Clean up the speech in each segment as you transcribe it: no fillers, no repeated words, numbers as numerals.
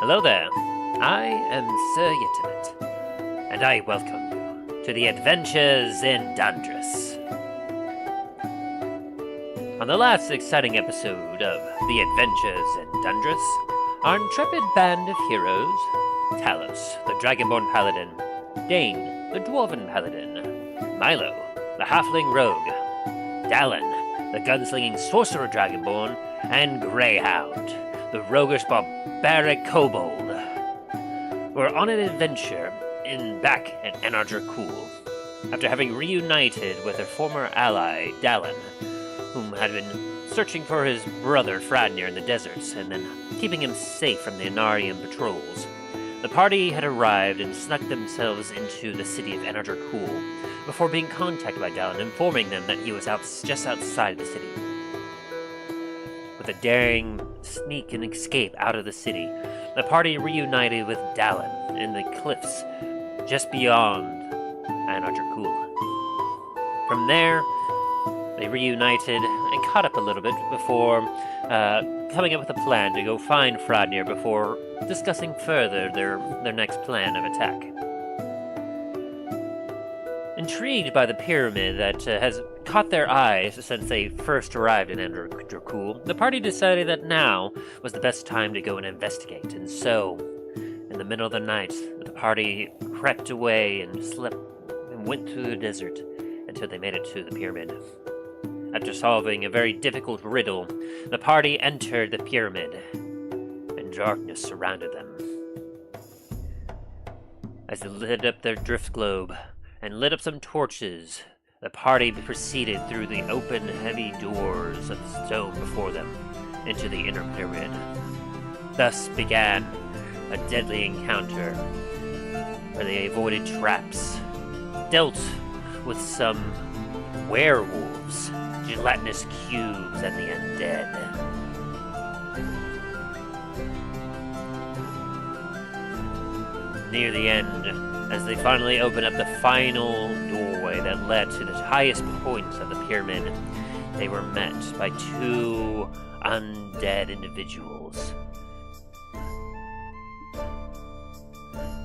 Hello there, I am Sir Yetimet, and I welcome you to the adventures in Dundras. On the last exciting episode of The Adventures in Dundras, our intrepid band of heroes, Talos, the Dragonborn Paladin, Dain, the Dwarven Paladin, Milo, the Halfling Rogue, Dallen, the Gunslinging Sorcerer Dragonborn, and Greyhound, the roguish barbaric kobold, were on an adventure back at Anar Dracul, after having reunited with their former ally, Dallen, whom had been searching for his brother Fradnir in the deserts, and then keeping him safe from the Anarian patrols. The party had arrived and snuck themselves into the city of Anar Dracul before being contacted by Dallen, informing them that he was just outside the city. With a daring sneak and escape out of the city, the party reunited with Dallen in the cliffs just beyond Anar Dracul. From there, they reunited and caught up a little bit before coming up with a plan to go find Fradnir before discussing further their next plan of attack. Intrigued by the pyramid that has caught their eyes since they first arrived in Anar Dracul, the party decided that now was the best time to go and investigate, and so, in the middle of the night, the party crept away and slept and went through the desert until they made it to the pyramid. After solving a very difficult riddle, the party entered the pyramid, and darkness surrounded them. As they lit up their drift globe and lit up some torches, the party proceeded through the open, heavy doors of stone before them into the inner pyramid. Thus began a deadly encounter, where they avoided traps, dealt with some werewolves, gelatinous cubes, and the undead. Near the end, as they finally opened up the final doorway that led to the highest points of the pyramid, they were met by two undead individuals.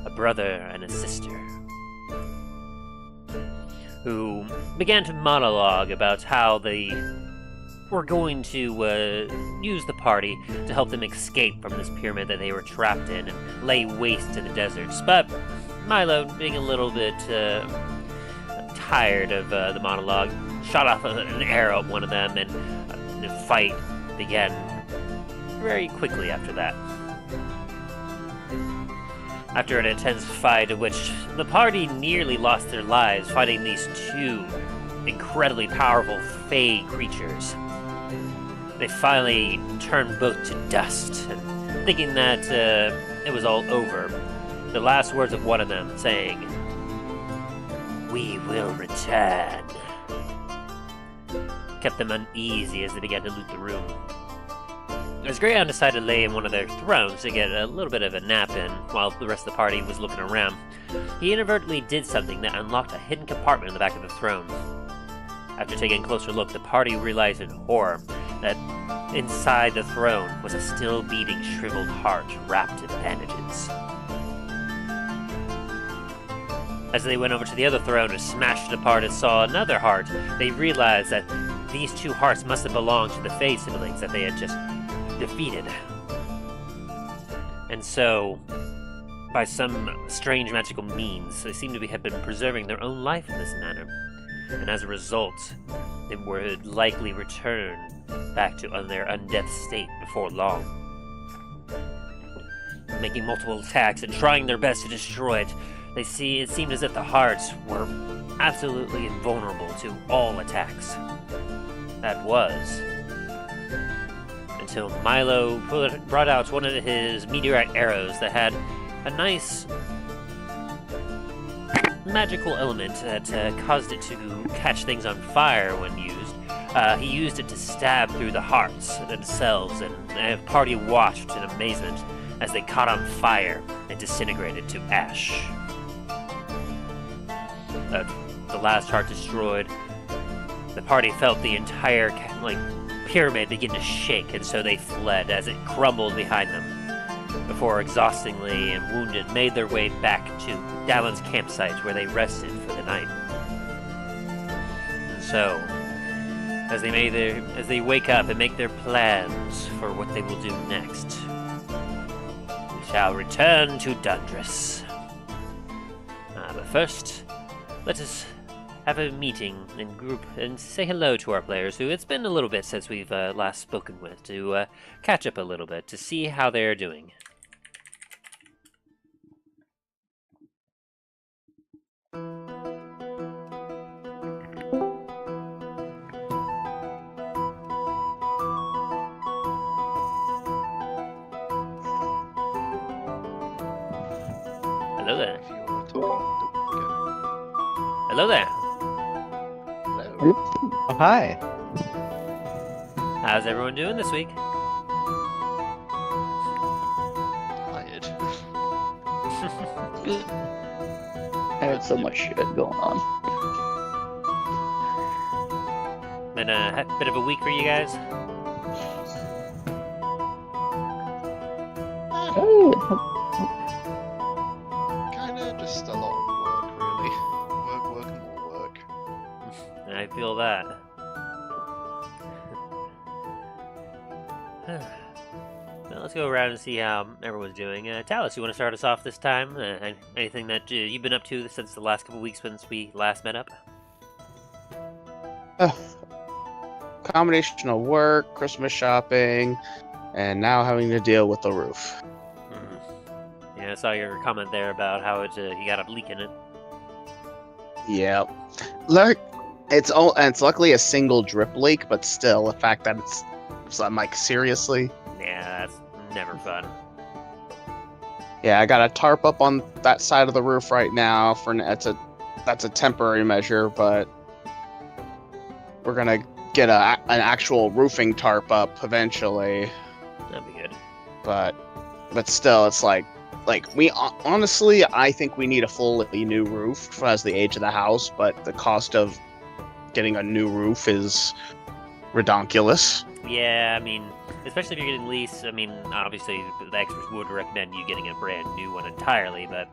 A brother and a sister, who began to monologue about how they were going to use the party to help them escape from this pyramid that they were trapped in and lay waste to the deserts. But Milo, being a little bit tired of the monologue, shot off an arrow at one of them, and the fight began very quickly after that. After an intense fight in which the party nearly lost their lives fighting these two incredibly powerful fey creatures, they finally turned both to dust, and thinking that it was all over, the last words of one of them saying, "We will return," kept them uneasy as they began to loot the room. As Greyhound decided to lay in one of their thrones to get a little bit of a nap in while the rest of the party was looking around, he inadvertently did something that unlocked a hidden compartment in the back of the throne. After taking a closer look, the party realized in horror that inside the throne was a still beating shriveled heart wrapped in bandages. As they went over to the other throne and smashed it apart and saw another heart, they realized that these two hearts must have belonged to the Fey siblings that they had just defeated. And so, by some strange magical means, they seem to have been preserving their own life in this manner. And as a result, they would likely return back to their undead state before long. Making multiple attacks and trying their best to destroy it, it seemed as if the hearts were absolutely invulnerable to all attacks. That was until Milo brought out one of his meteorite arrows that had a nice magical element that caused it to catch things on fire when used. He used it to stab through the hearts themselves, and the party watched in amazement as they caught on fire and disintegrated to ash. The last heart destroyed, the party felt the entire pyramid begin to shake, and so they fled as it crumbled behind them. before exhaustingly and wounded made their way back to Dallen's campsite where they rested for the night. And so, as they wake up and make their plans for what they will do next, we shall return to Dundras. But first, let us have a meeting in group and say hello to our players, who it's been a little bit since we've last spoken with, to catch up a little bit, to see how they're doing. Hello there. Hello there. Hello. Oh, hi. How's everyone doing this week? Tired. I had so much shit going on. Been a bit of a week for you guys? Oh, Kinda just a lot of work, really. Work, and more work. I feel that. Well, let's go around and see how everyone's doing. Talos, you want to start us off this time? Anything that you've been up to since the last couple weeks since we last met up? Combination of work, Christmas shopping, and now having to deal with the roof. Yeah, I saw your comment there about how it you got a leak in it. Yep. Look, it's luckily a single drip leak, but still, the fact that I'm like, seriously? Yeah, that's never fun. Yeah, I got a tarp up on that side of the roof right now. That's a temporary measure, but we're gonna get an actual roofing tarp up eventually. That'd be good. But still, it's like we honestly, I think we need a fully new roof as the age of the house, but the cost of getting a new roof is redonkulous. Yeah, I mean, especially if you're getting lease. I mean, obviously the experts would recommend you getting a brand new one entirely, but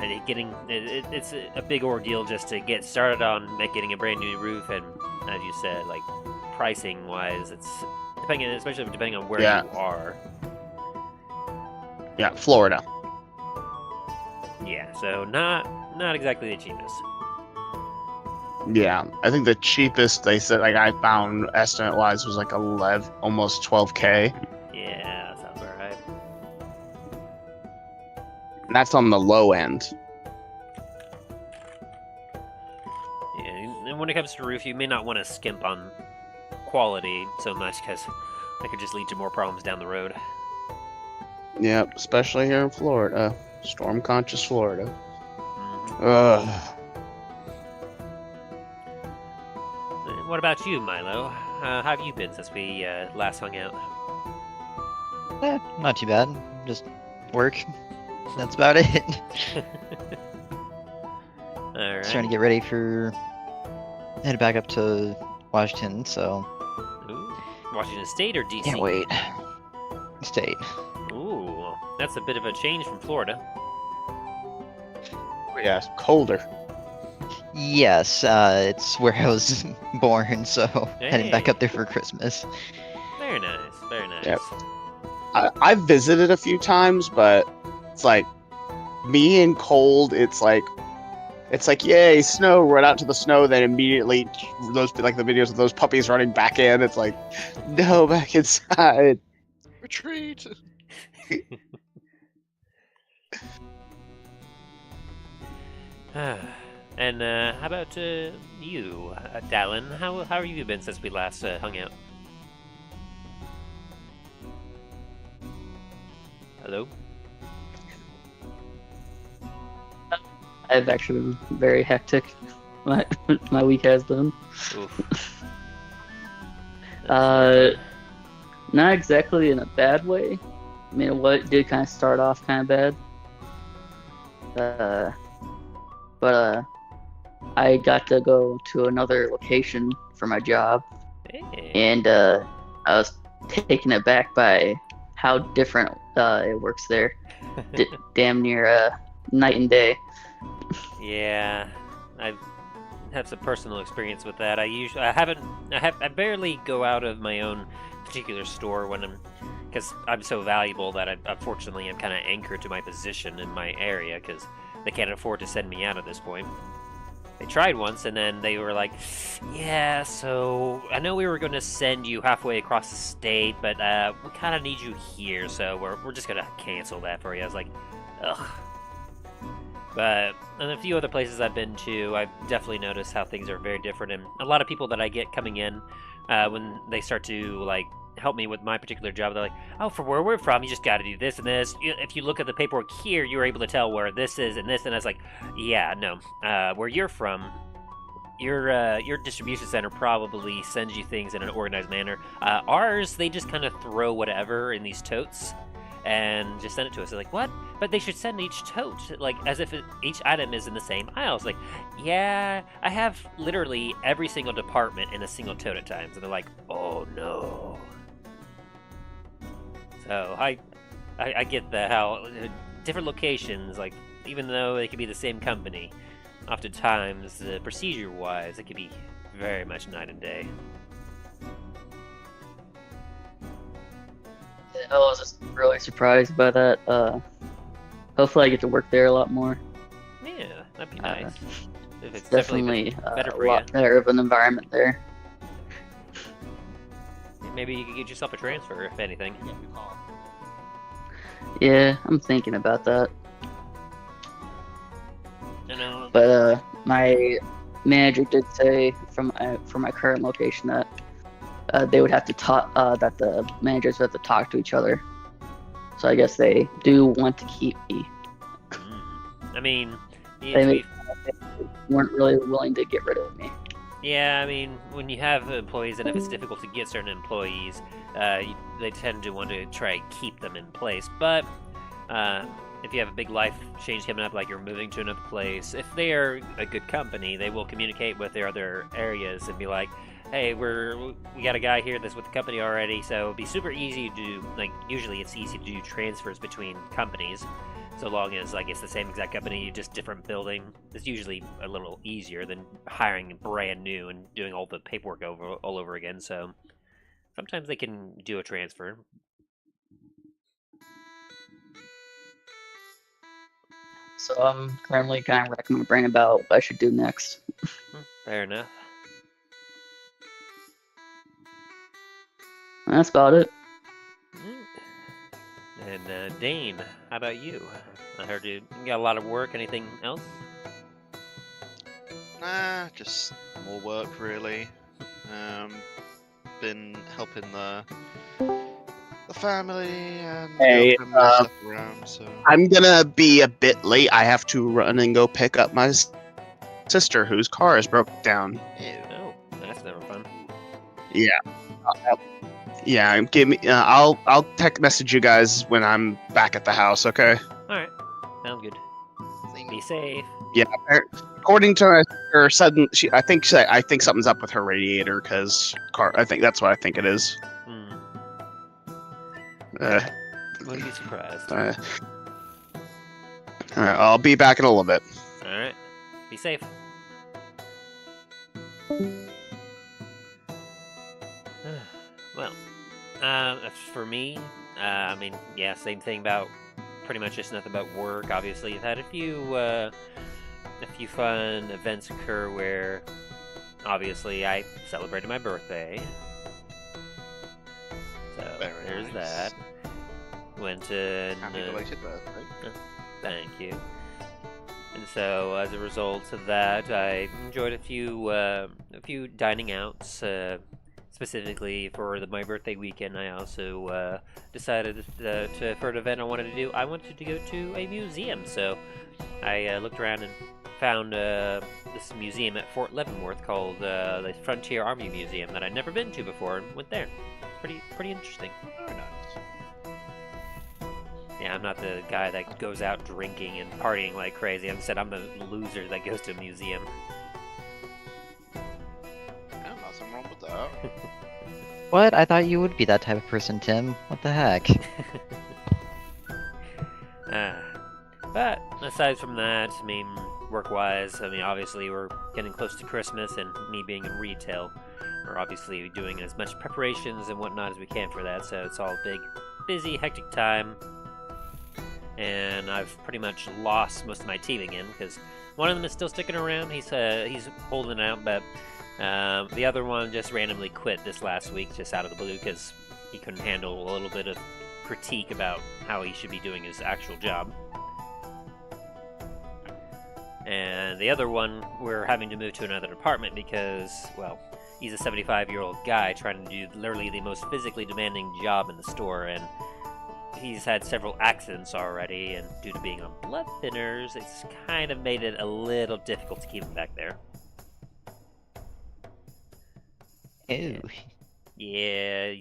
it's a big ordeal just to get started on getting a brand new roof, and as you said, like pricing wise, it's especially depending on where you are. Yeah, Florida. Yeah, so not exactly the cheapest. Yeah, I think the cheapest they said, like I found estimate wise, was like 11, almost 12K. Yeah, that sounds about right. And that's on the low end. Yeah, and when it comes to roof, you may not want to skimp on quality so much, because that could just lead to more problems down the road. Yep, especially here in Florida, storm-conscious Florida. Mm-hmm. Ugh. What about you, Milo? How have you been since we last hung out? Not too bad. Just work. That's about it. Alright. Just trying to get ready for head back up to Washington, so. Ooh. Washington State or DC? Can't wait. State. Ooh, that's a bit of a change from Florida. Yeah, it's colder. Yes, it's where I was born, so heading back Hey. up there for Christmas. Very nice, very nice. Yep. I've visited a few times, but it's like me and cold. It's like yay, snow! Run out to the snow, then immediately those like the videos of those puppies running back in. It's like, no, back inside. Retreat! And how about you, Dallen? How have you been since we last hung out? Hello? I've actually been very hectic. My week has been. Oof. Not exactly in a bad way. I mean, what did kind of start off kind of bad. But I got to go to another location for my job, Hey. and I was taken aback by how different it works there. Damn near night and day. Yeah, I have some personal experience with that. I barely go out of my own particular store because I'm so valuable that unfortunately I'm kind of anchored to my position in my area because they can't afford to send me out at this point. They tried once, and then they were like, yeah, so I know we were going to send you halfway across the state, but we kind of need you here, so we're just going to cancel that for you. I was like, ugh. But in a few other places I've been to, I've definitely noticed how things are very different, and a lot of people that I get coming in, when they start to, like, help me with my particular job, they're like, oh, for where we're from, you just got to do this and this. If you look at the paperwork here, you're able to tell where this is and this, and I was like, yeah, no, where you're from, your distribution center probably sends you things in an organized manner. Ours, they just kind of throw whatever in these totes and just send it to us. They're like, what? But they should send each tote, like, as if each item is in the same aisle. It's like, yeah, I have literally every single department in a single tote at times. And they're like, oh, no. So I get how different locations, like, even though they could be the same company, oftentimes, procedure-wise, it could be very much night and day. I was just really surprised by that. Hopefully I get to work there a lot more. Yeah, that'd be nice. If it's Definitely better a for lot better of an environment there. Maybe you could get yourself a transfer, if anything. Yeah, I'm thinking about that. I know. But my manager did say from my current location that they would have to talk, that the managers would have to talk to each other. So I guess they do want to keep me. I mean, They weren't really willing to get rid of me. yeah, I mean, when you have employees, and if it's difficult to get certain employees, they tend to want to try and keep them in place. But if you have a big life change coming up, like you're moving to another place, if they are a good company, they will communicate with their other areas and be like, hey, we got a guy here that's with the company already, so it'd be super easy to do, like, usually it's easy to do transfers between companies, so long as, like, it's the same exact company, just different building. It's usually a little easier than hiring brand new and doing all the paperwork all over again, so sometimes they can do a transfer. So I'm currently kind of racking my brain about what I should do next. Fair enough. And that's about it. And Dain, how about you? I heard you got a lot of work. Anything else? Nah, just more work really. Been helping the family and Hey, helping move stuff around. So I'm gonna be a bit late. I have to run and go pick up my sister whose car is broke down. Oh, that's never fun. Yeah. Yeah, give me. I'll text message you guys when I'm back at the house. Okay. All right, sounds good. Be safe. Yeah. According to her, I think something's up with her radiator because car. I think that's what I think it is. Wouldn't be surprised. All right, I'll be back in a little bit. All right, be safe. Well, for me, I mean, yeah, same thing about pretty much just nothing but work. Obviously, I've had a few fun events occur where, obviously, I celebrated my birthday. So Very there's nice. that. Went in. Happy belated birthday. Thank you. And so, as a result of that, I enjoyed a few dining outs. Specifically for my birthday weekend, I also decided for an event I wanted to do, I wanted to go to a museum. So I looked around and found this museum at Fort Leavenworth called the Frontier Army Museum that I'd never been to before, and went there. Pretty interesting. Very nice. Yeah, I'm not the guy that goes out drinking and partying like crazy. Instead, I'm the loser that goes to a museum. Yeah, nothing wrong with that. What? I thought you would be that type of person, Tim. What the heck? But aside from that, I mean, work-wise, I mean, obviously we're getting close to Christmas, and me being in retail, we're obviously doing as much preparations and whatnot as we can for that, so it's all a big, busy, hectic time. And I've pretty much lost most of my team again, because one of them is still sticking around. He's holding out, but the other one just randomly quit this last week, just out of the blue, because he couldn't handle a little bit of critique about how he should be doing his actual job. And the other one, we're having to move to another department because, well, he's a 75-year-old guy trying to do literally the most physically demanding job in the store, and he's had several accidents already, and due to being on blood thinners, it's kind of made it a little difficult to keep him back there. Ew. Yeah,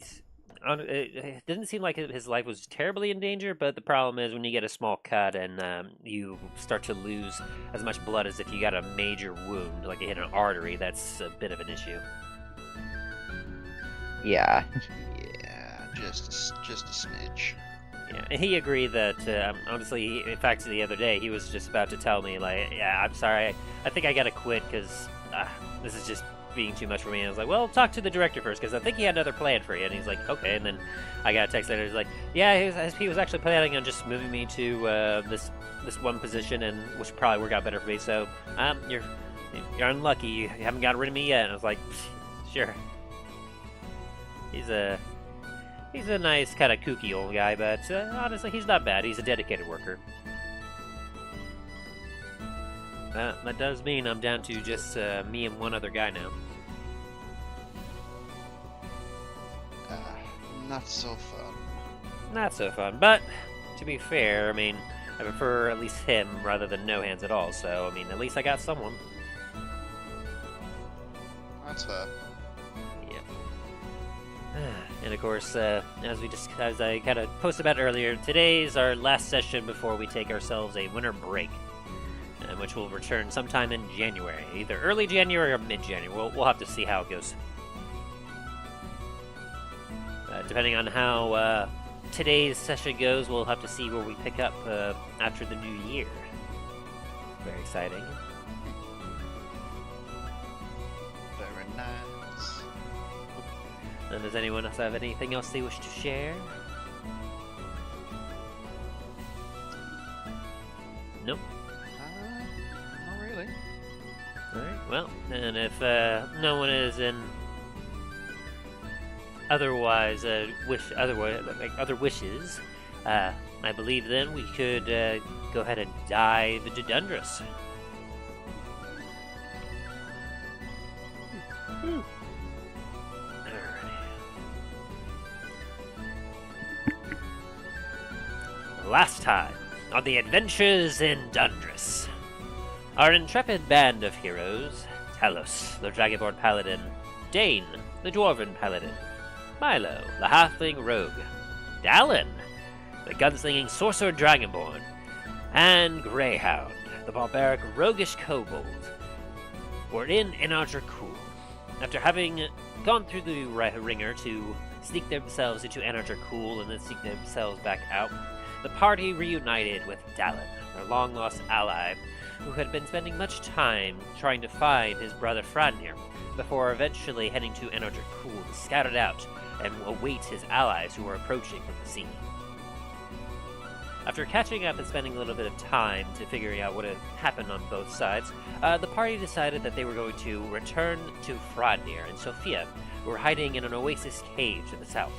it didn't seem like his life was terribly in danger, but the problem is when you get a small cut and you start to lose as much blood as if you got a major wound, like you hit an artery, that's a bit of an issue. Yeah. Yeah, just a smidge. Yeah, and he agreed that, honestly, in fact, the other day, he was just about to tell me, like, yeah, I'm sorry, I think I gotta quit, because this is just being too much for me. And I was like, well, talk to the director first, because I think he had another plan for you. And he's like, okay. And then I got a text later. He's like, yeah, he was actually planning on just moving me to this one position, and which probably work out better for me. So you're unlucky. You haven't got rid of me yet. And I was like, sure. He's a nice kind of kooky old guy, but honestly, he's not bad. He's a dedicated worker. That does mean I'm down to just me and one other guy now. Not so fun. Not so fun, but to be fair, I mean, I prefer at least him rather than no hands at all, so, I mean, at least I got someone. That's fair. Yeah. And of course, as I kind of posted about earlier, today's our last session before we take ourselves a winter break, which will return sometime in January, either early January or mid-January. We'll have to see how it goes. Depending on how today's session goes, we'll have to see where we pick up after the new year. Very exciting. Very nice. And does anyone else have anything else they wish to share? Nope. Not really. Alright, well, and if no one is in other wishes, I believe then we could go ahead and dive into Dundras. Last time on the adventures in Dundras, our intrepid band of heroes, Talos, the Dragonborn Paladin, Dain, the Dwarven Paladin, Milo, the Halfling Rogue, Dallen, the Gunslinging Sorcerer Dragonborn, and Greyhound, the Barbaric Roguish Kobold, were in Anar Dracul. After having gone through the ringer to sneak themselves into Anar Dracul and then sneak themselves back out, the party reunited with Dallen, their long-lost ally, who had been spending much time trying to find his brother Fradnir, before eventually heading to Anar Dracul to scout it out and await his allies who were approaching from the sea. After catching up and spending a little bit of time to figuring out what had happened on both sides, the party decided that they were going to return to Fradnir and Sophia, who were hiding in an oasis cave to the south.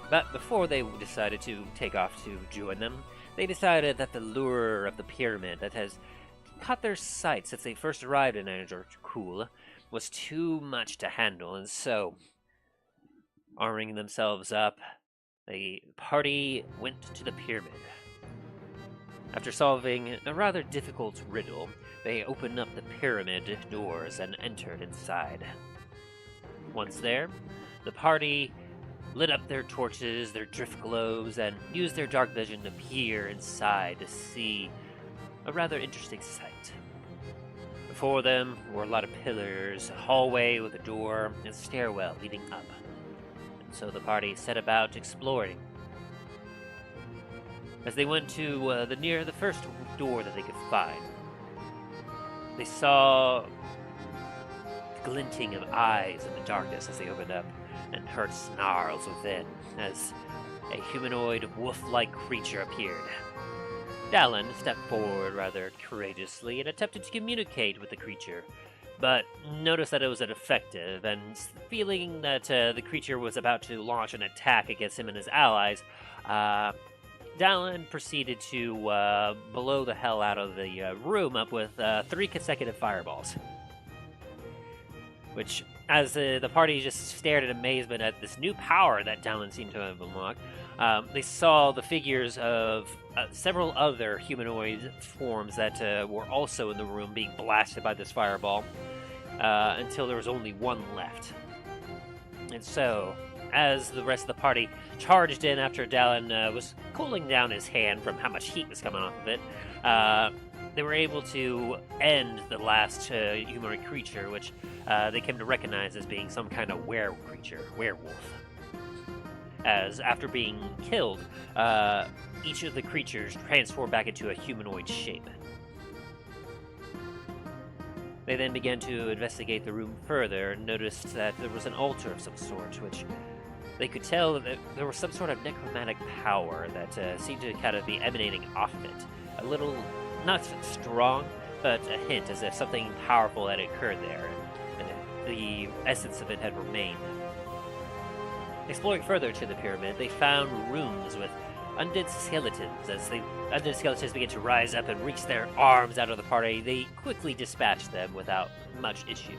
But before they decided to take off to join them, they decided that the lure of the pyramid that has caught their sight since they first arrived in Anar Dracul was too much to handle, and so, arming themselves up, the party went to the pyramid. After solving a rather difficult riddle, they opened up the pyramid doors and entered inside. Once there, the party lit up their torches, their drift globes, and used their dark vision to peer inside to see a rather interesting sight. Before them were a lot of pillars, a hallway with a door, and a stairwell leading up. so the party set about exploring. As they went to the first door that they could find, they saw the glinting of eyes in the darkness as they opened up, and heard snarls within as a humanoid wolf-like creature appeared. Dallen stepped forward rather courageously and attempted to communicate with the creature, but noticed that it was ineffective, and feeling that the creature was about to launch an attack against him and his allies, Dallen proceeded to blow the hell out of the room up with 3 consecutive fireballs. Which, as the party just stared in amazement at this new power that Dallen seemed to have unlocked, they saw the figures of several other humanoid forms that were also in the room being blasted by this fireball, until there was only one left. And so, as the rest of the party charged in after Dallen was cooling down his hand from how much heat was coming off of it, they were able to end the last humanoid creature, which they came to recognize as being some kind of werewolf. As after being killed, each of the creatures transformed back into a humanoid shape. They then began to investigate the room further and noticed that there was an altar of some sort, which they could tell that there was some sort of necromantic power that seemed to kind of be emanating off of it. A little, not strong, but a hint as if something powerful had occurred there, and the essence of it had remained. Exploring further to the pyramid, they found rooms with undead skeletons. As the undead skeletons began to rise up and reach their arms out of the party, they quickly dispatched them without much issue.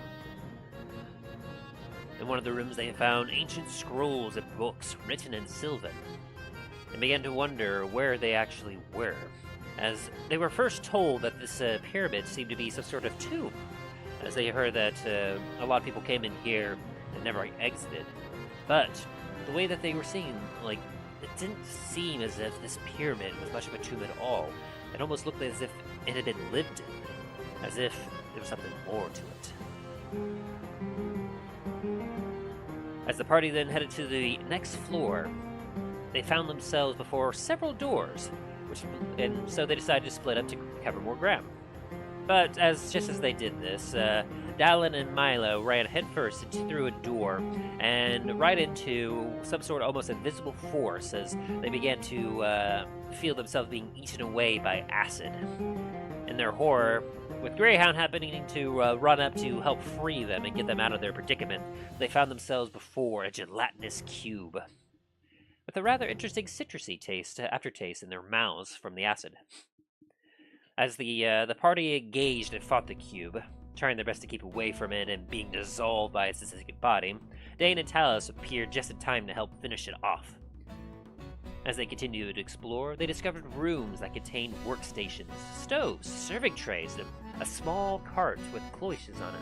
In one of the rooms, they found ancient scrolls and books written in Sylvan, and began to wonder where they actually were, as they were first told that this pyramid seemed to be some sort of tomb, as they heard that a lot of people came in here and never exited. But the way that they were seeing, like, it didn't seem as if this pyramid was much of a tomb at all. It almost looked as if it had been lived in, as if there was something more to it. As the party then headed to the next floor, they found themselves before several doors, and so they decided to split up to cover more ground. But just as they did this, Dallen and Milo ran headfirst through a door and right into some sort of almost invisible force as they began to feel themselves being eaten away by acid. In their horror, with Greyhound happening to run up to help free them and get them out of their predicament, they found themselves before a gelatinous cube, with a rather interesting citrusy aftertaste in their mouths from the acid. As the party engaged and fought the cube, trying their best to keep away from it and being dissolved by its disintegrated body, Dain and Talos appeared just in time to help finish it off. As they continued to explore, they discovered rooms that contained workstations, stoves, serving trays, and a small cart with cloches on it.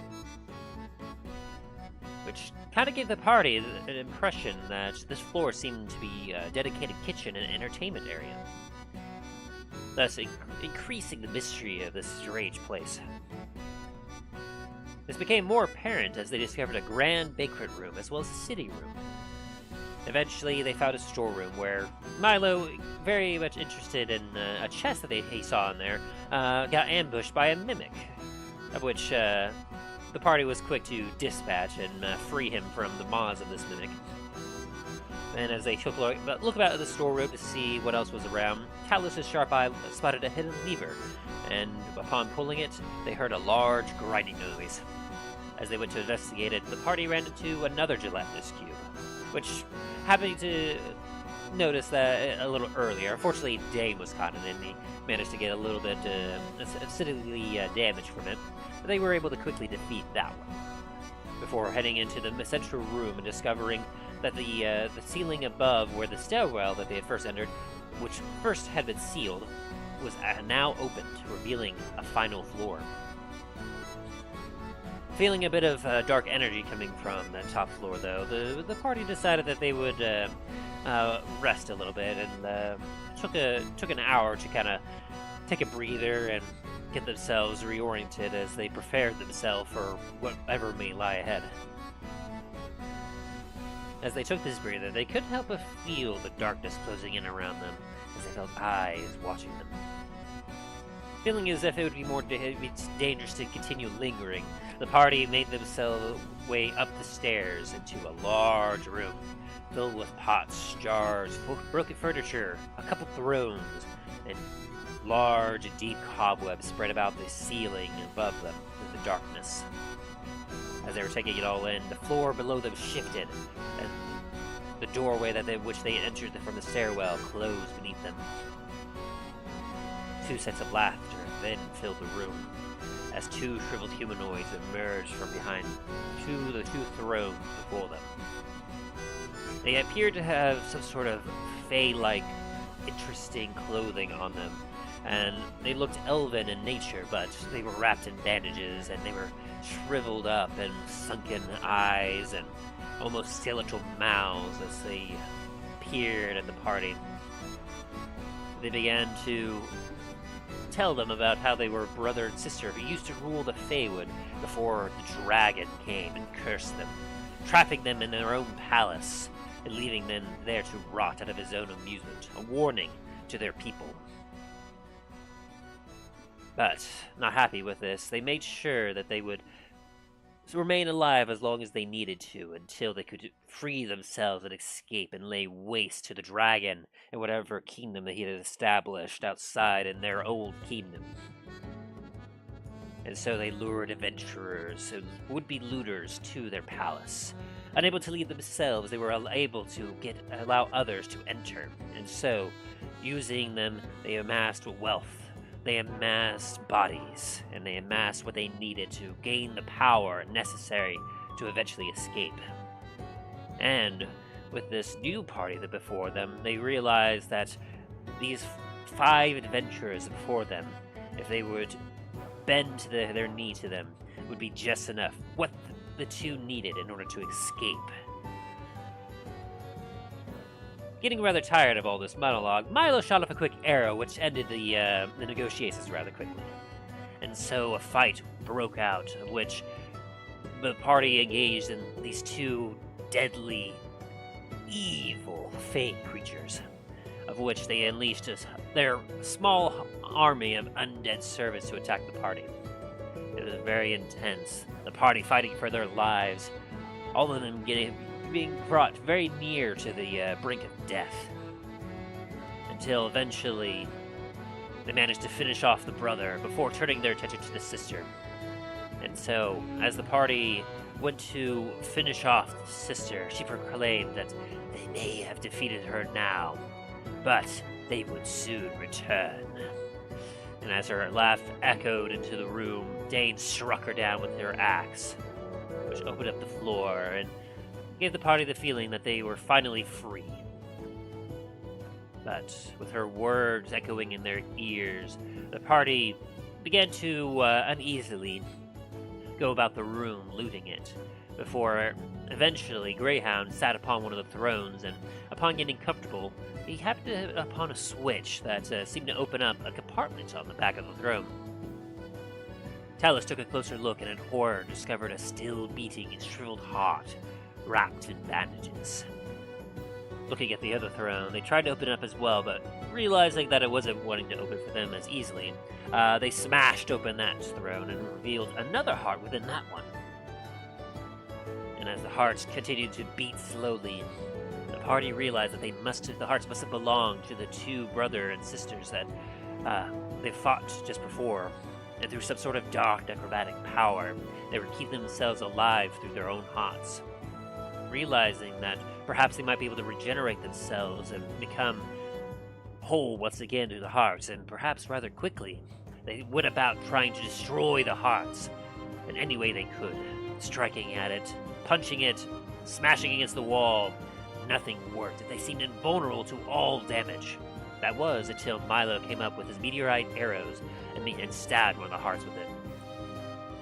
Which kind of gave the party an impression that this floor seemed to be a dedicated kitchen and entertainment area, thus increasing the mystery of this strange place. This became more apparent as they discovered a grand banquet room as well as a city room. Eventually, they found a storeroom where Milo, very much interested in a chest that he saw in there, got ambushed by a mimic, of which the party was quick to dispatch and free him from the maws of this mimic. And as they took a look about the storeroom to see what else was around, Talos' sharp eye spotted a hidden lever, and upon pulling it, they heard a large grinding noise. As they went to investigate it, the party ran into another gelatinous cube, which happening to notice that a little earlier. Unfortunately, Dain was caught in it, and he managed to get a little bit acidly damaged from it, but they were able to quickly defeat that one, before heading into the central room and discovering that the ceiling above where the stairwell that they had first entered, which first had been sealed, was now opened, revealing a final floor. Feeling a bit of dark energy coming from that top floor, though, the party decided that they would rest a little bit, and took an hour to kind of take a breather and get themselves reoriented as they prepared themselves for whatever may lie ahead. As they took this breather, they couldn't help but feel the darkness closing in around them, as they felt eyes watching them. Feeling as if it would be dangerous to continue lingering, the party made themselves way up the stairs into a large room filled with pots, jars, broken furniture, a couple thrones, and large and deep cobwebs spread about the ceiling above them in the darkness. As they were taking it all in, the floor below them shifted, and the doorway which they entered from the stairwell closed beneath them. Two sets of laughter then filled the room, as two shriveled humanoids emerged from behind the two thrones before them. They appeared to have some sort of fey-like, interesting clothing on them, and they looked elven in nature, but they were wrapped in bandages, and they were shriveled up and sunken eyes and almost skeletal mouths as they peered at the party. They began to tell them about how they were brother and sister who used to rule the Feywood before the dragon came and cursed them, trapping them in their own palace and leaving them there to rot out of his own amusement, a warning to their people. But, not happy with this, they made sure that they would remain alive as long as they needed to, until they could free themselves and escape and lay waste to the dragon and whatever kingdom that he had established outside in their old kingdom. And so they lured adventurers and would-be looters to their palace. Unable to leave themselves, they were able to allow others to enter, and so, using them, they amassed wealth. They amassed bodies, and they amassed what they needed to gain the power necessary to eventually escape. And with this new party that before them, they realized that these 5 adventurers before them, if they would bend their knee to them, would be just enough. What the two needed in order to escape. Getting rather tired of all this monologue, Milo shot off a quick arrow which ended the negotiations rather quickly. And so a fight broke out, of which the party engaged in these 2 deadly, evil fey creatures, of which they unleashed their small army of undead servants to attack the party. It was very intense, the party fighting for their lives, all of them being brought very near to the brink of death, until eventually they managed to finish off the brother before turning their attention to the sister. And so, as the party went to finish off the sister, she proclaimed that they may have defeated her now, but they would soon return. And as her laugh echoed into the room, Dain struck her down with her axe, which opened up the floor and gave the party the feeling that they were finally free. But with her words echoing in their ears, the party began to uneasily go about the room, looting it, before eventually Greyhound sat upon one of the thrones, and upon getting comfortable, he happened upon a switch that seemed to open up a compartment on the back of the throne. Talos took a closer look and in horror discovered a still beating and shriveled heart wrapped in bandages. Looking at the other throne, they tried to open it up as well, but realizing that it wasn't wanting to open for them as easily, they smashed open that throne and revealed another heart within that one. And as the hearts continued to beat slowly, the party realized that the hearts must have belonged to the 2 brother and sisters that they fought just before, and through some sort of dark necromantic power, they would keep themselves alive through their own hearts. Realizing that perhaps they might be able to regenerate themselves and become whole once again through the hearts, and perhaps rather quickly, they went about trying to destroy the hearts in any way they could, striking at it, punching it, smashing against the wall. Nothing worked. They seemed invulnerable to all damage. That was until Milo came up with his meteorite arrows and stabbed one of the hearts with it.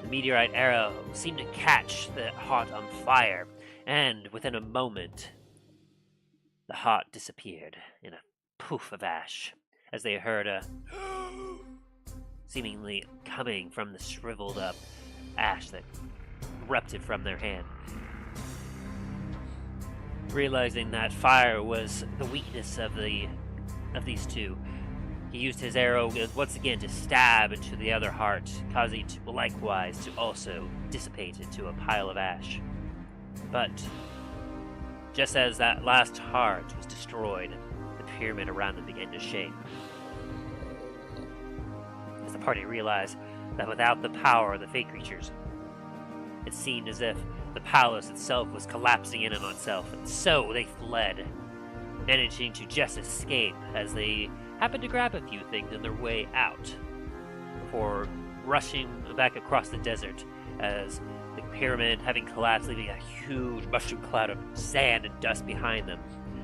The meteorite arrow seemed to catch the heart on fire, and within a moment, the heart disappeared in a poof of ash, as they heard a seemingly coming from the shriveled up ash that erupted from their hand. realizing that fire was the weakness of these two. He used his arrow once again to stab into the other heart, causing it to likewise to also dissipate into a pile of ash. But just as that last heart was destroyed, the pyramid around them began to shake. As the party realized that without the power of the fate creatures, it seemed as if the palace itself was collapsing in on itself, and so they fled, managing to just escape as they happened to grab a few things on their way out, before rushing back across the desert as the pyramid having collapsed, leaving a huge mushroom cloud of sand and dust behind them.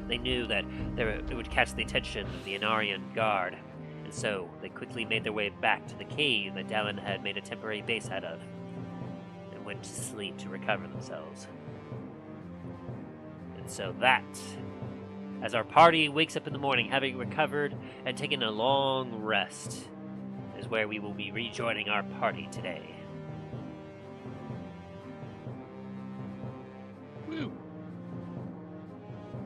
They knew that it would catch the attention of the Anarian guard, and so they quickly made their way back to the cave that Dallen had made a temporary base out of, and went to sleep to recover themselves. And so that, as our party wakes up in the morning having recovered and taken a long rest, is where we will be rejoining our party today. Woo.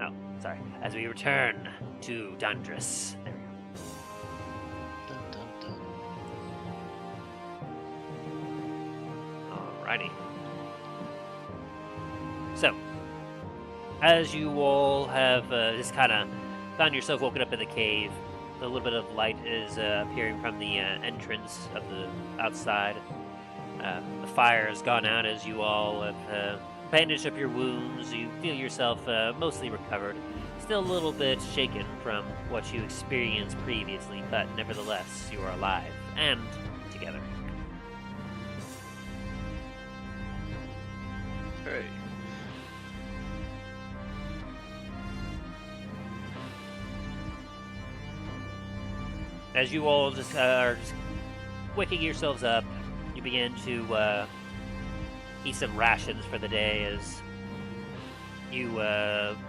Oh, sorry. As we return to Dundras. There we go. Dun, dun, dun. Alrighty. So, as you all have just kind of found yourself woken up in the cave, a little bit of light is appearing from the entrance of the outside. The fire has gone out as you all have bandaged up your wounds. You feel yourself mostly recovered. Still a little bit shaken from what you experienced previously, but nevertheless, you are alive and together. Hey. As you all just are just waking yourselves up, you begin to eat some rations for the day as you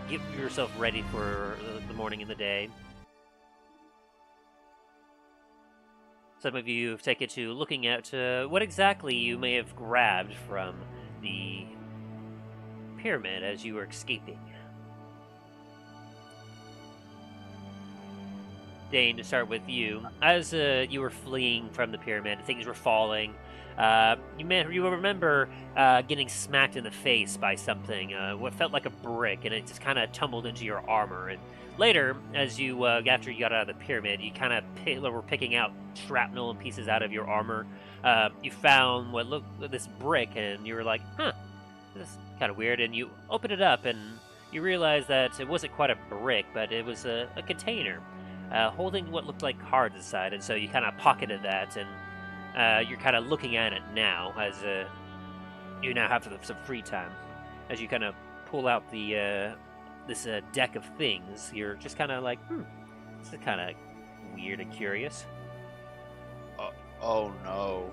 get yourself ready for the morning and the day. Some of you have taken to looking at what exactly you may have grabbed from the pyramid as you were escaping. Dain, to start with you, as you were fleeing from the pyramid, things were falling. You remember getting smacked in the face by something, what felt like a brick, and it just kind of tumbled into your armor. And later, as you after you got out of the pyramid, you kind of were picking out shrapnel and pieces out of your armor. You found what looked like this brick, and you were like, "Huh, this is kind of weird." And you opened it up, and you realized that it wasn't quite a brick, but it was a container. Holding what looked like cards inside, and so you kind of pocketed that, and you're kind of looking at it now as you now have some free time. As you kind of pull out the this deck of things, you're just kind of like, this is kind of weird and curious. Oh no.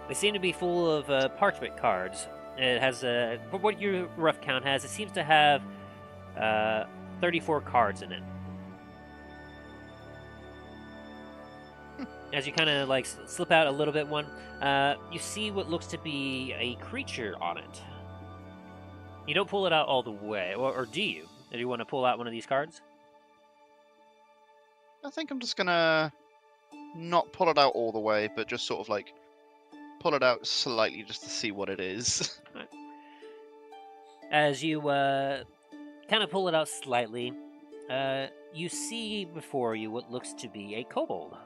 They seem to be full of parchment cards. It has for what your rough count has, it seems to have 34 cards in it. As you kind of like slip out a little bit one, you see what looks to be a creature on it. You don't pull it out all the way, or do you? Do you want to pull out one of these cards? I think I'm just gonna not pull it out all the way, but just sort of like pull it out slightly just to see what it is. As you kind of pull it out slightly, you see before you what looks to be a kobold.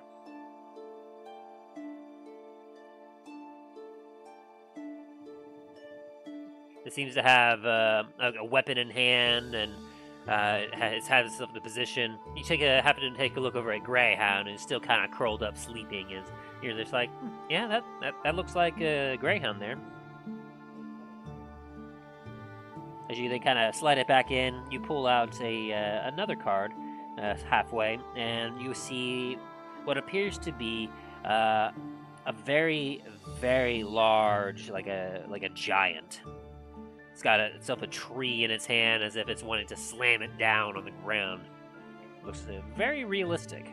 It seems to have a weapon in hand, and it has itself in the position. You happen to take a look over at Greyhound, and it's still kind of curled up, sleeping. And you're just like, yeah, that looks like a Greyhound there. As you then kind of slide it back in, you pull out another card halfway, and you see what appears to be a very, very large, like a giant. It's got itself a tree in its hand, as if it's wanting to slam it down on the ground. Looks very realistic.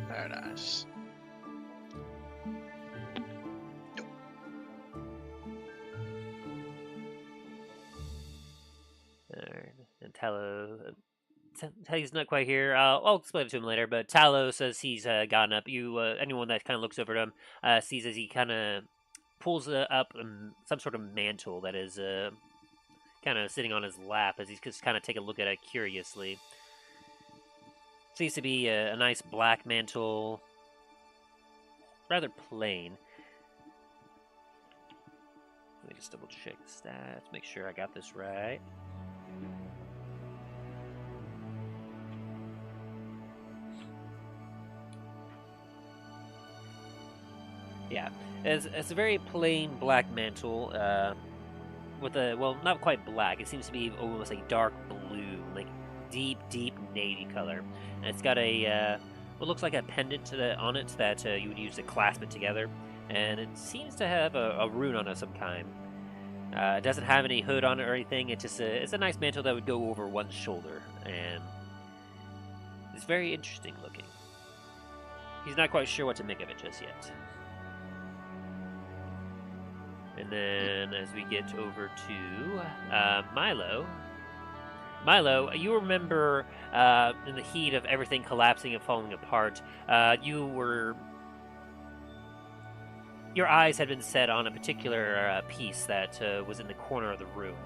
Very nice. He's not quite here. I'll explain it to him later. But Talos says he's gotten up. Anyone that kind of looks over to him, sees as he kind of pulls up some sort of mantle that is kind of sitting on his lap as he's just kind of take a look at it curiously. Seems to be a nice black mantle, rather plain. Let me just double check the stats, make sure I got this right. Yeah, it's a very plain black mantle with a, well, not quite black. It seems to be almost a dark blue, like deep navy color. And it's got a what looks like a pendant on it that you would use to clasp it together. And it seems to have a rune on it of some kind. It doesn't have any hood on it or anything. It's a nice mantle that would go over one's shoulder, and it's very interesting looking. He's not quite sure what to make of it just yet. And then as we get over to Milo. Milo, you remember in the heat of everything collapsing and falling apart, your eyes had been set on a particular piece that was in the corner of the room.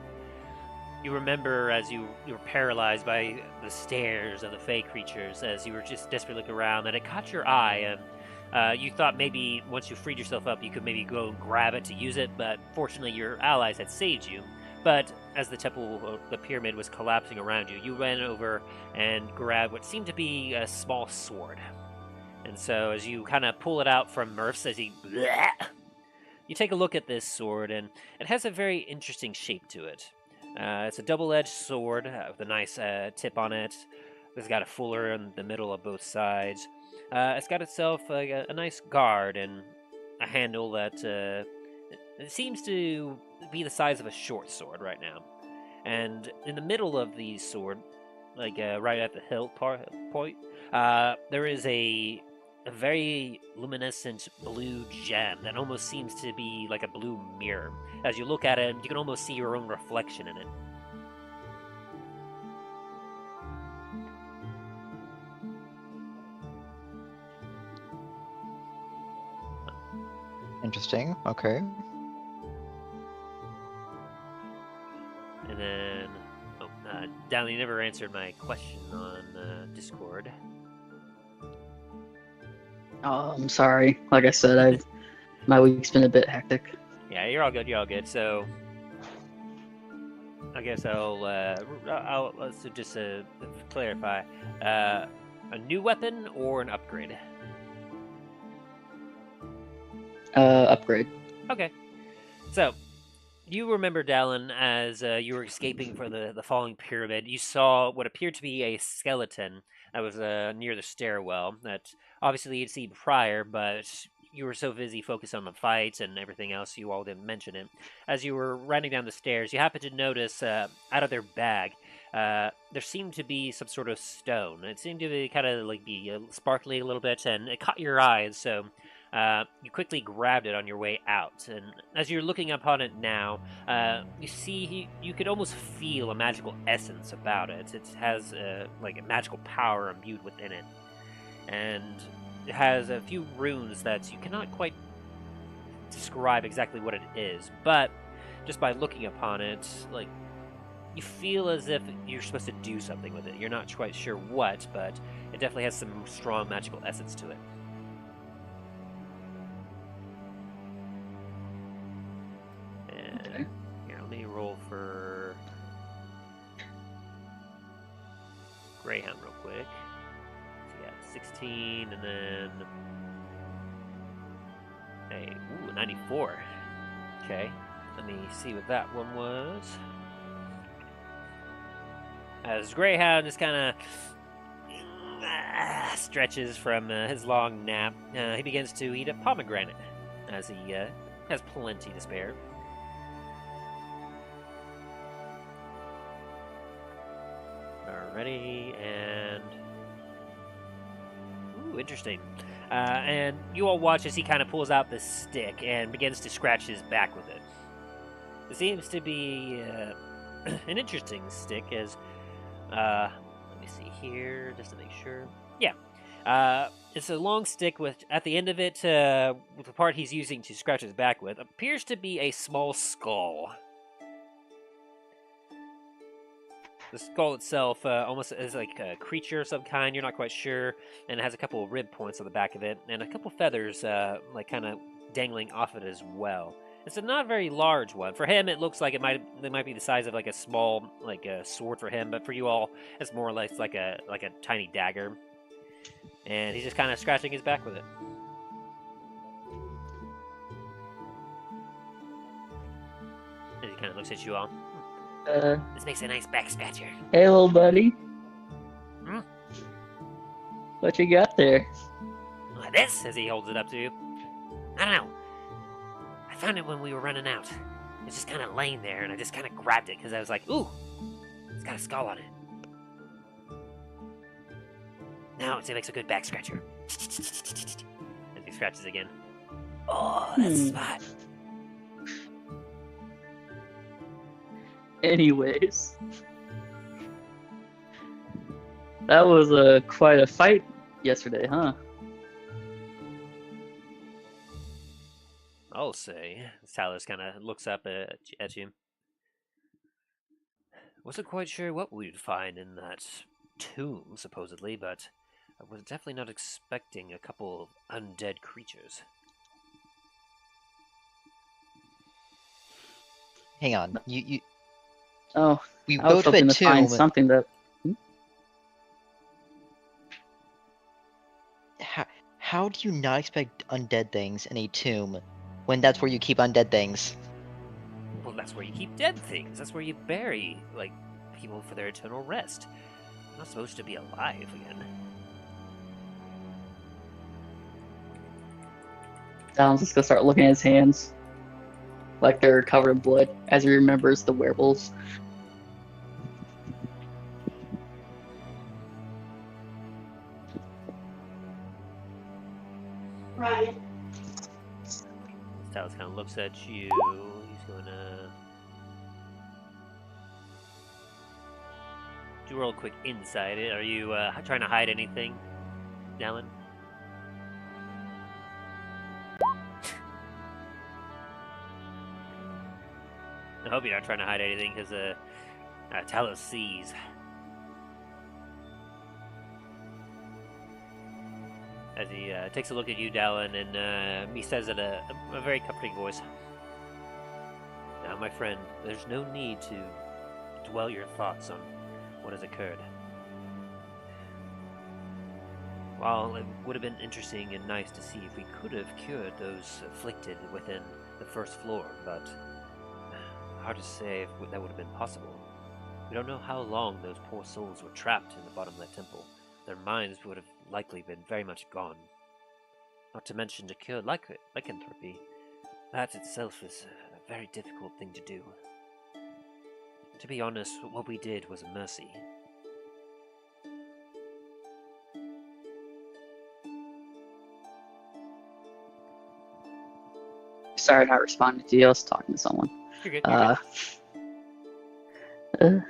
You remember as you were paralyzed by the stares of the fey creatures, as you were just desperately looking around, that it caught your eye, and you thought maybe once you freed yourself up, you could maybe go and grab it to use it, but fortunately your allies had saved you. But as the temple, the pyramid was collapsing around you, you ran over and grabbed what seemed to be a small sword. And so as you kind of pull it out from Murph's, as you take a look at this sword, and it has a very interesting shape to it. It's a double-edged sword with a nice tip on it. It's got a fuller in the middle of both sides. It's got itself a nice guard and a handle that it seems to be the size of a short sword right now. And in the middle of the sword, like right at the hilt point, there is a very luminescent blue gem that almost seems to be like a blue mirror. As you look at it, you can almost see your own reflection in it. Interesting. Okay. And then, Dallen, you never answered my question on Discord. Oh, I'm sorry. Like I said, my week's been a bit hectic. Yeah, you're all good. You're all good. So, I guess let's just clarify. A new weapon or an upgrade? Upgrade. Okay. So, you remember, Dallen, as you were escaping from the falling pyramid, you saw what appeared to be a skeleton that was near the stairwell that obviously you'd seen prior, but you were so busy focused on the fights and everything else, you all didn't mention it. As you were running down the stairs, you happened to notice out of their bag, there seemed to be some sort of stone. It seemed to be kind of like be sparkly a little bit, and it caught your eye, and so you quickly grabbed it on your way out. And as you're looking upon it now, you see you could almost feel a magical essence about it. It has like a magical power imbued within it, and it has a few runes that you cannot quite describe exactly what it is, but just by looking upon it, like, you feel as if you're supposed to do something with it. You're not quite sure what, but it definitely has some strong magical essence to it. And Okay. here, let me roll for Greyhound real quick. So yeah, 16, and then a 94. Okay, let me see what that one was. As Greyhound just kind of stretches from his long nap, he begins to eat a pomegranate, as he has plenty to spare. Alrighty, and ooh, interesting. And you all watch as he kind of pulls out this stick and begins to scratch his back with it. It seems to be an interesting stick, as Let me see here, just to make sure. Yeah. It's a long stick with, at the end of it, with the part he's using to scratch his back with, appears to be a small skull. The skull itself almost is like a creature of some kind, you're not quite sure, and it has a couple of rib points on the back of it, and a couple feathers like kind of dangling off it as well. It's a not very large one. For him, it looks like it might be the size of like a small like a sword for him, but for you all, it's more or less like a tiny dagger. And he's just kind of scratching his back with it. And he kind of looks at you all. This makes a nice back scratcher. Hey, little buddy. Hmm? What you got there? Like this, as he holds it up to you. I don't know. I found it when we were running out. It's just kind of laying there, and I just kind of grabbed it because I was like, ooh, it's got a skull on it. Now it makes a good back scratcher. As he scratches again. Oh, that's smart. Anyways, that was quite a fight yesterday, huh? I'll say. Talos kind of looks up at you. Wasn't quite sure what we'd find in that tomb, supposedly, but I was definitely not expecting a couple of undead creatures. Hang on, you Oh, we I go was to a hoping to find tomb. something that. How do you not expect undead things in a tomb when that's where you keep undead things? Well, that's where you keep dead things. That's where you bury, like, people for their eternal rest. They're not supposed to be alive again. Dallen's just gonna start looking at his hands like they're covered in blood as he remembers the werewolves. Right. Talos kind of looks at you. He's gonna do a real quick insight. Are you trying to hide anything, Dallen? I hope you're not trying to hide anything, because Talos sees. As he takes a look at you, Dallen, and he says in a very comforting voice, "Now, my friend, there's no need to dwell your thoughts on what has occurred. While it would have been interesting and nice to see if we could have cured those afflicted within the first floor, but hard to say if that would have been possible. We don't know how long those poor souls were trapped in the bottom of that temple. Their minds would have likely been very much gone. Not to mention to cure lycanthropy. That itself is a very difficult thing to do. To be honest, what we did was a mercy." Sorry, not responding to you. I was talking to someone. You're good. You're good.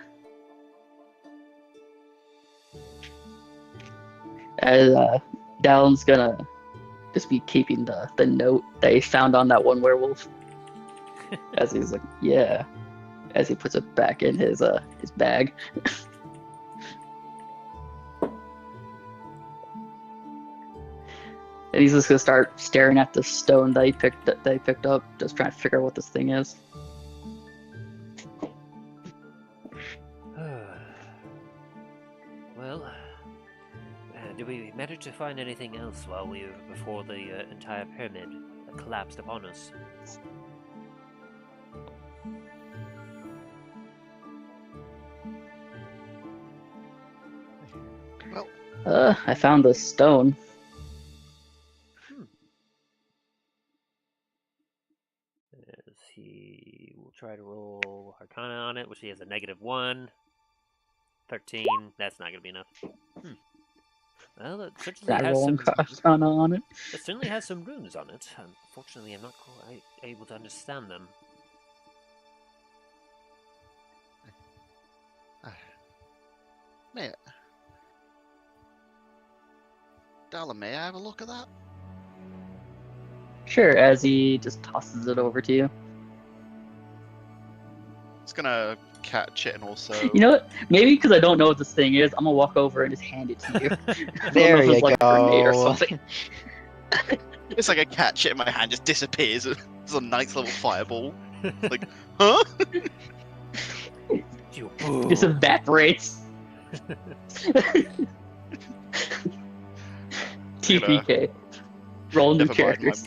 As Dallen's gonna just be keeping the note that he found on that one werewolf. As he's like, yeah. As he puts it back in his bag. And he's just gonna start staring at the stone that he picked up, just trying to figure out what this thing is. Well, did we manage to find anything else while we were before the entire pyramid collapsed upon us? Well, I found the stone. As he will try to roll Arcana on it, which he has a -1. 13. That's not going to be enough. Well, it certainly That has rolling some. Arcana on it. It certainly has some runes on it. Unfortunately, I'm not quite able to understand them. May Dallen, may I have a look at that? Sure, as he just tosses it over to you. It's gonna catch it and also. You know what? Maybe because I don't know what this thing is, I'm gonna walk over and just hand it to you. I don't know There if it's you like a grenade or go. something. It's like I catch it in my hand, just disappears. It's a nice little fireball. Like, huh? Just evaporates. TPK. Roll new Never mind, characters.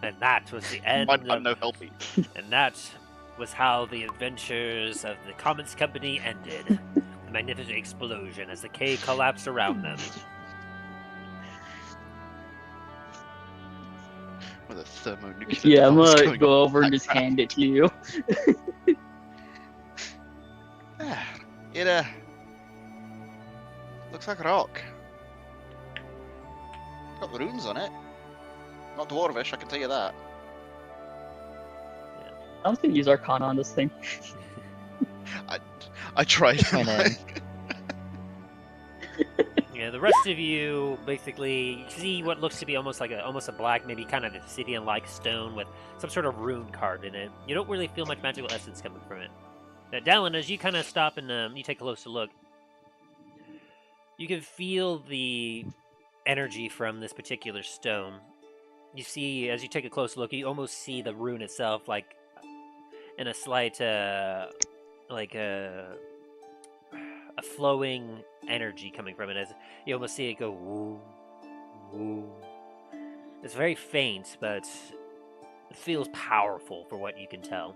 And that was the end. I'm Of, no helpy. and that was how the adventures of the Commons Company ended. The magnificent explosion as the cave collapsed around them. With a thermonuclear Yeah, I'm device gonna going go off over and in the just hand it to you. background. It looks like a rock. Got runes on it. Not dwarvish, I can tell you that. I was gonna use Arcana on this thing. I tried. Went in. Yeah, the rest of you basically see what looks to be almost a black, maybe kind of obsidian-like stone with some sort of rune carved in it. You don't really feel much magical essence coming from it. Now, Dallen, as you kind of stop and you take a closer look, you can feel the energy from this particular stone. You see, as you take a close look, you almost see the rune itself, like in a slight, like a flowing energy coming from it. As you almost see it go woo, woo. It's very faint, but it feels powerful for what you can tell.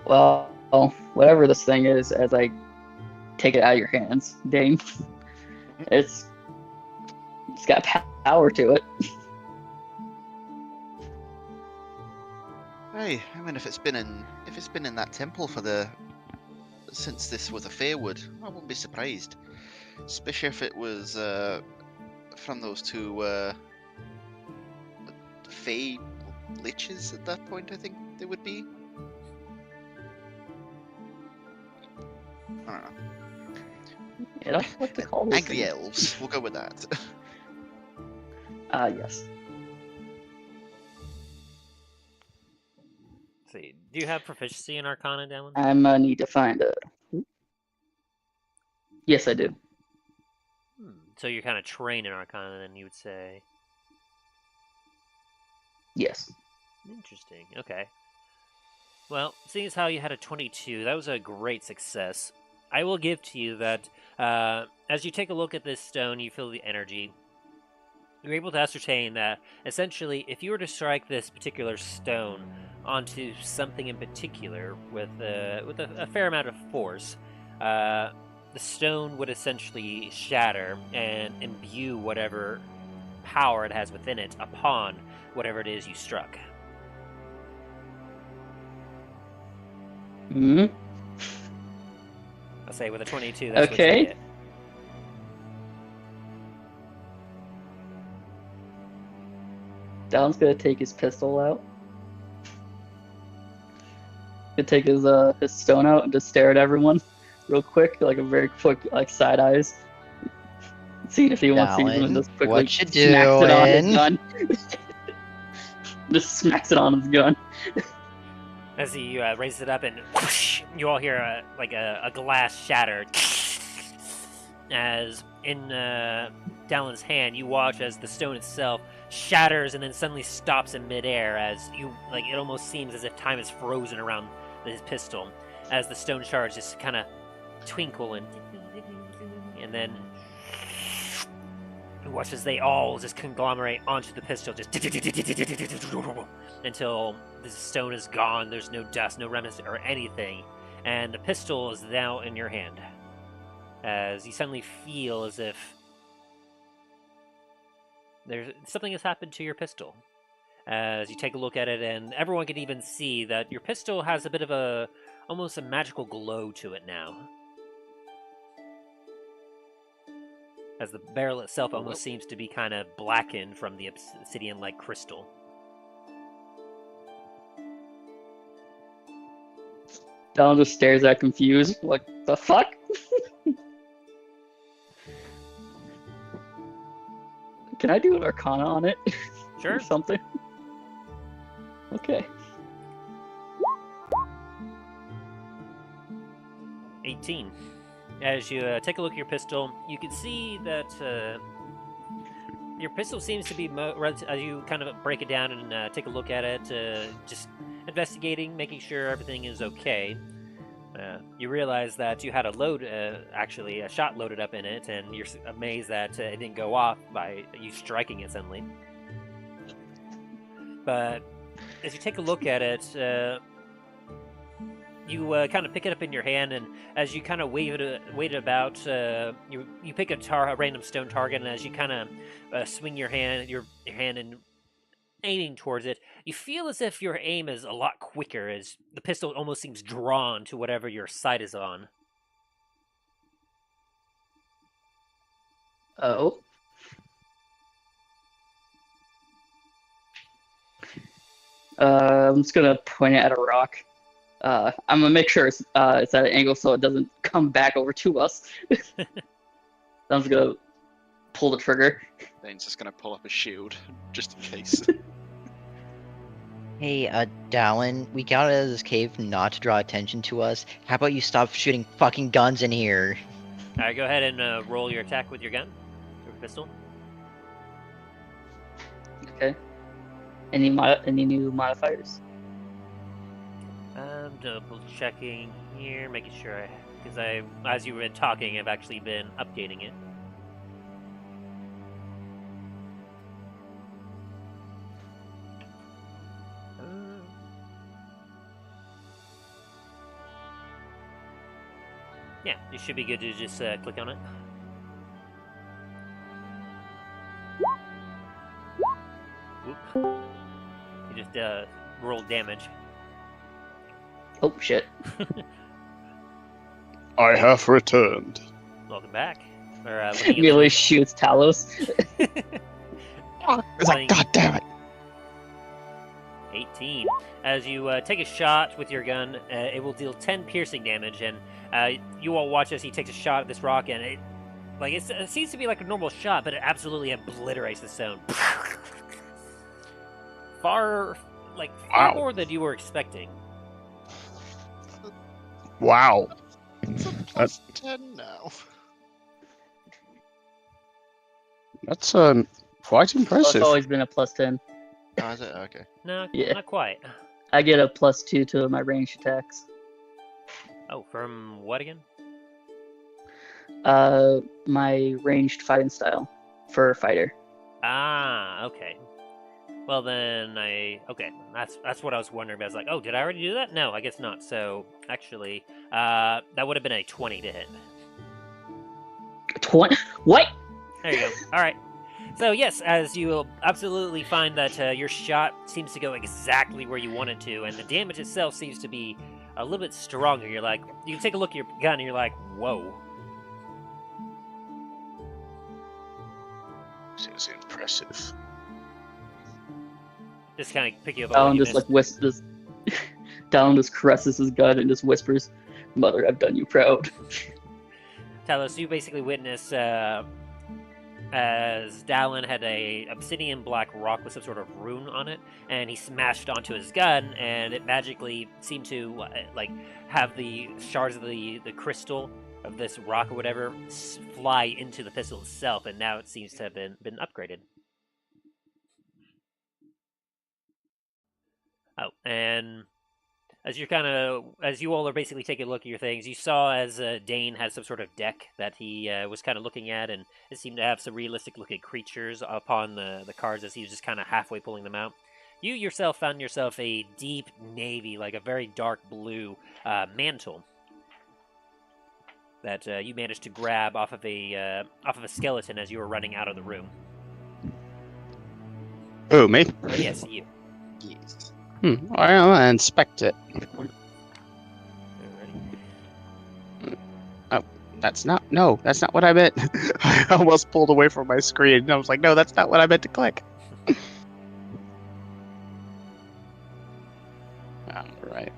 Well, whatever this thing is, as I take it out of your hands, Dain, it's got power to it. Hey, I mean, if it's been in that temple since this was a Fairwood, I wouldn't be surprised. Especially if it was from those two Fey liches at that point. I think they would be. I don't know. I don't know what to call this Angry thing. elves. We'll go with that. Yes. Let's see, do you have proficiency in Arcana, Dallen? I'm gonna need to find it. Yes, I do. So you're kind of trained in Arcana, then you would say. Yes. Interesting. Okay. Well, seeing as how you had a 22, that was a great success. I will give to you that as you take a look at this stone, you feel the energy. You're able to ascertain that essentially, if you were to strike this particular stone onto something in particular with a fair amount of force, the stone would essentially shatter and imbue whatever power it has within it upon whatever it is you struck. Hmm. I'll say with a 22, that's what Okay. you get. Dallen's gonna take his pistol out. Gonna take his stone out and just stare at everyone real quick, like a very quick like side eyes. See if he wants to even Dallen, just quickly what you smacks it on his doing? gun. Just smacks it on his gun. As he raises it up and whoosh, you all hear a glass shatter. As in Dallen's hand, you watch as the stone itself shatters and then suddenly stops in midair. As you it almost seems as if time is frozen around his pistol. As the stone shards just kind of twinkle and then you watch as they all just conglomerate onto the pistol, just until the stone is gone. There's no dust, no remnants, or anything, and the pistol is now in your hand. As you suddenly feel as if there's something has happened to your pistol. As you take a look at it, and everyone can even see that your pistol has a bit of almost a magical glow to it now. as the barrel itself almost seems to be kind of blackened from the obsidian-like crystal. Dallen just stares at confused. What the fuck? Can I do an Arcana on it? Sure. Or something? Okay. 18. As you take a look at your pistol, you can see that your pistol seems to be, as you kind of break it down and take a look at it, just investigating, making sure everything is okay. You realize that you had a load, actually a shot loaded up in it, and you're amazed that it didn't go off by you striking it suddenly. But as you take a look at it, you kind of pick it up in your hand, and as you kind of wave it about, you pick a random stone target, and as you kind of swing your hand and aiming towards it, you feel as if your aim is a lot quicker, as the pistol almost seems drawn to whatever your sight is on. Oh. I'm just gonna point it at a rock. I'm gonna make sure it's at an angle so it doesn't come back over to us. I'm just gonna pull the trigger. Dane's just gonna pull up a shield, just in case. Hey, Dallen, we got out of this cave not to draw attention to us. How about you stop shooting fucking guns in here? Alright, go ahead and roll your attack with your gun. Your pistol. Okay. Any new modifiers? I'm double checking here, making sure because as you were talking, I've actually been updating it. Yeah, you should be good to just click on it. Whoop. You just rolled damage. Oh shit. I have returned. Welcome back. Or, Immediately shoots Talos. It's like, God damn it. 18. As you take a shot with your gun, it will deal 10 piercing damage, and you all watch as he takes a shot at this rock, and it seems to be like a normal shot, but it absolutely obliterates the stone. Far Wow. more than you were expecting. Wow. It's a plus 10 now. That's quite Oh, impressive. it's always been a +10. Oh, is it? Okay. No, Yeah. not quite. I get a +2 to my ranged attacks. Oh, from what again? My ranged fighting style for fighter. Ah, okay. Well then, okay. That's what I was wondering about. I was like, oh, did I already do that? No, I guess not. So actually, that would have been a 20 to hit. 20? What? There you go. All right. So yes, as you will absolutely find that your shot seems to go exactly where you want it to, and the damage itself seems to be a little bit stronger. You're like, you can take a look at your gun, and you're like, whoa. This is impressive. Just kind of pick you up. Dallen just like whispers. Dallen just caresses his gun and just whispers, "Mother, I've done you proud." Talos, you basically witness as Dallen had a obsidian black rock with some sort of rune on it, and he smashed onto his gun, and it magically seemed to have the shards of the crystal of this rock or whatever fly into the pistol itself, and now it seems to have been upgraded. Oh, and as you all are basically taking a look at your things, you saw as Dain had some sort of deck that he was kind of looking at, and it seemed to have some realistic-looking creatures upon the cards as he was just kind of halfway pulling them out. You yourself found yourself a deep navy, like a very dark blue mantle that you managed to grab off of a skeleton as you were running out of the room. Oh, me? Yes, you. Yes. I'll inspect it. Alrighty. That's not what I meant. I almost pulled away from my screen and I was like, no, that's not what I meant to click. Alright.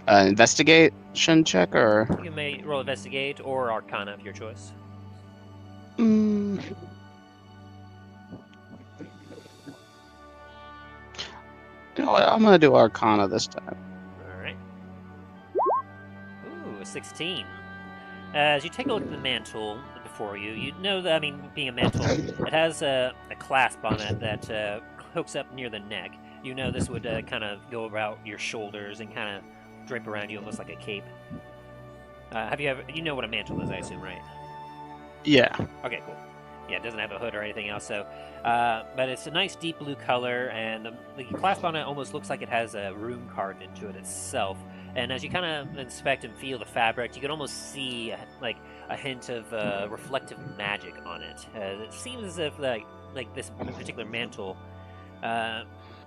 Investigation check or? You may roll investigate or arcana of your choice. Mm. You know what? I'm gonna do Arcana this time. Alright. Ooh, a 16. As you take a look at the mantle before you, you know that, I mean, being a mantle, it has a clasp on it that hooks up near the neck. You know this would kind of go about your shoulders and kind of drape around you almost like a cape. You know what a mantle is, I assume, right? Yeah. Okay, cool. Yeah, it doesn't have a hood or anything else, so... but it's a nice deep blue color, and the clasp on it almost looks like it has a rune carved into it itself. And as you kind of inspect and feel the fabric, you can almost see like a hint of reflective magic on it. It seems as if like this particular mantle,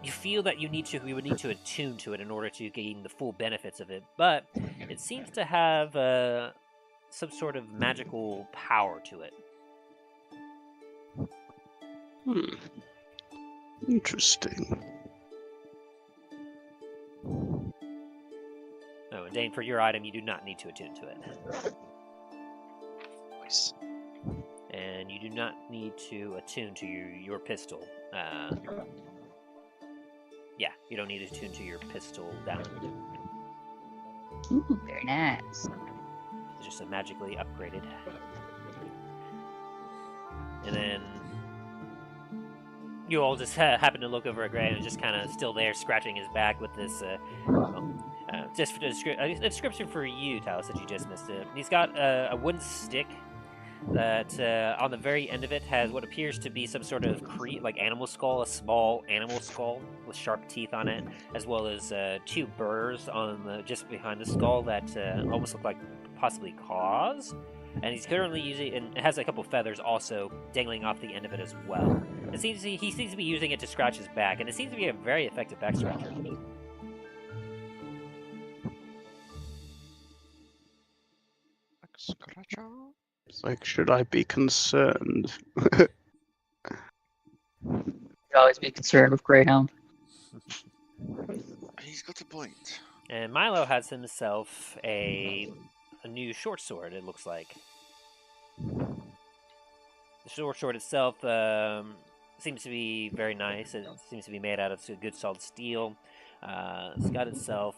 you feel that you would need to attune to it in order to gain the full benefits of it. But it seems to have some sort of magical power to it. Interesting. Oh, and Dain, for your item, you do not need to attune to it. Nice. And you do not need to attune to your pistol. Yeah, you don't need to attune to your pistol down. Ooh, very nice. It's just magically upgraded. And then you all just happen to look over at Grey, and just kind of still there, scratching his back with this. Just for a description for you, Talos, that you just missed it. He's got a wooden stick that on the very end of it has what appears to be some sort of animal skull, a small animal skull with sharp teeth on it, as well as two burrs on just behind the skull that almost look like possibly claws. And he's currently using, and it has a couple feathers also dangling off the end of it as well. He seems to be using it to scratch his back, and it seems to be a very effective back scratcher. It's like, should I be concerned? You always be concerned with Greyhound. He's got a point. And Milo has himself a new short sword, it looks like. The short sword itself seems to be very nice. It seems to be made out of good solid steel. It's got itself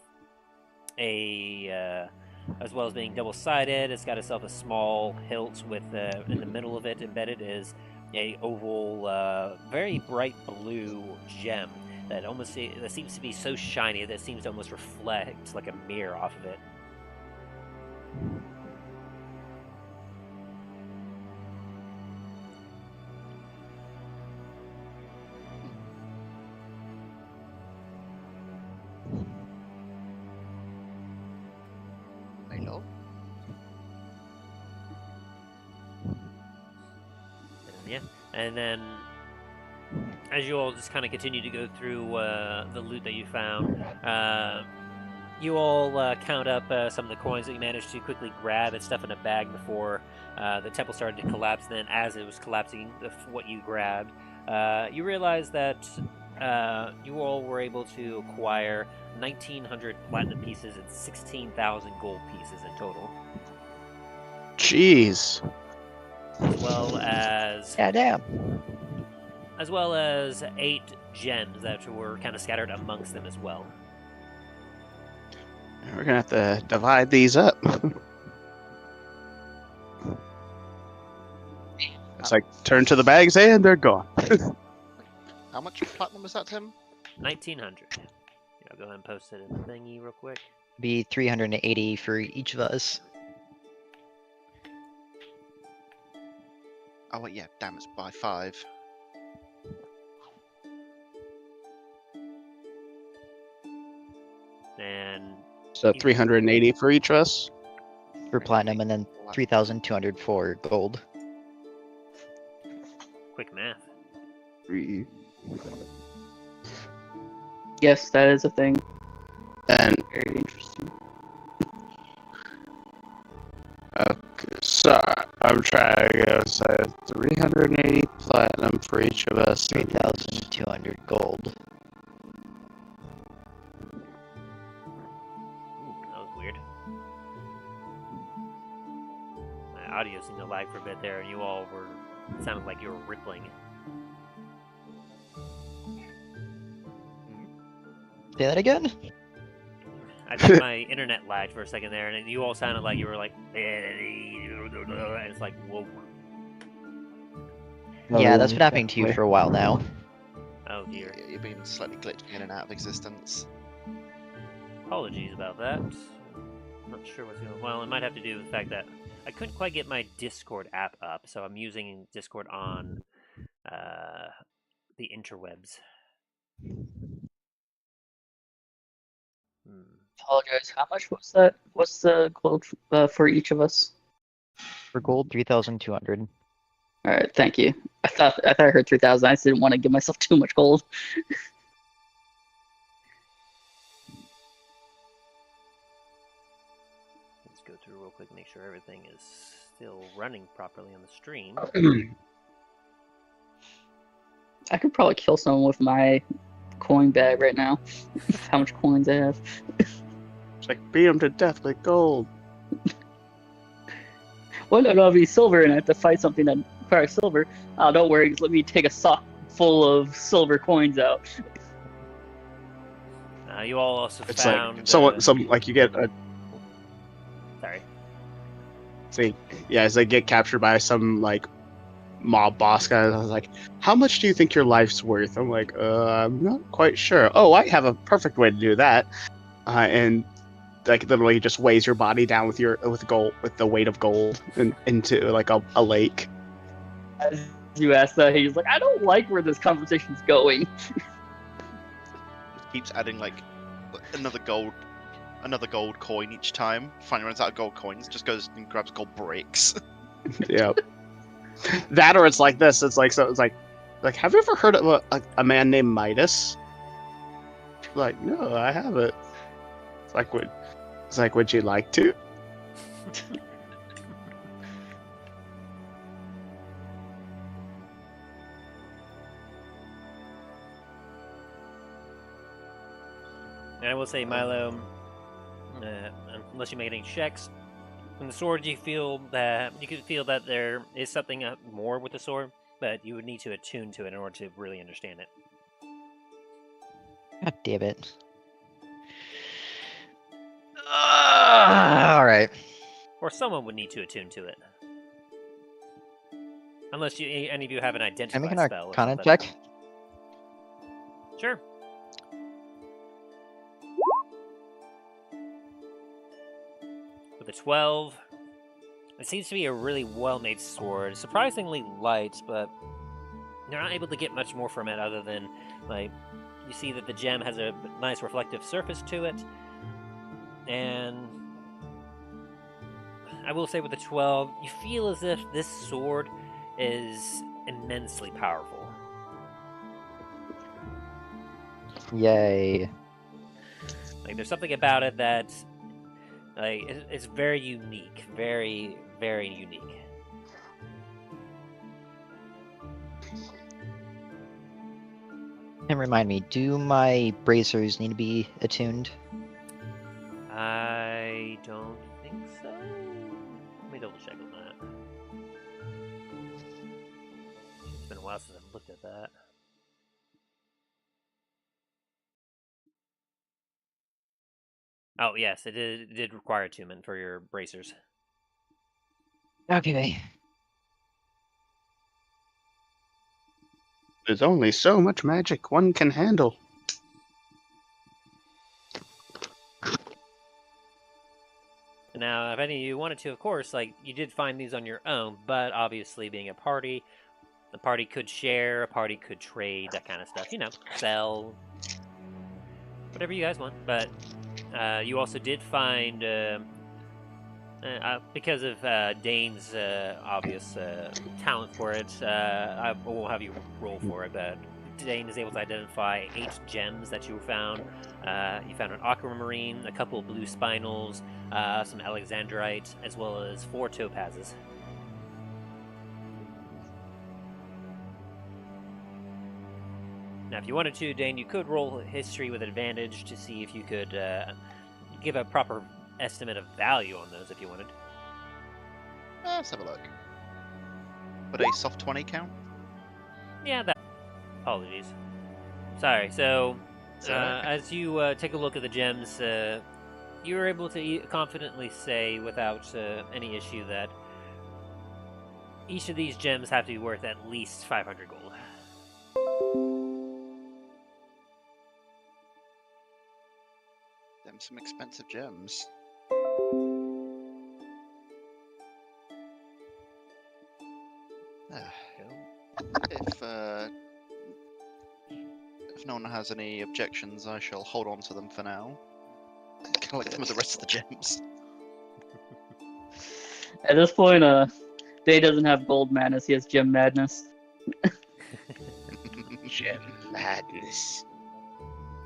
as well as being double-sided, it's got itself a small hilt with, in the middle of it embedded is a oval, very bright blue gem that seems to be so shiny that it seems to almost reflect like a mirror off of it. Milo? Yeah, and then as you all just kind of continue to go through the loot that you found, you all count up some of the coins that you managed to quickly grab and stuff in a bag before the temple started to collapse. Then, as it was collapsing, what you grabbed, you realize that you all were able to acquire 1,900 platinum pieces and 16,000 gold pieces in total. Jeez. As well as Yeah, damn. as well as 8 gems that were kind of scattered amongst them as well. We're gonna have to divide these up. It's like turn to the bags and they're gone. How much platinum was that, Tim? 1,900. Yeah, I'll go ahead and post it in the thingy real quick. Be 380 for each of us. Oh, wait, yeah, damn, it's by 5. And So 380 for each of us. For platinum, and then 3,200 for gold. quick math. 3. Yes, that is a thing. And Very interesting. So I'm trying to go say 380 platinum for each of us. 3,200 gold. Ooh, that was weird. My audio seemed to lag for a bit there, and you all were sounded like you were rippling. Say that again? I think my internet lagged for a second there, and you all sounded like you were like, and it's like, whoa. Yeah, that's been happening to you for a while now. Oh dear. You've been slightly glitching in and out of existence. Apologies about that. Not sure what's going on. Well, it might have to do with the fact that I couldn't quite get my Discord app up, so I'm using Discord on the interwebs. Apologize. How much was that? What's the gold for each of us? For gold, 3,200. All right, thank you. I thought I heard 3,000. I just didn't want to give myself too much gold. Let's go through real quick, make sure everything is still running properly on the stream. I could probably kill someone with my coin bag right now. How much coins I have? It's like beat him to death with gold. Well, no, it'll be silver, and I have to fight something that requires silver. Oh, don't worry. Just let me take a sock full of silver coins out. You all also It's found... like you get a Sorry. see, yeah, as they get captured by some like mob boss guy. I was like, how much do you think your life's worth? I'm like, I'm not quite sure. Oh, I have a perfect way to do that. And like literally just weighs your body down with the weight of gold into like a lake. As you ask that, he's like, I don't like where this conversation's going. Keeps adding like another gold coin each time. Finally runs out of gold coins, just goes and grabs gold bricks. Yep. That or it's like this. It's like have you ever heard of a man named Midas? Like, no, I haven't. It's like, would you like to? And I will say, Milo, unless you make any checks, from the sword you could feel that there is something more with the sword, but you would need to attune to it in order to really understand it. God damn it. Alright. Or someone would need to attune to it. Unless any of you have an Can I make identify an spell. Arcana check? Sure. With a 12, it seems to be a really well-made sword. Surprisingly light, but you're not able to get much more from it other than, like, you see that the gem has a nice reflective surface to it. And I will say with the 12, you feel as if this sword is immensely powerful. Yay. Like, there's something about it that, like, it's very unique. Very, very unique. And remind me, do my bracers need to be attuned? I don't think so. Let me double check on that. It's been a while since I've looked at that. Oh, yes, it did require attunement for your bracers. Okay. There's only so much magic one can handle. Now, if any of you wanted to, of course, like, you did find these on your own, but obviously being a party, the party could share, a party could trade, that kind of stuff. You know, sell, whatever you guys want. But you also did find, because of Dane's obvious talent for it, I won't have you roll for it, but Dain is able to identify 8 gems that you found. You found an aquamarine, a couple of blue spinels, some alexandrite, as well as 4 topazes. Now, if you wanted to, Dain, you could roll history with advantage to see if you could give a proper estimate of value on those if you wanted. Let's have a look. Would a soft 20 count? Yeah, that. Apologies. Sorry. So, alright. as you take a look at the gems, you were able to confidently say without any issue that each of these gems have to be worth at least 500 gold. Them some expensive gems. If no one has any objections, I shall hold on to them for now. Collect them with the rest of the gems. At this point, Day doesn't have gold madness, he has gem madness. Gem madness.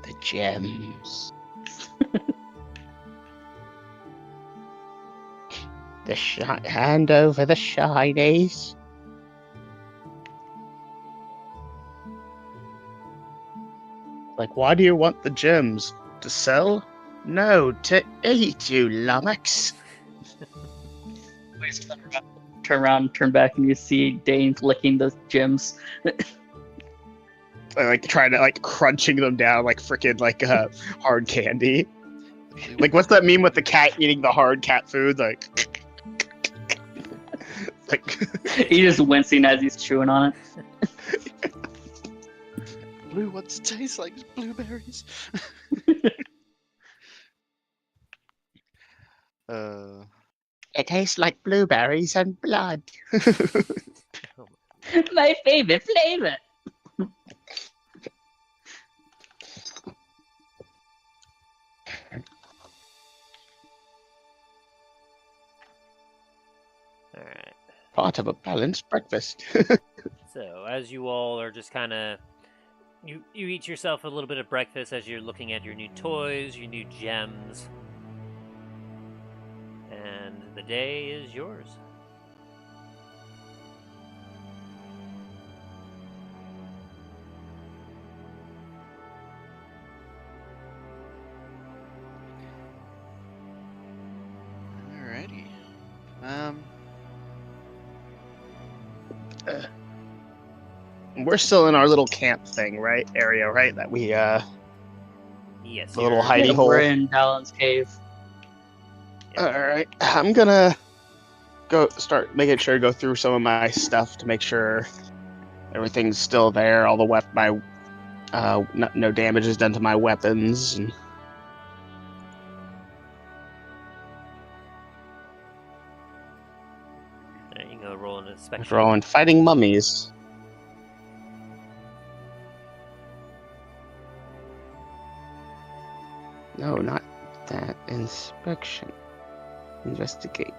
The gems. Hand over the shinies. Like, why do you want the gems? To sell? No, to eat, you lummox. Turn around, turn back, and you see Dane licking the gems. I like trying to crunching them down like freaking hard candy. Like, what's that meme with the cat eating the hard cat food? Like He's just wincing as he's chewing on it. Blue ones taste like blueberries. It tastes like blueberries and blood. My favorite flavor. Alright. Part of a balanced breakfast. So, as you all are just kind of... You eat yourself a little bit of breakfast as you're looking at your new toys, your new gems. And the day is yours. Alrighty. We're still in our little camp thing, right? Area, right? That we Yes. the little you're- hidey hole. We're in Dallen's cave. Alright. I'm gonna start making sure to go through some of my stuff to make sure everything's still there. All the no damage is done to my weapons. And There, you can go roll an inspection. after all, in fighting mummies. No, not that. Inspection. Investigate.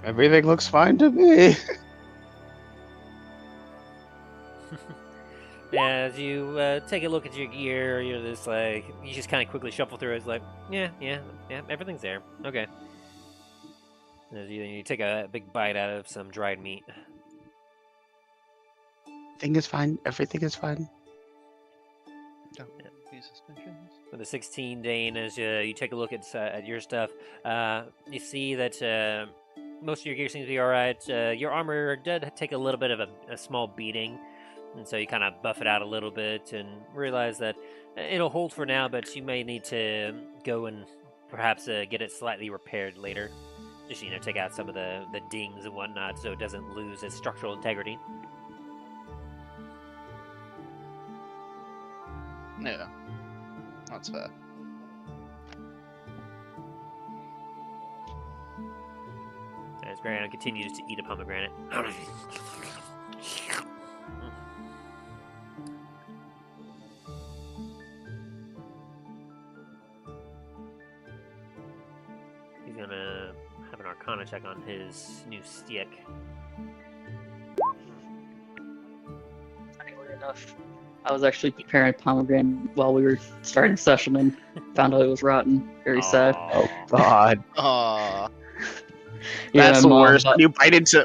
Everything looks fine to me. Yeah, as you take a look at your gear, you're just like, you just kind of quickly shuffle through it. It's like, yeah, everything's there. Okay. As you take a big bite out of some dried meat. Everything is fine. Everything is fine. Any suspicions? For the 16 Dane, as you take a look at your stuff, you see that most of your gear seems to be alright. Your armor did take a little bit of a small beating, and so you kind of buff it out a little bit and realize that it'll hold for now, but you may need to go and perhaps get it slightly repaired later. Just, take out some of the dings and whatnot so it doesn't lose its structural integrity. Yeah. That's fair. As Greyhound continues to eat a pomegranate. He's gonna have an Arcana check on his new stick. enough. I was actually preparing pomegranate while we were starting session and found out it was rotten. Very sad. Oh God. Aw. Yeah, That's the Mom, worst. but-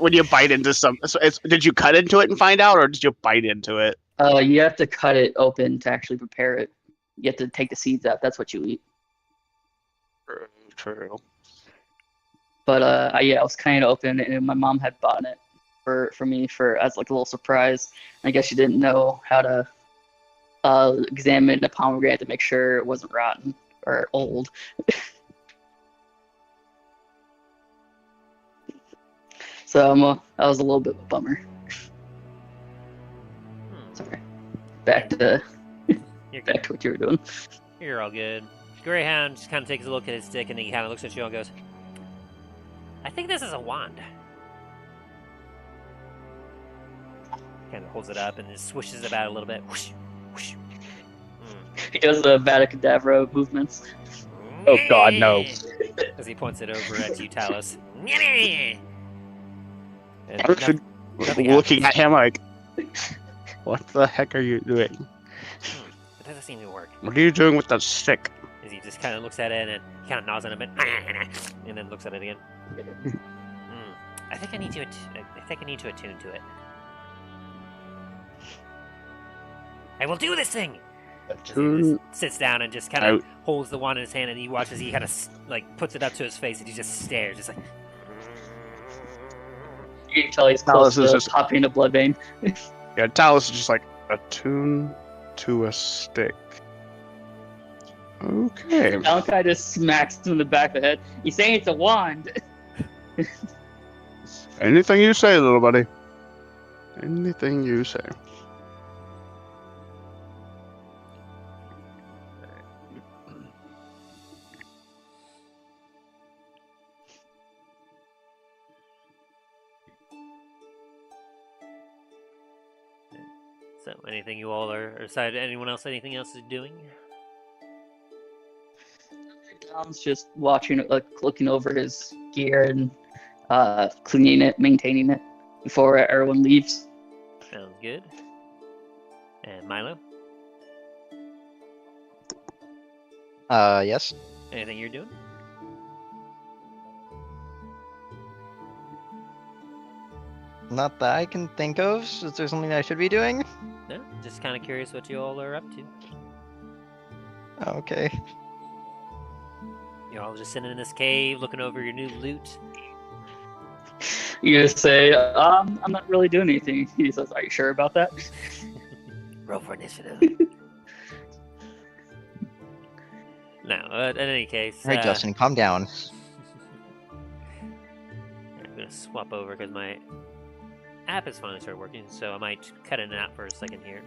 When you bite into some. So did you cut into it and find out, or did you bite into it? You have to cut it open to actually prepare it. You have to take the seeds out. That's what you eat. True. But I was kind of open, and my mom had bought it for me as like a little surprise. I guess she didn't know how to examine the pomegranate to make sure it wasn't rotten or old. So that was a little bit of a bummer. Sorry. Back to You're back good. to what you were doing. You're all good. Greyhound just kind of takes a look at his stick and he kind of looks at you and goes, I think this is a wand. Kind of holds it up and just swishes it about a little bit. Whoosh, whoosh. He does the Vada Kedavra movements. Oh, God, no. As he points it over at you, Talos. And I'm nothing looking happens. at him like, what the heck are you doing? It doesn't seem to work. What are you doing with that stick? As he just kind of looks at it and he kind of nods in a bit, and then looks at it again. I think I need to. I think I need to attune to it. I will do this thing. As he Attune. just sits down and just kind of holds the wand in his hand, and he watches. He kind of like puts it up to his face, and he just stares, just like. You can tell he's No, close this is to just- popping a blood vein. Yeah, Talos is just like, attune to a stick. Okay. Malachi just smacks him in the back of the head. He's saying it's a wand. Anything you say, little buddy. Anything you say. So, anything you all are aside? Anyone else? Anything else is doing? Tom's just watching it, like looking over his gear and cleaning it, maintaining it before everyone leaves. Sounds good. And Milo, Yes. anything you're doing? Not that I can think of. Is there something I should be doing? No, just kind of curious what you all are up to. Oh, okay. You're all just sitting in this cave, looking over your new loot. You just say, I'm not really doing anything. He says, are you sure about that? Roll for initiative. No, in any case. Alright, Justin, calm down. I'm gonna swap over because my app has finally started working, so I might cut in and out for a second here.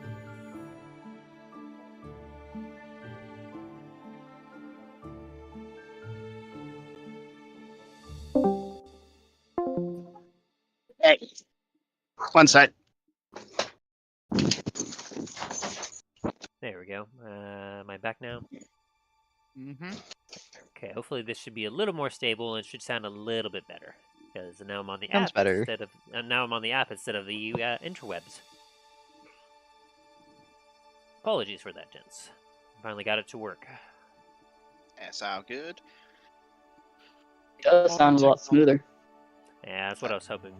Hey. One sec. There we go. Am I back now? Mm-hmm. Okay, hopefully this should be a little more stable and it should sound a little bit better. Because now I'm on the Sounds app better. instead of now I'm on the app instead of the interwebs. Apologies for that, gents. Finally got it to work. That's all good. It does sound a lot smoother. Yeah, that's what I was hoping.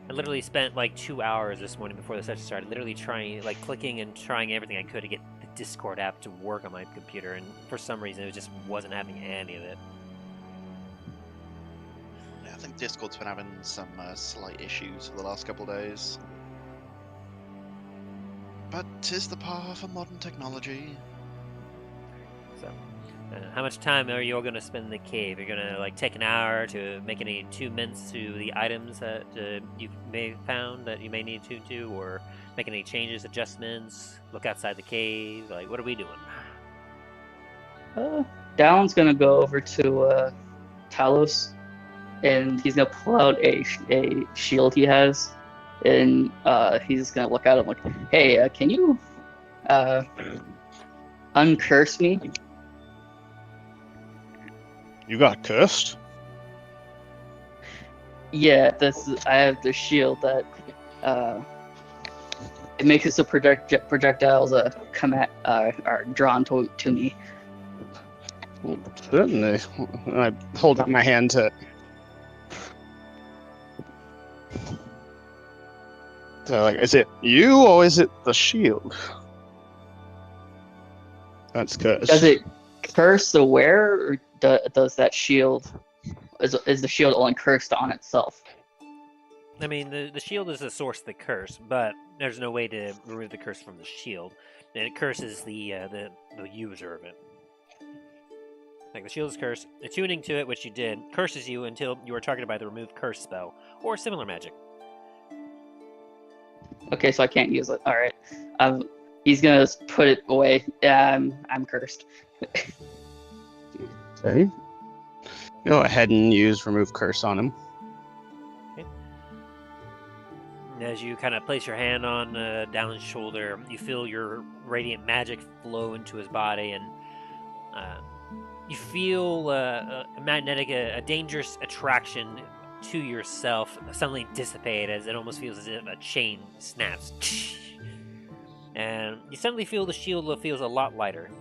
I literally spent like 2 hours this morning before the session started, literally trying, like clicking and trying everything I could to get the Discord app to work on my computer, and for some reason it just wasn't having any of it. Yeah, I think Discord's been having some slight issues for the last couple of days. But 'tis the path of modern technology. So, how much time are you all going to spend in the cave? You're going to like take an hour to make any attunements to the items that you may have found that you may need to do, or make any changes, adjustments, look outside the cave? Like, what are we doing? Dallen's gonna go over to Talos, and he's gonna pull out a shield he has, and he's gonna look at him like, "Hey, can you uncurse me?" You got cursed? Yeah, I have the shield that It makes it so projectiles come at are drawn to me. Well, certainly. I hold out my hand to. So, like, is it you or is it the shield? That's cursed. Does it curse the wearer, or does that shield? Is the shield only cursed on itself? I mean, the shield is the source of the curse, but there's no way to remove the curse from the shield, and it curses the user of it. Like, the shield is cursed. Attuning to it, which you did, curses you until you are targeted by the remove curse spell or similar magic. Okay, so I can't use it. All right. He's gonna put it away. Yeah, I'm cursed. Okay. Go ahead and use remove curse on him. As you kind of place your hand on Dallen's shoulder, you feel your radiant magic flow into his body, and you feel a magnetic, a dangerous attraction to yourself suddenly dissipate, as it almost feels as if a chain snaps. And you suddenly feel the shield feels a lot lighter.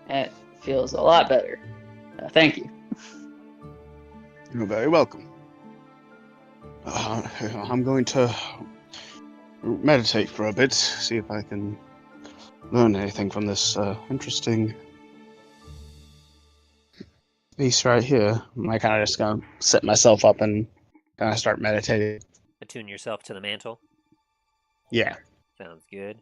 It feels a lot better. Thank you. You're very welcome. I'm going to meditate for a bit, see if I can learn anything from this interesting piece right here. I kind of just gonna set myself up and kind of start meditating. Attune yourself to the mantle. Yeah. Sounds good.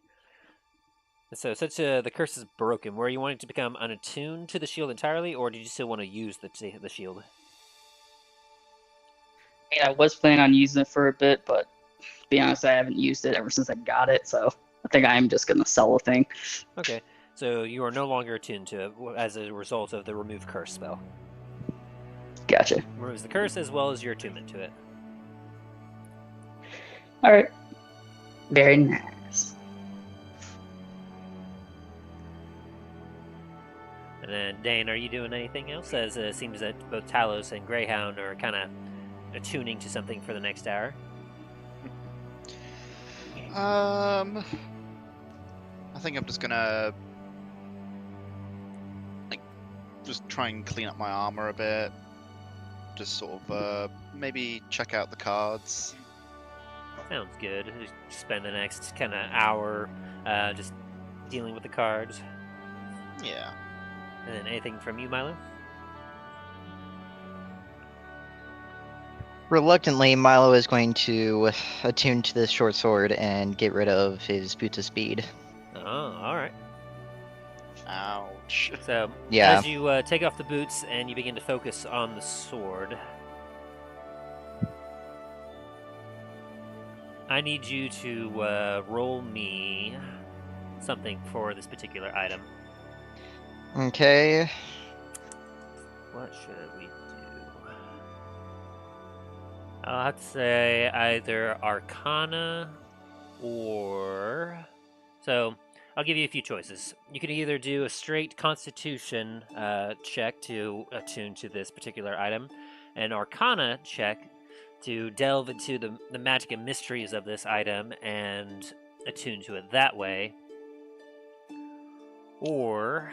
So, since the curse is broken, were you wanting to become unattuned to the shield entirely, or did you still want to use the shield? I was planning on using it for a bit, but to be honest, I haven't used it ever since I got it, so I think I'm just going to sell the thing. Okay, so you are no longer attuned to it as a result of the remove curse spell. Gotcha. Removes the curse as well as your attunement to it. Alright. Very nice. And then, Dain, are you doing anything else? As it seems that both Talos and Greyhound are kind of attuning to something for the next hour. I think I'm just gonna just try and clean up my armor a bit. Just sort of maybe check out the cards. Sounds good. Just spend the next kind of hour just dealing with the cards. Yeah. And then anything from you, Milo? Reluctantly, Milo is going to attune to the short sword and get rid of his boots of speed. Oh, alright. Ouch. So, Yeah. as you take off the boots and you begin to focus on the sword, I need you to roll me something for this particular item. Okay. What should we do? I'll have to say either Arcana or... So, I'll give you a few choices. You can either do a straight Constitution check to attune to this particular item, an Arcana check to delve into the magic and mysteries of this item and attune to it that way, or...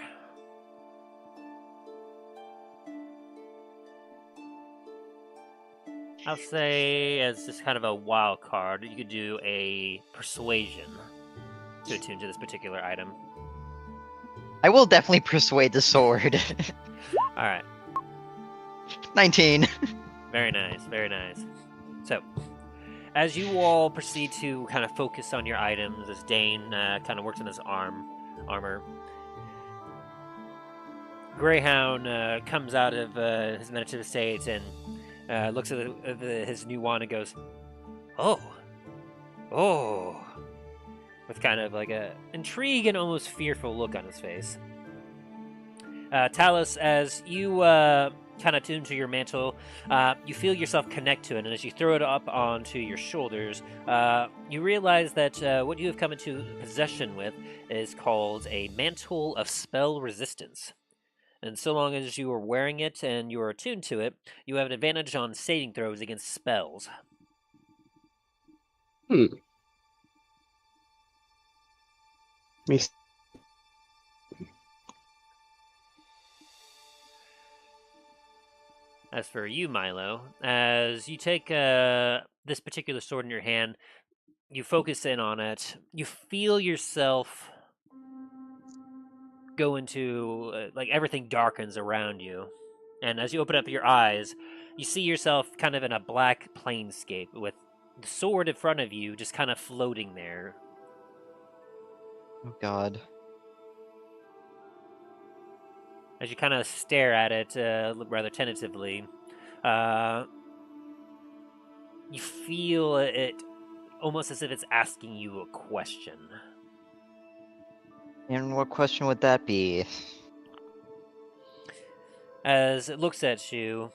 I'll say, as just kind of a wild card, you could do a persuasion to attune to this particular item. I will definitely persuade the sword. All right. 19. Very nice, very nice. So, as you all proceed to kind of focus on your items, as Dain kind of works on his armor, Greyhound comes out of his meditative state and looks at his new wand and goes, "Oh, with kind of like a intrigue and almost fearful look on his face. Talos, as you kind of tune to your mantle, you feel yourself connect to it, and as you throw it up onto your shoulders, you realize that what you have come into possession with is called a mantle of spell resistance. And so long as you are wearing it and you are attuned to it, you have an advantage on saving throws against spells. Hmm. Me. As for you, Milo, as you take this particular sword in your hand, you focus in on it. You feel yourself go into like everything darkens around you, and as you open up your eyes, you see yourself kind of in a black planescape with the sword in front of you, just kind of floating there. Oh God. As you kind of stare at it rather tentatively, uh, you feel it almost as if it's asking you a question. And what question would that be? As it looks at you,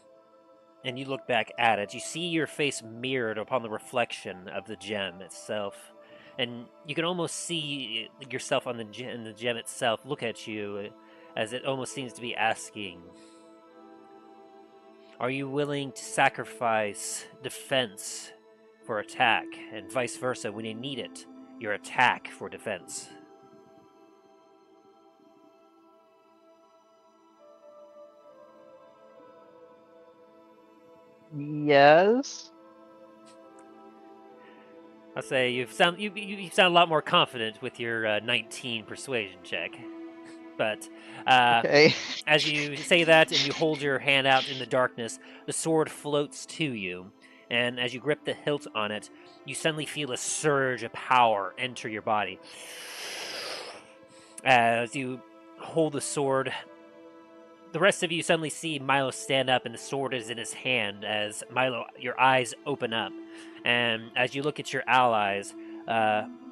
and you look back at it, you see your face mirrored upon the reflection of the gem itself. And you can almost see yourself on the gem itself look at you as it almost seems to be asking, are you willing to sacrifice defense for attack, and vice versa when you need it, your attack for defense? Yes. I'll say you sound a lot more confident with your 19 persuasion check, but Okay. as you say that and you hold your hand out in the darkness, the sword floats to you, and as you grip the hilt on it, you suddenly feel a surge of power enter your body. As you hold the sword, the rest of you suddenly see Milo stand up and the sword is in his hand. As Milo, your eyes open up, and as you look at your allies,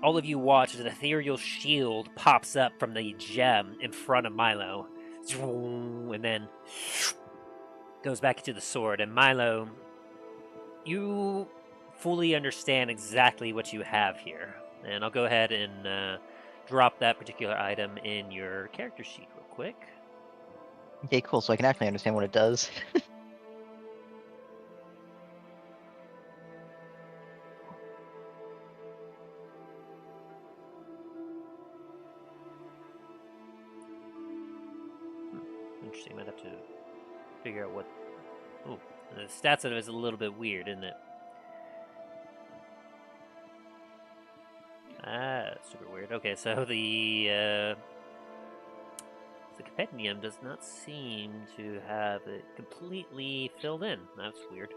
all of you watch as an ethereal shield pops up from the gem in front of Milo, and then goes back into the sword. And Milo, you fully understand exactly what you have here. And I'll go ahead and drop that particular item in your character sheet real quick. Okay, cool. So I can actually understand what it does. Interesting. Might have to figure out what. Oh, the stats of it is a little bit weird, isn't it? Ah, super weird. Okay, so the compendium does not seem to have it completely filled in. That's weird.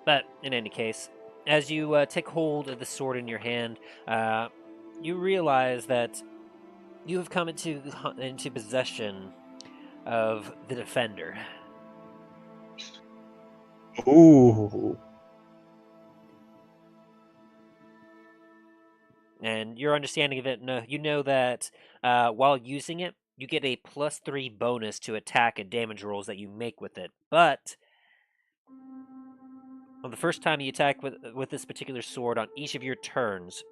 But in any case, as you take hold of the sword in your hand, you realize that you have come into possession of the defender. Ooh. And your understanding of it, no, you know that while using it, you get a +3 bonus to attack and damage rolls that you make with it. But on the first time you attack with this particular sword on each of your turns,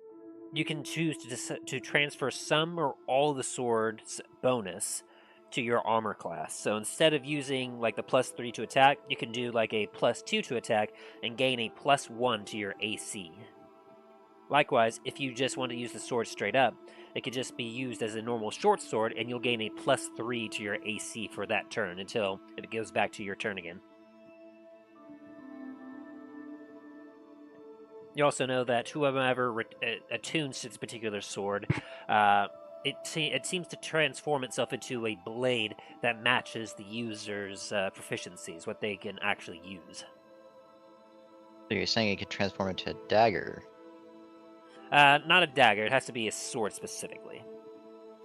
you can choose to transfer some or all of the sword's bonus to your armor class. So instead of using like the +3 to attack, you can do like a +2 to attack and gain a +1 to your AC. Likewise, if you just want to use the sword straight up, it could just be used as a normal short sword, and you'll gain a +3 to your AC for that turn until it goes back to your turn again. You also know that whoever attunes to this particular sword, it seems to transform itself into a blade that matches the user's proficiencies, what they can actually use. So you're saying it could transform into a dagger? Not a dagger. It has to be a sword specifically.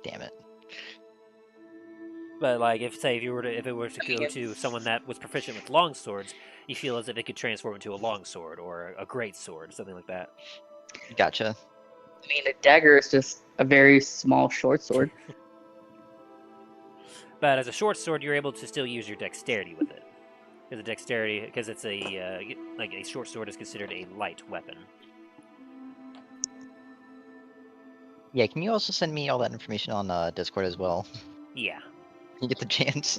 Damn it. But like, if it were to go to someone that was proficient with long swords, you feel as if it could transform into a long sword or a great sword, something like that. Gotcha. I mean, a dagger is just a very small short sword. But as a short sword, you're able to still use your dexterity with it. Because it's a short sword is considered a light weapon. Yeah, can you also send me all that information on Discord as well? Yeah. You get the chance.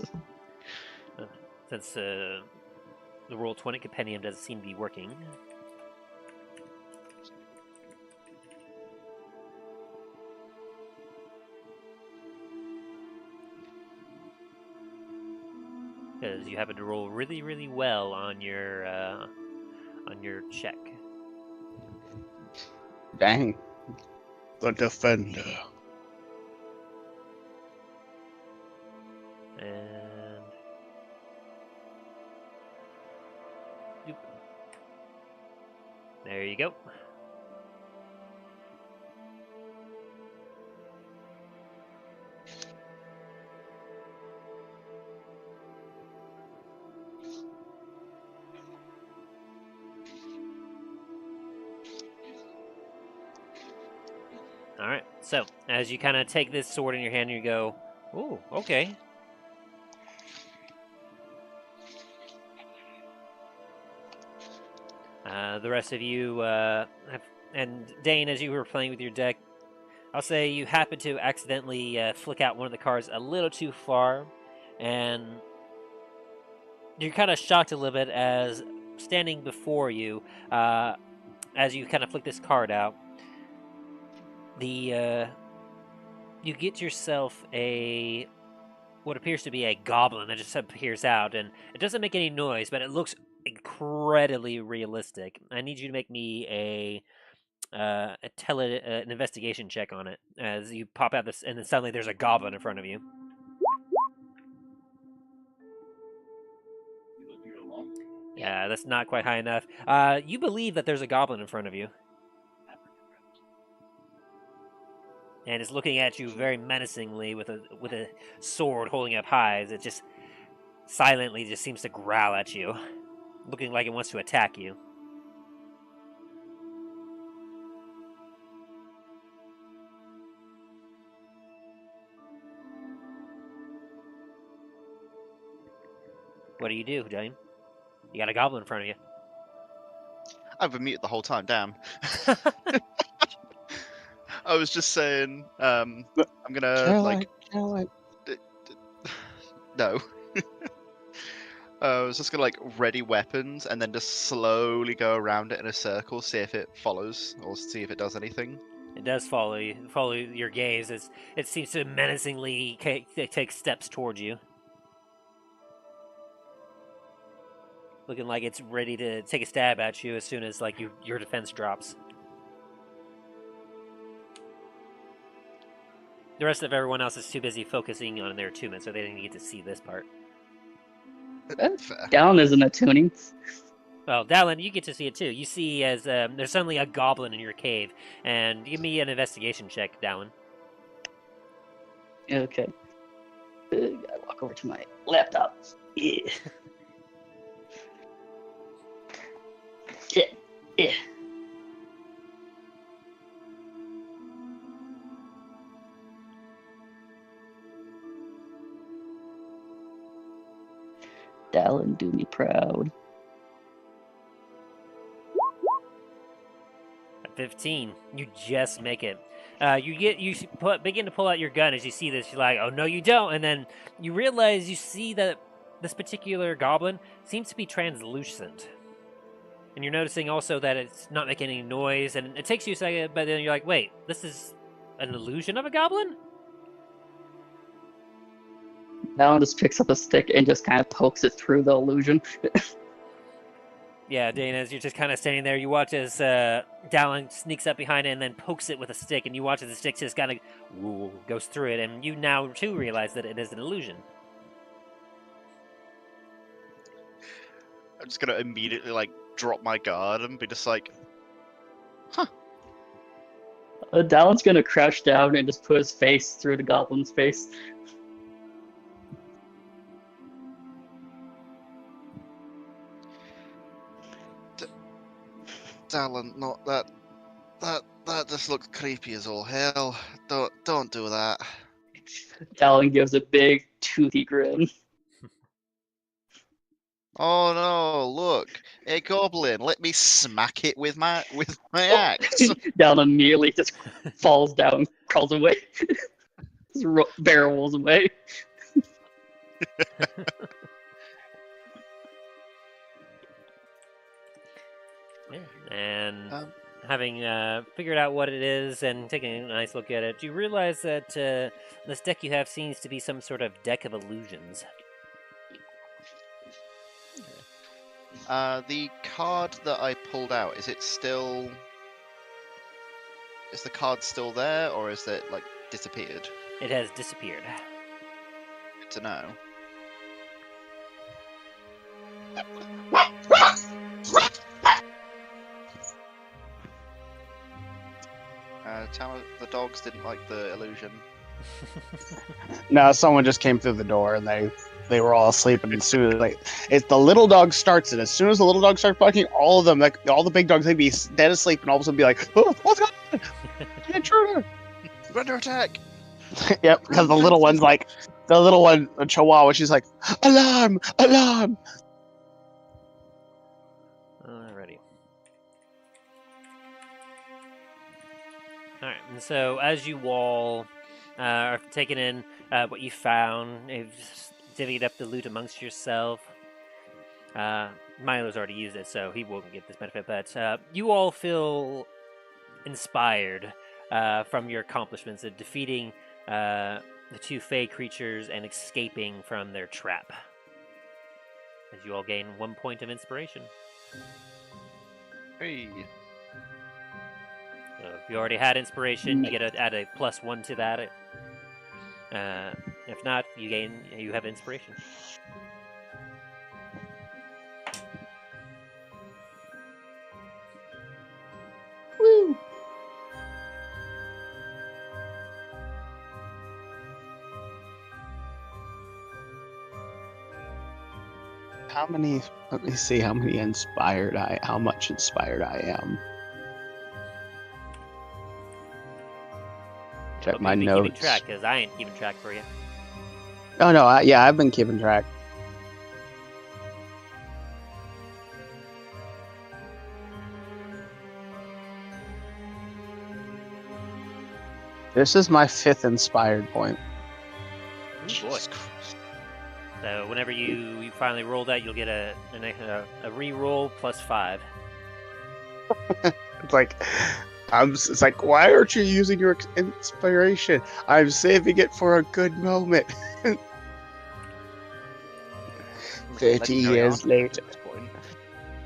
Since the Roll20 compendium doesn't seem to be working. because you happen to roll really, really well on your check. Dang. The defender. And Yoop. There you go. All right. So as you kind of take this sword in your hand, you go, "Ooh, okay." The rest of you and Dain, as you were playing with your deck, I'll say you happen to accidentally flick out one of the cards a little too far, and you're kind of shocked a little bit as standing before you, as you kind of flick this card out. You get yourself what appears to be a goblin that just appears out, and it doesn't make any noise, but it looks incredibly realistic. I need you to make me an investigation check on it as you pop out this, and then suddenly there's a goblin in front of you. Yeah, that's not quite high enough. You believe that there's a goblin in front of you, and it's looking at you very menacingly with a sword holding up high. As it just silently just seems to growl at you, looking like it wants to attack you. What do you do, Dain? You got a goblin in front of you. I've been muted the whole time, damn. I was just saying, I'm gonna, no. I was just gonna, ready weapons and then just slowly go around it in a circle, see if it follows, or see if it does anything. It does follow your gaze. It seems to menacingly take steps towards you. Looking like it's ready to take a stab at you as soon as your defense drops. The rest of everyone else is too busy focusing on their attunement, so they didn't get to see this part. Fair. Dallen isn't attuning. Well, Dallen, you get to see it too. You see as there's suddenly a goblin in your cave, and give me an investigation check, Dallen. Okay. Gotta walk over to my laptop. Yeah. Yeah. Dallen, do me proud. 15. You just make it. Begin to pull out your gun as you see this. You're like, oh no, you don't. And then you realize you see that this particular goblin seems to be translucent. And you're noticing also that it's not making any noise. And it takes you a second, but then you're like, wait, this is an illusion of a goblin? Dallen just picks up a stick and just kind of pokes it through the illusion. Yeah, Dana, as you're just kind of standing there, you watch as Dallen sneaks up behind it and then pokes it with a stick, and you watch as the stick just kind of goes through it, and you now too realize that it is an illusion. I'm just gonna immediately drop my guard and be just like, huh. Dallen's gonna crouch down and just put his face through the goblin's face. Dallen, not that just looks creepy as all hell. Don't do that. Dallen gives a big toothy grin. Oh no, look, a goblin, let me smack it with my axe. Dallen immediately just falls down, crawls away. Just barrels away. And having figured out what it is and taking a nice look at it, you realize that this deck you have seems to be some sort of deck of illusions. The card that I pulled out, is it still... Is the card still there, or is it, like, disappeared? It has disappeared. Good to know. The dogs didn't like the illusion. No, someone just came through the door and they were all asleep, and as soon as if the little dog starts, and as soon as the little dog starts barking, all of them, like all the big dogs, they'd be dead asleep, and all of a sudden be like, "Oh, what's going on? An intruder!" We're under attack! Yep, because the little one's like, the little one, a Chihuahua, she's like, "Alarm! Alarm!" Alrighty. Alright, and so as you all are taking in what you found, you've divvied up the loot amongst yourself. Milo's already used it, so he won't get this benefit, but you all feel inspired from your accomplishments of defeating the two fey creatures and escaping from their trap. As you all gain 1 point of inspiration. Hey. So if you already had inspiration, you get to add a +1 to that. If not, you have inspiration. Woo! How many? Let me see how much inspired I am. Check my Keeping notes. track, because I ain't keeping track for you. Oh no, yeah, I've been keeping track. This is my 5th inspired point. Ooh, boy. So whenever you finally roll that, you'll get a re-roll +5. It's like, it's like, why aren't you using your inspiration? I'm saving it for a good moment. 30 years later.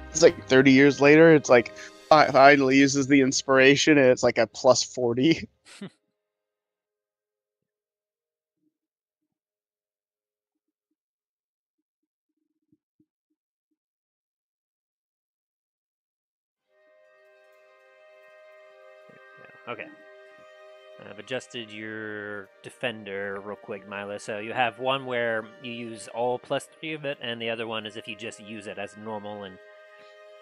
It's like 30 years later, it's like, finally uses the inspiration, and it's like a +40. Okay. I've adjusted your defender real quick, Milo. So you have one where you use all +3 of it, and the other one is if you just use it as normal, and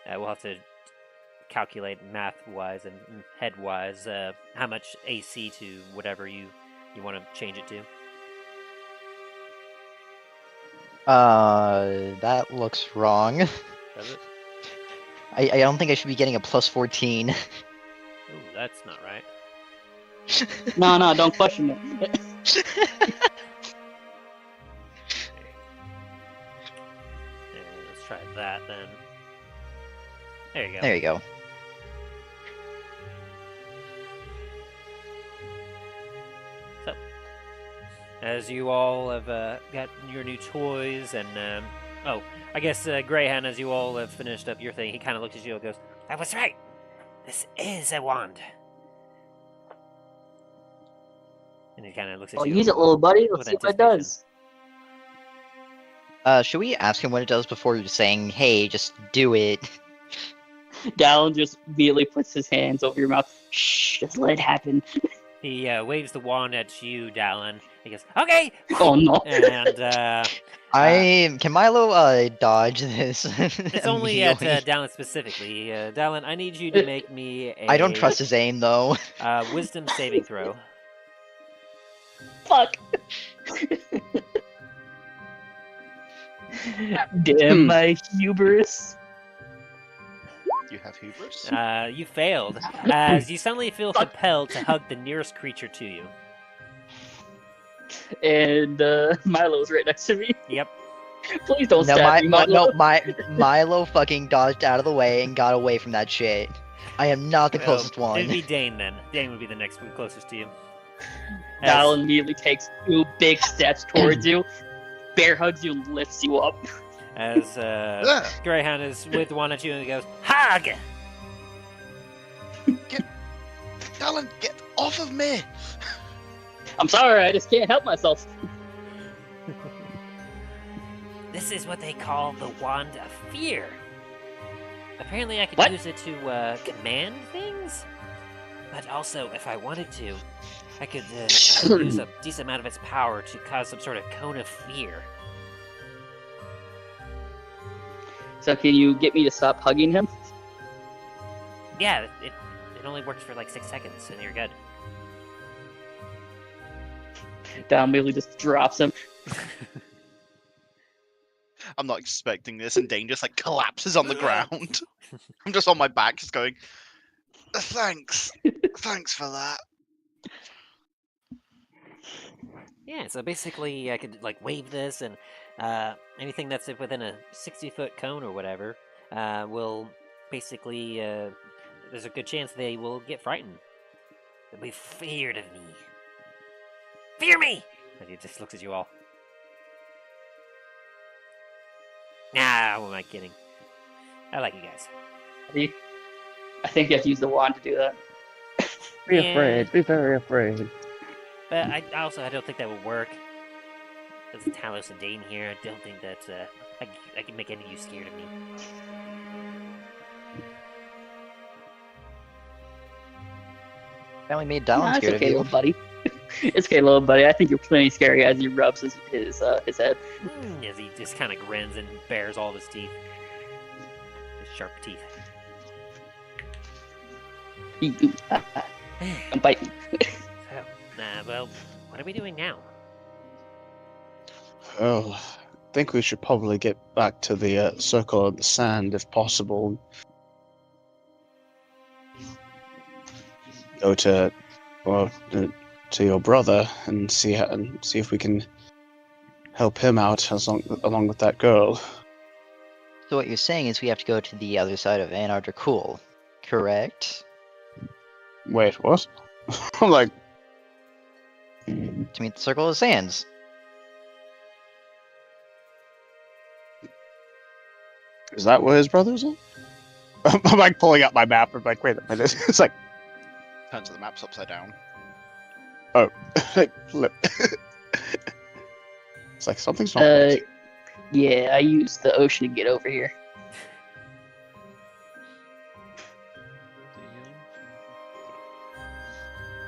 we'll have to calculate math-wise and head-wise how much AC to whatever you want to change it to. That looks wrong. Does it? I don't think I should be getting a +14. Ooh, that's not right. No, don't question it. Let's try that then. There you go. There you go. So, as you all have got your new toys, and I guess Greyhound, as you all have finished up your thing, he kind of looks at you and goes, "I was right. This is a wand." And he kind of looks at Oh, you. use it, little buddy. Let's with see what it does. Should we ask him what it does before saying, "Hey, just do it"? Dallen just immediately puts his hands over your mouth. Shh, just let it happen. He waves the wand at you, Dallen. He goes, "Okay." Oh no. And Can Milo dodge this? it's only at immediately? Dallen specifically. Dallen, I need you to make me a I don't trust his aim though. wisdom saving throw. Fuck. Damn my hubris. You have hubris? You failed, as you suddenly feel compelled to hug the nearest creature to you. And Milo's right next to me. Yep. Please don't No, stab me, Milo. Milo fucking dodged out of the way and got away from that shit. I am not the closest one. It'd be Dain then. Dain would be the next one closest to you. Dallen immediately takes 2 big steps towards you, bear hugs you, and lifts you up. as Greyhound is with one at you and he goes, Hog! Dallen, get off of me! I'm sorry, I just can't help myself. This is what they call the Wand of Fear. Apparently I could What? use it to command things, but also, if I wanted to, I could use a decent amount of its power to cause some sort of cone of fear. So can you get me to stop hugging him? Yeah, it only works for like 6 seconds, and you're good. Down immediately just drops him. I'm not expecting this, and Dain just like collapses on the ground. I'm just on my back, just going, thanks. Thanks for that. Yeah, so basically I could like wave this, and anything that's within a 60-foot cone or whatever will basically, there's a good chance they will get frightened. They'll be feared of me. Fear me! And he just looks at you all. Nah, who am I kidding? I like you guys. I think you have to use the wand to do that. Be Yeah. afraid. Be very afraid. But I don't think that would work. There's Talos and Dain here. I don't think that I can make any of you scared of me. Apparently made Nah, Dallen it's scared okay, of you. little buddy. It's okay, little buddy. I think you're plenty scary as he rubs his head. As he just kind of grins and bares all of his teeth. His sharp teeth. I'm biting. So, well, what are we doing now? Oh, I think we should probably get back to the circle of the sand if possible. Go to, well, to your brother and see if we can help him out along with that girl. So what you're saying is we have to go to the other side of Anar Dracul, correct? Wait, what? I'm like, To meet the Circle of Sands. is that where his brother's at? I'm like pulling out my map. I'm like, wait a minute. It's like, Turns the map's upside down. oh, flip. It's like something's not right. Yeah, I used the ocean to get over here.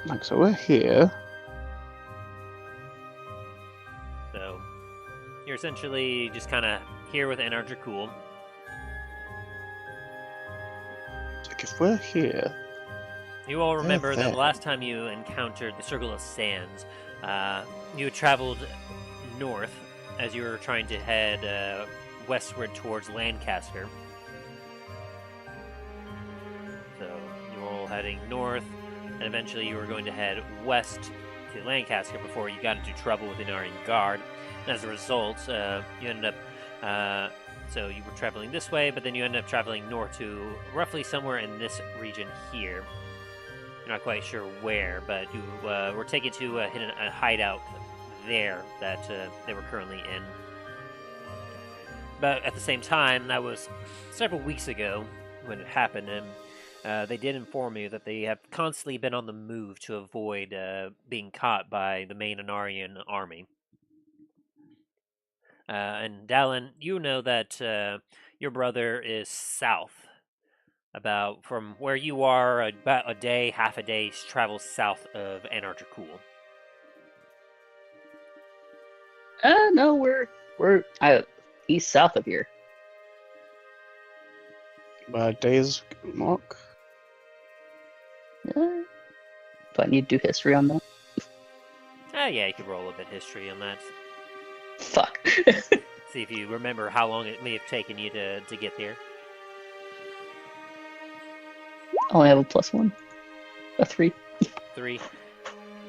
Like, so we're here. So, you're essentially just kind of here with Anar Dracul. It's like, if we're here, You all remember that there. the last time you encountered the Circle of Sands, you had traveled north as you were trying to head westward towards Lancaster. So you were all heading north, and eventually you were going to head west to Lancaster before you got into trouble with the Inarian Guard. And as a result, you ended up... so you were traveling this way, but then you ended up traveling north to roughly somewhere in this region here. You're not quite sure where, but you were taken to a hideout there that they were currently in. But at the same time, that was several weeks ago when it happened, and they did inform me that they have constantly been on the move to avoid being caught by the main Anarian army. And Dallen, you know that your brother is south. About from where you are, about a day, half a day's travel south of Anar Dracul. No, we're east south of here. days mark. Do I need to do history on that? Yeah, you could roll a bit history on that. Fuck. See if you remember how long it may have taken you to get there. I only have a +1. A 3. 3.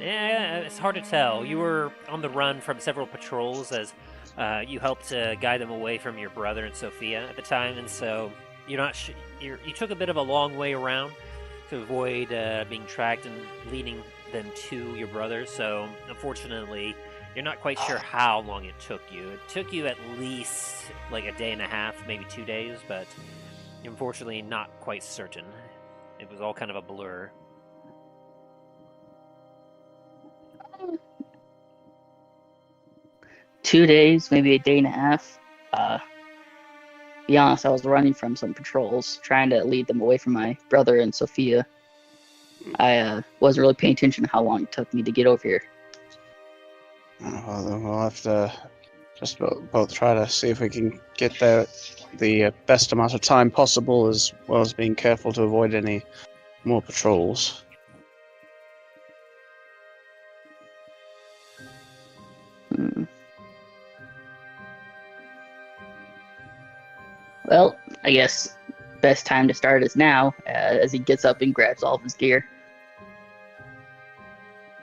Yeah, it's hard to tell. You were on the run from several patrols as you helped guide them away from your brother and Sophia at the time, and so you're not you took a bit of a long way around to avoid being tracked and leading them to your brother. So unfortunately, You're not quite sure how long it took you. It took you at least like a day and a half, maybe 2 days, but unfortunately not quite certain. It was all kind of a blur. Two days, maybe a day and a half. Be honest, I was running from some patrols, trying to lead them away from my brother and Sophia. I wasn't really paying attention to how long it took me to get over here. Well, then we'll have to just both try to see if we can get there the best amount of time possible, as well as being careful to avoid any more patrols. Hmm. Well, I guess best time to start is now, as he gets up and grabs all of his gear.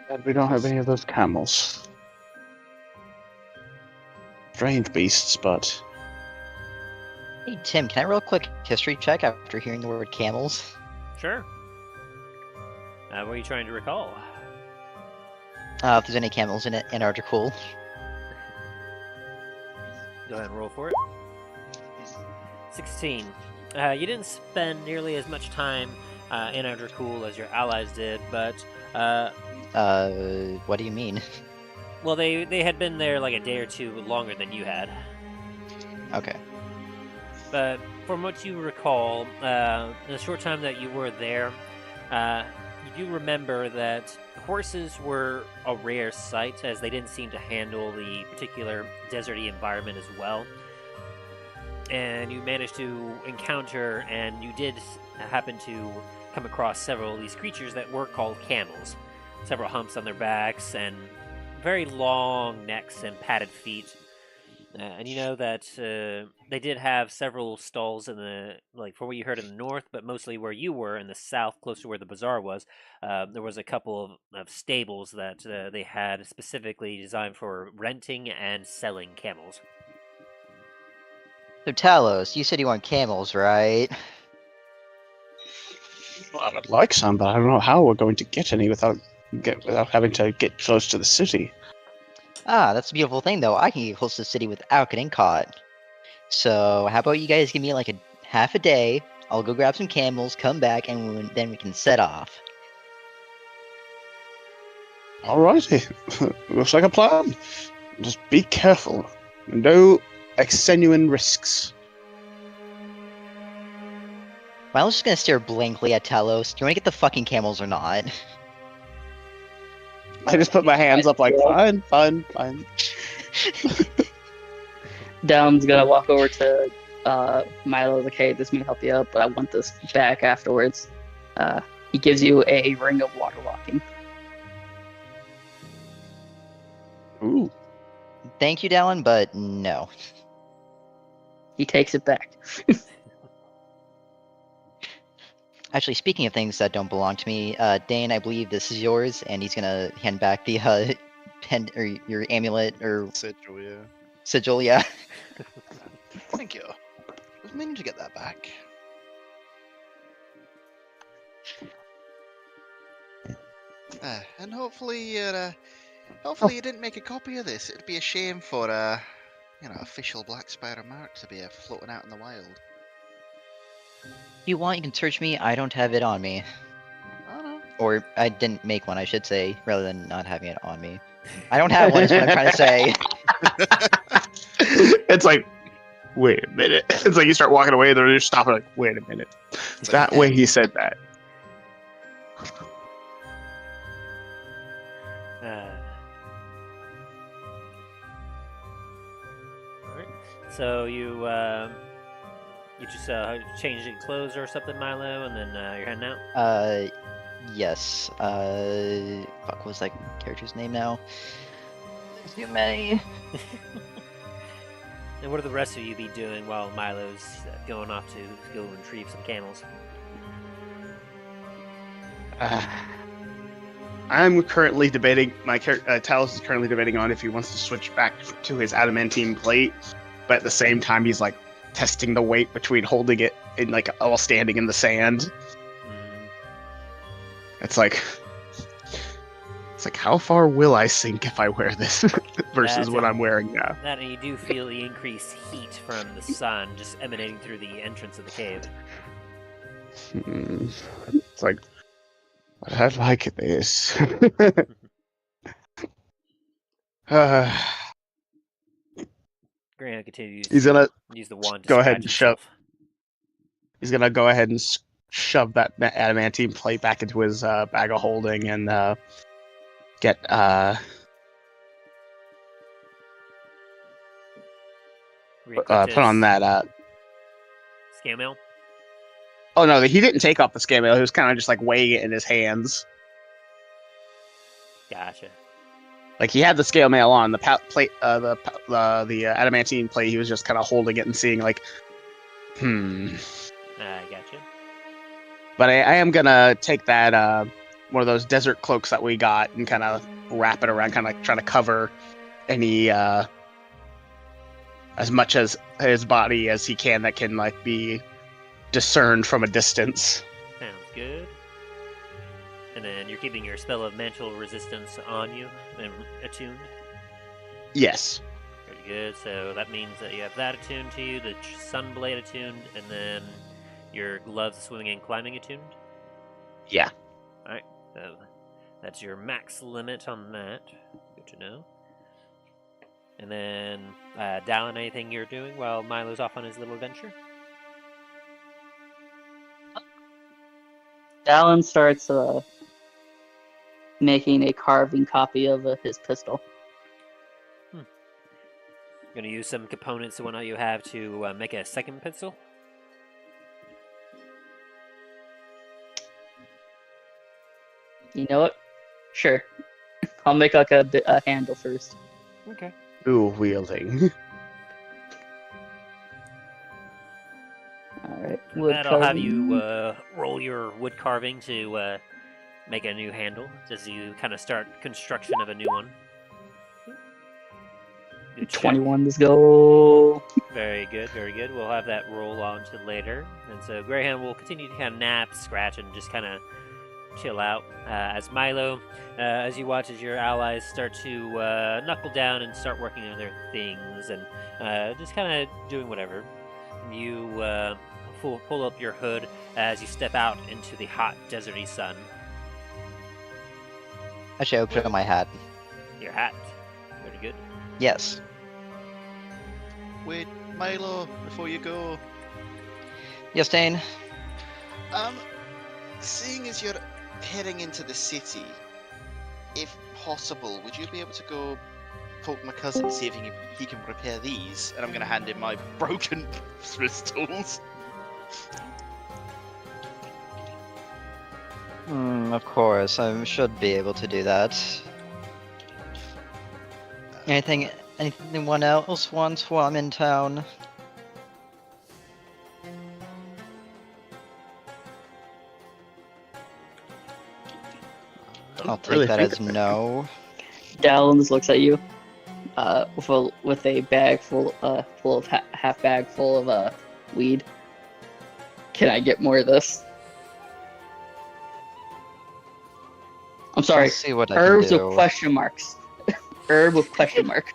And we don't have any of those camels. Strange beasts, but... Hey Tim, can I roll a quick history check after hearing the word camels? Sure. What are you trying to recall? If there's any camels in it, Anar Dracul. Go ahead and roll for it. 16. You didn't spend nearly as much time in Anar Dracul as your allies did, but... What do you mean? Well, they had been there like a day or two longer than you had. Okay. But from what you recall, in the short time that you were there, you do remember that horses were a rare sight, as they didn't seem to handle the particular deserty environment as well. And you managed to encounter, and you did happen to come across several of these creatures that were called camels. Several humps on their backs, and very long necks and padded feet. And you know that they did have several stalls in the, like, from what you heard in the north, but mostly where you were in the south, close to where the bazaar was. There was a couple of stables that they had specifically designed for renting and selling camels. So Talos, you said you want camels, right? Well, I would like some, but I don't know how we're going to get any without having to get close to the city. Ah, that's a beautiful thing, though. I can get close to the city without getting caught. So, how about you guys give me like a half a day? I'll go grab some camels, come back, and then we can set off. Alrighty. Looks like a plan. Just be careful. No extenuating risks. Milo's just gonna stare blankly at Talos. Do you want to get the fucking camels or not? I just put my hands up like, fine. Dallen's gonna walk over to Milo, like, hey, this may help you out, but I want this back afterwards. He gives you a ring of water walking. Ooh. Thank you, Dallen, but no. He takes it back. Actually, speaking of things that don't belong to me, Dain, I believe this is yours, and he's gonna hand back the pen or your amulet or Sigil, yeah. sigil, yeah. Thank you. I was meaning to get that back. And hopefully you didn't make a copy of this. It'd be a shame for official Black Spider mark to be floating out in the wild. If you want, you can search me. I don't have it on me. Oh no. Or I didn't make one, I should say, rather than not having it on me. I don't have one, is what I'm trying to say. It's like, wait a minute. It's like you start walking away, they're just stopping like, wait a minute. It's That like, way he said that. Alright. So you just changed your clothes or something, Milo, and then you're heading out? Yes. Fuck, what was that character's name now? There's too many. And what are the rest of you be doing while Milo's going off to go retrieve some camels? I'm currently debating, Talos is currently debating on if he wants to switch back to his adamantine plate, but at the same time he's like testing the weight between holding it in like while standing in the sand. It's like how far will I sink if I wear this? versus what That's- I'm wearing now. That and you do feel the increased heat from the sun just emanating through the entrance of the cave. It's like, I like this. Greyhound continues He's to gonna use the wand to go ahead scratch and shove. himself. He's gonna go ahead and shove that adamantine plate back into his bag of holding and get put on that. Scale mail. Oh no, he didn't take off the scale mail. He was kind of just like weighing it in his hands. Gotcha. Like he had the scale mail on the plate, the adamantine plate. He was just kind of holding it and seeing like, Gotcha. But I am gonna take that one of those desert cloaks that we got and kind of wrap it around, kind of like trying to cover any as much as his body as he can that can like be discerned from a distance. Sounds good. And then you're keeping your spell of mantle resistance on you and attuned. Yes. Very good. So that means that you have that attuned to you, the sunblade attuned, and then your gloves, swimming, and climbing attuned. Yeah. All right. So that's your max limit on that. Good to know. And then, Dallen, anything you're doing while Milo's off on his little adventure? Dallen starts making a carving copy of his pistol. Gonna use some components the one that you have to make a second pistol. You know what? Sure. I'll make like a handle first. Okay. Ooh, wielding. Alright. That'll have you roll your wood carving to make a new handle as you kind of start construction of a new one. Good check. 21, let's go. Very good, very good. We'll have that roll on to later. And so Greyhound will continue to kind of nap, scratch, and just kind of chill out. As Milo, as you watch as your allies start to knuckle down and start working on their things and just kind of doing whatever. You pull up your hood as you step out into the hot, deserty sun. Actually, I put on my hat. Your hat. Very good. Yes. Wait, Milo, before you go. Yes, Dain. Seeing as you're heading into the city, if possible, would you be able to go poke my cousin, see if he can repair these? And I'm going to hand him my broken Smith's tools. Of course, I should be able to do that. Anyone else wants while I'm in town? I'll take really that think as of it. no. Dallen just looks at you with a bag full of half bag full of weed. Can I get more of this? I'm sorry. I'll see what I Herbs can do. with question marks. Herb with question mark.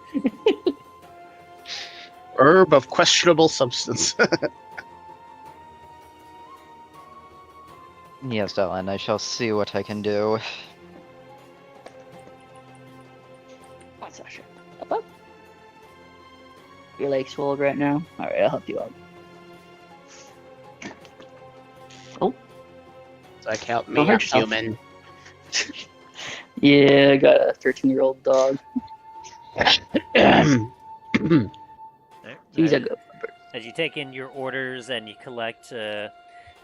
Herb of questionable substance. Yes, Dallen, I shall see what I can do. One second. Up. Your leg's swelled right now. Alright, I'll help you out. Oh. Does that count me? Don't hurt I'm yourself. human. Yeah, I got a 13-year-old dog. Alright. He's a good. As you take in your orders and you collect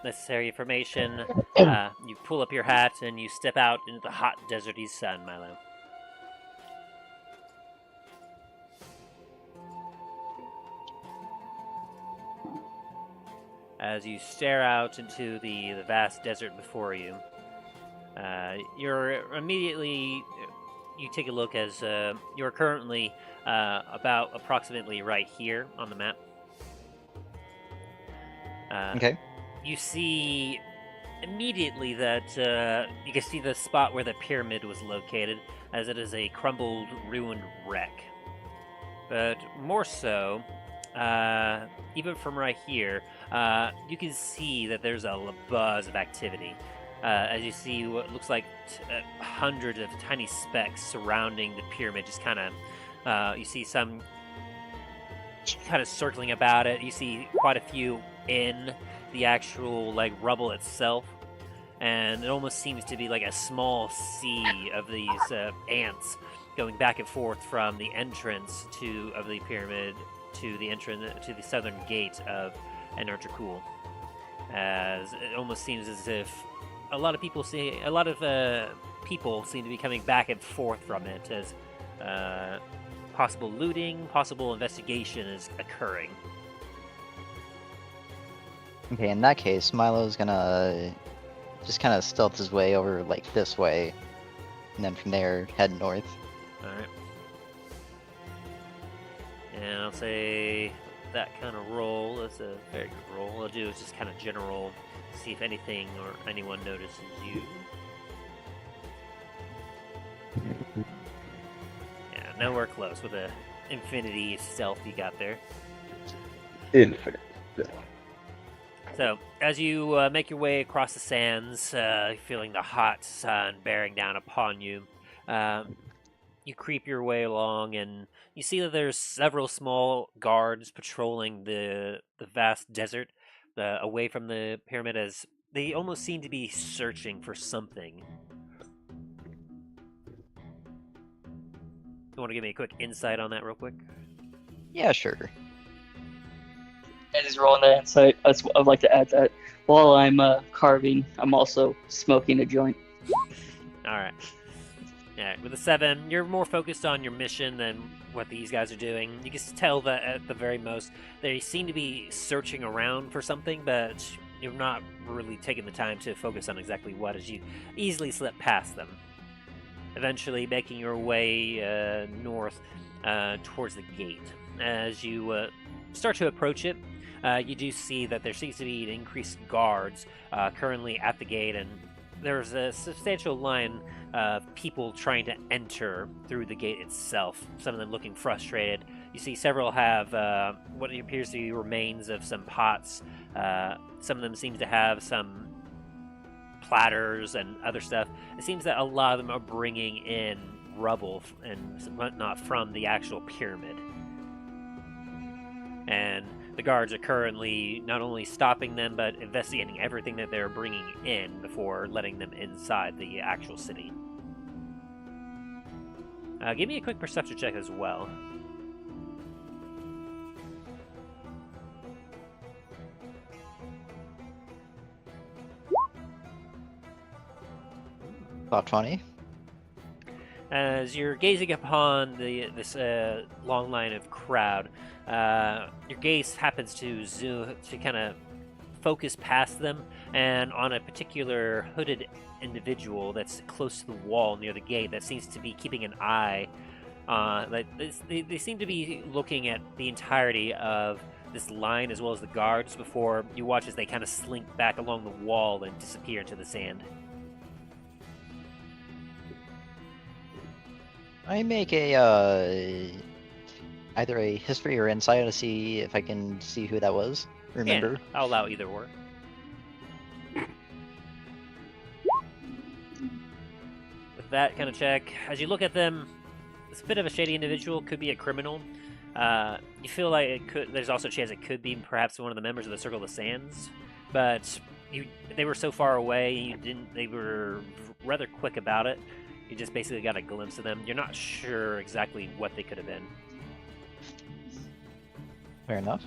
necessary information, you pull up your hat and you step out into the hot, deserty sun, Milo. As you stare out into the vast desert before you, you're immediately, you take a look as you're currently about approximately right here on the map. Okay. You see immediately that you can see the spot where the pyramid was located, as it is a crumbled, ruined wreck. But more so, even from right here, you can see that there's a buzz of activity. As you see what looks like hundreds of tiny specks surrounding the pyramid, just kind of, you see some kind of circling about it. You see quite a few in the actual like rubble itself, and it almost seems to be like a small sea of these ants going back and forth from the entrance of the pyramid to the entrance to the southern gate of Anar Dracul. As it almost seems as if a lot of people seem to be coming back and forth from it, as possible looting, possible investigation is occurring. Okay, in that case, Milo's gonna just kind of stealth his way over like this way, and then from there head north. Alright. And I'll say that kind of roll is a very good roll. What I'll do is just kind of general, see if anything or anyone notices you. Yeah, nowhere close with the infinity stealth you got there. Infinite. So, as you make your way across the sands, feeling the hot sun bearing down upon you, you creep your way along, and you see that there's several small guards patrolling the vast desert away from the pyramid, as they almost seem to be searching for something. You want to give me a quick insight on that real quick? Yeah, sure. As he's rolling that insight, I'd like to add that while I'm carving, I'm also smoking a joint. Alright. Yeah, with a 7, you're more focused on your mission than what these guys are doing. You can tell that at the very most, they seem to be searching around for something, but you're not really taking the time to focus on exactly what, as you easily slip past them. Eventually making your way north towards the gate. As you start to approach it, you do see that there seems to be increased guards currently at the gate, and there's a substantial line of people trying to enter through the gate itself, some of them looking frustrated. You see several have what appears to be remains of some pots. Some of them seem to have some platters and other stuff. It seems that a lot of them are bringing in rubble and whatnot from the actual pyramid. And the guards are currently not only stopping them, but investigating everything that they're bringing in before letting them inside the actual city. Give me a quick perception check as well. About 20. As you're gazing upon this long line of crowd, your gaze happens to zoom to kind of focus past them, and on a particular hooded individual that's close to the wall near the gate that seems to be keeping an eye. They seem to be looking at the entirety of this line as well as the guards before you watch as they kind of slink back along the wall and disappear into the sand. I make a either a history or insight to see if I can see who that was. Remember? Yeah, I'll allow either or. With that kind of check, as you look at them, it's a bit of a shady individual, could be a criminal. You feel like there's also a chance it could be perhaps one of the members of the Circle of the Sands, but they were so far away, they were rather quick about it. You just basically got a glimpse of them. You're not sure exactly what they could have been. Fair enough.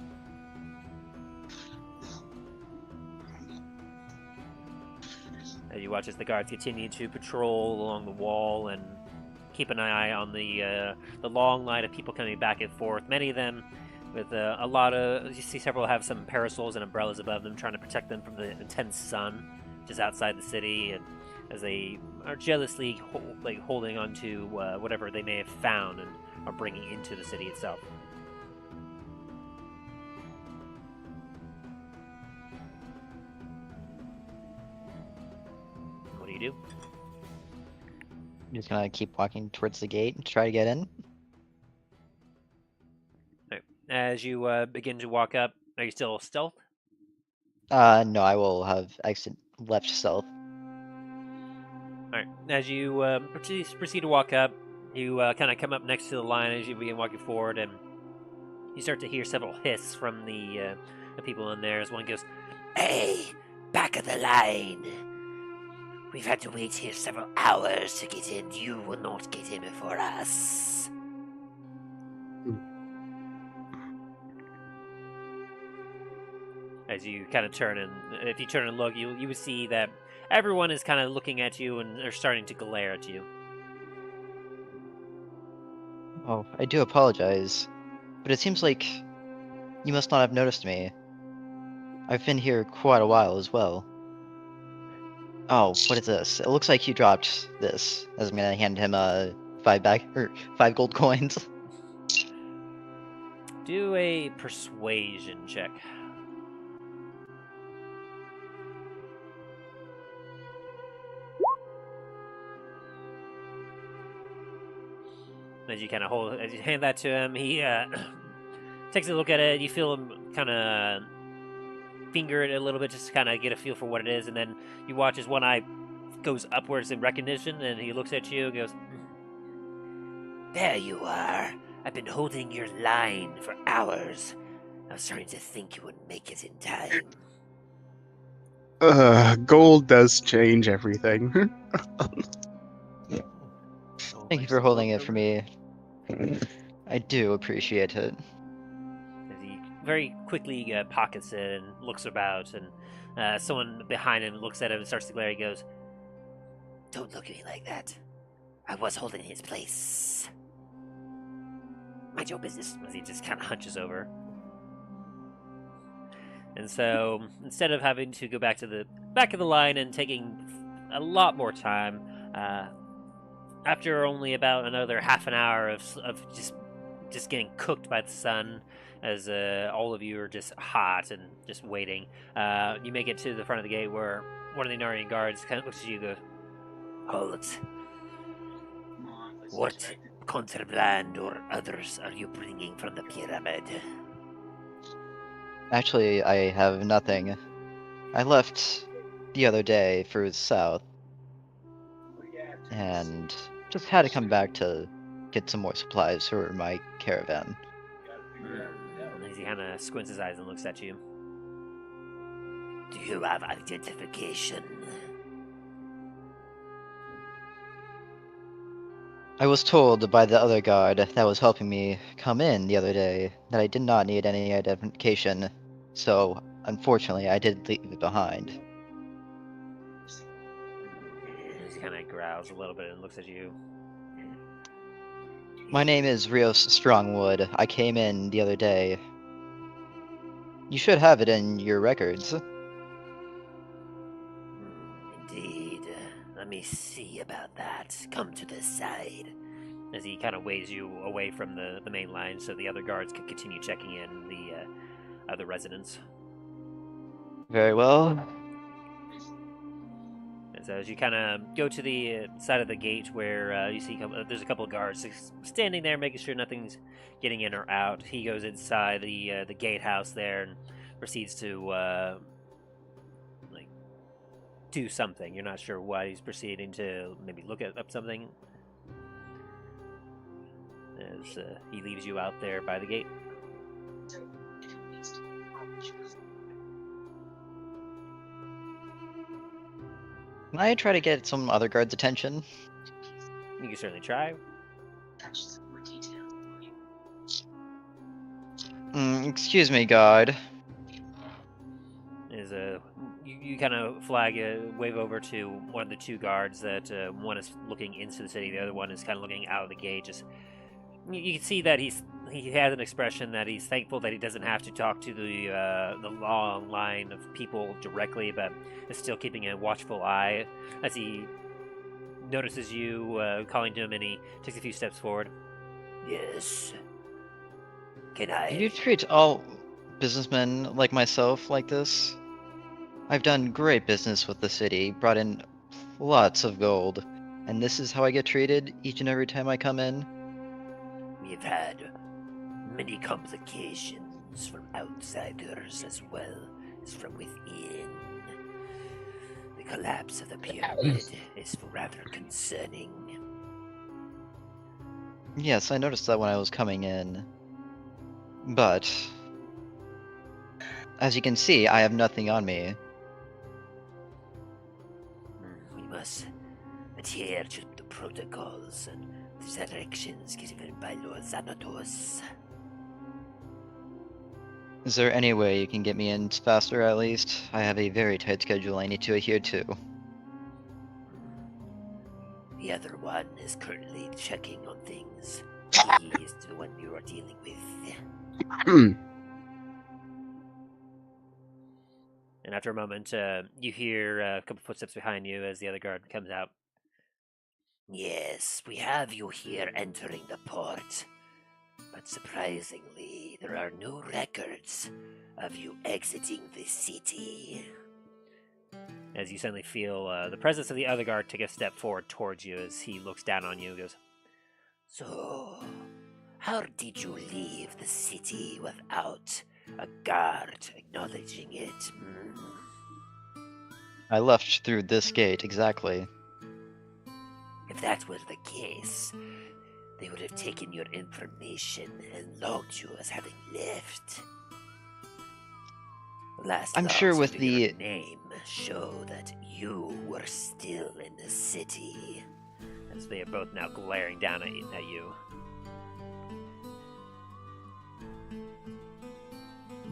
As you watch as the guards continue to patrol along the wall and keep an eye on the long line of people coming back and forth. Many of them with a lot of... You see several have some parasols and umbrellas above them, trying to protect them from the intense sun just outside the city, and as they are jealously holding on to whatever they may have found and are bringing into the city itself. you do. I'm just gonna keep walking towards the gate and try to get in. Alright. As you begin to walk up, are you still stealth? No, I will have left stealth. Alright. As you proceed to walk up, you kind of come up next to the line as you begin walking forward, and you start to hear several hiss from the people in there as one goes, Hey, back of the line. We've had to wait here several hours to get in. You will not get in before us. as you kind of turn, and if you turn and look, you would see that everyone is kind of looking at you and they're starting to glare at you. Oh, I do apologize, but it seems like you must not have noticed me. I've been here quite a while as well. Oh, what is this? It looks like you dropped this. As I'm gonna hand him 5 gold coins. Do a persuasion check. As you kind of as you hand that to him, he takes a look at it. You feel him kind of finger it a little bit, just to kind of get a feel for what it is, and then you watch as one eye goes upwards in recognition, and he looks at you and goes, There you are. I've been holding your line for hours. I was starting to think you wouldn't make it in time. Gold does change everything. Thank you for holding it for me. I do appreciate it. as he very quickly pockets it and looks about, and someone behind him looks at him and starts to glare. He goes, Don't look at me like that. I was holding his place. Mind your business. as he just kind of hunches over. And so, instead of having to go back to the back of the line and taking a lot more time, after only about another half an hour of just getting cooked by the sun, as all of you are just hot and just waiting, you make it to the front of the gate where one of the Anarian guards kind of looks at you and goes, Hold. What contraband or others are you bringing from the pyramid? Actually, I have nothing. I left the other day for the south, and just had to come back to get some more supplies for my caravan. as he kind of squints his eyes and looks at you. Do you have identification? I was told by the other guard that was helping me come in the other day that I did not need any identification, so unfortunately I did leave it behind. He kind of growls a little bit and looks at you. My name is Rios Strongwood. I came in the other day. You should have it in your records. Indeed. Let me see about that. Come to the side. As he kind of waves you away from the main line so the other guards can continue checking in the other residents. Very well. And so as you kind of go to the side of the gate where you see there's a couple of guards standing there making sure nothing's getting in or out, he goes inside the gatehouse there and proceeds to do something. You're not sure what he's proceeding to, maybe look up something, as he leaves you out there by the gate. Can I try to get some other guards' attention? You can certainly try. Excuse me, guard. Is you kind of wave over to one of the two guards that one is looking into the city, the other one is kind of looking out of the gate. Just you can see that he has an expression that he's thankful that he doesn't have to talk to the long line of people directly, but is still keeping a watchful eye as he notices you calling to him, and he takes a few steps forward. Yes. Can I? Do you treat all businessmen like myself like this? I've done great business with the city, brought in lots of gold. And this is how I get treated each and every time I come in? We've had many complications from outsiders as well as from within. The collapse of the pyramid is rather concerning. Yes, I noticed that when I was coming in. But, as you can see, I have nothing on me. We must adhere to the protocols and the directions given by Lord Xanatos. Is there any way you can get me in faster at least? I have a very tight schedule I need to adhere to. The other one is currently checking on things. He is the one you are dealing with. And after a moment, you hear a couple footsteps behind you as the other guard comes out. Yes, we have you here entering the port. But surprisingly, there are no records of you exiting the city. As you suddenly feel the presence of the other guard take a step forward towards you as he looks down on you and goes, So, how did you leave the city without a guard acknowledging it? I left through this gate, exactly. If that were the case, they would have taken your information and logged you as having left. The last I'm sure logs with under your the- name show that you were still in the city. as they are both now glaring down at you.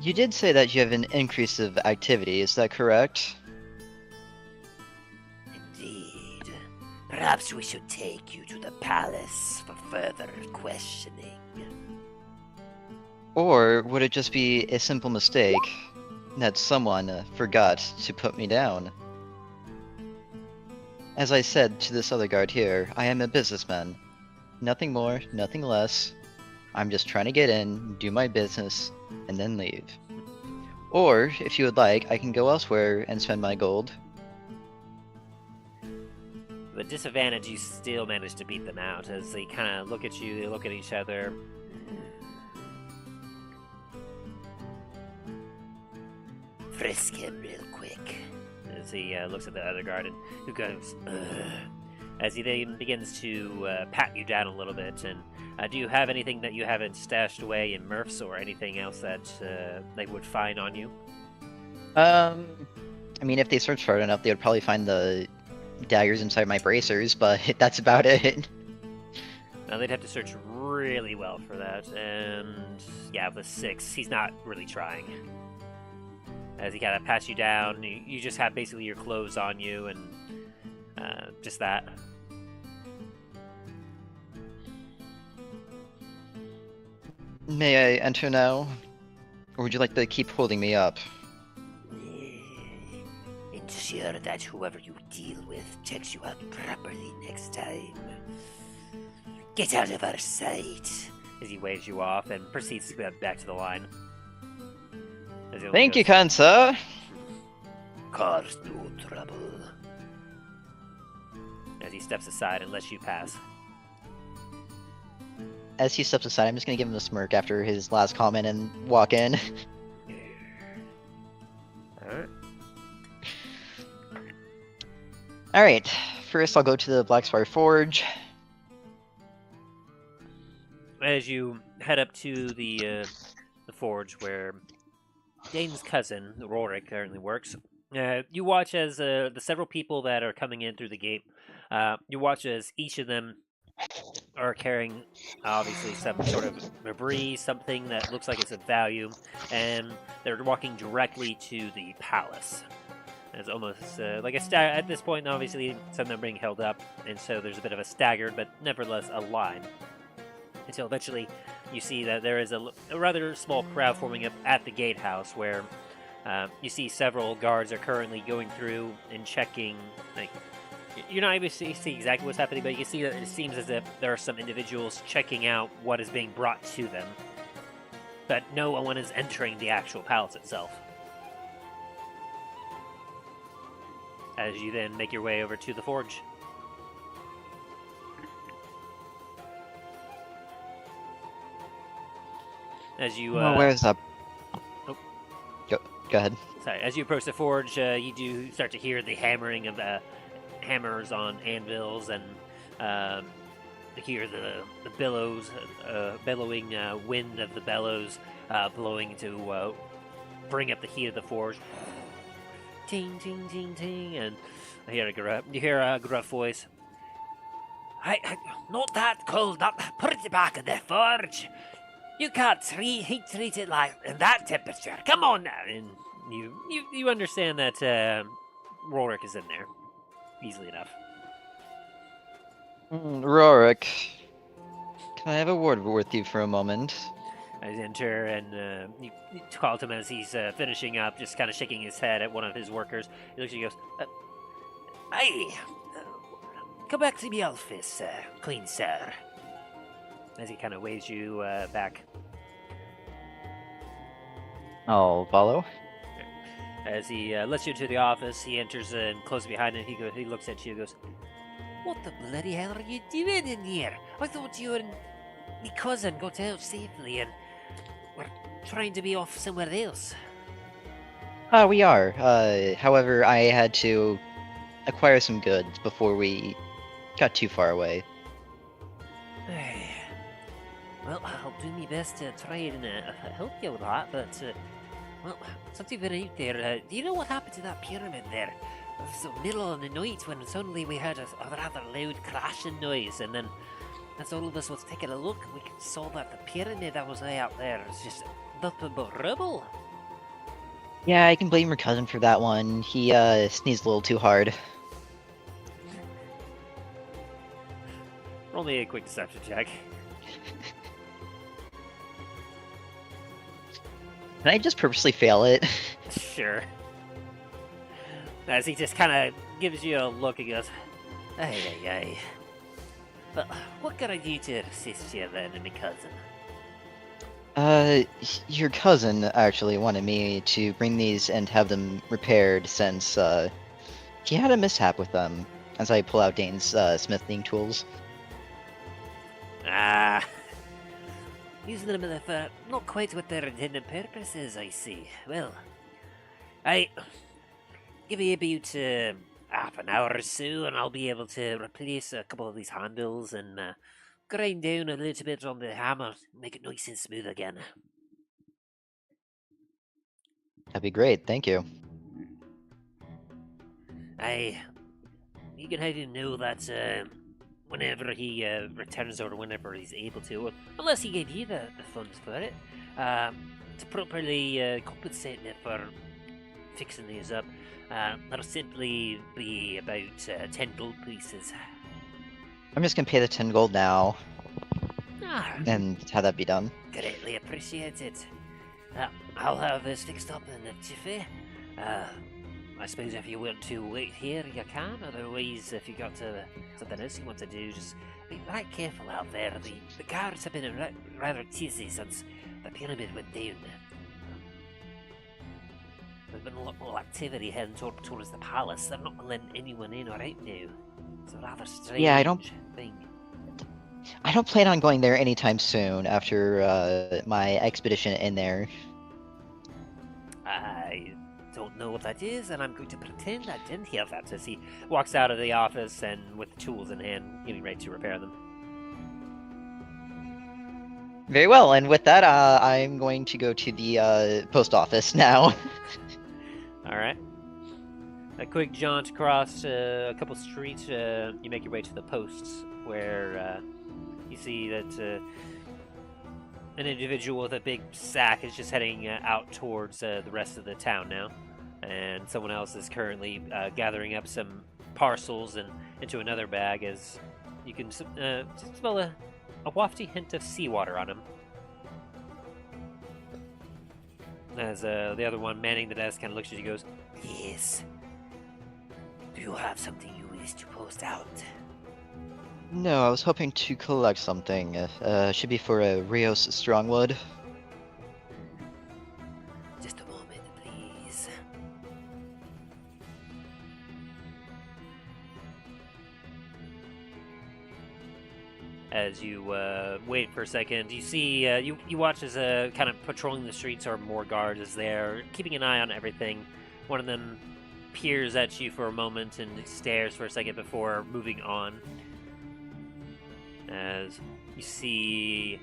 You did say that you have an increase of activity, is that correct? Indeed. Perhaps we should take you to the palace for further questioning. Or would it just be a simple mistake that someone forgot to put me down? As I said to this other guard here, I am a businessman. Nothing more, nothing less. I'm just trying to get in, do my business, and then leave. Or, if you would like, I can go elsewhere and spend my gold. The disadvantage, you still manage to beat them out as they kind of look at you, they look at each other. Frisk him real quick. As he looks at the other guard and who goes, "Ugh," as he then begins to pat you down a little bit. And do you have anything that you haven't stashed away in Murph's or anything else that they would find on you? I mean, if they search hard enough, they would probably find the daggers inside my bracers, but that's about it. Now they'd have to search really well for that. And yeah, with 6, he's not really trying. As he kind of pats you down, you just have basically your clothes on you and just that. May I enter now? Or would you like to keep holding me up? Ensure that whoever you deal with checks you out properly next time. Get out of our sight. As he waves you off and proceeds to go back to the line. As he Thank you, goes, kind sir. Cause no trouble. as he steps aside and lets you pass. As he steps aside, I'm just gonna give him a smirk after his last comment and walk in. Alright. Alright, first I'll go to the Blackspire Forge. As you head up to the forge where Dane's cousin, Rorik, currently works, you watch as the several people that are coming in through the gate, you watch as each of them are carrying, obviously, some sort of debris, something that looks like it's of value, and they're walking directly to the palace. It's almost like a at this point, obviously, some of them are being held up, and so there's a bit of a staggered, but nevertheless a line. Until eventually you see that there is a rather small crowd forming up at the gatehouse where you see several guards are currently going through and checking. Like, you're not able to see exactly what's happening, but you can see that it seems as if there are some individuals checking out what is being brought to them. But no one is entering the actual palace itself. as you then make your way over to the forge. As you Well, where's that? Oh. Go ahead. Sorry, as you approach the forge, you do start to hear the hammering of hammers on anvils, and hear the billows, bellowing wind of the bellows blowing to bring up the heat of the forge. Ting, ting, ting, ting, and you hear a gruff voice. Not that cold, put it back in the forge. You can't heat treat it like in that temperature. Come on now. And you understand that Rorik is in there easily enough. Rorik, can I have a word with you for a moment? I enter, and you call to him as he's finishing up, just kind of shaking his head at one of his workers. He looks at you and goes, Aye. Come back to me office, clean sir. as he kind of waves you back. I'll follow. As he lets you into the office, he enters and closes behind him. He looks at you and goes, What the bloody hell are you doing in here? I thought you and my cousin got out safely and were trying to be off somewhere else. We are. However, I had to acquire some goods before we got too far away. Well, I'll do my best to try and help you with that, but, well, something very out there. Do you know what happened to that pyramid there? It was the middle of the night when suddenly we heard a rather loud crashing noise, and then as all of us was taking a look, we saw that the pyramid that was way out there was just nothing but rubble. Yeah, I can blame your cousin for that one. He sneezed a little too hard. roll me a quick deception check. Can I just purposely fail it? Sure. As he just kind of gives you a look and goes, Aye. But what can I do to assist you then, my cousin? Your cousin actually wanted me to bring these and have them repaired since, he had a mishap with them, as I pull out Dane's, smithing tools. Using them for not quite what their intended purpose is, I see. Well, I give me about half an hour or so, and I'll be able to replace a couple of these handles and grind down a little bit on the hammer, make it nice and smooth again. That'd be great, thank you. You can have him know that whenever he returns or whenever he's able to, unless he gave you the funds for it, to properly compensate me for fixing these up, that'll simply be about 10 gold pieces. I'm just gonna pay the 10 gold now, And and have that be done. greatly appreciate it. I'll have this fixed up in a jiffy. I suppose if you want to wait here, you can. Otherwise, if you got something else you want to do, just be right careful out there. The guards have been rather cheesy since the pyramid went down. There's been a lot more activity heading towards the palace. They're not letting anyone in or out now. It's a rather strange Yeah, I don't plan on going there anytime soon after my expedition in there. I don't know what that is, and I'm going to pretend I didn't hear that. as he walks out of the office and with the tools in hand, getting ready to repair them. Very well, and with that, I'm going to go to the post office now. All right. A quick jaunt across a couple streets. You make your way to the posts, where you see that an individual with a big sack is just heading out towards the rest of the town now, and someone else is currently gathering up some parcels and into another bag. As you can just smell a wafty hint of seawater on him. As the other one manning the desk kind of looks at you and goes, Yes. Do you have something you wish to post out? No, I was hoping to collect something. Should be for a Rios Strongwood. Just a moment, please. as you wait for a second, you see you watch as kind of patrolling the streets are more guards as they're keeping an eye on everything. One of them peers at you for a moment and stares for a second before moving on. As you see,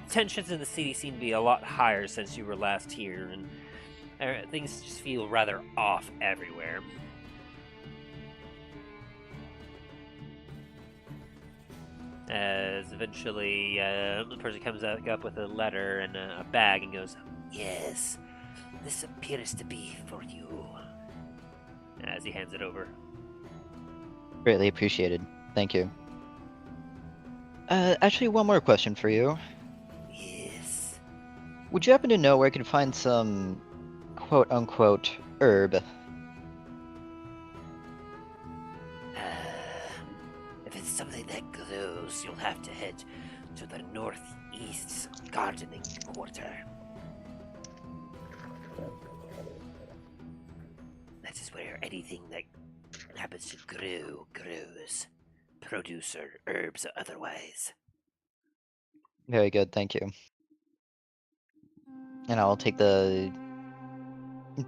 tensions in the city seem to be a lot higher since you were last here, and things just feel rather off everywhere. As eventually the person comes up with a letter and a bag and goes, Yes, this appears to be for you. as he hands it over. Greatly appreciated. Thank you. Actually, one more question for you. Yes. Would you happen to know where I could find some quote-unquote herb? If it's something that glows, you'll have to head to the northeast gardening quarter. That is where anything that happens to grow grows. Produce or herbs or otherwise. Very good, thank you. And I'll take the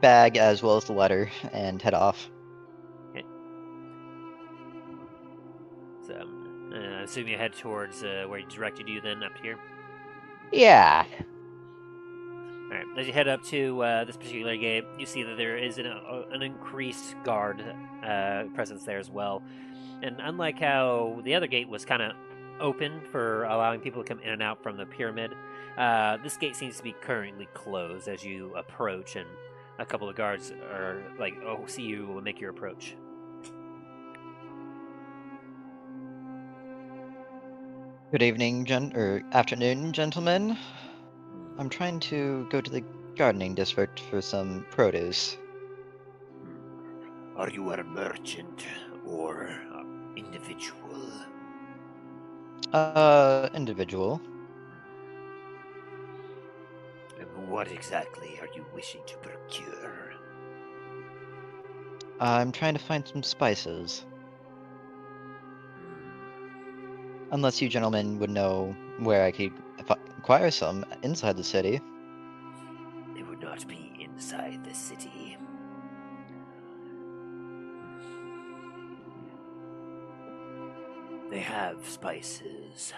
bag as well as the letter and head off. So, I assume you head towards where he directed you then, up here? Yeah. Alright, as you head up to this particular gate, you see that there is an increased guard presence there as well. And unlike how the other gate was kind of open for allowing people to come in and out from the pyramid, this gate seems to be currently closed as you approach, and a couple of guards are like, oh, see you and make your approach. Good evening, afternoon, gentlemen. I'm trying to go to the gardening district for some produce. Are you a merchant or individual? Individual. And what exactly are you wishing to procure? I'm trying to find some spices. Unless you gentlemen would know where I could acquire some inside the city. It would not be inside the city. They have spices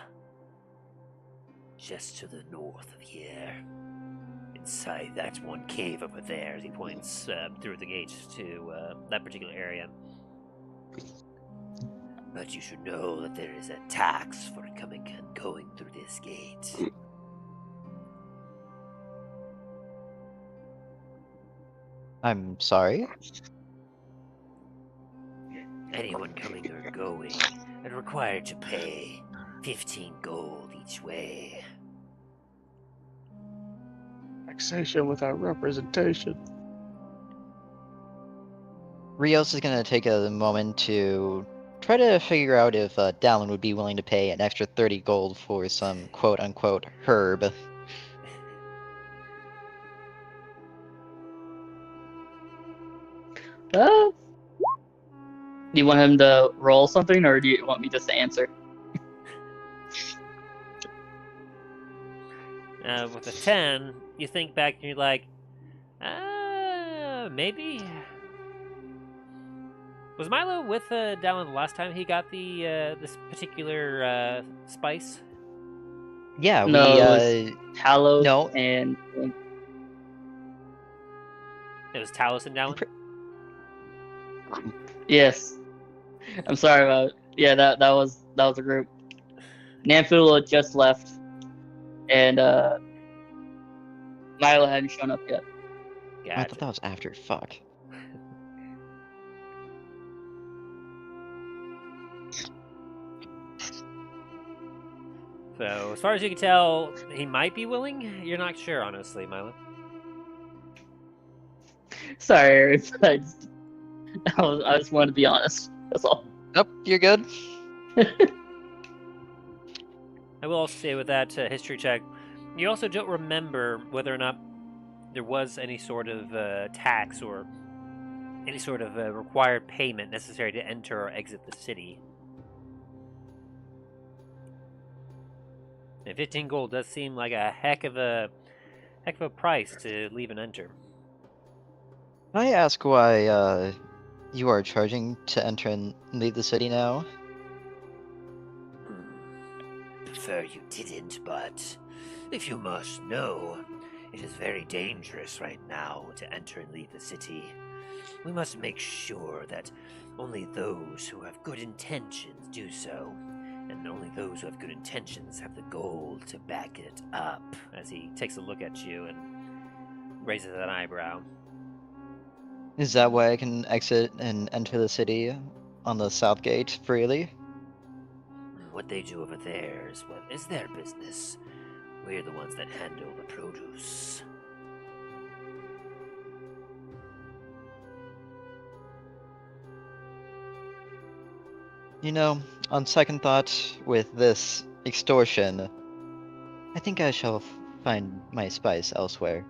just to the north of here. Inside that one cave over there, As he points through the gate to that particular area. But you should know that there is a tax for coming and going through this gate. I'm sorry? Anyone coming or going are required to pay 15 gold each way. Taxation without representation. Rios is gonna take a moment to try to figure out if Dallen would be willing to pay an extra 30 gold for some quote-unquote herb. Do you want him to roll something, or do you want me just to answer? With a 10, you think back and you're like, maybe. Was Milo with Dallen the last time he got the this particular spice? Yeah, No, it was Talos no. and It was Talos and Dallen? yes. I'm sorry about it. Yeah, that was a group. Namfula had just left, and Milo hadn't shown up yet. Gotcha. I thought that was after. Fuck. So, as far as you can tell, he might be willing. You're not sure, honestly, Milo. Sorry, Aaron, I just wanted to be honest. That's all. Nope, you're good. I will also say with that history check, you also don't remember whether or not there was any sort of tax or any sort of required payment necessary to enter or exit the city. And 15 gold does seem like a heck of a price to leave and enter. Can I ask why you are charging to enter and leave the city now? Prefer you didn't, but if you must know, it is very dangerous right now to enter and leave the city. We must make sure that only those who have good intentions do so, and only those who have good intentions have the gold to back it up. As he takes a look at you and raises an eyebrow. Is that why I can exit and enter the city on the south gate freely? What they do over there is their business. We're the ones that handle the produce. You know, on second thought, with this extortion, I think I shall find my spice elsewhere,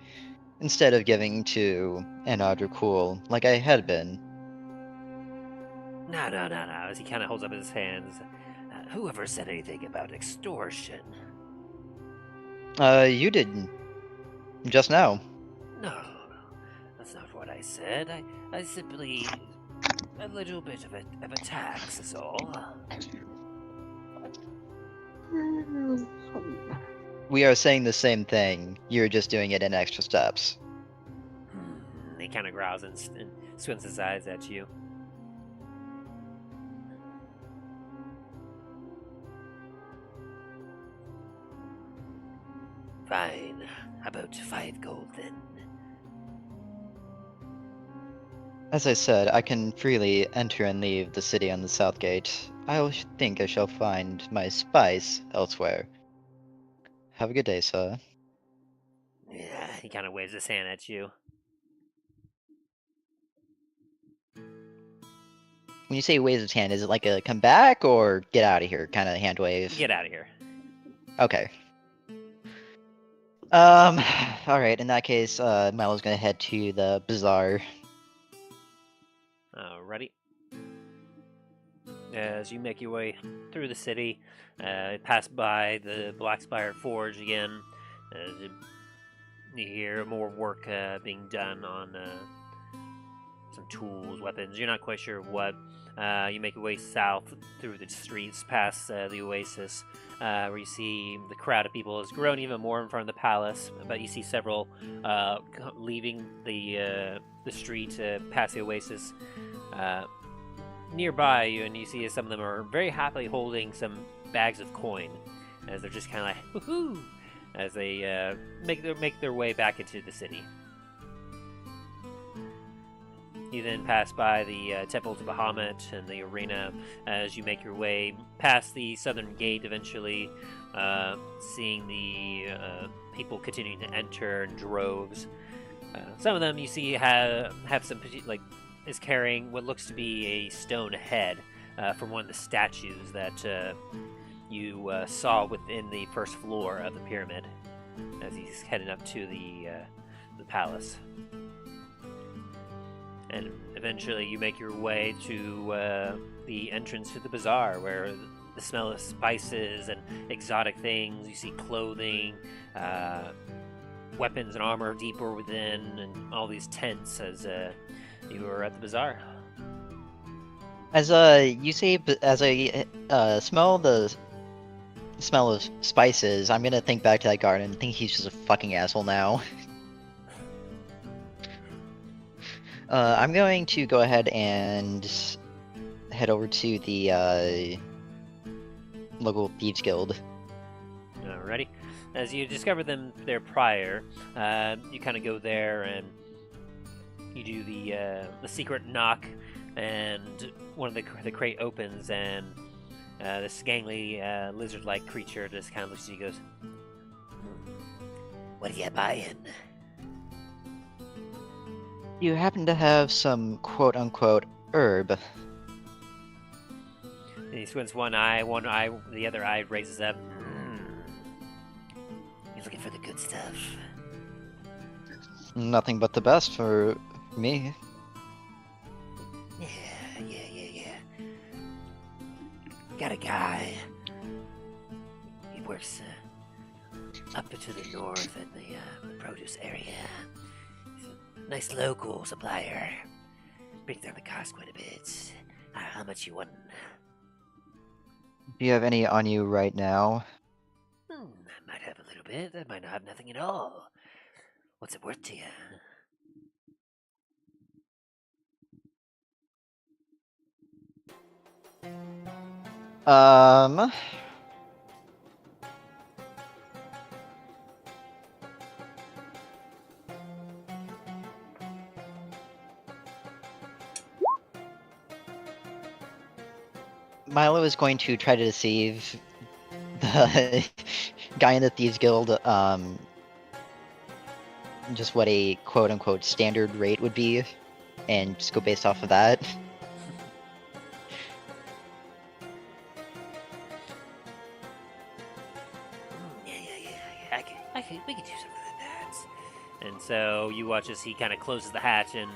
instead of giving to Anar Dracul like I had been. No. As he kind of holds up his hands. Whoever said anything about extortion? You did just now. No, that's not what I said. I simply a little bit of a tax is all. We are saying the same thing. You're just doing it in extra steps. He kind of growls and squints his eyes at you. Fine. How about 5 gold then? As I said, I can freely enter and leave the city on the south gate. think I shall find my spice elsewhere. Have a good day, sir. Yeah, he kind of waves his hand at you. When you say waves his hand, is it like a come back or get out of here kind of hand wave? Get out of here. Okay. Alright, in that case, Milo's gonna head to the bazaar. Alrighty. As you make your way through the city, pass by the Blackspire Forge again. You hear more work being done on some tools, weapons. You're not quite sure what. You make your way south through the streets past the Oasis, where you see the crowd of people has grown even more in front of the palace. But you see several leaving the street past the Oasis. Nearby you, and you see some of them are very happily holding some bags of coin, as they're just kind of like woohoo, as they make their way back into the city. You then pass by the Temple to Bahamut and the arena as you make your way past the southern gate eventually, seeing the people continuing to enter in droves. Some of them you see have some is carrying what looks to be a stone head from one of the statues that you saw within the first floor of the pyramid as he's heading up to the palace. And eventually you make your way to the entrance to the bazaar, where the smell of spices and exotic things, you see clothing, weapons and armor deeper within, and all these tents as you are at the bazaar. As you say, as I smell the smell of spices, I'm gonna think back to that garden and think he's just a fucking asshole now. I'm going to go ahead and head over to the local Thieves Guild. Alrighty. As you discovered them there prior, you kind of go there and you do the secret knock, and one of the crate opens, and this gangly lizard-like creature just kind of looks at you and goes, What are you buying? You happen to have some quote-unquote herb. and he squints one eye, the other eye raises up. You looking for the good stuff? Nothing but the best for me. Yeah. Got a guy. He works up to the north in the produce area. Nice local supplier. Brings down the cost quite a bit. How much you want? Do you have any on you right now? I might have a little bit. I might not have nothing at all. What's it worth to you? Um. Milo is going to try to deceive the guy in the Thieves Guild, just what a quote-unquote standard rate would be, and just go based off of that. We could do something like that. And so you watch as he kind of closes the hatch and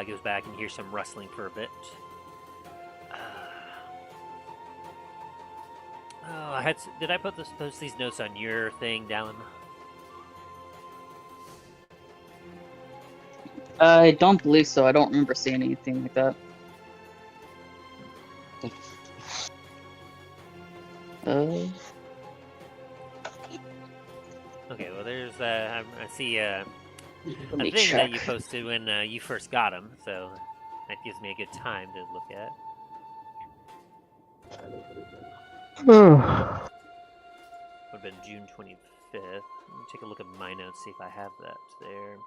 goes back and hears some rustling for a bit. Did I post these notes on your thing, Dallen? I don't believe so. I don't remember seeing anything like that. Okay, well, there's I see a Let me thing check. that you posted when you first got him, so that gives me a good time to look at. Would have been June 25th. Let me take a look at my notes, see if I have that there.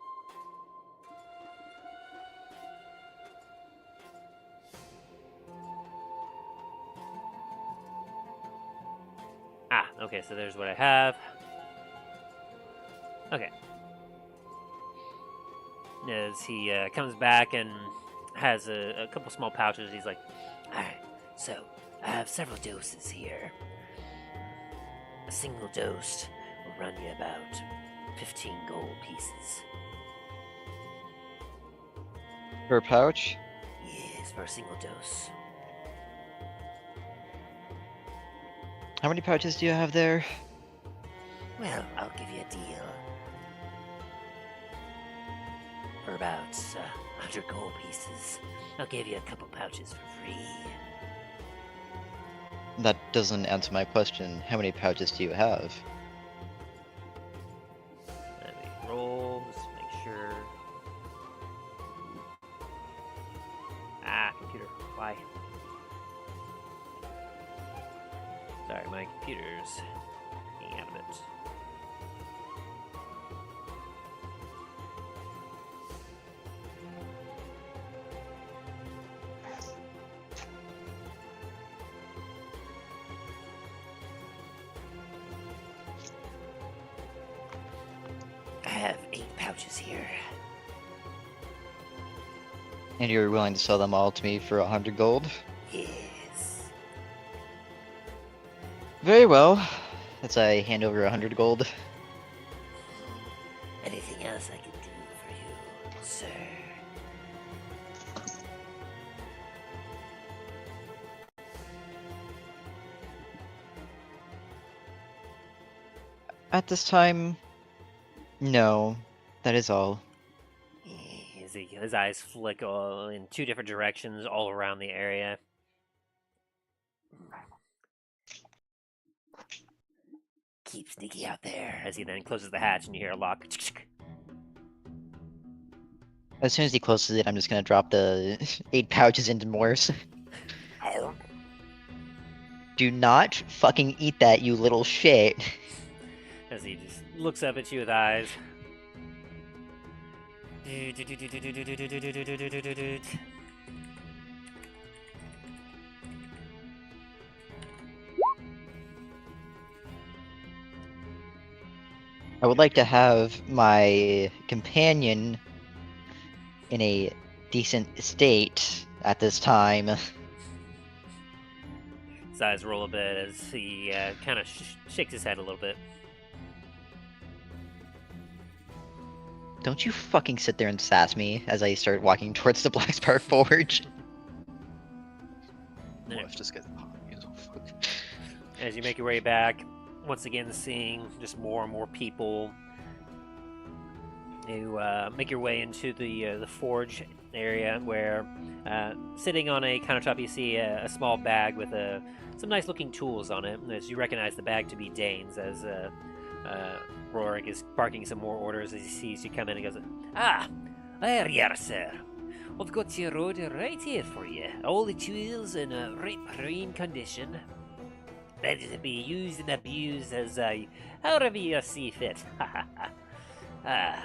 Okay, so there's what I have. Okay. As he comes back and has a couple small pouches, he's like, Alright, so I have several doses here. A single dose will run you about 15 gold pieces. Per pouch? Yes, for a single dose. How many pouches do you have there? Well, I'll give you a deal. For about 100 gold pieces, I'll give you a couple pouches for free. That doesn't answer my question. How many pouches do you have? let me roll, just to make sure. Computer, why? Sorry, my computer's getting out of it. I have 8 pouches here. And you're willing to sell them all to me for 100 gold? Yes. Very well. As I hand over 100 gold. Anything else I can do for you, sir? At this time, no. That is all. His eyes flick all in two different directions all around the area. Keep sneaky out there. As he then closes the hatch and you hear a lock. As soon as he closes it, I'm just gonna drop the 8 pouches into Morse. Help. Do not fucking eat that, you little shit. As he just looks up at you with eyes. I would like to have my companion in a decent state at this time. His eyes roll a bit as he kind of shakes his head a little bit. Don't you fucking sit there and sass me as I start walking towards the Blackspire Forge. Wolf just gets, oh, fuck. As you make your way back, once again seeing just more and more people. You make your way into the forge area where, sitting on a countertop, you see a small bag with some nice looking tools on it. As you recognize the bag to be Dane's, as Rorik is barking some more orders as he sees you come in and goes, Ah, there you are, sir. I've got your order right here for you. All the tools in a right prime condition, ready to be used and abused as however you see fit. Ah.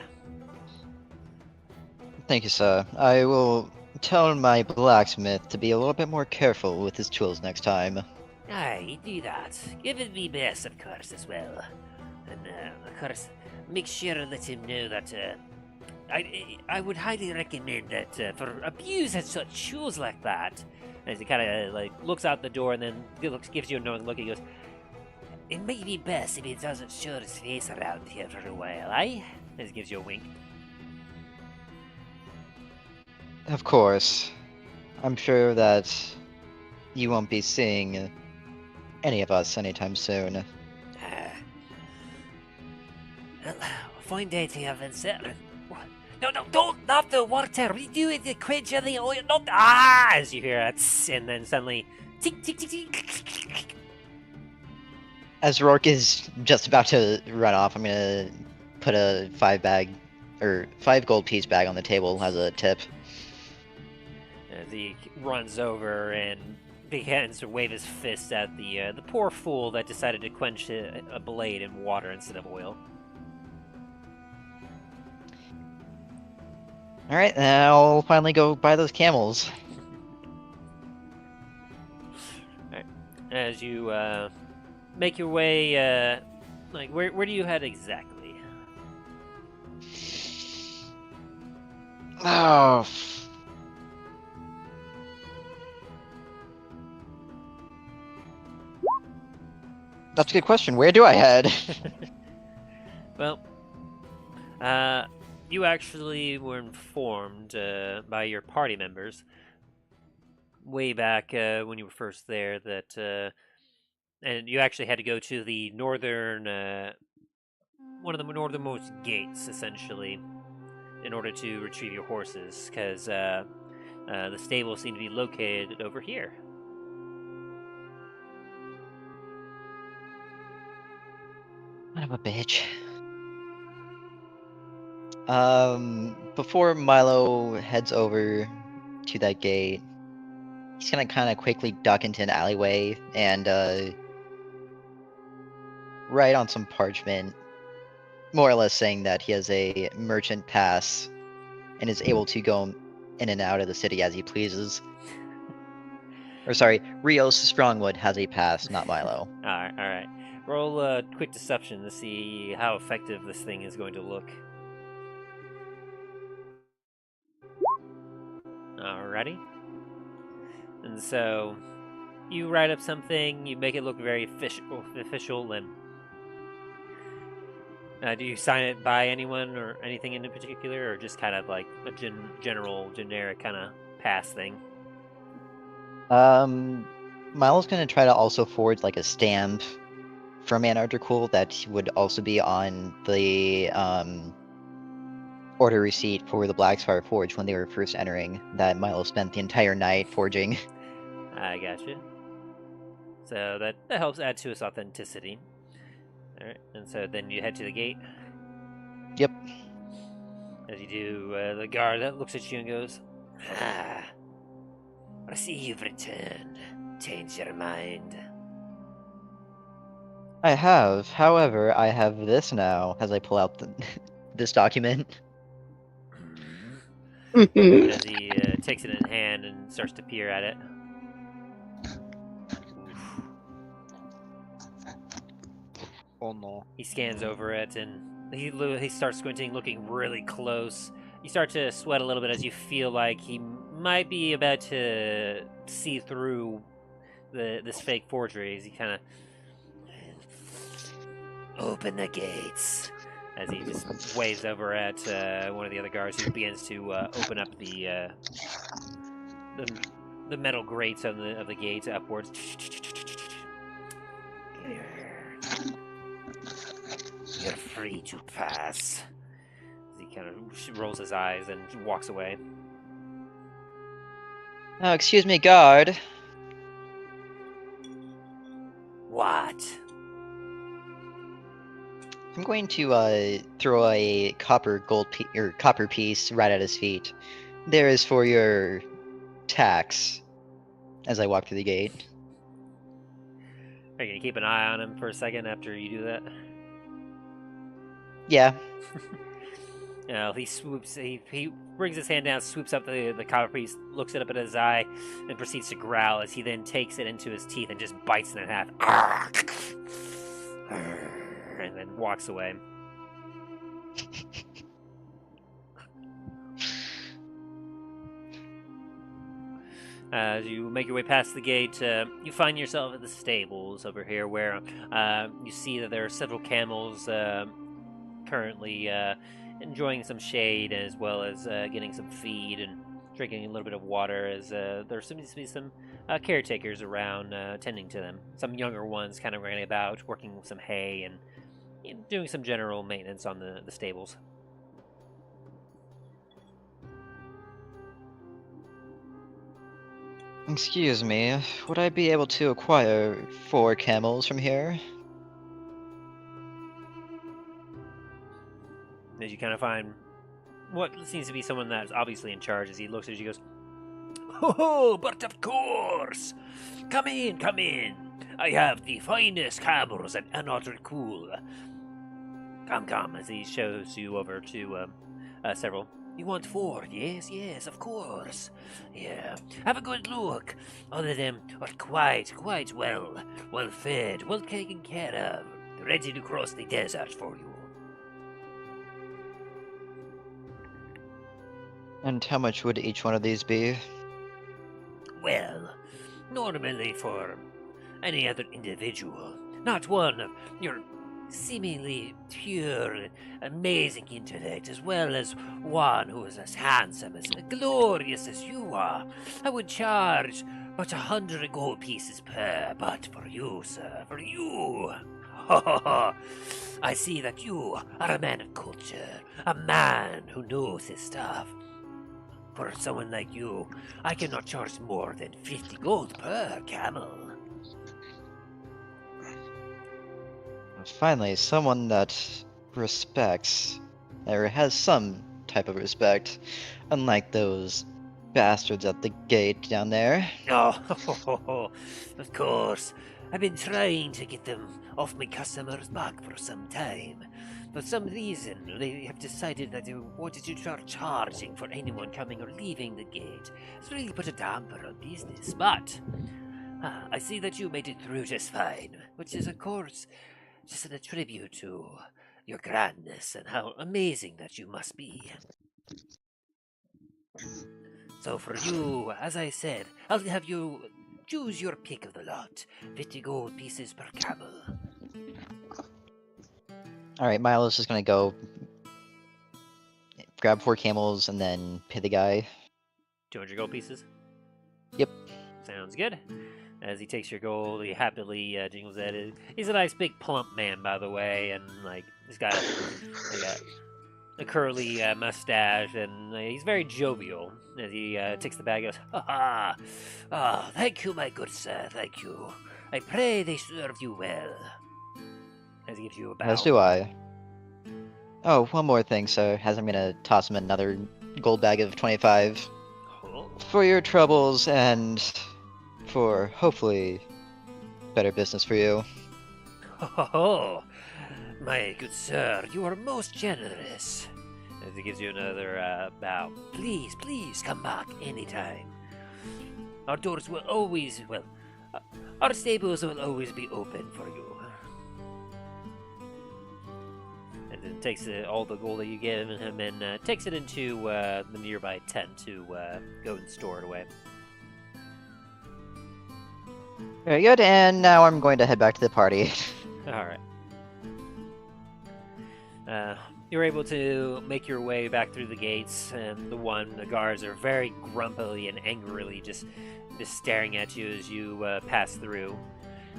Thank you, sir. I will tell my blacksmith to be a little bit more careful with his tools next time. Aye, do that. Give it me best, of course, as well. And, of course, make sure to let him know that, I would highly recommend that, for abusing such tools like that, as he kind of, like, looks out the door and then gives you a knowing look, he goes, it might be best if he doesn't show his face around here for a while, aye? As he gives you a wink. Of course. I'm sure that you won't be seeing any of us anytime soon. Well, fine day to you, Vincent. No, not the water. We do it to quench the oil. Not as you hear it, and then suddenly, tick, tick, tick, tick. As Rourke is just about to run off, I'm gonna put a 5 gold piece bag on the table as a tip. As he runs over and begins to wave his fist at the poor fool that decided to quench a blade in water instead of oil. Alright, now I'll finally go buy those camels. Alright. As you make your way, like, where do you head exactly? Oh. That's a good question. Where do I head? Well, you actually were informed by your party members way back when you were first there that, and you actually had to go to the northern, one of the northernmost gates, essentially, in order to retrieve your horses, because the stable seemed to be located over here. Son of a bitch. Before Milo heads over to that gate, he's gonna kind of quickly duck into an alleyway and write on some parchment, more or less saying that he has a merchant pass and is able to go in and out of the city as he pleases. Or sorry, Rios Strongwood has a pass, not Milo. Alright. Roll a quick deception to see how effective this thing is going to look. Alrighty. And so, you write up something, you make it look very official, and do you sign it by anyone or anything in particular, or just kind of like a generic kind of pass thing? Milo's gonna try to also forge like a stamp from Anar Dracul that would also be on the order receipt for the Blackspire Forge when they were first entering, that Milo spent the entire night forging. I gotcha. So that helps add to its authenticity. Alright, and so then you head to the gate. Yep. As you do, the guard that looks at you and goes, Ah, I see you've returned. Change your mind. I have. However, I have this now, as I pull out this document. as he takes it in hand and starts to peer at it. Oh no. He scans over it and he starts squinting, looking really close. You start to sweat a little bit as you feel like he might be about to see through this fake forgery. As he kind of Open the gates. as he just waves over at one of the other guards who begins to open up the metal grates of the gates upwards. You're free to pass. He kind of rolls his eyes and walks away. Oh, excuse me, guard. What? I'm going to throw a copper copper piece right at his feet. There is for your tax. As I walk through the gate. Are you gonna keep an eye on him for a second after you do that? Yeah. He swoops. He brings his hand down, swoops up the copper piece, looks it up at his eye, and proceeds to growl as he then takes it into his teeth and just bites it in half, and then walks away. As you make your way past the gate, you find yourself at the stables over here, where you see that there are several camels currently enjoying some shade, as well as getting some feed and drinking a little bit of water, as there seems to be some caretakers around tending to them. Some younger ones kind of running about, working with some hay and doing some general maintenance on the stables. Excuse me, would I be able to acquire 4 camels from here? As you kind of find what seems to be someone that's obviously in charge, as he looks at you, he goes, "Oh, but of course! Come in, come in! I have the finest camels at Anar Dracul. Come, come," as he shows you over to several. "You want 4? Yes, yes, of course. Yeah, have a good look. All of them are quite well fed, well taken care of, ready to cross the desert for you." And how much would each one of these be? Well, normally for any other individual, not one of your seemingly pure, amazing intellect, as well as one who is as handsome, as glorious as you are, I would charge but 100 gold pieces per. But for you, sir, for you, I see that you are a man of culture, a man who knows his stuff. For someone like you, I cannot charge more than 50 gold per camel. Finally, someone that respects, or has some type of respect, unlike those bastards at the gate down there. Oh, of course. I've been trying to get them off my customers' back for some time. For some reason, they have decided that they wanted to start charging for anyone coming or leaving the gate. It's really put a damper on business, but I see that you made it through just fine, which is, of course, just an attribute to your grandness and how amazing that you must be. So for you, as I said, I'll have you choose your pick of the lot. 50 gold pieces per camel. Alright, Milo's just gonna go grab 4 camels and then pay the guy. 200 gold pieces? Yep. Sounds good. As he takes your gold, he happily jingles it. He's a nice big plump man, by the way, and he's got a curly mustache, and he's very jovial. As he takes the bag, and goes, "Ha ha! Thank you, my good sir, thank you. I pray they serve you well." As he gives you a bow. As do I. Oh, one more thing, sir. As I'm gonna toss him another gold bag of 25. Oh. For your troubles and for, hopefully, better business for you. Oh, my good sir, you are most generous. As he gives you another bow. Please, please come back anytime. Our doors will always, our stables will always be open for you. And then takes all the gold that you give him and takes it into the nearby tent to go and store it away. Very good, and now I'm going to head back to the party. Alright. You're able to make your way back through the gates, and the guards are very grumpily and angrily just staring at you as you pass through.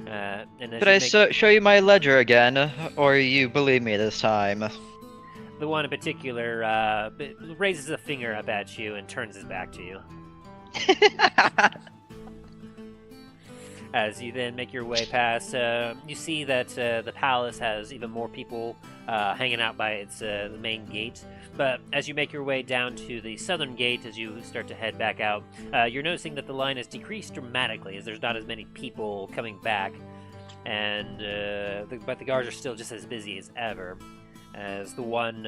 And as Did I you make- show you my ledger again, or you believe me this time? The one in particular raises a finger up at you and turns his back to you. As you then make your way past, you see that the palace has even more people hanging out by its the main gate. But as you make your way down to the southern gate, as you start to head back out, you're noticing that the line has decreased dramatically, as there's not as many people coming back, and but the guards are still just as busy as ever. As the one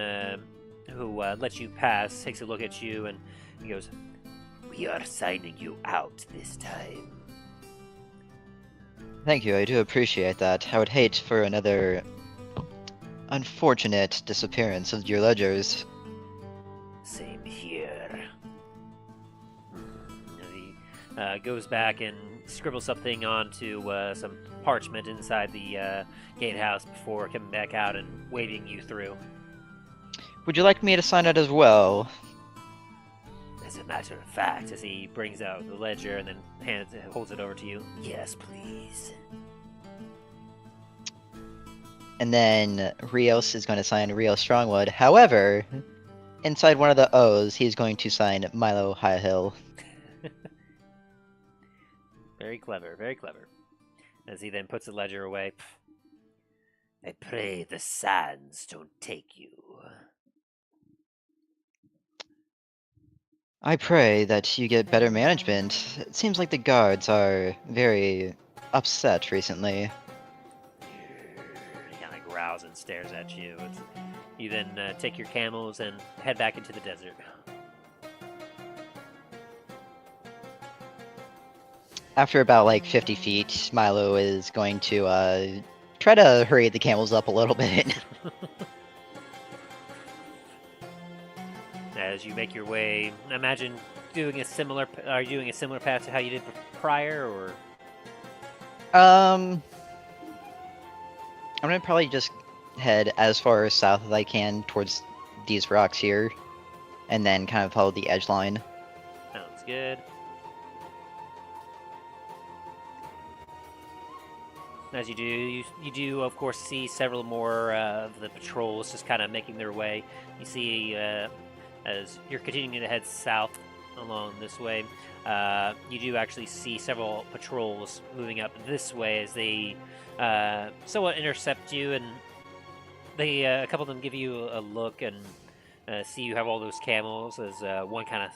who lets you pass takes a look at you and he goes, We are signing you out this time. Thank you, I do appreciate that. I would hate for another unfortunate disappearance of your ledgers. Same here. He goes back and scribbles something onto some parchment inside the gatehouse before coming back out and waving you through. Would you like me to sign it as well? As a matter of fact, As he brings out the ledger and then holds it over to you. yes, please. And then Rios is going to sign Rio Strongwood. However, inside one of the O's, he's going to sign Milo Highhill. Very clever, very clever. As he then puts the ledger away. I pray the sands don't take you. I pray that you get better management. It seems like the guards are very upset recently. He kind of growls and stares at you. You then take your camels and head back into the desert. After about like 50 feet, Milo is going to try to hurry the camels up a little bit. As you make your way, imagine doing a similar. Are you doing a similar path to how you did prior, or? I'm gonna probably just head as far south as I can towards these rocks here, and then kind of follow the edge line. Sounds good. As you do, you do of course see several more of the patrols just kind of making their way. You see, as you're continuing to head south along this way, you do actually see several patrols moving up this way as they somewhat intercept you, and they a couple of them give you a look and see you have all those camels. As one kind of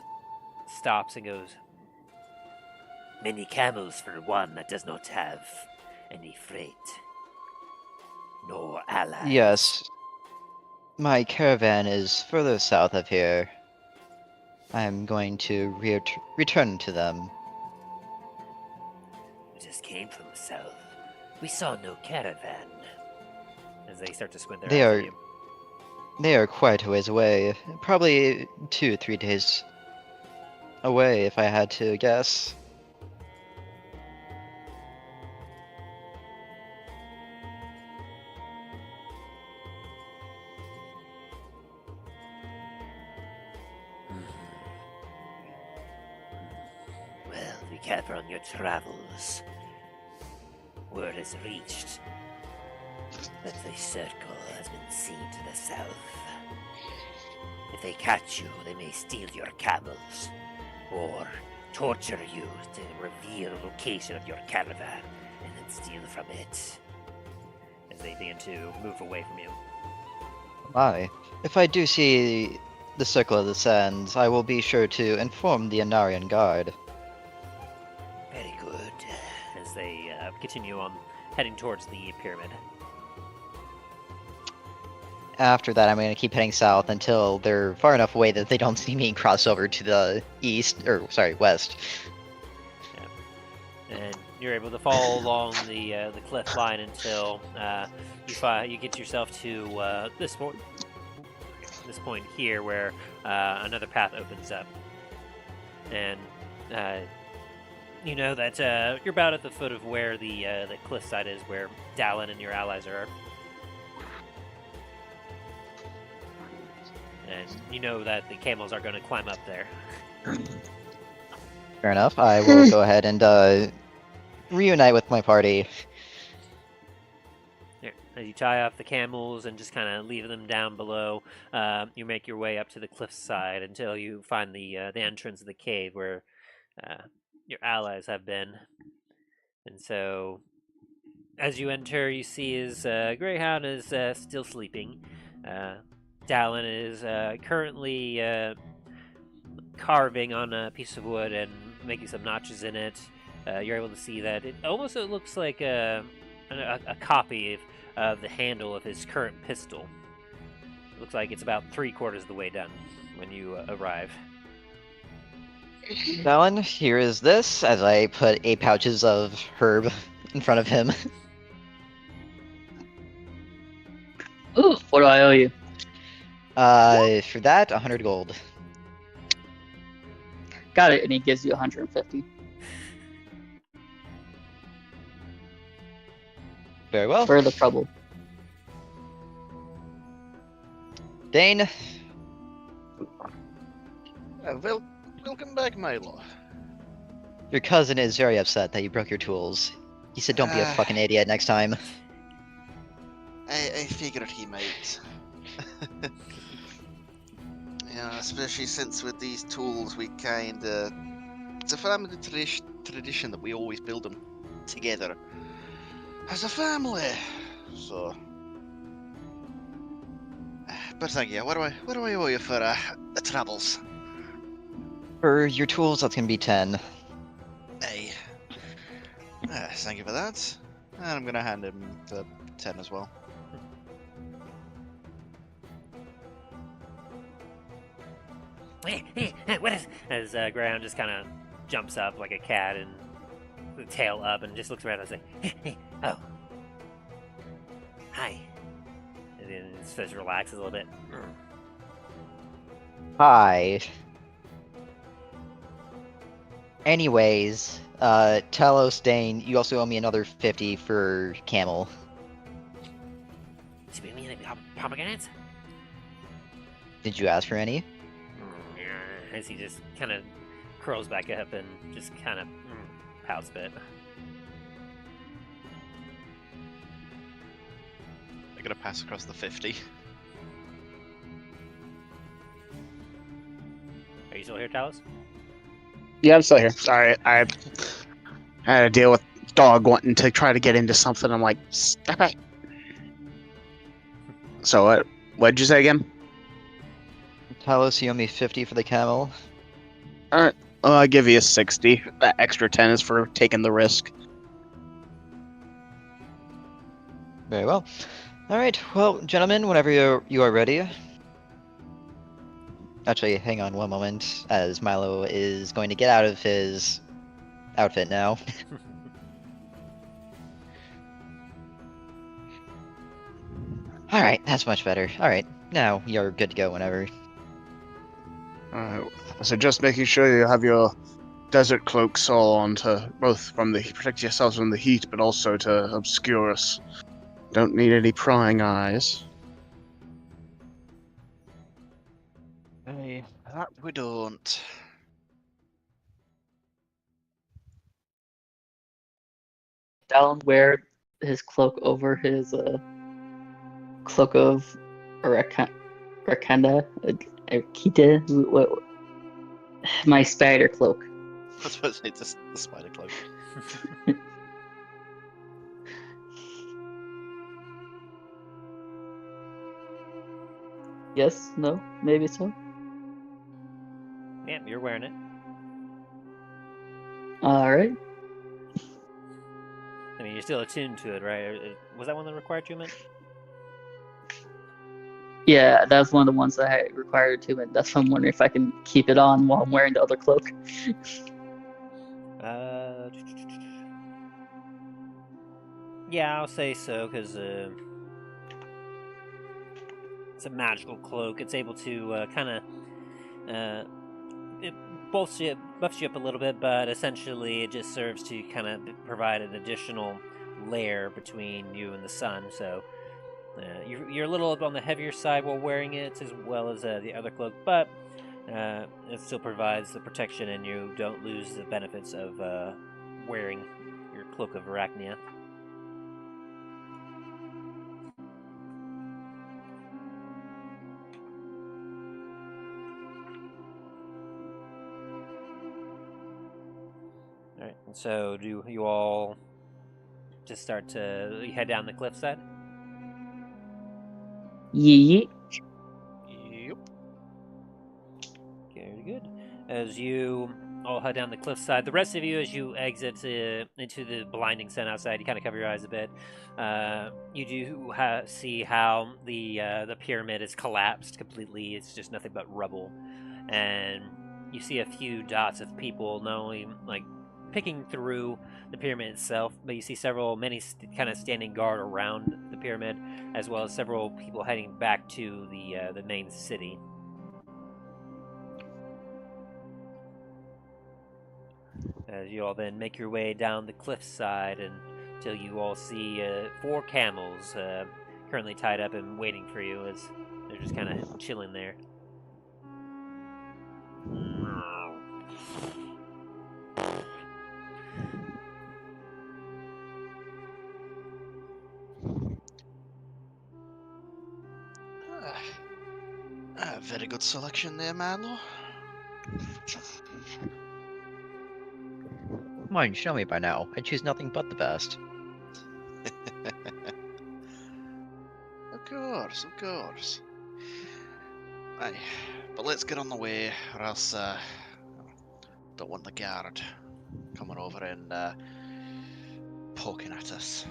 stops and goes, Many camels for one that does not have any freight, nor allies. Yes. My caravan is further south of here. I am going to return to them. We just came from the south. We saw no caravan. as they start to squint their They eyes are at you. They are quite a ways away. Probably 2-3 days away, if I had to guess. Well, be careful on your travels. Word has reached that the circle has been seen to the south. If they catch you, they may steal your camels, or torture you to reveal the location of your caravan, and then steal from it. As they begin to move away from you. My. If I do see the Circle of the Sands, I will be sure to inform the Anarian Guard. Very good. As they continue on heading towards the pyramid. After that, I'm going to keep heading south until they're far enough away that they don't see me and cross over to the west. And you're able to follow along the cliff line until you get yourself to this point here, where another path opens up, and you know that you're about at the foot of where the cliffside is, where Dallen and your allies are. And you know that the camels are going to climb up there. Fair enough. I will go ahead and reunite with my party. Here, as you tie off the camels and just kind of leave them down below, you make your way up to the cliffside until you find the entrance of the cave where your allies have been. And so, as you enter, you see his Greyhound is still sleeping. Dallen is currently carving on a piece of wood and making some notches in it. You're able to see that it looks like a copy of the handle of his current pistol. It looks like it's about 3/4 of the way done when you arrive. Dallen, here is this, as I put 8 pouches of herb in front of him. Ooh, what do I owe you? For that, 100 gold. Got it, and he gives you 150. Very well. For the trouble. Dain, Welcome back, Milo. your cousin is very upset that you broke your tools. He said don't be a fucking idiot next time. I figured he might. Yeah, especially since with these tools we kinda... It's a family tradition that we always build them together. As a family. So... But thank you. What do I owe you for the troubles? For your tools, that's gonna be 10. Hey. Thank you for that. And I'm gonna hand him the 10 as well. What is? As Greyhound just kind of jumps up like a cat and the tail up and just looks around and says, "Oh, hi." And then just relaxes a little bit. Hi. Anyways, Talos, Dain, you also owe me another 50 for camel. Do you mean pomegranates? Did you ask for any? As he just kind of curls back up and just kind of pouts a bit. I'm gonna pass across the 50. Are you still here, Talos? Yeah, I'm still here. Sorry, I had to deal with dog wanting to try to get into something. I'm like, stop it. So what'd you say again? Talos, you owe me 50 for the camel. Alright, I'll give you a 60. That extra 10 is for taking the risk. Very well. Alright, well, gentlemen, whenever you are ready. Actually, hang on one moment, as Milo is going to get out of his outfit now. Alright, that's much better. Alright, now you're good to go whenever. So just making sure you have your desert cloaks all on to both protect yourselves from the heat, but also to obscure us. Don't need any prying eyes. Hey, that we don't. Dallen wear his cloak over his cloak of Rakanda, Kita, my spider cloak. I was supposed to say the spider cloak. Yes, no, maybe so. Yeah, you're wearing it. Alright. I mean, you're still attuned to it, right? Was that one that required attunement? Yeah, that's one of the ones that I required to, and that's why I'm wondering if I can keep it on while I'm wearing the other cloak. Yeah, I'll say so, because it's a magical cloak. It's able to kind of it buffs you up a little bit, but essentially it just serves to kind of provide an additional layer between you and the sun. So you're a little on the heavier side while wearing it, as well as the other cloak, but it still provides the protection, and you don't lose the benefits of wearing your cloak of Arachnia. So do you all just start to head down the cliffside? Yee. Yep. Very good. As you all head down the cliffside, the rest of you, as you exit into the blinding sun outside, you kind of cover your eyes a bit. You do see how the pyramid is collapsed completely. It's just nothing but rubble, and you see a few dots of people, not only like picking through the pyramid itself, but you see many kind of standing guard around the pyramid, as well as several people heading back to the main city. As you all then make your way down the cliffside until you all see 4 camels currently tied up and waiting for you, as they're just kind of chilling there. Very good selection there, Milo. Come on, show me by now. I choose nothing but the best. Of course, of course. Aye, but let's get on the way, or else don't want the guard coming over and poking at us.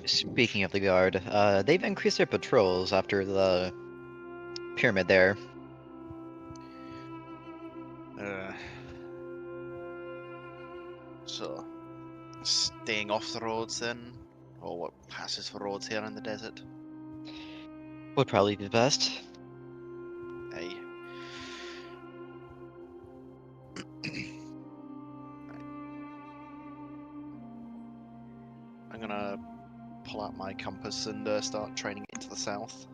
Speaking of the guard, they've increased their patrols after the pyramid there. So, staying off the roads then, or what passes for roads here in the desert? Would probably be best. Aye. I'm gonna pull out my compass and start training it to the south.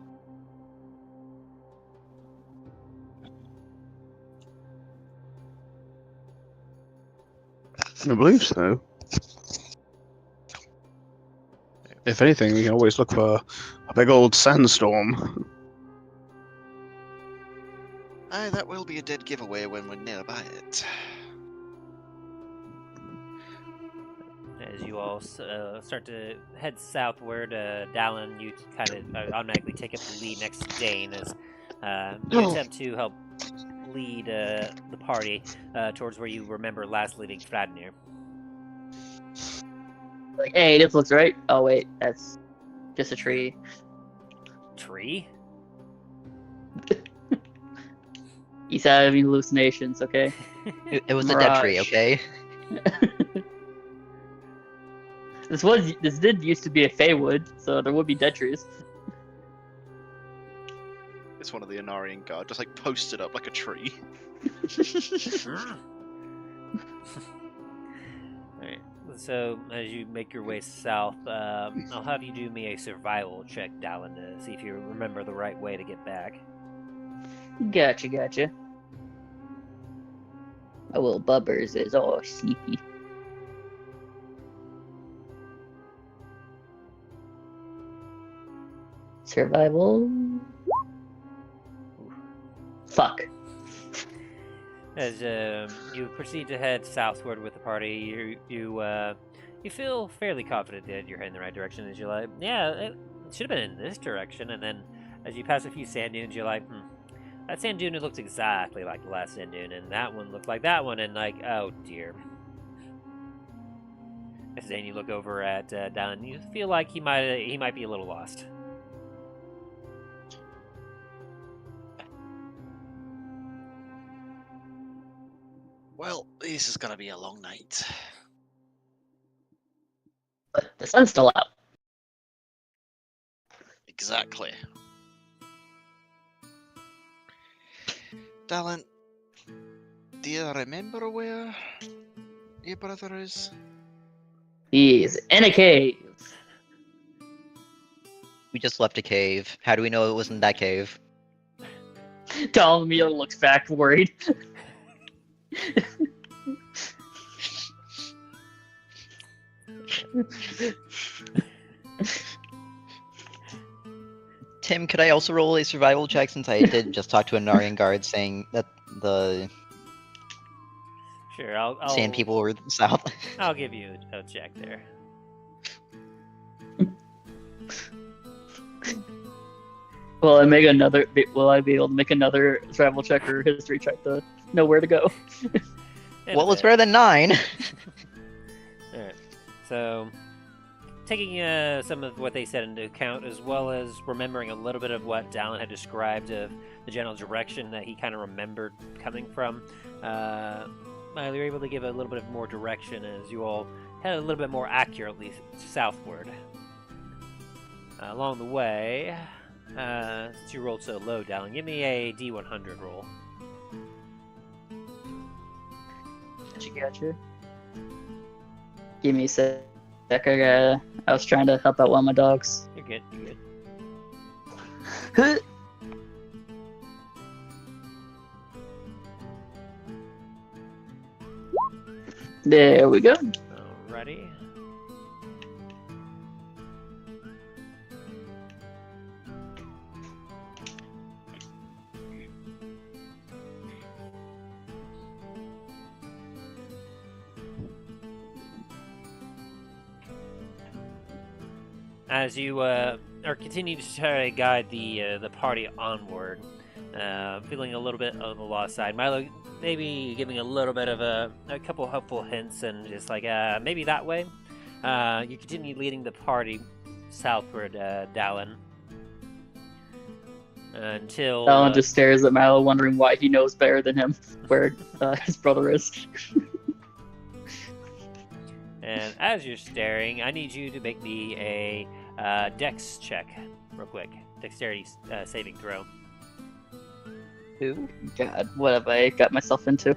I believe so. If anything, we can always look for a big old sandstorm. Aye, that will be a dead giveaway when we're nearby it. As you all start to head southward, Dallen, you kind of automatically take up the lead next to Dain as you attempt to help lead the party towards where you remember last leaving Fradnir. Like, hey, this looks right. Oh wait, that's just a tree. Tree? He's having hallucinations. Okay. It was a dead tree, Mirage. okay? This did used to be a Feywood, so there would be dead trees. It's one of the Anarian guard, just like posted up like a tree. Alright, so as you make your way south, I'll have you do me a survival check, Dallen, to see if you remember the right way to get back. Gotcha. My little bubbers is all sleepy. Survival. Fuck. As you proceed to head southward with the party, you feel fairly confident that you're heading the right direction. As you're like, yeah, it should have been in this direction. And then as you pass a few sand dunes, you're like, that sand dune looks exactly like the last sand dune, and that one looked like that one, and like, oh dear. As then you look over at Dallen, you feel like he might be a little lost. Well, this is gonna be a long night. But the sun's still out. Exactly. Dallen, do you remember where your brother is? He's in a cave. We just left a cave. How do we know it wasn't that cave? Dallen immediately looks back worried. Tim, could I also roll a survival check since I did just talk to a Narian guard saying that the Sure, I'll Sand people were south. I'll give you a check there. Will I make another? Will I be able to make another travel check or history check to know where to go? What was better than 9? Alright, so taking some of what they said into account, as well as remembering a little bit of what Dallen had described of the general direction that he kind of remembered coming from, Milo, you're able to give a little bit of more direction as you all head a little bit more accurately southward. Along the way, since you rolled so low, Dallen, give me a D100 roll. Gotcha. Give me a sec. I was trying to help out one of my dogs. You're good, you're good. There we go. Alrighty. As you are continuing to try to guide the party onward, feeling a little bit on the lost side, Milo, maybe giving a little bit of a couple helpful hints and just like maybe that way. You continue leading the party southward, Dallen, until Dallen just stares at Milo, wondering why he knows better than him where his brother is. And as you're staring, I need you to make me a dex check, real quick. Dexterity saving throw. Ooh, God, what have I got myself into?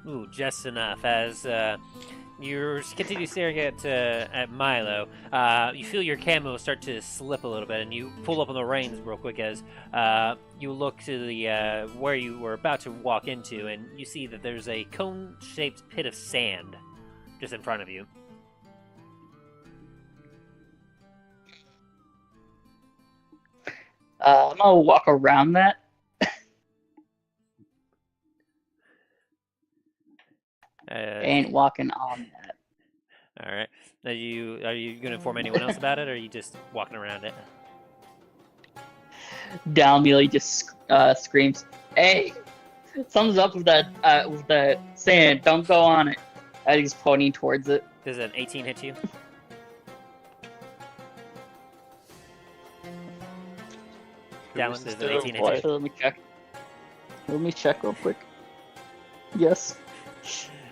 Ooh, just enough. As you continue staring at Milo, you feel your camo start to slip a little bit, and you pull up on the reins real quick as you look to the where you were about to walk into, and you see that there's a cone-shaped pit of sand just in front of you. I'm gonna walk around that. Ain't walking on that. All right. Are you going to inform anyone else about it, or are you just walking around it? Down immediately just screams, "Hey, something's up with that sand. Don't go on it." As he's pointing towards it. Does an 18 hit you? Dallen, does an 18 hit you? Let me check. Let me check real quick. Yes.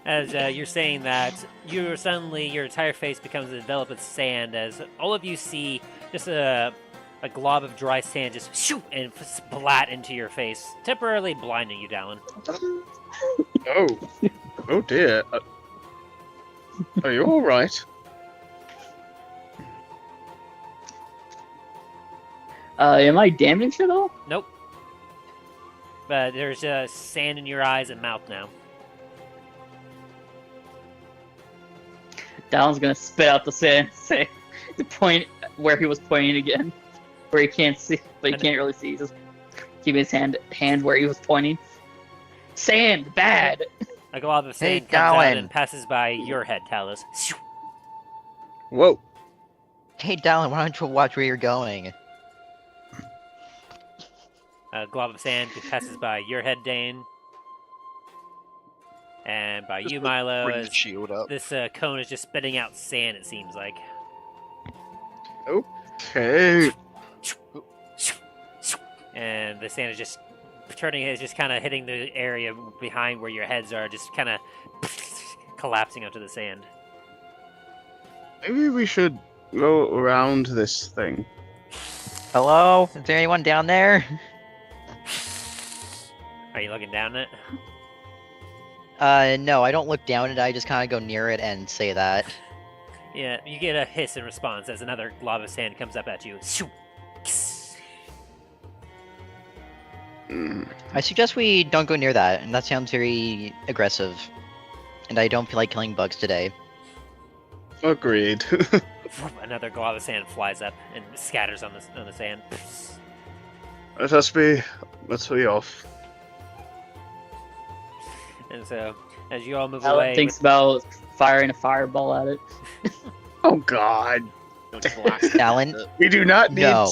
As you're saying that, your entire face becomes enveloped with sand as all of you see just a glob of dry sand just shoot and splat into your face, temporarily blinding you, Dallen. Oh dear. Are you all right? Am I damaged at all? Nope. But there's sand in your eyes and mouth now. Dallen's gonna spit out the sand, say, to point where he was pointing again, where he can't see, but he can't really see. He's just keeping his hand where he was pointing. Sand, bad. A glob of sand comes out and passes by your head, Talos. Whoa. Hey, Dallen, why don't you watch where you're going? A glob of sand passes by your head, Dain. And by you, Milo, Bring as the shield up. this cone is just spitting out sand, it seems like. Okay. And the sand is just kind of hitting the area behind where your heads are, just kind of collapsing onto the sand. Maybe we should go around this thing. Hello? Is there anyone down there? Are you looking down it? No, I don't look down at it, I just kind of go near it and say that. Yeah, you get a hiss in response as another glob of sand comes up at you. I suggest we don't go near that, and that sounds very aggressive. And I don't feel like killing bugs today. Agreed. Another glob of sand flies up and scatters on the sand. Let's be off. And so, as you all move Alan away, thinks about firing a fireball at it. Oh God. Dallen, We do not need No.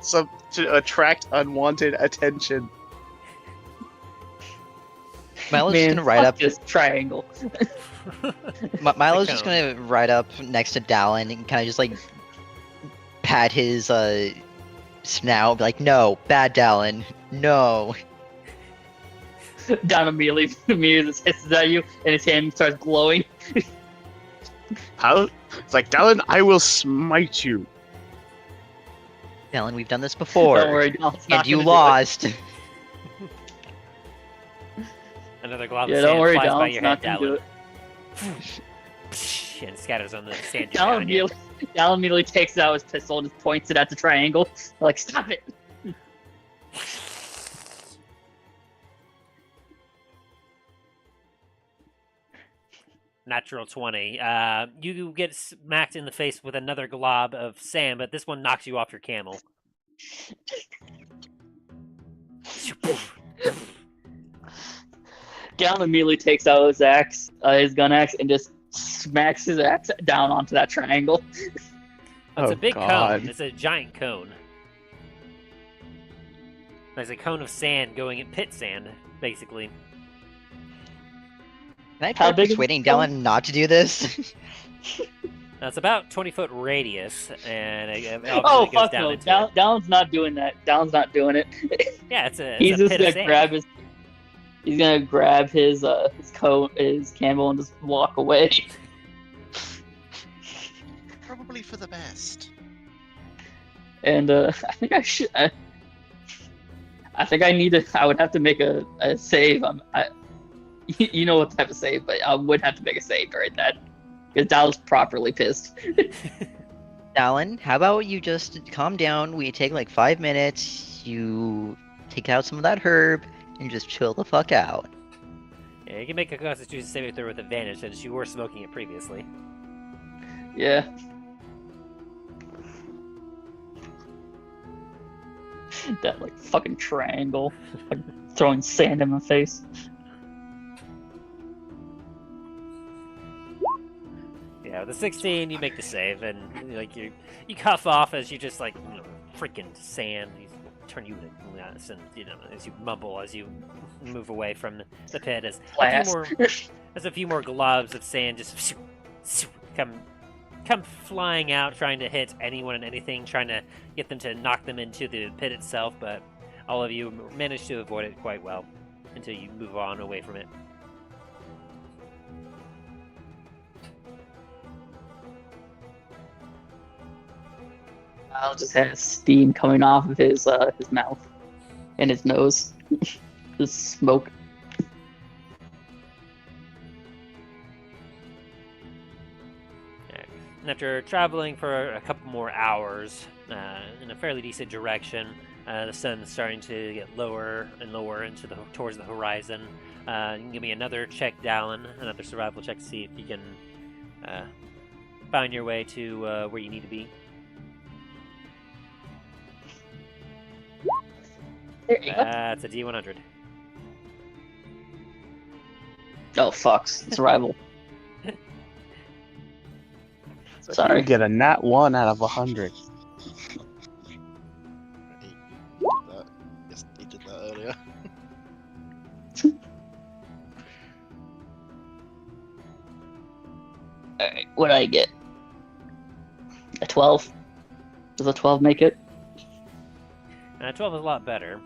some to attract unwanted attention. Milo's Man, just gonna ride fuck up. this triangle. Milo's The just cone. gonna ride up next to Dallen and kind of just like pat his snout, be like, "No, bad Dallen, no." Down immediately just hisses at you, and his hand starts glowing. How? It's like, Dallen, I will smite you. Dallen, we've done this before, Don't worry, Dallen's not and you gonna do it. lost. another glob Yeah, of don't sand worry, flies by Dallen's your not head, gonna do Dallen, it. and scatters on the sand Dallen behind you. immediately takes out his pistol and just points it at the triangle. Like, stop it! Natural 20. You get smacked in the face with another glob of sand, but this one knocks you off your camel. Dallen immediately takes out his axe, his gun axe, and just smacks his axe down onto that triangle. It's Oh, a big God. cone. It's a giant cone. There's a cone of sand going in pit sand, basically. Can I How try big is persuading the cone? Dallen not to do this? Now, it's about 20-foot radius, and it obviously Oh goes fuck down no! into Dallen's not doing that. Dallen's not doing it. Yeah, it's a He's just pit of gonna sand. grab his. He's gonna grab his coat, his camel, and just walk away. Probably for the best. And I think I should. I think I need to. I would have to make a save. You know what type of save, but I would have to make a save during that because Dallen's properly pissed. Dallen, how about you just calm down? We take like 5 minutes. You take out some of that herb and just chill the fuck out. Yeah, you can make a Constitution saving throw with advantage since you were smoking it previously. Yeah. That like fucking triangle, like throwing sand in my face. Yeah, with a 16, you make the save, and like you cough off as you just like freaking sand. You turn you into glass, and as you mumble as you move away from the pit, as a few more globs of sand just come flying out, trying to hit anyone and anything, trying to get them to knock them into the pit itself. But all of you manage to avoid it quite well until you move on away from it. Al just has steam coming off of his mouth and his nose. Just smoke. And after traveling for a couple more hours in a fairly decent direction, the sun's starting to get lower and lower towards the horizon. You can give me another check, Dallen, another survival check to see if you can find your way to where you need to be. There you go. That's a D100. Oh fucks. Survival. So Sorry. You get a nat 1 out of 100. Yes, he did that earlier. Alright, what did I get? A 12? Does a 12 make it? 12 is a lot better.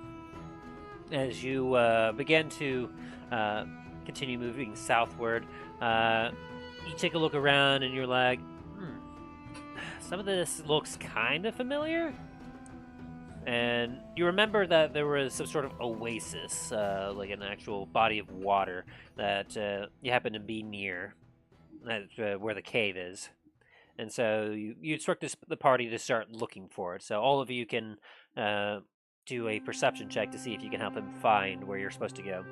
As you begin to continue moving southward, you take a look around and you're like, some of this looks kind of familiar. And you remember that there was some sort of oasis, like an actual body of water that you happen to be near, where the cave is. And so you instruct the party to start looking for it. So all of you can do a perception check to see if you can help him find where you're supposed to go.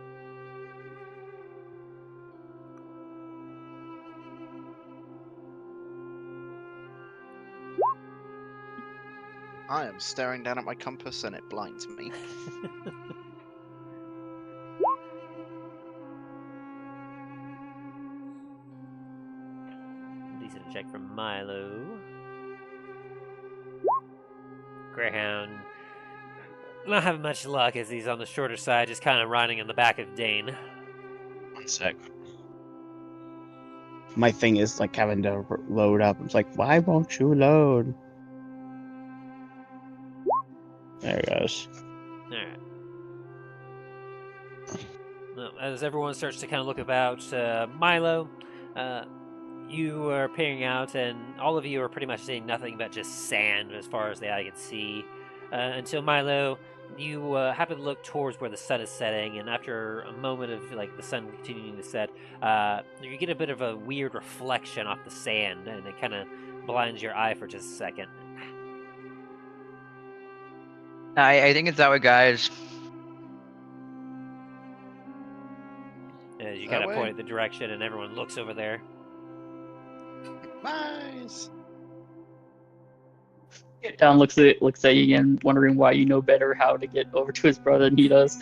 I am staring down at my compass and it blinds me. Decent check from Milo. Greyhound. Not having much luck as he's on the shorter side, just kind of riding in the back of Dain. One sec. My thing is like having to load up. It's like, why won't you load? There it goes. Alright. Well, as everyone starts to kind of look about, Milo, you are peering out, and all of you are pretty much seeing nothing but just sand as far as the eye can see. Until Milo, you happen to look towards where the sun is setting, and after a moment of like the sun continuing to set, you get a bit of a weird reflection off the sand, and it kind of blinds your eye for just a second. I think it's that way, guys. As you That kind of way? point at the direction, and everyone looks over there. Nice. Don looks at you again, wondering why you know better how to get over to his brother than he does.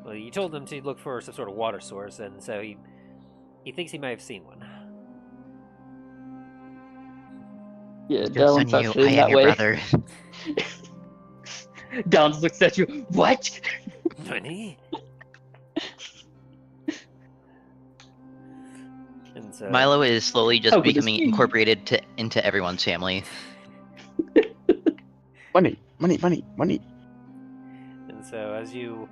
Well, you told him to look for some sort of water source, and so he thinks he might have seen one. Yeah, Good Dallen on starts you. feeling I am that your way. brother. Don just looks at you. What? Funny. And so Milo is slowly just How good is becoming he? incorporated into everyone's family. Money, money, money, money. And so, as you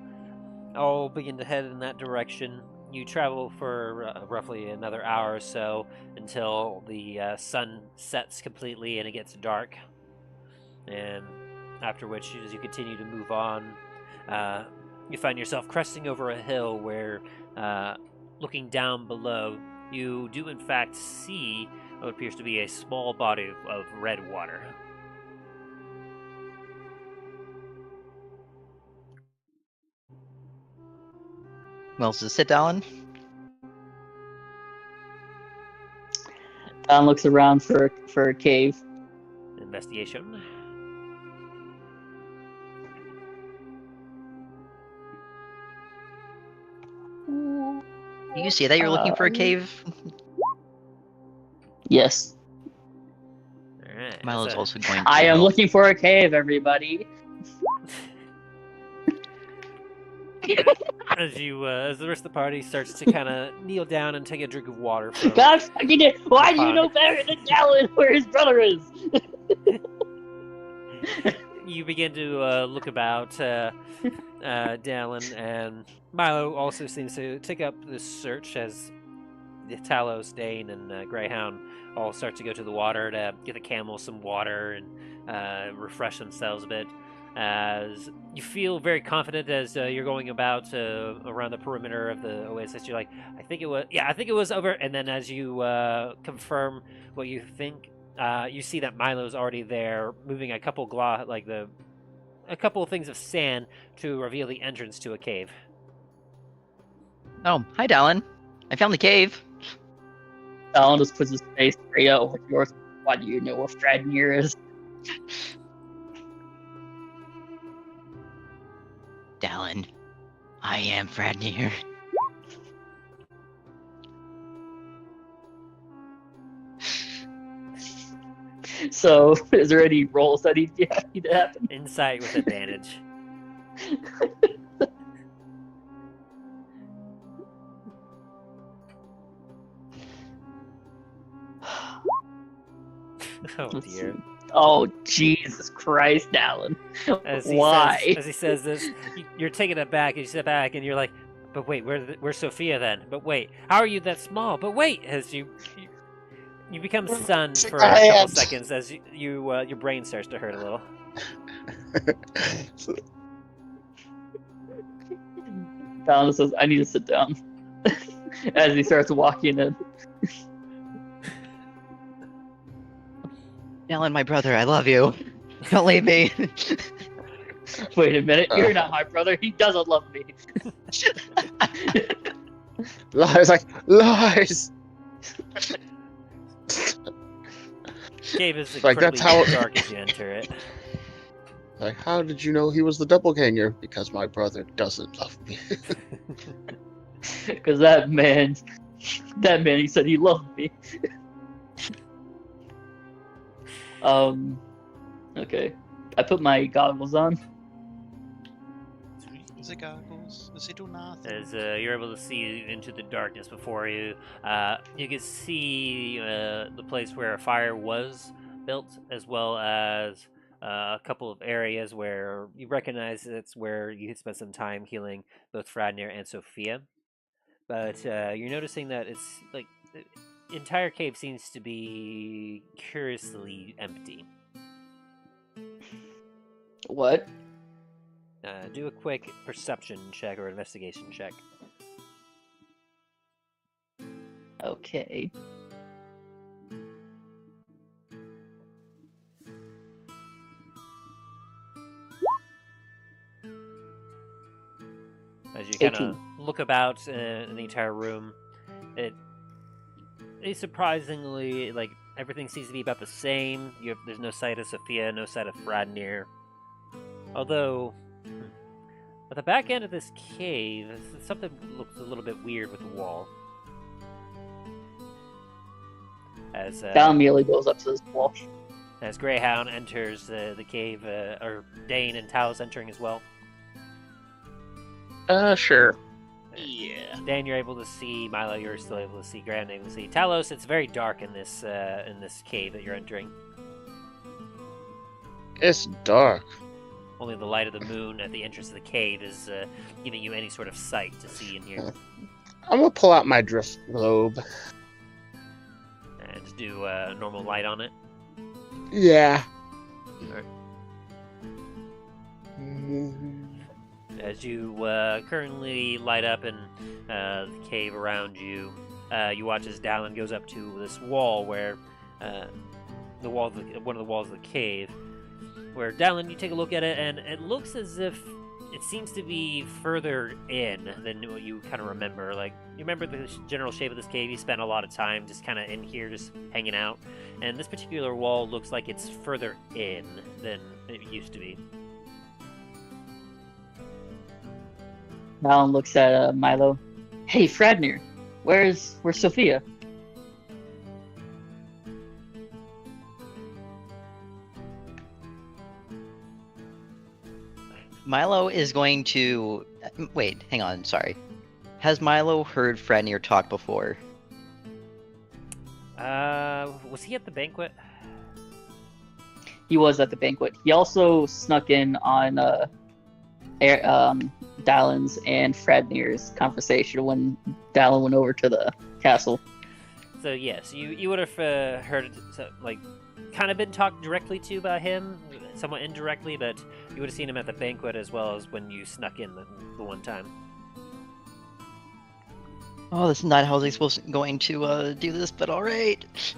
all begin to head in that direction, you travel for roughly another hour or so until the sun sets completely and it gets dark. And after which, as you continue to move on, you find yourself cresting over a hill where, looking down below, you do in fact see what appears to be a small body of red water. Well, so sit down. Don looks around for a cave. Investigation. Do you say that you're looking for a cave? Yes. Alright. Milo's so- also going to I am help. looking for a cave, everybody. As the rest of the party starts to kind of kneel down and take a drink of water from God fucking it! Why do you Fine. know better than Dallen where his brother is? you begin to look about Dallen, and Milo also seems to take up this search as the Talos, Dain, and Greyhound all start to go to the water to get the camels some water and refresh themselves a bit. As you feel very confident as you're going about around the perimeter of the oasis, you're like, I think it was over. And then as you confirm what you think, you see that Milo's already there, moving a couple a couple of things of sand to reveal the entrance to a cave. Oh, hi, Dallen. I found the cave. Dallen just puts his face straight out over yours. Why do you know where Fradnir is? Dallen, I am Fradnir. So, is there any rolls that need to happen? Insight with advantage. Oh Let's dear. see. Oh, Jesus Christ, Dallen. Why? As he says this, you're taken aback, and you sit back, and you're like, but wait, where's Sophia then? But wait, how are you that small? But wait, as you become stunned for a couple seconds as your brain starts to hurt a little. Dallen says, I need to sit down. As he starts walking in. Dallen, my brother, I love you. Don't leave me. Wait a minute, you're not my brother. He doesn't love me. Lies, like lies. Cave is Like, incredibly that's how- dark as you enter it. Like, how did you know he was the doppelganger? Because my brother doesn't love me. Because that man, he said he loved me. Okay. I put my goggles on. Is it goggles? Does it do nothing? As you're able to see into the darkness before you, you can see the place where a fire was built, as well as a couple of areas where you recognize it's where you had spent some time healing both Fradnir and Sophia. But you're noticing that it's like the entire cave seems to be curiously empty. What? Do a quick perception check or investigation check. Okay. As you kind of 18. look about in the entire room, it is surprisingly like everything seems to be about the same. There's no sight of Sophia, no sight of Fradnir. Although, at the back end of this cave, something looks a little bit weird with the wall. As Dallen immediately goes up to this wall. as Greyhound enters the cave, or Dain and Talos entering as well. Sure. Yeah. Dan, you're able to see. Milo, you're still able to see. Graham, able to see. Talos, it's very dark in this cave that you're entering. It's dark. Only the light of the moon at the entrance of the cave is giving you any sort of sight to see in here. I'm gonna pull out my drift globe. And do normal light on it. Yeah. Alright. As you currently light up in the cave around you, you watch as Dallen goes up to this wall where one of the walls of the cave. Where Dallen, you take a look at it, and it looks as if it seems to be further in than what you kind of remember. Like, you remember the general shape of this cave? You spent a lot of time just kind of in here, just hanging out. And this particular wall looks like it's further in than it used to be. Dallen looks at Milo. Hey, Fradnir, where's Sophia? Milo is going to... Wait, hang on, sorry. Has Milo heard Fradnir talk before? Was he at the banquet? He was at the banquet. He also snuck in on Dallen's and Fradnir's conversation when Dallen went over to the castle. So yes, you would have heard it, like, kind of been talked directly to by him, somewhat indirectly, but you would have seen him at the banquet as well as when you snuck in the one time. Oh, this is not how I was going to do this, but alright.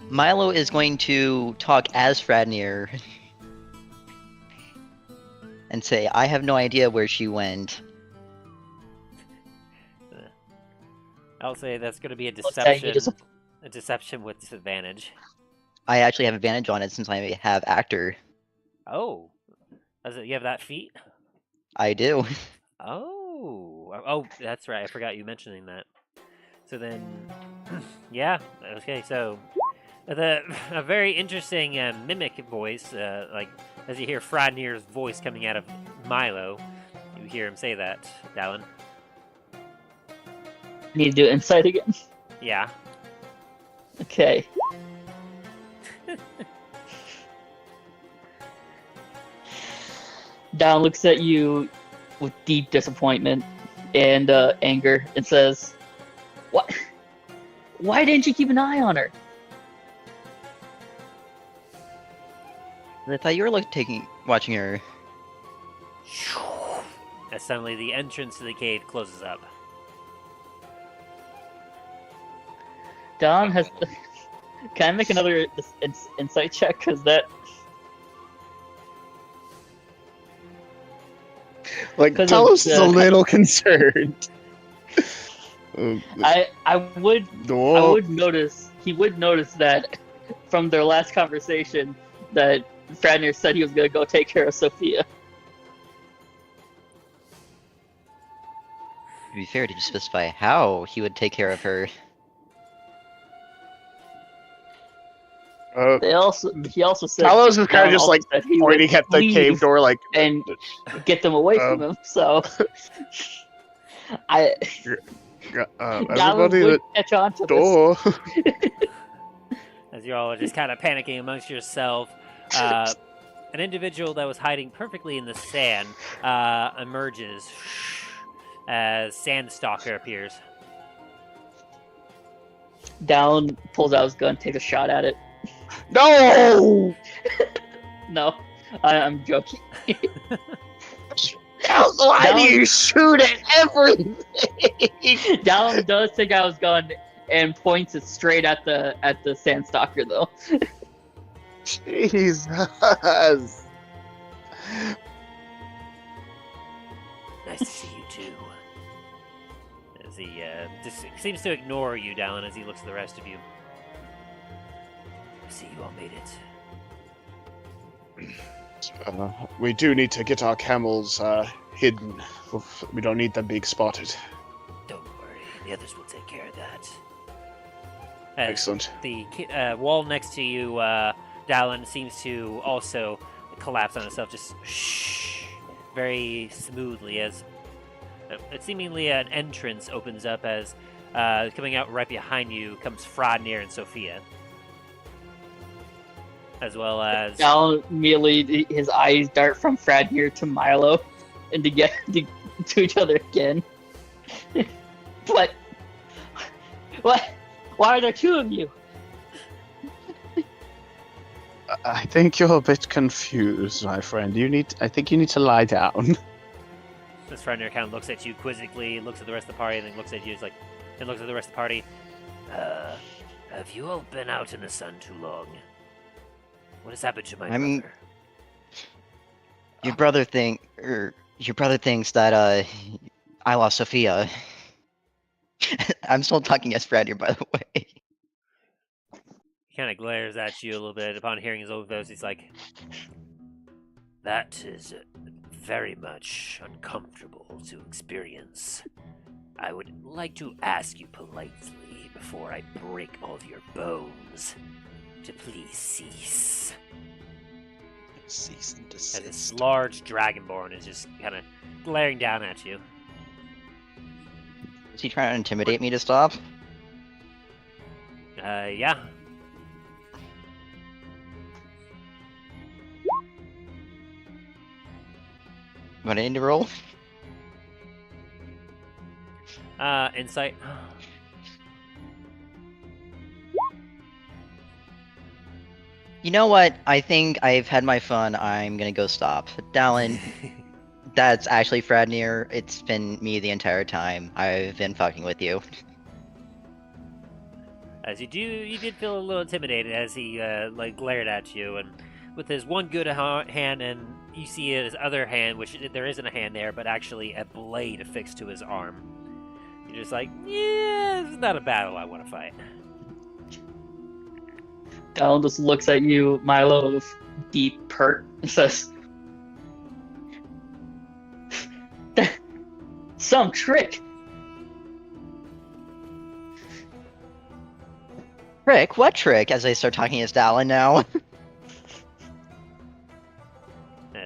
Milo is going to talk as Fradnir and say, I have no idea where she went. I'll say that's going to be a Let's say you deception. A deception with disadvantage. I actually have advantage on it since I have actor. Oh, you have that feat? I do. Oh, that's right. I forgot you mentioning that. So then, yeah. Okay, so a very interesting mimic voice, like as you hear Fradnir's voice coming out of Milo, you hear him say that, Dallen. Need to do insight again? Yeah. Okay. Dallen looks at you with deep disappointment and anger and says, "What? Why didn't you keep an eye on her?" I thought you were watching her. As suddenly the entrance to the cave closes up. Dallen has. Can I make another insight check? Because that. Like, 'Cause of Talos is a the- little concerned. I would notice he would notice that from their last conversation that Fradnir said he was gonna go take care of Sophia. To be fair, did you specify how he would take care of her? He also said Talos is kind Dallen of just also like said he would pointing at the leave cave door, like, and get them away from him. So Dallen everybody would at catch on to this. door. As you're all just kind of panicking amongst yourself, an individual that was hiding perfectly in the sand emerges as Sandstalker appears. Dallen pulls out his gun, takes a shot at it. No! No, I'm joking. Why do you shoot at everything? Dallen does take out his gun and points it straight at the Sandstalker, though. Jesus. Nice to see you too. As he just seems to ignore you, Dallen, as he looks at the rest of you. I see you all made it. We do need to get our camels hidden. We don't need them being spotted. Don't worry, the others will take care of that. As Excellent. the wall next to you, Dallen, seems to also collapse on itself, just very smoothly, as seemingly an entrance opens up, as coming out right behind you comes Fradnir and Sophia. As well as... Dallen immediately, his eyes dart from Fradnir to Milo, and to get to each other again. What? Why are there two of you? I think you're a bit confused, my friend. I think you need to lie down. This Fradnir kind of looks at you quizzically, looks at the rest of the party, and then looks at you, and looks at the rest of the party. Have you all been out in the sun too long? What has happened to my I'm- brother? Your brother thinks that I lost Sophia. I'm still talking as Fradnir, by the way. He kind of glares at you a little bit upon hearing his own voice. He's like, That is very much uncomfortable to experience. I would like to ask you politely, before I break all of your bones, to please cease. Cease and as this desist. large dragonborn is just kind of glaring down at you. Is he trying to intimidate me to stop? Yeah. Want to roll? Insight. You know what? I think I've had my fun. I'm gonna go stop. Dallen, that's actually Fradnir. It's been me the entire time. I've been fucking with you. As you did feel a little intimidated as he glared at you, and with his one good hand, and you see his other hand, which there isn't a hand there, but actually a blade affixed to his arm. You're just like, yeah, this is not a battle I want to fight. Dallen just looks at you, Milo, with deep pert, and says, "Some trick." Trick? What trick? As I start talking as Dallen now.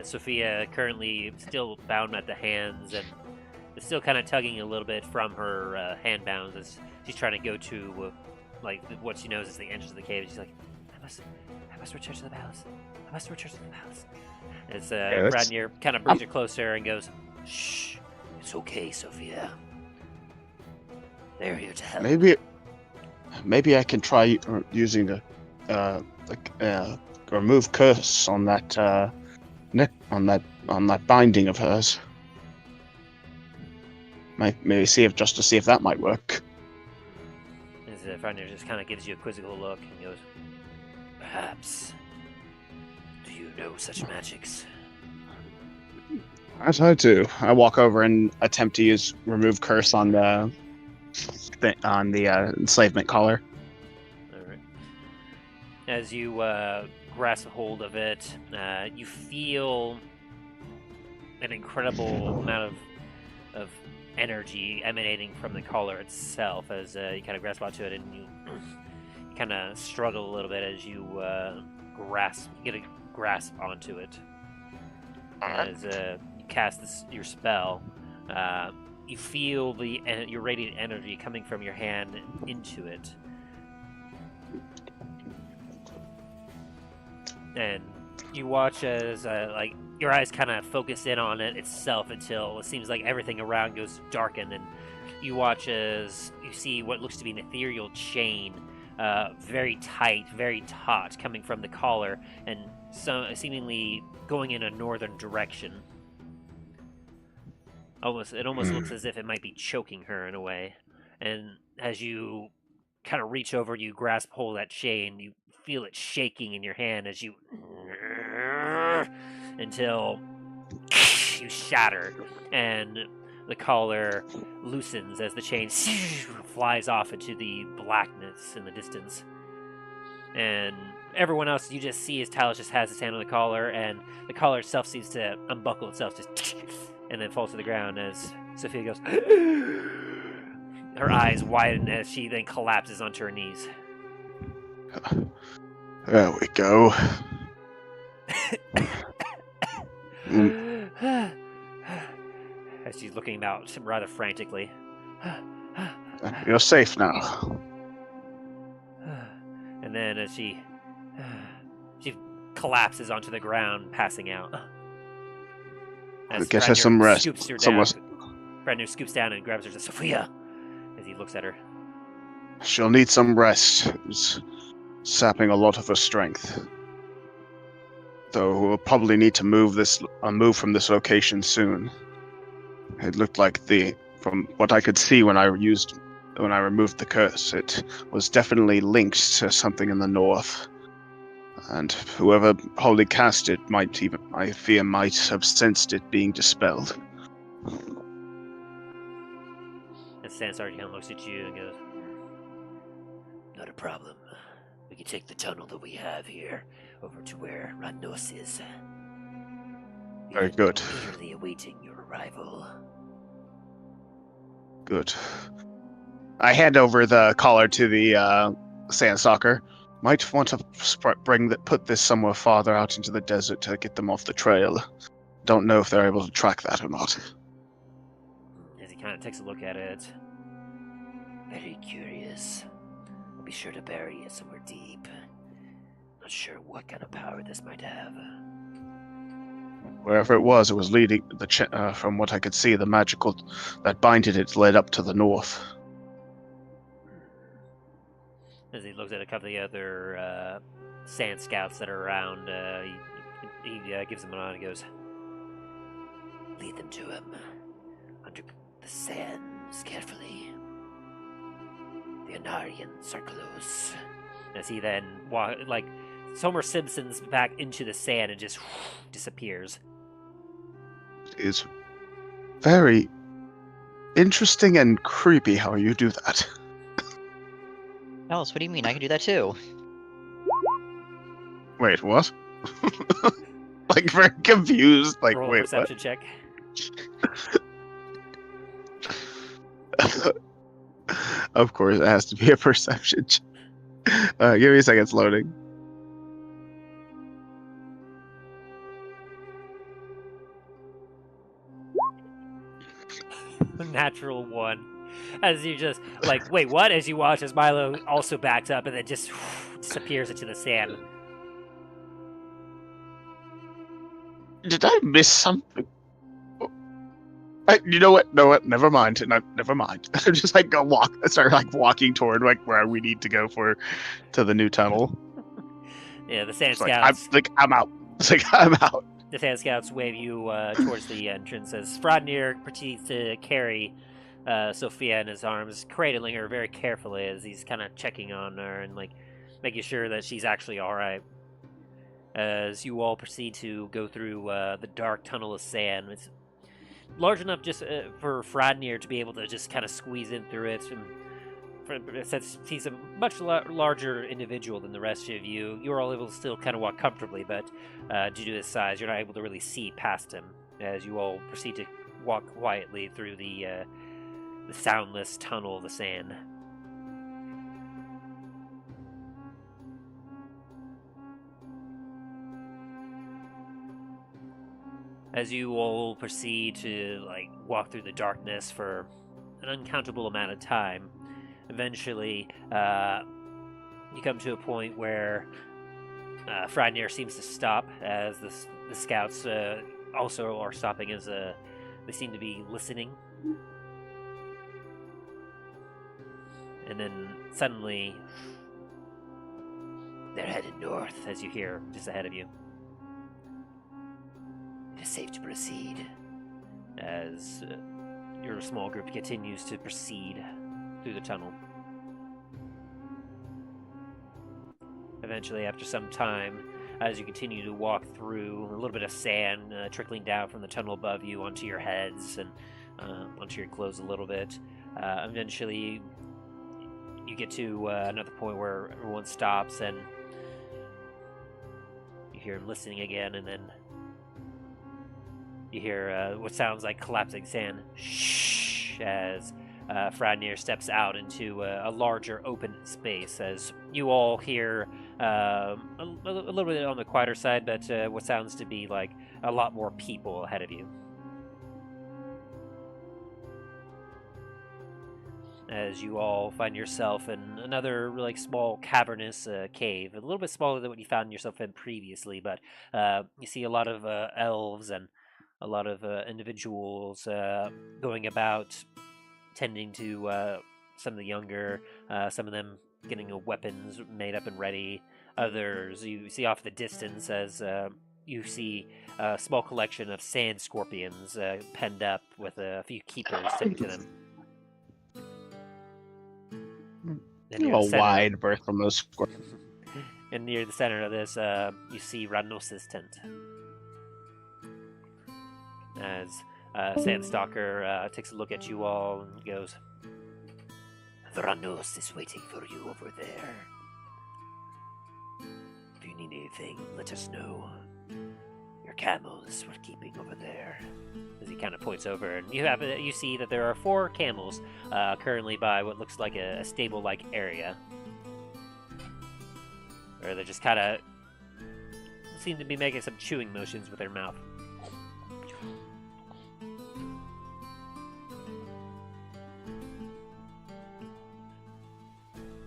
Sophia currently still bound at the hands and is still kind of tugging a little bit from her hand bounds as she's trying to go to what she knows is the entrance of the cave. She's like, I must return to the palace. I must return to the palace. As Fradnir kind of brings her closer and goes, Shh. It's okay, Sophia. They're here to help. Maybe I can try using the remove curse on that on that binding of hers. Maybe see if that might work. as Fradnir just kind of gives you a quizzical look and goes, Perhaps. Do you know such magics? As I do. I walk over and attempt to use remove curse on the enslavement collar. all right. As you grasp hold of it. You feel an incredible amount of energy emanating from the collar itself as you kind of grasp onto it, and you kind of struggle a little bit as you get a grasp onto it. As you cast your spell, you feel your radiant energy coming from your hand into it. And you watch as like your eyes kind of focus in on it itself until it seems like everything around goes darkened, and you watch as you see what looks to be an ethereal chain, very tight, very taut, coming from the collar, and seemingly going in a northern direction. It almost looks as if it might be choking her in a way. And as you kind of reach over, you grasp hold of that chain, you feel it shaking in your hand as you until you shatter, and the collar loosens as the chain flies off into the blackness in the distance. And everyone else, you just see as Talos just has his hand on the collar, and the collar itself seems to unbuckle itself, just and then falls to the ground as Sophia goes. Her eyes widen as she then collapses onto her knees. There we go. As she's looking about rather frantically. You're safe now. And then as she collapses onto the ground, passing out. As Get her some rest. Scoops her down. Fradnir scoops down and grabs her to Sophia as he looks at her. She'll need some rest. It's sapping a lot of her strength. Though we'll probably need to move from this location soon. It looked like from what I could see when I removed the curse, it was definitely linked to something in the north. And whoever wholly cast it I fear might have sensed it being dispelled. And Sand Sergeant looks at you and goes, Not a problem. We can take the tunnel that we have here over to where Randos is. Very good. Eagerly awaiting your arrival. Good. I hand over the collar to the sandstalker. Might want to put this somewhere farther out into the desert to get them off the trail. Don't know if they're able to track that or not. as he kind of takes a look at it. Very curious. I'll be sure to bury it somewhere deep. Not sure what kind of power this might have. Wherever it was leading from what I could see, the magical that binded it led up to the north. As he looks at a couple of the other sand scouts that are around, he gives them a nod and goes, Lead them to him. Under the sands, carefully. The Anarian Dracul. As he then, Homer Simpson's back into the sand and just disappears. It is very interesting and creepy how you do that. Alice, what do you mean? I can do that too. Wait, what? Very confused. Roll a Wait, perception what? check. Of course, it has to be a perception check. Give me a second, it's loading. Natural 1. As you just, wait, what? As you watch as Milo also backs up and then just disappears into the sand. Did I miss something? You know what? No, what? Never mind. No, never mind. Just start walking toward where we need to go to the new tunnel. Yeah, the sand scouts. I'm out. I'm out. The sand scouts wave you towards the entrance as Fradnir proceeds to carry Sophia in his arms, cradling her very carefully as he's kind of checking on her and making sure that she's actually all right. As you all proceed to go through the dark tunnel of sand, it's large enough just for Fradnir to be able to just kind of squeeze in through it. And since he's a much larger individual than the rest of you, you're all able to still kind of walk comfortably, but due to his size, you're not able to really see past him as you all proceed to walk quietly through the soundless tunnel of the sand. As you all proceed to walk through the darkness for an uncountable amount of time, eventually you come to a point where Fradnir seems to stop as the scouts also are stopping as they seem to be listening. And then suddenly They're headed north. as you hear just ahead of you, It is safe to proceed. as your small group continues to proceed through the tunnel. Eventually, after some time, as you continue to walk through, a little bit of sand trickling down from the tunnel above you onto your heads and onto your clothes a little bit. Eventually, you get to another point where everyone stops and you hear him listening again, and then you hear what sounds like collapsing sand. Shh! As Fradnir steps out into a larger open space, as you all hear a little bit on the quieter side, but what sounds to be like a lot more people ahead of you. As you all find yourself in another small cavernous cave, a little bit smaller than what you found yourself in previously, but you see a lot of elves and a lot of individuals going about tending to some of the younger, some of them getting weapons made up and ready. Others you see off the distance as you see a small collection of sand scorpions penned up with a few keepers tending to them. And near the A center- wide berth from those scorpions. And near the center of this, you see Ranos's tent. As Sandstalker takes a look at you all and goes, Vranos is waiting for you over there. If you need anything, let us know. Your camels we're keeping over there. as he kind of points over, and you see that there are 4 camels currently by what looks like a stable-like area, where they're just kind of seem to be making some chewing motions with their mouth.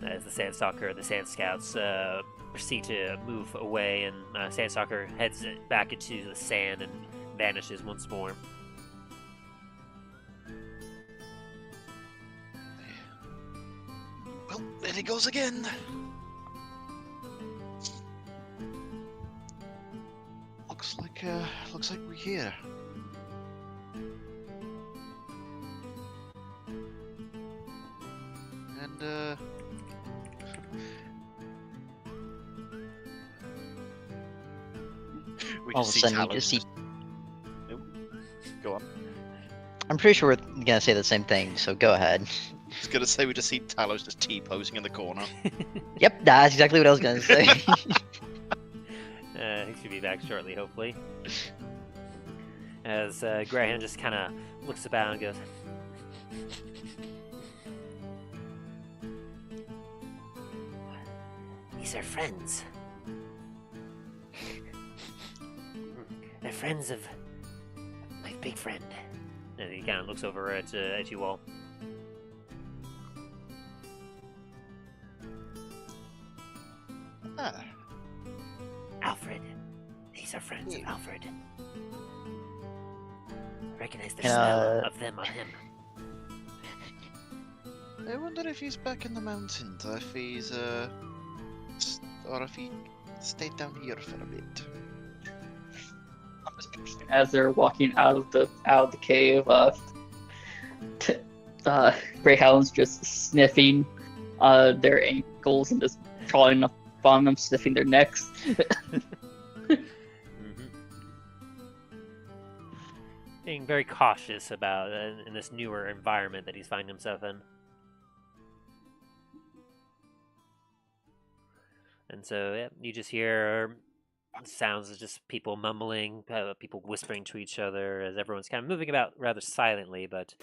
As the Sandstalker and the Sand Scouts proceed to move away, and Sandstalker heads back into the sand and vanishes once more. Well, there he goes again. Looks like we're here. And we All of a sudden, you just see. Nope. Go on. I'm pretty sure we're gonna say the same thing, so go ahead. I was gonna say we just see Talos just T-posing in the corner. Yep, that's exactly what I was gonna say. He should be back shortly, hopefully. As Greyhound just kind of looks about and goes, These are friends. They're friends of my big friend. and he kind of looks over at you all. Ah, Alfred. These are friends of Alfred. Recognize the And, smell of them on him. I wonder if he's back in the mountains, or if he's or if he stayed down here for a bit. As they're walking out of the cave, Greyhound's just sniffing their ankles and just crawling up on them, sniffing their necks. Being very cautious about in this newer environment that he's finding himself in. And so yeah, you just hear sounds of just people mumbling, people whispering to each other as everyone's kind of moving about rather silently, but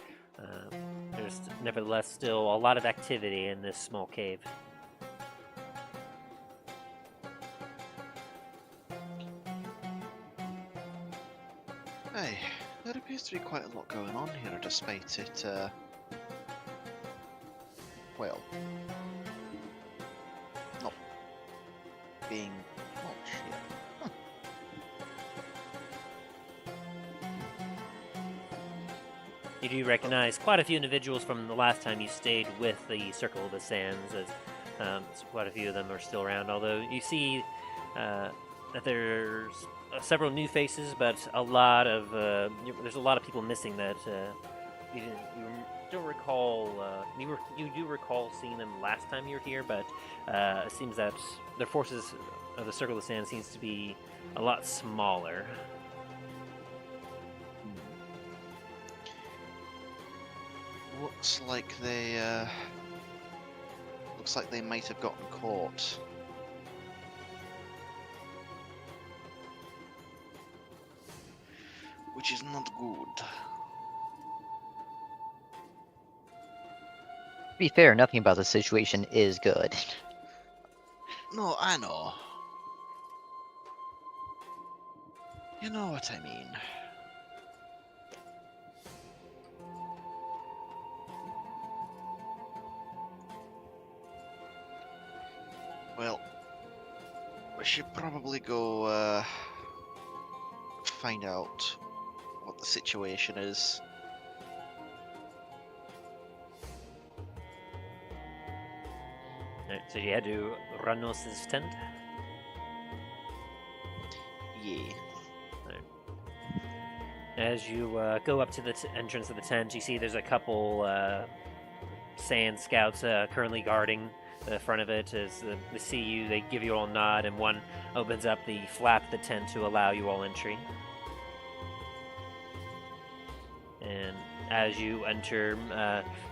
there's nevertheless still a lot of activity in this small cave. Hey, there appears to be quite a lot going on here, despite it, well, not being much here. You do recognize quite a few individuals from the last time you stayed with the Circle of the Sands, as quite a few of them are still around, although you see that there's several new faces, but a lot of there's a lot of people missing that you don't recall. You do recall seeing them last time you were here, but it seems that their forces of the Circle of the Sands seems to be a lot smaller. Looks like they might have gotten caught. Which is not good. To be fair, nothing about the situation is good. No, I know. You know what I mean. Well, we should probably go find out what the situation is. Alright, so you head to Ranos' tent. Yeah. As you go up to the entrance of the tent, you see there's a couple sand scouts currently guarding the front of it. As they see you, they give you all a nod, and one opens up the flap of the tent to allow you all entry. And as you enter,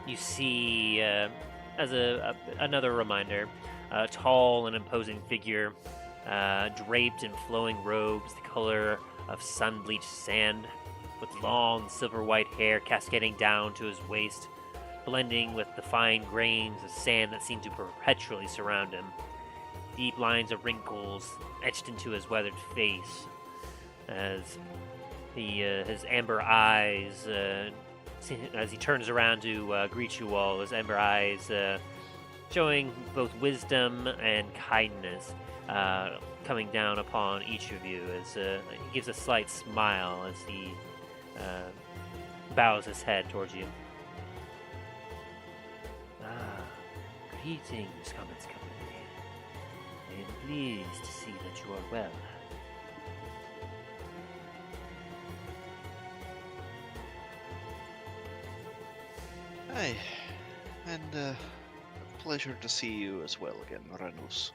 you see, as another reminder, a tall and imposing figure, draped in flowing robes the color of sun-bleached sand, with long silver-white hair cascading down to his waist, blending with the fine grains of sand that seem to perpetually surround him. Deep lines of wrinkles etched into his weathered face, as his amber eyes, as he turns around to greet you all, his amber eyes showing both wisdom and kindness coming down upon each of you, as he gives a slight smile as he bows his head towards you. Greetings, Comets Company. I am pleased to see that you are well. Hi, and a pleasure to see you as well again, Ranos.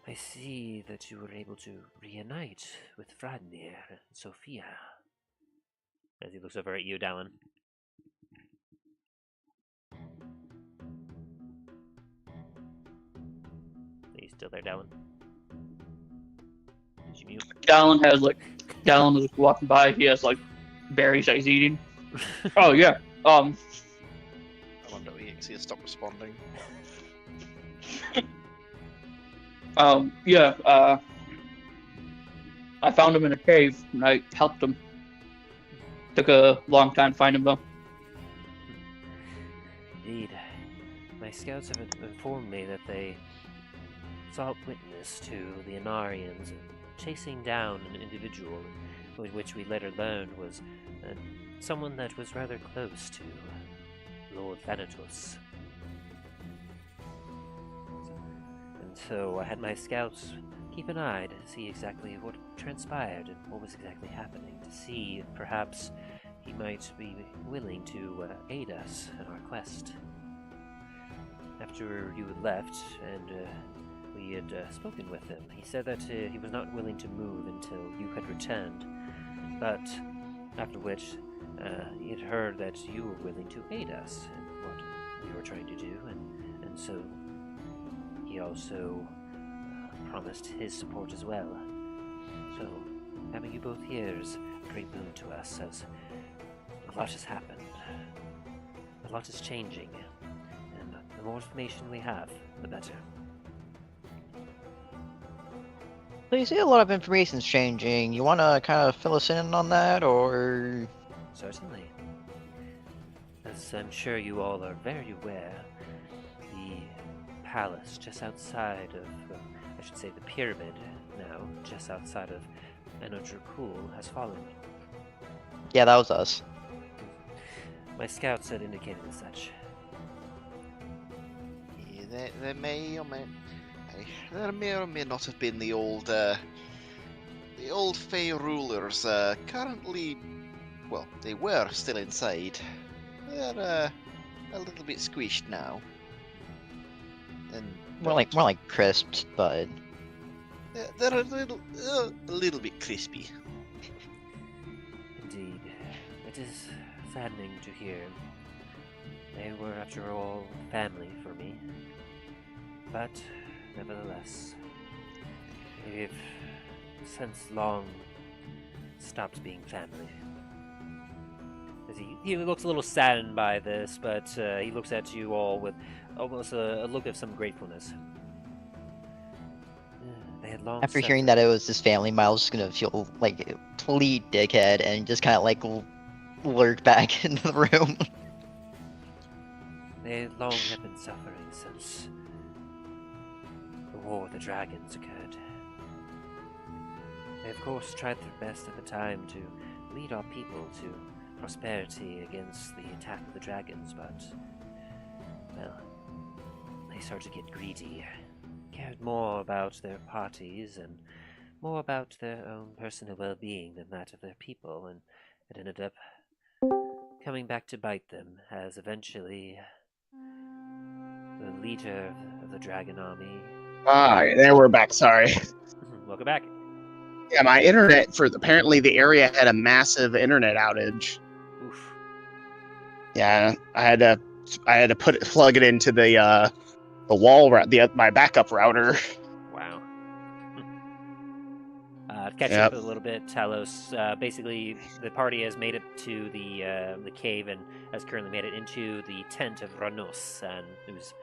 I see that you were able to reunite with Fradnir and Sophia. As he looks over at you, Dallen. Are you still there, Dallen? Did you mute? Dallen is walking by. He has like berries that he's eating. Oh yeah. I wonder if he stopped responding. I found him in a cave and I helped him. Took a long time to find him though. Indeed. My scouts have informed me that they saw witness to the Anarians chasing down an individual, which we later learned was someone that was rather close to Lord Thanatos. And so I had my scouts keep an eye to see exactly what transpired and what was exactly happening, to see if perhaps he might be willing to aid us in our quest. After you had left and we had spoken with him, he said that he was not willing to move until you had returned, but after which he had heard that you were willing to aid us in what we were trying to do, and so he also promised his support as well. So having you both here is a great boon to us, as a lot has happened. A lot is changing, and the more information we have, the better. So you see a lot of information's changing. You want to kind of fill us in on that, or? Certainly. As I'm sure you all are very aware, the palace just outside of, I should say the pyramid now, just outside of Anar Dracul has fallen. Yeah, that was us. My scouts had indicated as such. Yeah, there may or may not have been the old Fey rulers. Currently, well, they were still inside. They're a little bit squished now, and More like crisped, but they're a little bit crispy. Indeed, it is saddening to hear. They were, after all, family for me. But, nevertheless, they've since long stopped being family. As he looks a little saddened by this, but he looks at you all with almost a look of some gratefulness. They had long after hearing that it was his family, Miles is gonna feel like a complete dickhead and just kind of like lurk back into the room. They long have been suffering since the war with the dragons occurred. They of course tried their best at the time to lead our people to prosperity against the attack of the dragons, but, well, they started to get greedy, cared more about their parties and more about their own personal well-being than that of their people, and it ended up coming back to bite them, as eventually the leader of the dragon army... Ah, there we're back, sorry. Welcome back. Yeah, my internet, apparently the area had a massive internet outage. Oof. Yeah, I had to plug it into the wall, my backup router. Wow. To catch Yep. up a little bit, Talos, basically the party has made it to the cave and has currently made it into the tent of Ranos, and who's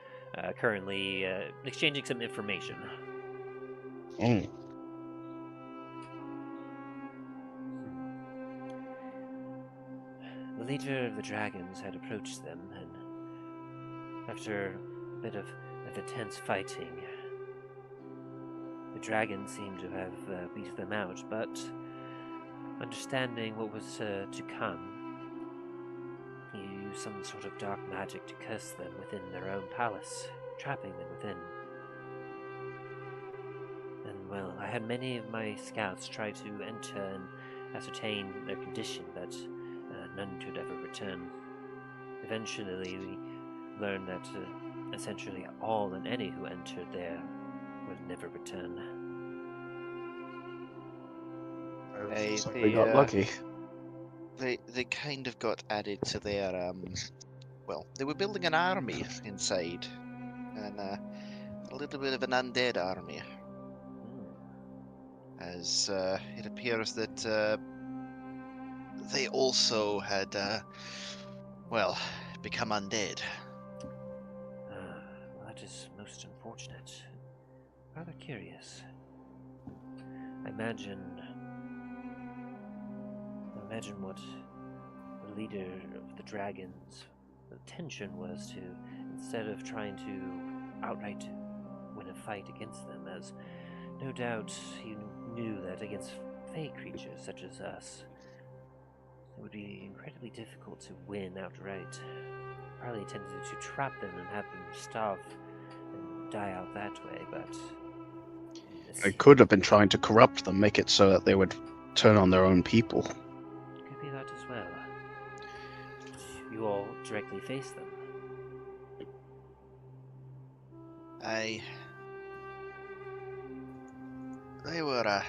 currently exchanging some information. Mm. The leader of the dragons had approached them, and after a bit of intense fighting, the dragons seemed to have beat them out, but understanding what was to come, he used some sort of dark magic to curse them within their own palace, trapping them within. And, well, I had many of my scouts try to enter and ascertain their condition, but none could ever return. Eventually, we learned that essentially all and any who entered there would never return. We got lucky. They kind of got added to their well, they were building an army inside, and a little bit of an undead army, as it appears that they also had well, become undead. Well, that is most unfortunate. Rather curious. I imagine what the leader of the dragons' intention was to, instead of trying to outright win a fight against them, as no doubt he knew that against fey creatures such as us, it would be incredibly difficult to win outright. Probably intended to trap them and have them starve and die out that way, but... They could have been trying to corrupt them, make it so that they would turn on their own people. Could be that as well. You all directly face them. They were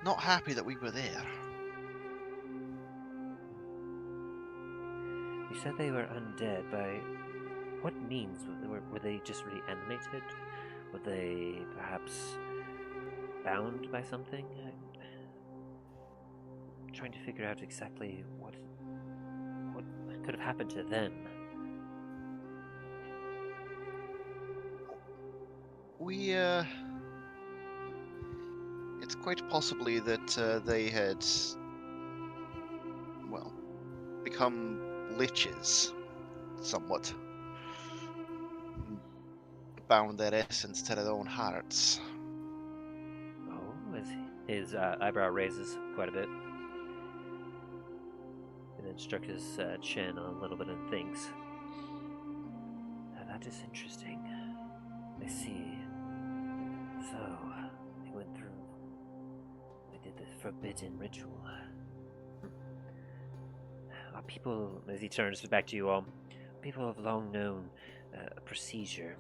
not happy that we were there. You said they were undead. By what means? Were they just reanimated? Were they perhaps bound by something? I'm trying to figure out exactly what could have happened to them. It's quite possibly that they had, well, become liches, somewhat. Bound their essence to their own hearts. Oh, his eyebrow raises quite a bit. And then struck his chin a little bit and thinks. Now that is interesting. I see. So, they went through. They did the forbidden ritual. Our people, as he turns back to you all, people have long known a procedure.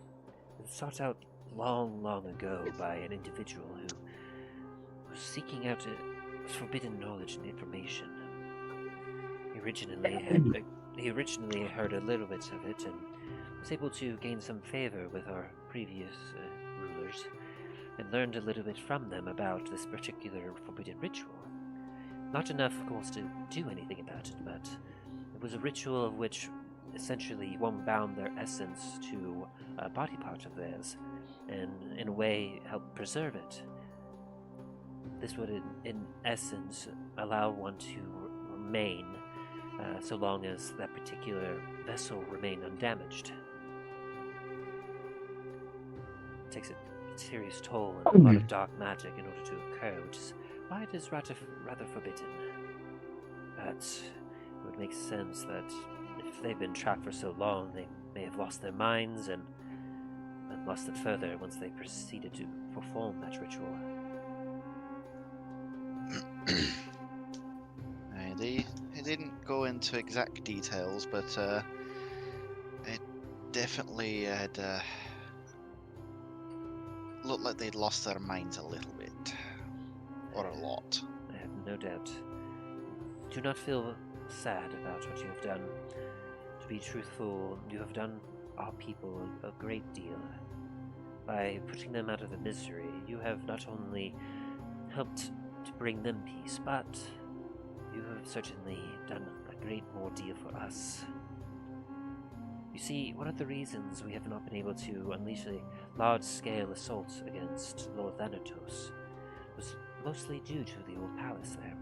It was sought out long, long ago by an individual who was seeking out forbidden knowledge and information. He originally heard a little bit of it and was able to gain some favor with our previous rulers and learned a little bit from them about this particular forbidden ritual. Not enough, of course, to do anything about it, but it was a ritual of which essentially one bound their essence to a body part of theirs and in a way help preserve it. This would in essence allow one to remain so long as that particular vessel remained undamaged. It takes a serious toll and a lot of dark magic in order to occur, which is why it is rather forbidden. But it would make sense that if they've been trapped for so long, they may have lost their minds and lost it further once they proceeded to perform that ritual. They didn't go into exact details, but it definitely had looked like they'd lost their minds a little bit, or a lot. I have no doubt. Do not feel sad about what you have done. To be truthful, you have done our people a great deal. By putting them out of the misery, you have not only helped to bring them peace, but you have certainly done a great more deal for us. You see, one of the reasons we have not been able to unleash a large-scale assault against Lord Thanatos was mostly due to the old palace there.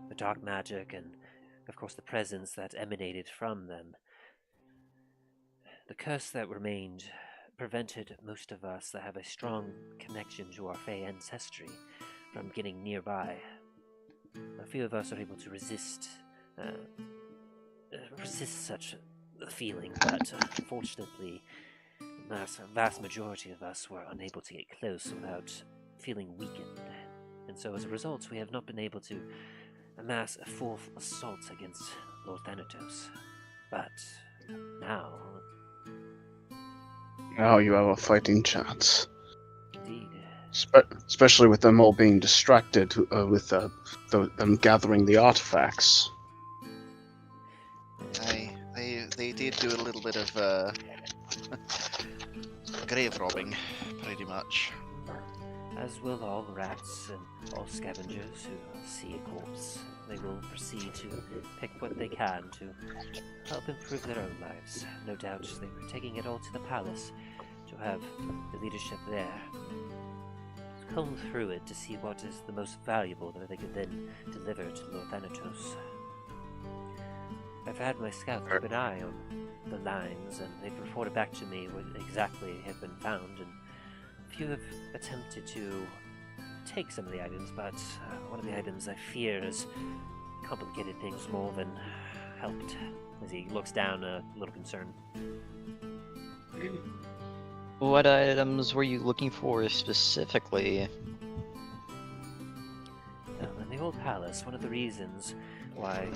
The dark magic and, of course, the presence that emanated from them. The curse that remained prevented most of us that have a strong connection to our Fey ancestry from getting nearby. A few of us are able to resist such a feeling, but unfortunately, the vast majority of us were unable to get close without feeling weakened. And so as a result, we have not been able to amass a full assault against Lord Thanatos. But now... Now you have a fighting chance. Indeed. Especially with them all being distracted with them gathering the artifacts. They did do a little bit of grave robbing, pretty much. As will all rats and all scavengers who see a corpse. They will proceed to pick what they can to help improve their own lives. No doubt they were taking it all to the palace to have the leadership there comb through it to see what is the most valuable that they could then deliver to Lord Thanatos. I've had my scouts keep an eye on the lines, and they've reported back to me what exactly have been found, and a few have attempted to take some of the items, but one of the items I fear has complicated things more than helped, as he looks down a little concerned. What items were you looking for specifically? In the old palace, one of the reasons why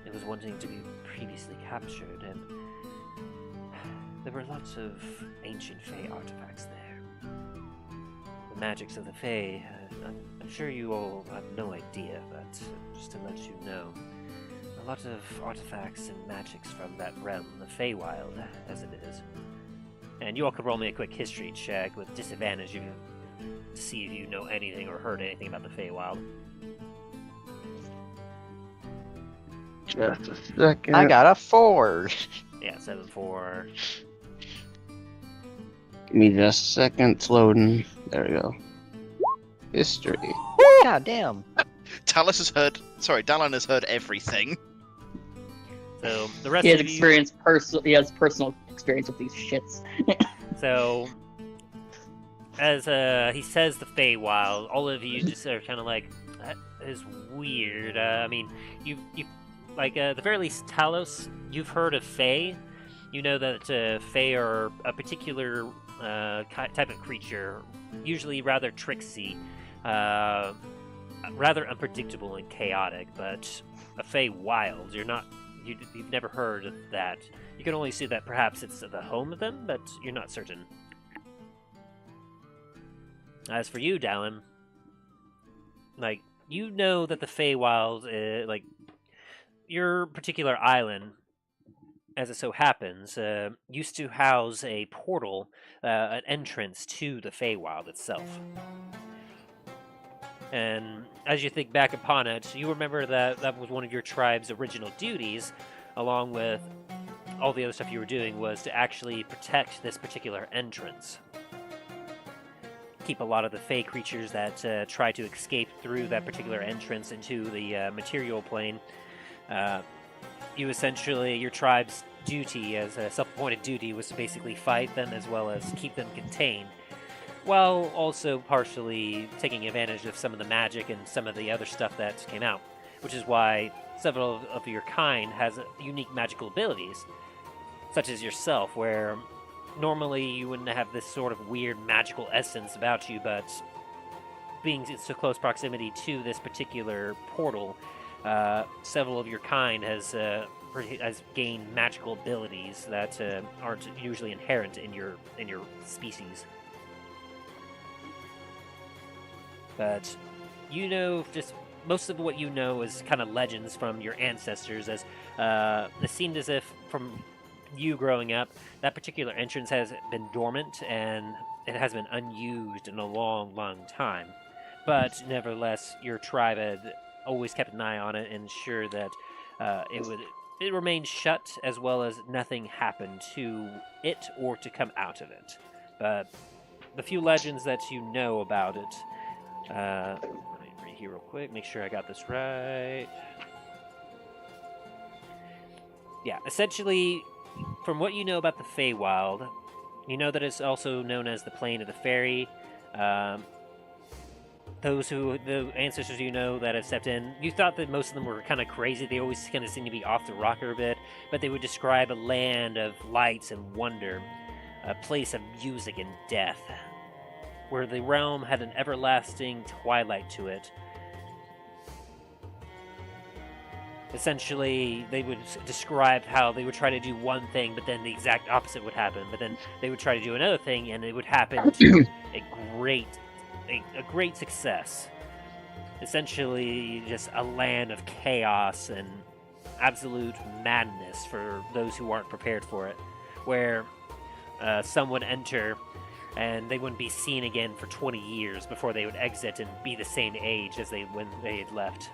it was wanting to be previously captured, and there were lots of ancient Fey artifacts there. The magics of the Fey, I'm sure you all have no idea, but just to let you know, a lot of artifacts and magics from that realm, the Feywild, as it is. And you all could roll me a quick history check with disadvantage to see if you know anything or heard anything about the Feywild. Just a second. I got a 4. Yeah, 7-4. Give me just a second. It's loading. There we go. History. God damn. Dallen has heard everything. So the rest He has of you. He has personal experience with these shits. So, as he says the Feywild, all of you just are kind of like, that is weird. I mean, you like, at the very least, Talos, you've heard of Fey. You know that Fey are a particular type of creature, usually rather tricksy, rather unpredictable and chaotic, but a Feywild, you've never heard of that. You can only see that perhaps it's the home of them, but you're not certain. As for you, Dallen, like, you know that the Feywild, like, your particular island, as it so happens, used to house a portal, an entrance to the Feywild itself. And as you think back upon it, you remember that that was one of your tribe's original duties, along with all the other stuff you were doing, was to actually protect this particular entrance. Keep a lot of the Fey creatures that try to escape through that particular entrance into the material plane. You essentially, your tribe's duty, as a self-appointed duty, was to basically fight them as well as keep them contained, while also partially taking advantage of some of the magic and some of the other stuff that came out, which is why several of your kind has unique magical abilities, such as yourself, where normally you wouldn't have this sort of weird magical essence about you, but being in so close proximity to this particular portal, several of your kind has gained magical abilities that aren't usually inherent in your species. But you know, just most of what you know is kind of legends from your ancestors, as it seemed as if from you growing up, that particular entrance has been dormant and it has been unused in a long, long time. But nevertheless, your tribe had always kept an eye on it and ensured that it remained shut, as well as nothing happened to it or to come out of it. But the few legends that you know about it, let me read here real quick, make sure I got this right. Yeah, essentially, from what you know about the Feywild, you know that it's also known as the Plane of the Fairy. The ancestors you know that have stepped in, you thought that most of them were kind of crazy. They always kind of seemed to be off the rocker a bit, but they would describe a land of lights and wonder, a place of music and death, where the realm had an everlasting twilight to it. Essentially, they would describe how they would try to do one thing, but then the exact opposite would happen. But then they would try to do another thing, and it would happen to a great success. Essentially, just a land of chaos and absolute madness for those who aren't prepared for it, where some would enter and they wouldn't be seen again for 20 years before they would exit and be the same age as when they had left.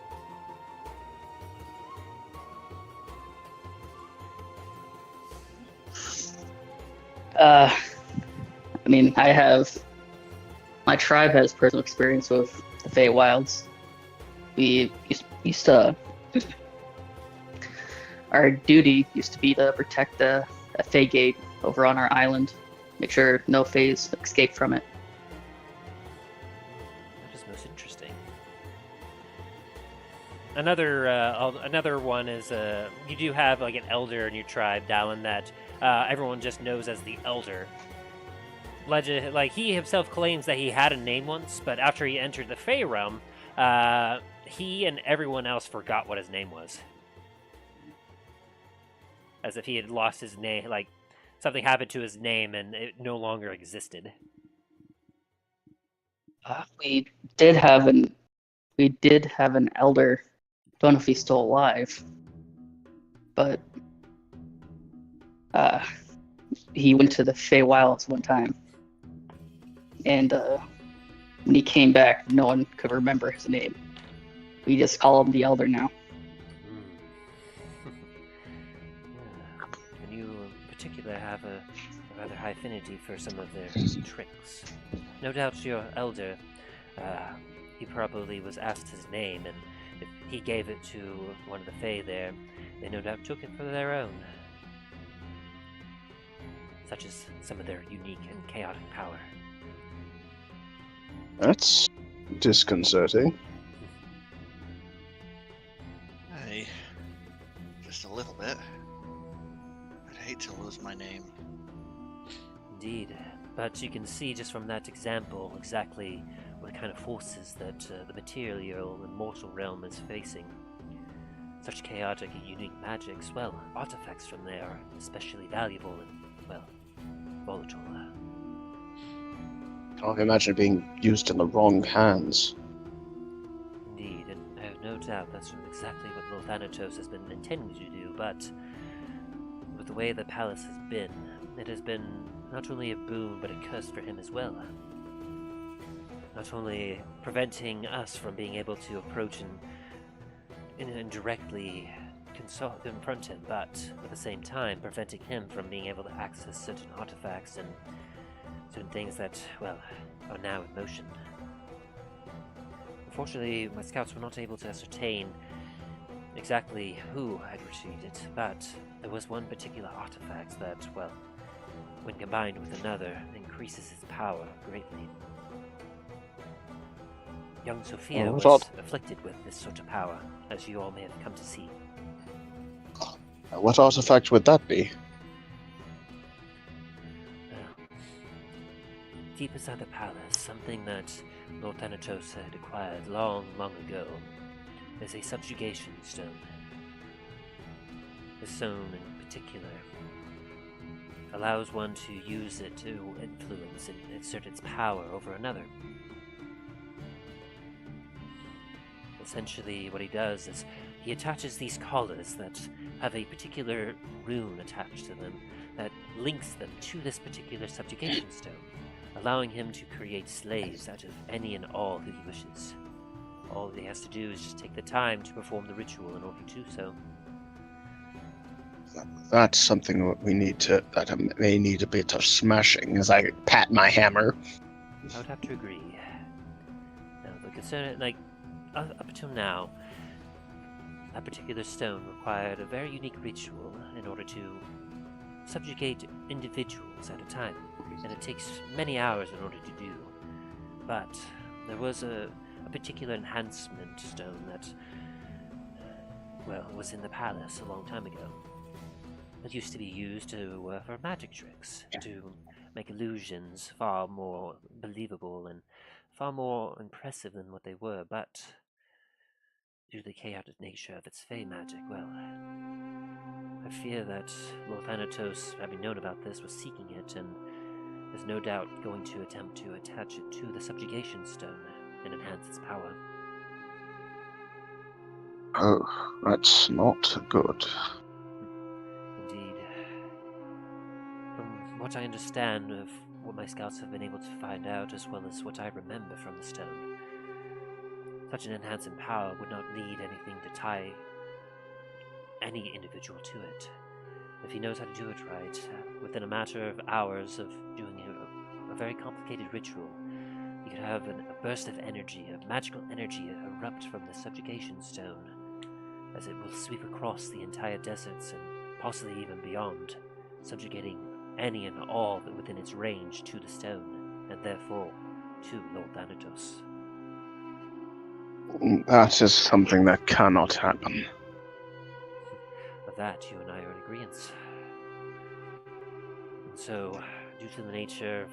I mean, my tribe has personal experience with the Feywilds. We used to, our duty used to be to protect a Fey gate over on our island, make sure no Feys escape from it. That is most interesting. Another one is you do have like an elder in your tribe, Dallen, that everyone just knows as the Elder. Like, he himself claims that he had a name once, but after he entered the Fey realm, he and everyone else forgot what his name was. As if he had lost his name, like, something happened to his name and it no longer existed. We did have an elder. Don't know if he's still alive. but he went to the Feywilds one time, and when he came back, no one could remember his name. We just call him the Elder now. And you in particular have a rather high affinity for some of their tricks. No doubt your elder, he probably was asked his name, and if he gave it to one of the Fae there, they no doubt took it for their own. Such as some of their unique and chaotic power. That's disconcerting. Hey, just a little bit. I'd hate to lose my name. Indeed, but you can see just from that example exactly what kind of forces that the material and mortal realm is facing. Such chaotic and unique magics, well, artifacts from there are especially valuable and, well, volatile. Can't imagine it being used in the wrong hands. Indeed, and I have no doubt that's exactly what Lord Thanatos has been intending to do, but with the way the palace has been, it has been not only a boon but a curse for him as well. Not only preventing us from being able to approach and directly confront him, but at the same time preventing him from being able to access certain artifacts and certain things that, well, are now in motion. Unfortunately, my scouts were not able to ascertain exactly who had retrieved it, but there was one particular artifact that, well, when combined with another, increases its power greatly. Young Sophia was afflicted with this sort of power, as you all may have come to see. What artifact would that be? Deep inside the palace, something that Lord Thanatos had acquired long, long ago, is a subjugation stone. The stone in particular allows one to use it to influence and exert its power over another. Essentially, what he does is he attaches these collars that have a particular rune attached to them that links them to this particular subjugation stone, allowing him to create slaves out of any and all who he wishes. All he has to do is just take the time to perform the ritual in order to do so. That's something that that may need a bit of smashing as I pat my hammer. I would have to agree. Now, the concern, up until now, that particular stone required a very unique ritual in order to subjugate individuals at a time, and it takes many hours in order to do. But there was a particular enhancement stone that, well, was in the palace a long time ago. It used to be used for magic tricks, to make illusions far more believable and far more impressive than what they were, but due to the chaotic nature of its fey magic, well, I fear that Lord Thanatos, having known about this, was seeking it, and is no doubt going to attempt to attach it to the subjugation stone and enhance its power. Oh, that's not good. Indeed. From what I understand of what my scouts have been able to find out, as well as what I remember from the stone, such an enhancing power would not need anything to tie any individual to it. If he knows how to do it right, within a matter of hours of doing a very complicated ritual, you could have a burst of energy, a magical energy erupt from the subjugation stone, as it will sweep across the entire deserts and possibly even beyond, subjugating any and all that within its range to the stone, and therefore to Lord Thanatos. That is something that cannot happen. Of that, you and I are in agreement. And so, due to the nature of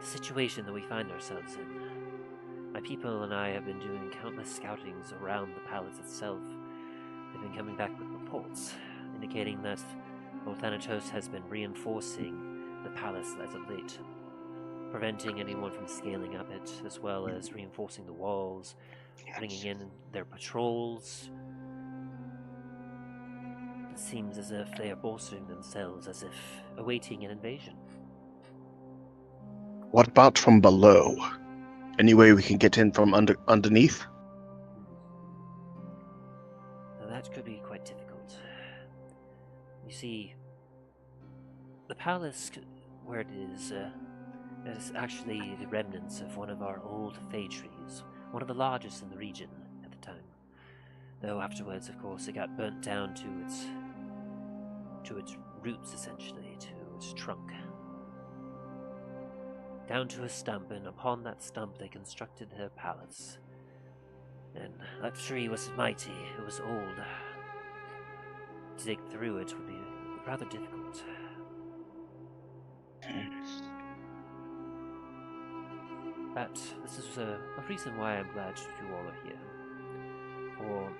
the situation that we find ourselves in, my people and I have been doing countless scoutings around the palace itself. They've been coming back with reports, indicating that Lord Thanatos has been reinforcing the palace as of late, preventing anyone from scaling up it, as well as reinforcing the walls, bringing in their patrols. It seems as if they are bolstering themselves, as if awaiting an invasion. What about from below? Any way we can get in from underneath? Now, that could be quite difficult. You see, the palace where it is actually the remnants of one of our old fay trees, one of the largest in the region at the time. Though afterwards, of course, it got burnt down to its roots, essentially, to its trunk. Down to a stump, and upon that stump they constructed their palace. And that tree was mighty, it was old. To dig through it would be rather difficult. But this is a reason why I'm glad you all are here. For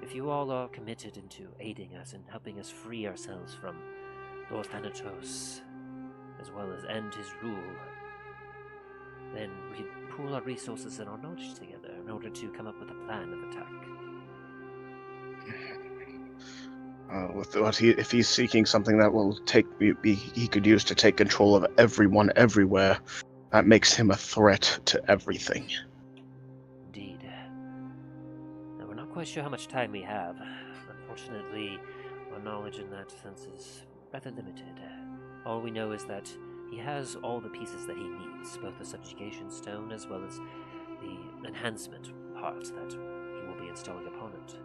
if you all are committed into aiding us and helping us free ourselves from Lord Thanatos, as well as end his rule, then we can pool our resources and our knowledge together in order to come up with a plan of attack. If he's seeking something that will he could use to take control of everyone everywhere, that makes him a threat to everything. Indeed. Now, we're not quite sure how much time we have. Unfortunately, our knowledge in that sense is rather limited. All we know is that he has all the pieces that he needs, both the subjugation stone as well as the enhancement part that he will be installing upon it.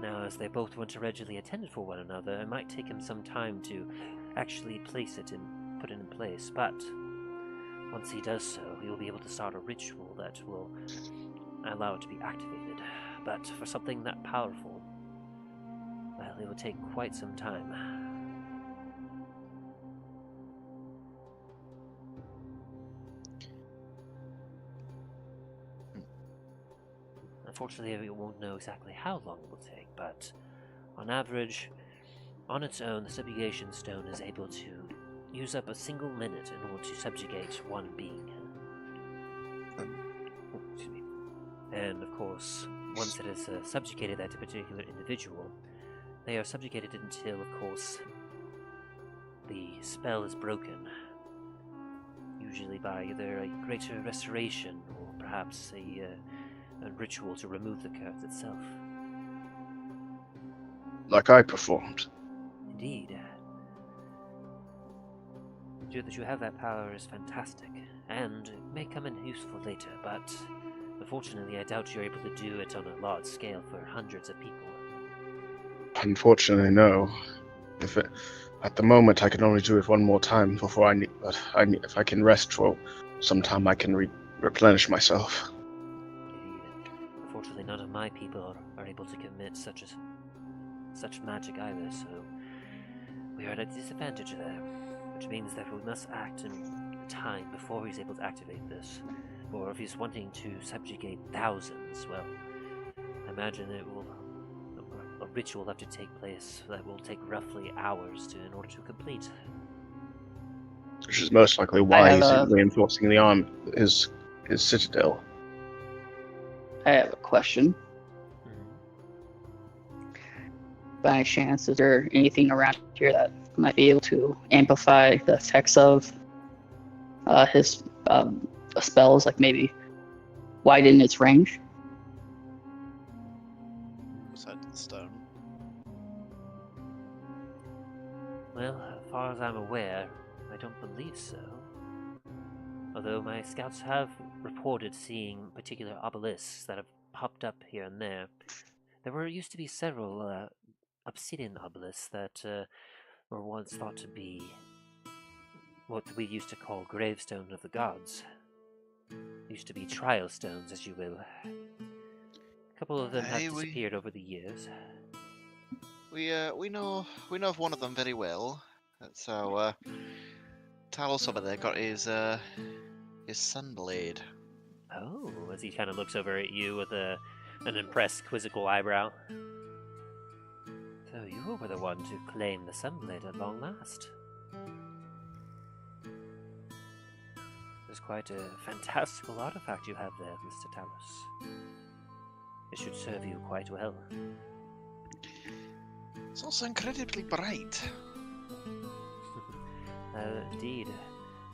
Now, as they both want to readily attend for one another, it might take him some time to actually place it and put it in place, but once he does so, he will be able to start a ritual that will allow it to be activated. But for something that powerful, well, it will take quite some time. Unfortunately, we won't know exactly how long it will take, but on average, on its own, the subjugation stone is able to use up a single minute in order to subjugate one being. Excuse me. And of course, once it is subjugated that particular individual, they are subjugated until, of course, the spell is broken. Usually by either a greater restoration or perhaps a ritual to remove the curse itself. Like I performed. Indeed. That you have that power is fantastic, and it may come in useful later, but unfortunately I doubt you're able to do it on a large scale for hundreds of people. Unfortunately, no. At the moment, I can only do it one more time before if I can rest for some time, I can replenish myself. Indeed. Unfortunately, none of my people are able to commit such magic either, so we are at a disadvantage there. Which means that we must act in time before he's able to activate this. Or if he's wanting to subjugate thousands, well, I imagine a ritual will have to take place that will take roughly hours in order to complete. Which is most likely why he's reinforcing the arm, his citadel. I have a question. By any chance, is there anything around here that might be able to amplify the effects of his spells, like maybe widen its range? Beside the stone. Well, as far as I'm aware, I don't believe so. Although my scouts have reported seeing particular obelisks that have popped up here and there. There used to be several obsidian obelisks that were once thought to be what we used to call gravestones of the gods. Used to be trial stones, as you will. A couple of them have disappeared over the years. We know of one of them very well. That's how Talos over there got his sunblade. Oh, as he kind of looks over at you with an impressed, quizzical eyebrow. So you were the one to claim the sunblade at long last. It's quite a fantastical artifact you have there, Mr. Talos. It should serve you quite well. It's also incredibly bright. Indeed.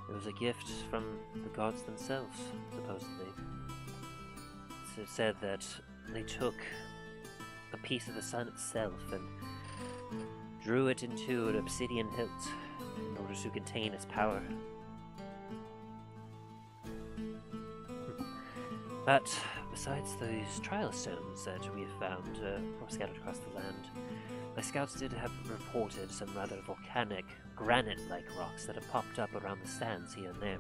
It was a gift from the gods themselves, supposedly. It's said that they took a piece of the sun itself and drew it into an obsidian hilt in order to contain its power. But besides those trial stones that we've found scattered across the land, my scouts did have reported some rather volcanic, granite-like rocks that have popped up around the sands here and there.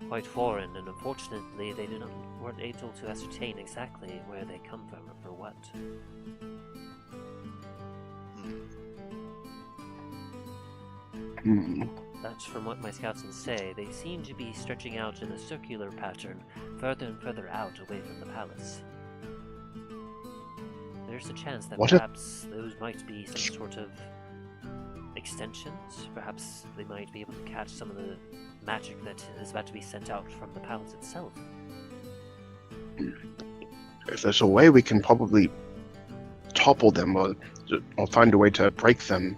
Quite foreign, and unfortunately they weren't able to ascertain exactly where they come from or for what. But from what my scouts can say, they seem to be stretching out in a circular pattern, further and further out away from the palace. There's a chance that perhaps those might be some sort of extensions. Perhaps they might be able to catch some of the magic that is about to be sent out from the palace itself. If there's a way we can probably topple them or find a way to break them.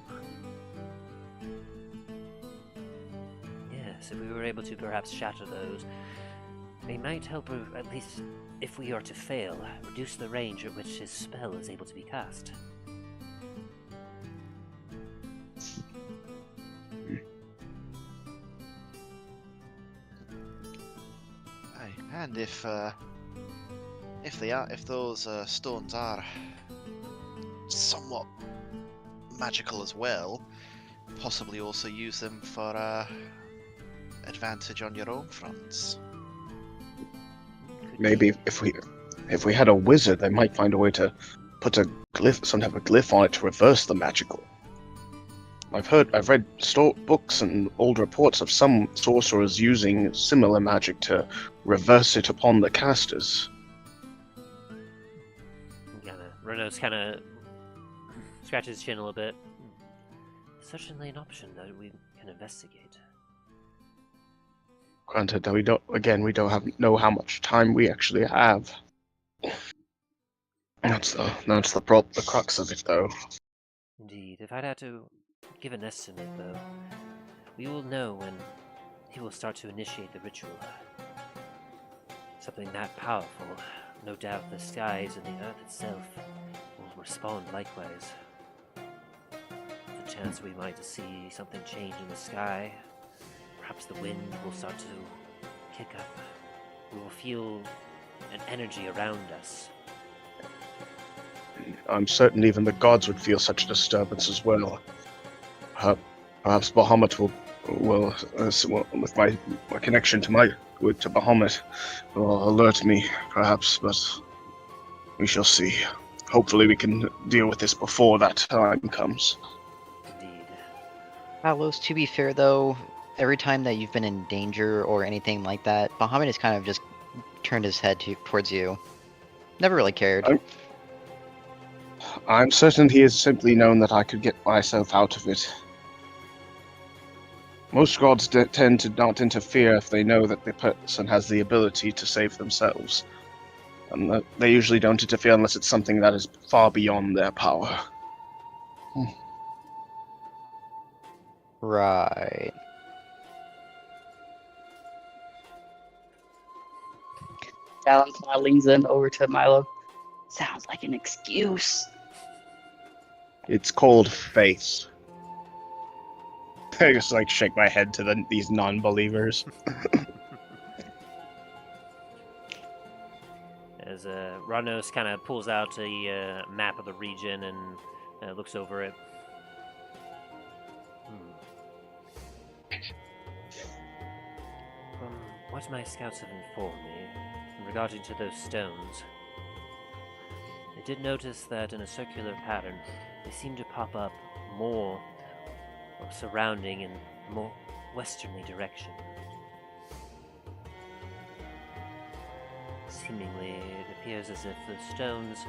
Yes, if we were able to perhaps shatter those, they might help, at least if we are to fail, reduce the range at which his spell is able to be cast. Aye, and if those stones are somewhat magical as well, possibly also use them for advantage on your own fronts. Maybe if we had a wizard, they might find a way to put a glyph, some type of glyph on it to reverse the magical. I've read books and old reports of some sorcerers using similar magic to reverse it upon the casters. Renault's kind of scratches his chin a little bit. Certainly an option that we can investigate. Granted that we don't know how much time we actually have. That's the crux of it, though. Indeed, if I'd had to give an estimate, though, we will know when he will start to initiate the ritual. Something that powerful, no doubt the skies and the earth itself will respond likewise. There's a chance we might see something change in the sky. Perhaps the wind will start to kick up. We will feel an energy around us. I'm certain even the gods would feel such a disturbance as well. Perhaps Bahamut will with my connection to Bahamut, will alert me, perhaps, but we shall see. Hopefully we can deal with this before that time comes. Indeed. Talos, to be fair though, every time that you've been in danger or anything like that, Bahamut has kind of just turned his head towards you. Never really cared. I'm certain he has simply known that I could get myself out of it. Most gods tend to not interfere if they know that the person has the ability to save themselves. And they usually don't interfere unless it's something that is far beyond their power. Right. Dallen kind of leans in over to Milo. Sounds like an excuse. It's called faith. I just shake my head to these non-believers. As Ranos kind of pulls out a map of the region and looks over it. From what my scouts have informed me, regarding to those stones, I did notice that in a circular pattern, they seem to pop up more surrounding in a more westerly direction. Seemingly, it appears as if the stones,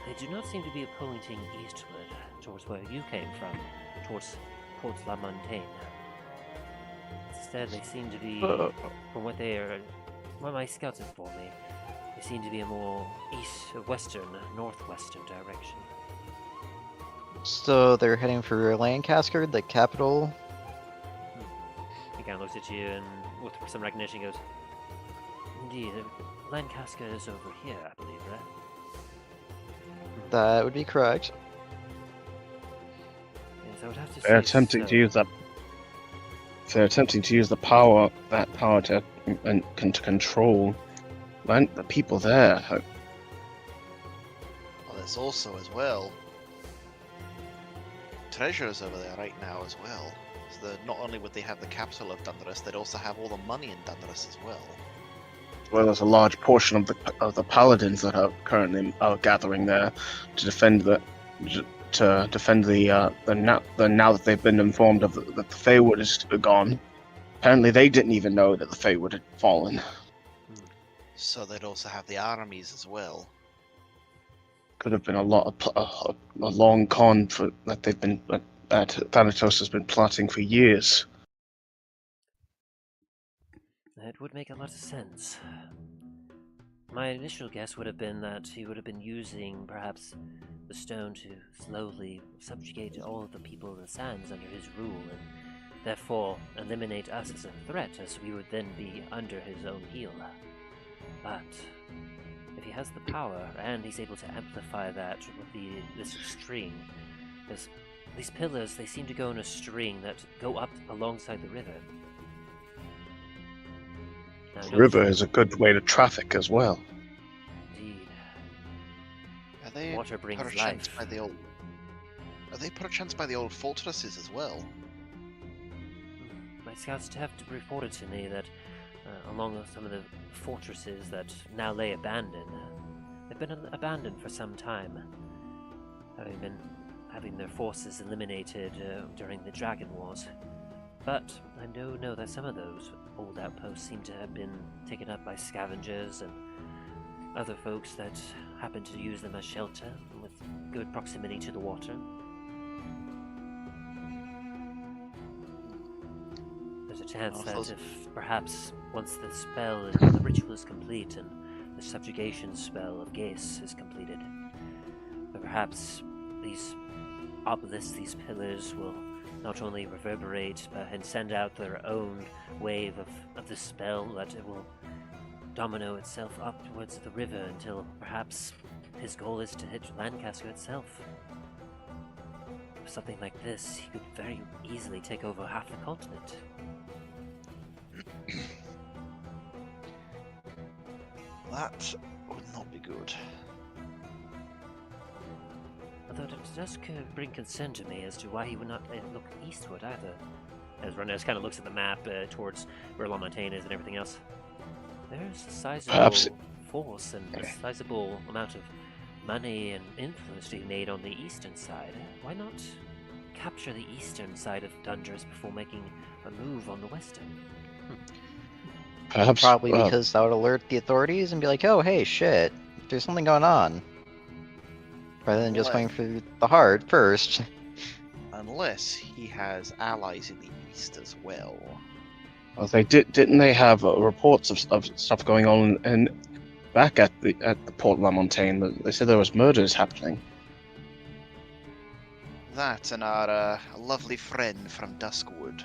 they do not seem to be pointing eastward, towards where you came from, towards Port La Montagne. Instead, they seem to be, from what my scouts inform me, they seem to be a more northwestern direction. So they're heading for Lancaster, the capital. He kind of looks at you and, with some recognition, goes, "Indeed, Lancaster is over here, I believe, right?" That would be correct. Yes, I would have to They're say attempting so. to use that. They're attempting to use that power to control the people there. Well, there's also as well treasures over there right now as well. So not only would they have the capital of Dundras, they'd also have all the money in Dundras as well. Well, there's a large portion of the paladins that are currently gathering there to defend the now that they've been informed of that the Feywood is gone. Apparently, they didn't even know that the Feywood had fallen. So they'd also have the armies as well. Could have been a long con that they've been that Thanatos has been plotting for years. It would make a lot of sense. My initial guess would have been that he would have been using, perhaps, the stone to slowly subjugate all of the people of the sands under his rule, and therefore eliminate us as a threat, as we would then be under his own heel. But if he has the power, and he's able to amplify that with this string, because these pillars, they seem to go in a string that go up alongside the river. Now, The river is a good way to traffic as well. Indeed. Are they Water brings perchance life. by the old? Are they perchance by the old fortresses as well? My scouts have reported to me that along with some of the fortresses that now lay abandoned, they've been abandoned for some time, having their forces eliminated during the Dragon Wars. But I know that some of those old outposts seem to have been taken up by scavengers and other folks that happen to use them as shelter with good proximity to the water. There's a chance that if perhaps once the ritual is complete and the subjugation spell of Gaze is completed, that perhaps these obelisks, these pillars, will not only reverberate and send out their own wave of the spell, that it will domino itself up towards the river until perhaps his goal is to hit Lancaster itself. With something like this, he could very easily take over half the continent. That would not be good. Although it does bring concern to me as to why he would not look eastward either. As Ronez kind of looks at the map towards where La Montagne is and everything else. There's a sizable force and a sizable amount of money and influence to be made on the eastern side. Why not capture the eastern side of Dundras before making a move on the western? Perhaps Probably because that would alert the authorities and be like, oh, hey, shit, there's something going on. Rather than just going for the heart first. Unless he has allies in the east as well. well, didn't they have reports of stuff going on back at the Port La Montagne? They said there was murders happening. That and our lovely friend from Duskwood.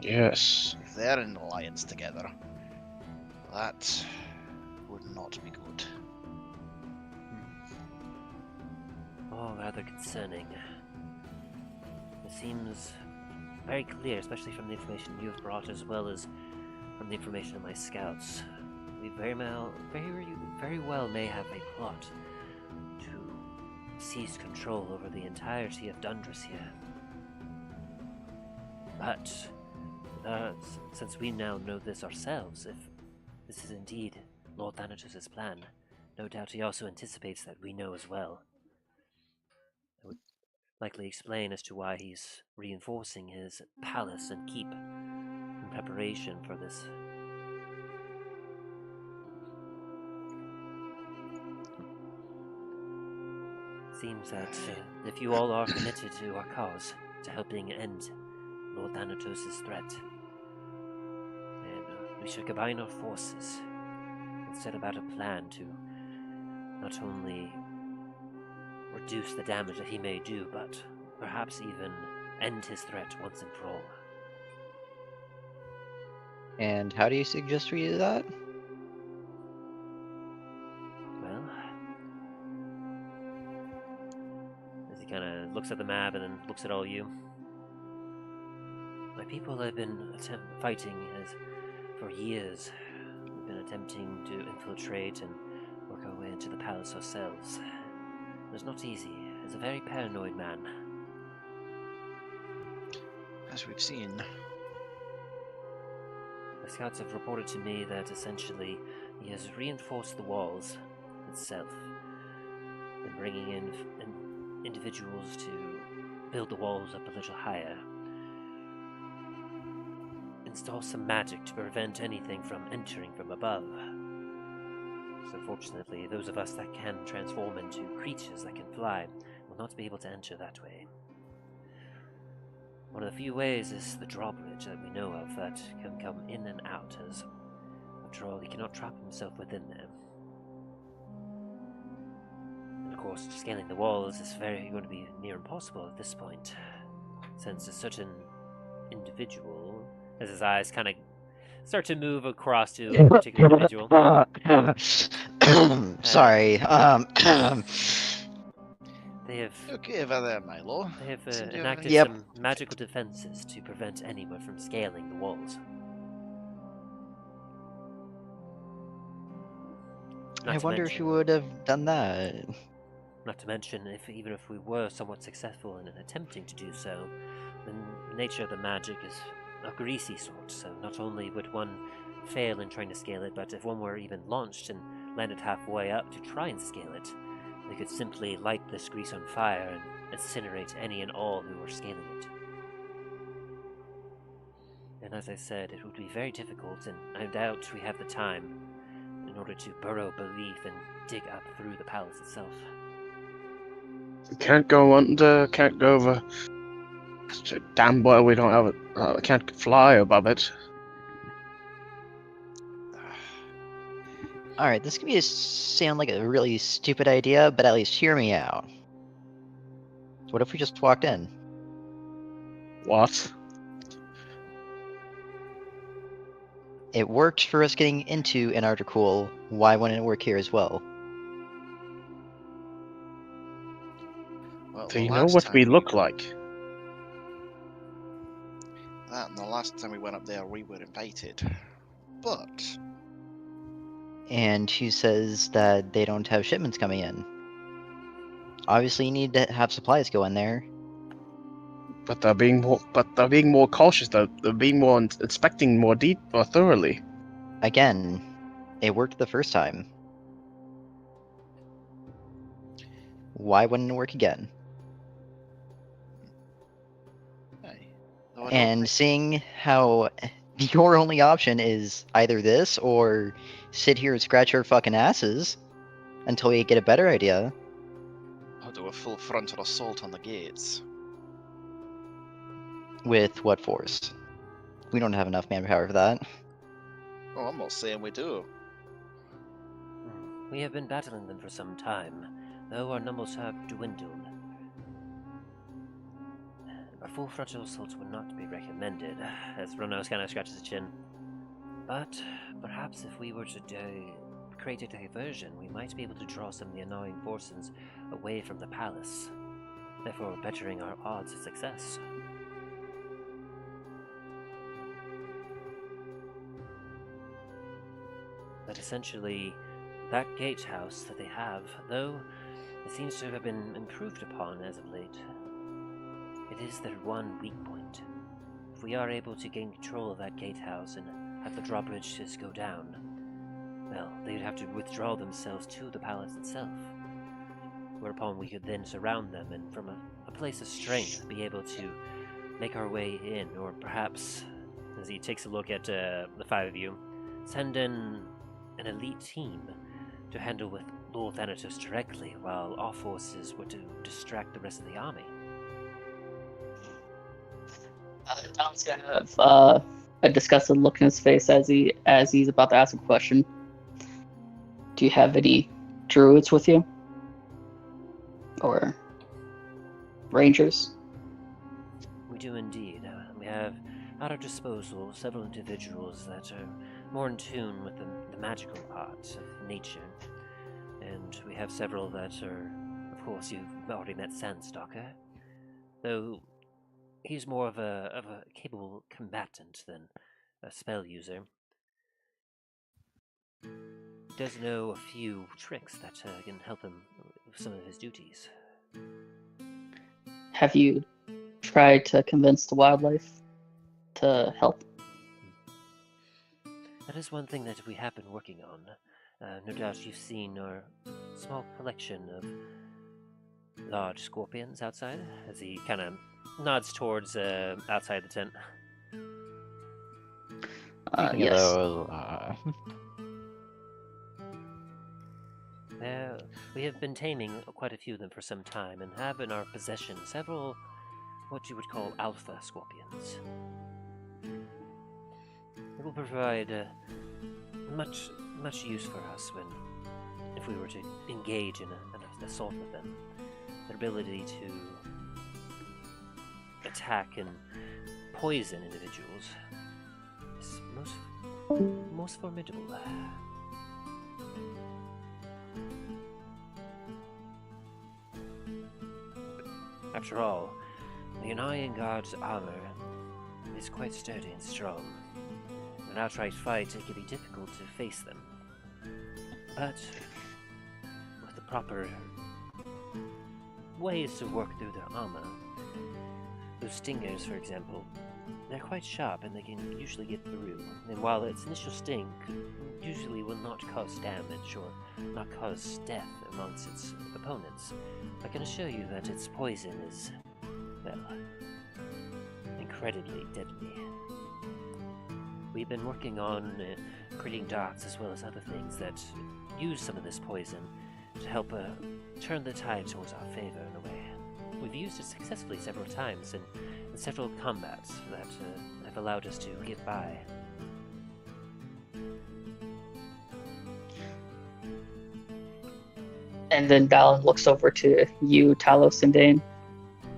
Yes. If they're in alliance together, that would not be good. Oh, rather concerning. It seems very clear, especially from the information you have brought as well as from the information of my scouts. We very well may have a plot to seize control over the entirety of Dundras here. But since we now know this ourselves, if this is indeed Lord Thanatos' plan, no doubt he also anticipates that we know as well. It would likely explain as to why he's reinforcing his palace and keep in preparation for this. Seems that if you all are committed to our cause, to helping end Lord Thanatos' threat, then we should combine our forces and set about a plan to not only reduce the damage that he may do, but perhaps even end his threat once and for all. And how do you suggest we do that? Well, as he kind of looks at the map and then looks at all you, my people have been fighting for years. We've been attempting to infiltrate and work our way into the palace ourselves. It's not easy. He's a very paranoid man. As we've seen. The scouts have reported to me that essentially he has reinforced the walls itself and bringing in individuals to build the walls up a little higher. Install some magic to prevent anything from entering from above. So fortunately, those of us that can transform into creatures that can fly will not be able to enter that way. One of the few ways is the drawbridge that we know of that can come in and out, as after all, he cannot trap himself within there. And of course, scaling the walls is going to be near impossible at this point, since a certain individual, as his eyes kind of start to move across to a particular individual. Sorry. They have Okay over there, Milo. They have Seem to have enacted Yep. some magical defenses to prevent anyone from scaling the walls. I wonder if you would have done that. Not to mention, even if we were somewhat successful in attempting to do so, the nature of the magic is a greasy sort, so not only would one fail in trying to scale it, but if one were even launched and landed halfway up to try and scale it, they could simply light this grease on fire and incinerate any and all who were scaling it. And as I said, it would be very difficult, and I doubt we have the time in order to burrow beneath and dig up through the palace itself. Can't go under, can't go over. It's damn well we don't have it. Can't fly above it. Alright, this could sound like a really stupid idea, but at least hear me out. What if we just walked in? What? It worked for us getting into Anar Dracul, why wouldn't it work here as well? Well, Do the you know last what time we look like? That and the last time we went up there, we were invited. But And who says that they don't have shipments coming in? Obviously, you need to have supplies go in there. But they're being more cautious. They're being more inspecting more more thoroughly. Again, it worked the first time. Why wouldn't it work again? hey, though I don't And think- seeing how your only option is either this or sit here and scratch our fucking asses until we get a better idea. I'll do a full frontal assault on the gates. With what force? We don't have enough manpower for that. Oh, I'm not saying we do. We have been battling them for some time, though our numbers have dwindled. A full frontal assault would not be recommended, as Ronos kind of scratches his chin. But perhaps if we were to create a diversion, we might be able to draw some of the annoying forces away from the palace, therefore bettering our odds of success. But essentially, that gatehouse that they have, though it seems to have been improved upon as of late, it is their one weak point. If we are able to gain control of that gatehouse and have the drawbridge just go down, well, they would have to withdraw themselves to the palace itself. Whereupon we could then surround them and from a place of strength be able to make our way in, or perhaps, as he takes a look at the five of you, send in an elite team to handle with Lord Thanatos directly, while our forces were to distract the rest of the army. Dallen's gonna have a disgusted look in his face as he's about to ask a question. Do you have any druids with you? Or rangers? We do indeed. We have at our disposal several individuals that are more in tune with the magical parts of nature. And we have several that are, of course, you've already met Sandstalker, though he's more of a capable combatant than a spell user. He does know a few tricks that can help him with some of his duties. Have you tried to convince the wildlife to help? That is one thing that we have been working on. No doubt you've seen our small collection of large scorpions outside, as he kind of nods towards outside the tent. Speaking of Yes. those, We have been taming quite a few of them for some time, and have in our possession several what you would call alpha scorpions. It will provide much use for us if we were to engage in an assault with them. Their ability to attack and poison individuals is most formidable. After all, the Unaian Guard's armor is quite sturdy and strong. In an outright fight, it can be difficult to face them. But with the proper ways to work through their armor, those stingers, for example, they're quite sharp and they can usually get through. And while its initial sting usually will not cause damage or not cause death amongst its opponents, I can assure you that its poison is, well, incredibly deadly. We've been working on creating darts as well as other things that use some of this poison to help turn the tide towards our favor in a way. We've used it successfully several times in several combats that have allowed us to get by. And then Dallen looks over to you, Talos and Dain.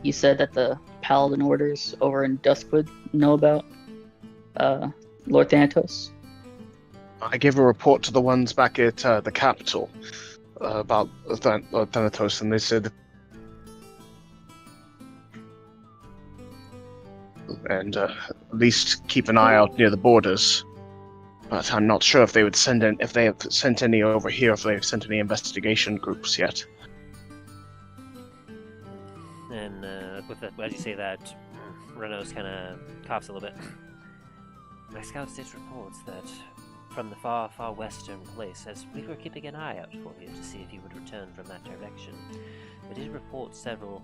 You said that the Paladin orders over in Duskwood know about Lord Thanatos. I gave a report to the ones back at the capital about Thanatos, and they said, and at least keep an eye out near the borders. But I'm not sure if they would if they have sent any over here, if they've sent any investigation groups yet. And with that, as you say that, Renos kind of coughs a little bit. My scouts did report that from the far, far western place, as we were keeping an eye out for you to see if you would return from that direction, they did report several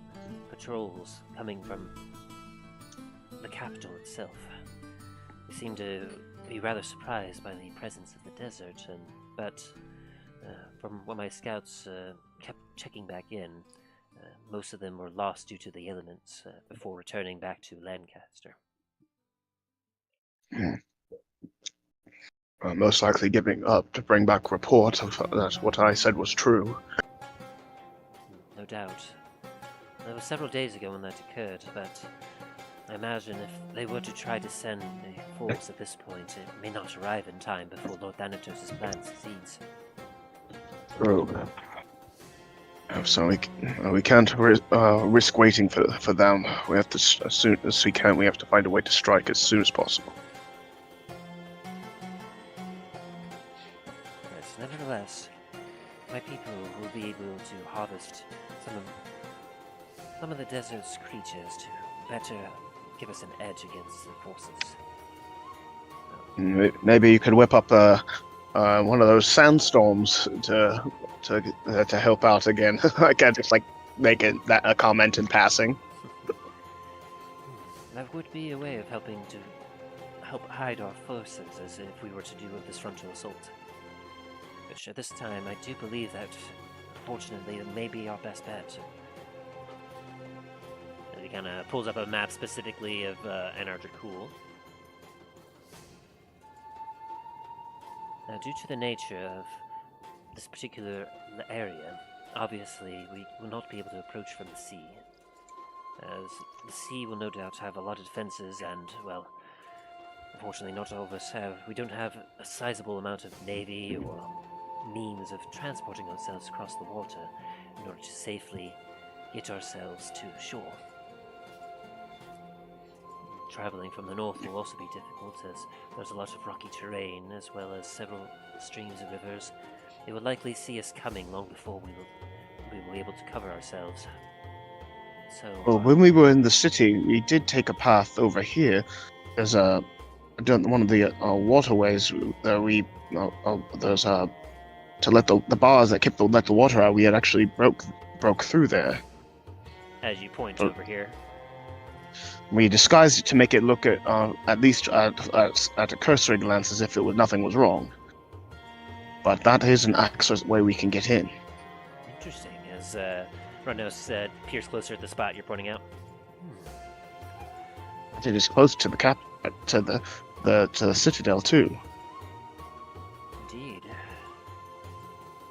patrols coming from the capital itself. They seemed to be rather surprised by the presence of the desert, but from what my scouts kept checking back in, most of them were lost due to the elements before returning back to Lancaster. Most likely giving up to bring back report of that what I said was true. No doubt. That was several days ago when that occurred, but I imagine if they were to try to send a force at this point, it may not arrive in time before Lord Thanatos' plan succeeds. True. So we can't risk waiting for them. We have to, as soon as we can, we have to find a way to strike as soon as possible. Yes, nevertheless, my people will be able to harvest some of the desert's creatures to better give us an edge against the forces. Maybe you could whip up one of those sandstorms to help out again. I can't just make a comment in passing. That would be a way of helping to help hide our forces as if we were to do this frontal assault. Which at this time I do believe that, unfortunately, it may be our best bet. And he kind of pulls up a map specifically of Anar Dracul. Now, due to the nature of this particular area, obviously, we will not be able to approach from the sea, as the sea will no doubt have a lot of defenses, and, well, unfortunately not all of us have. We don't have a sizable amount of navy or means of transporting ourselves across the water in order to safely get ourselves to shore. Traveling from the north will also be difficult, as there's a lot of rocky terrain, as well as several streams and rivers. They will likely see us coming long before we will be able to cover ourselves. So, Well, when we were in the city, we did take a path over here. There's one of the waterways that there's to let the bars that let the water out. We had actually broke through there. as you point over here, We disguised it to make it look at least at a cursory glance as if nothing was wrong. But that is an access way we can get in. interesting, as Runos peers closer at the spot you're pointing out. It is close to the the citadel too. Indeed.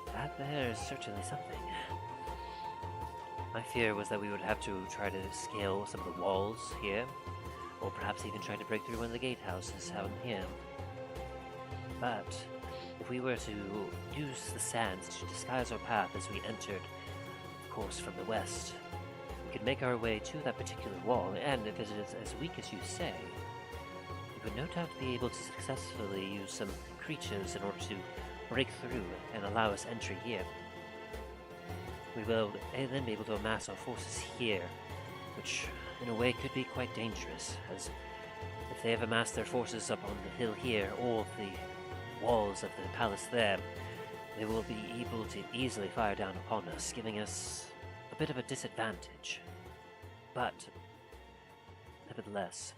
That there is certainly something. My fear was that we would have to try to scale some of the walls here, or perhaps even try to break through one of the gatehouses out here. But if we were to use the sands to disguise our path as we entered, of course, from the west, we could make our way to that particular wall, and if it is as weak as you say, we would no doubt be able to successfully use some creatures in order to break through and allow us entry here. We will then be able to amass our forces here, which in a way could be quite dangerous, as if they have amassed their forces up on the hill here, or the walls of the palace there, they will be able to easily fire down upon us, giving us a bit of a disadvantage. But, nevertheless,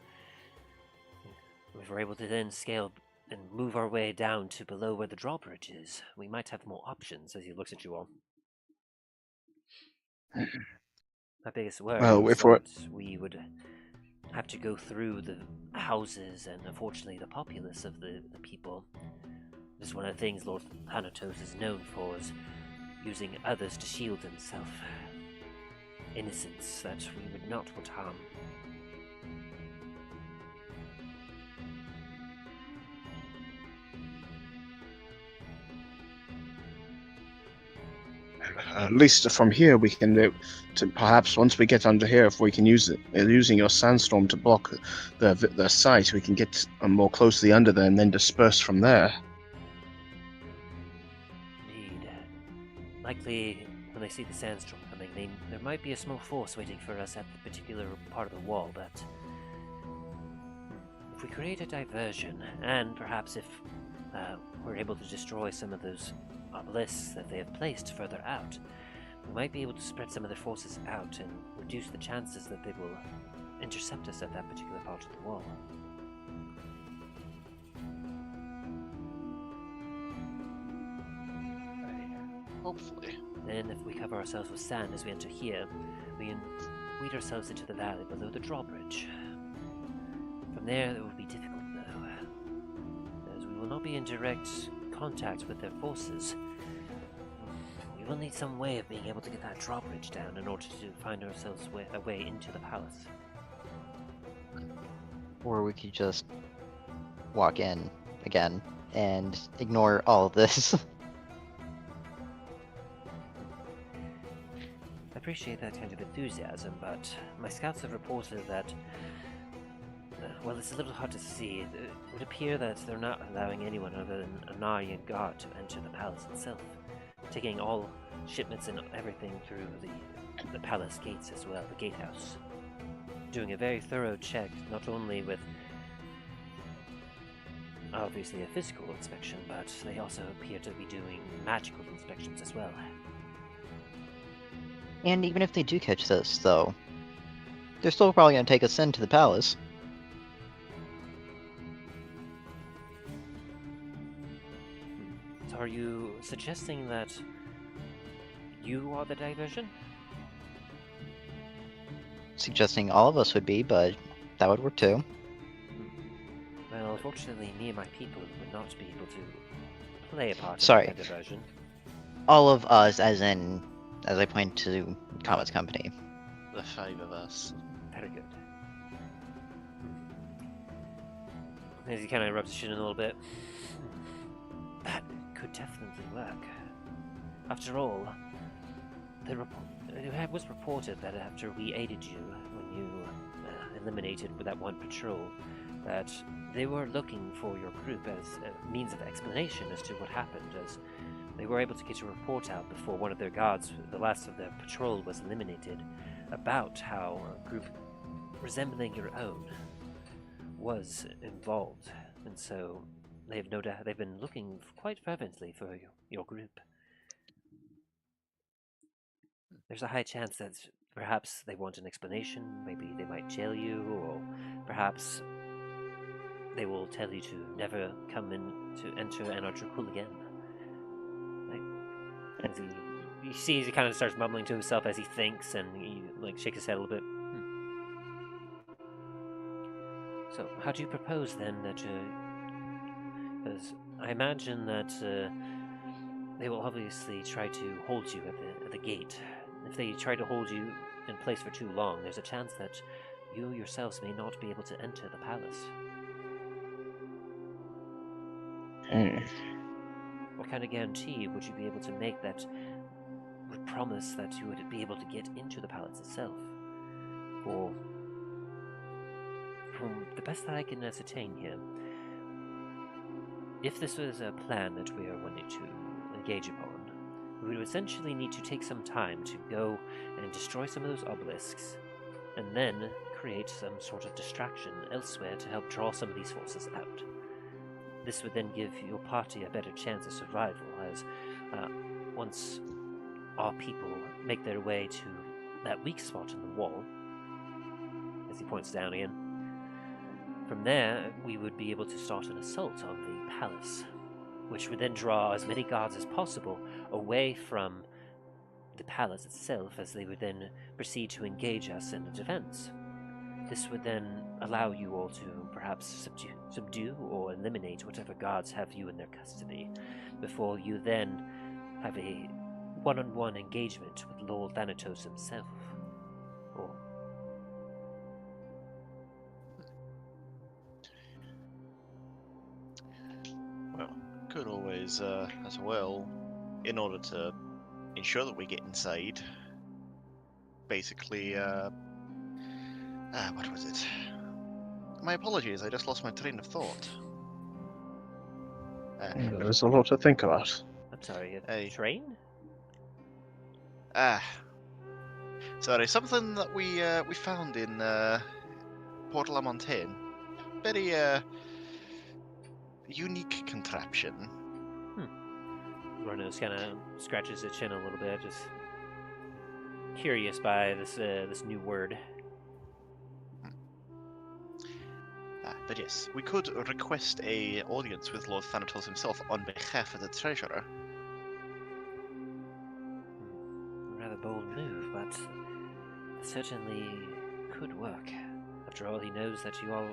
if we're able to then scale and move our way down to below where the drawbridge is, we might have more options. As he looks at you all. My biggest worry Well, was if we're- that we would have to go through the houses and, unfortunately, the populace of the people. This is one of the things Lord Thanatos is known for, is using others to shield himself. Innocents that we would not want to harm. At least from here we can perhaps once we get under here, if we can use it using your sandstorm to block the sight, we can get more closely under there and then disperse from there. Indeed. Likely, when they see the sandstorm coming, there might be a small force waiting for us at the particular part of the wall, but if we create a diversion, and perhaps if we're able to destroy some of those obelisks that they have placed further out, we might be able to spread some of their forces out and reduce the chances that they will intercept us at that particular part of the wall. Hopefully. Then, if we cover ourselves with sand as we enter here, we weed ourselves into the valley below the drawbridge. From there, it will be difficult, though, as we will not be in direct contact with their forces. We will need some way of being able to get that drawbridge down in order to find ourselves a way into the palace. Or we could just walk in again and ignore all of this. I appreciate that kind of enthusiasm, but my scouts have reported that, well, it's a little hard to see. It would appear that they're not allowing anyone other than Anar and guard to enter the palace itself, taking all shipments and everything through the palace gates as well, the gatehouse. Doing a very thorough check, not only with obviously a physical inspection, but they also appear to be doing magical inspections as well. And even if they do catch this, though, they're still probably going to take us into the palace. So are you suggesting that you are the diversion? Suggesting all of us would be, but that would work too. Well, unfortunately, me and my people would not be able to play a part Sorry. in that diversion. All of us, as I point to Comet's company. The 5 of us. Very good. As he kind of rubs his chin a little bit. That could definitely work. After all, it was reported that after we aided you when you eliminated with that one patrol, that they were looking for your group as a means of explanation as to what happened, as they were able to get a report out before one of their guards, the last of their patrol, was eliminated, about how a group resembling your own was involved, and so they've been looking quite fervently for your group. There's a high chance that perhaps they want an explanation, maybe they might jail you, or perhaps they will tell you to never come in to enter Anar Dracul again. As you see, as he kind of starts mumbling to himself as he thinks, and he shakes his head a little bit. So, how do you propose then that? Because I imagine that they will obviously try to hold you at the gate. If they try to hold you in place for too long, there's a chance that you yourselves may not be able to enter the palace. What kind of guarantee would you be able to make that would promise that you would be able to get into the palace itself? Or, from the best that I can ascertain here, if this was a plan that we are wanting to engage upon, we would essentially need to take some time to go and destroy some of those obelisks, and then create some sort of distraction elsewhere to help draw some of these forces out. This would then give your party a better chance of survival, as once our people make their way to that weak spot in the wall, as he points down again, from there we would be able to start an assault on the palace, which would then draw as many guards as possible away from the palace itself, as they would then proceed to engage us in a defense. This would then allow you all to perhaps subdue or eliminate whatever guards have you in their custody, before you then have a one-on-one engagement with Lord Thanatos himself. Or Well, could always, as well, in order to ensure that we get inside, basically, what was it? My apologies, I just lost my train of thought. There's a lot to think about. I'm sorry, a Hey. train? Sorry, something that we found in Port La Montagne. Very unique contraption. Ronos kind of scratches his chin a little bit, just curious by this new word. But yes, we could request a audience with Lord Thanatos himself on behalf of the treasurer. Rather bold move, but it certainly could work. After all, he knows that you all,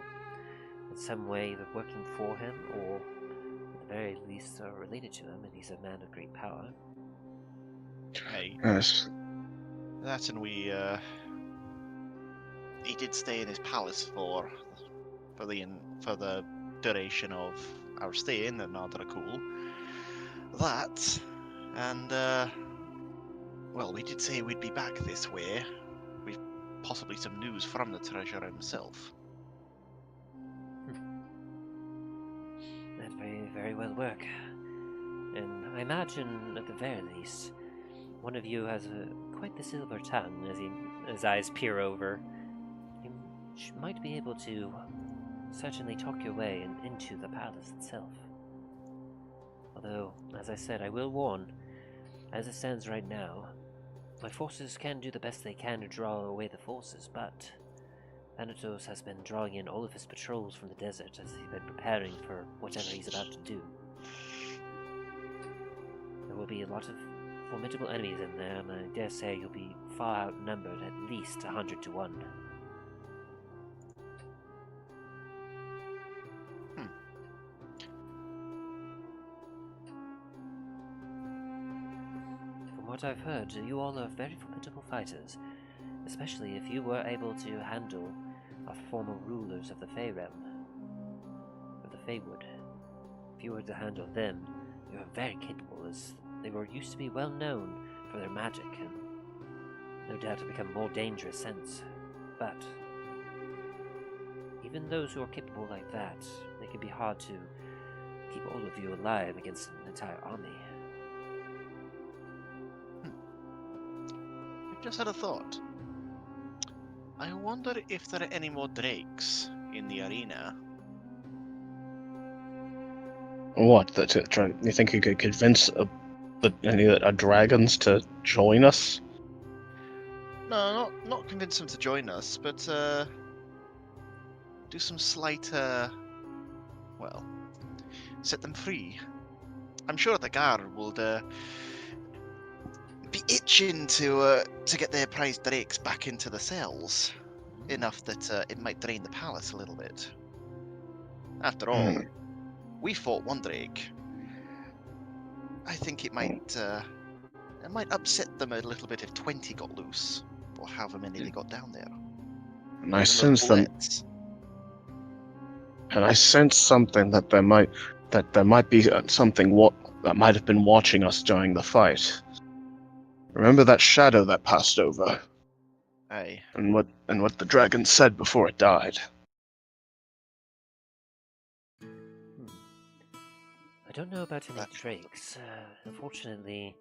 in some way, are working for him, or at the very least are related to him, and he's a man of great power. Hey, Yes. that and we, he did stay in his palace for the duration of our stay in Anar Dracul. That, and well, we did say we'd be back this way. We've possibly some news from the treasurer himself. That may very well work. And I imagine, at the very least, one of you has quite the silver tongue as his eyes peer over. You might be able to certainly talk your way into the palace itself. Although, as I said, I will warn, as it stands right now, my forces can do the best they can to draw away the forces, but Thanatos has been drawing in all of his patrols from the desert as he's been preparing for whatever he's about to do. There will be a lot of formidable enemies in there, and I dare say you'll be far outnumbered, at least 100 to 1. what I've heard, you all are very formidable fighters, especially if you were able to handle our former rulers of the Fey Realm, of the Feywood. If you were to handle them, you are very capable, as they were used to be well known for their magic, and no doubt have become more dangerous since. But even those who are capable like that, they can be hard to keep all of you alive against an entire army. I've just had a thought. I wonder if there are any more drakes in the arena. What? You think you could convince any dragons to join us? No, not convince them to join us, but do some slight, well, set them free. I'm sure the guard would be itching to get their prized drakes back into the cells, enough that it might drain the palace a little bit. After all, we fought one drake. I think it might upset them a little bit if 20 got loose, or however many they got down there. And I Even those sense them. bullets. And I sense something that there might be something that might have been watching us during the fight. Remember that shadow that passed over, Aye. and what the dragon said before it died. I don't know about any drakes. Unfortunately,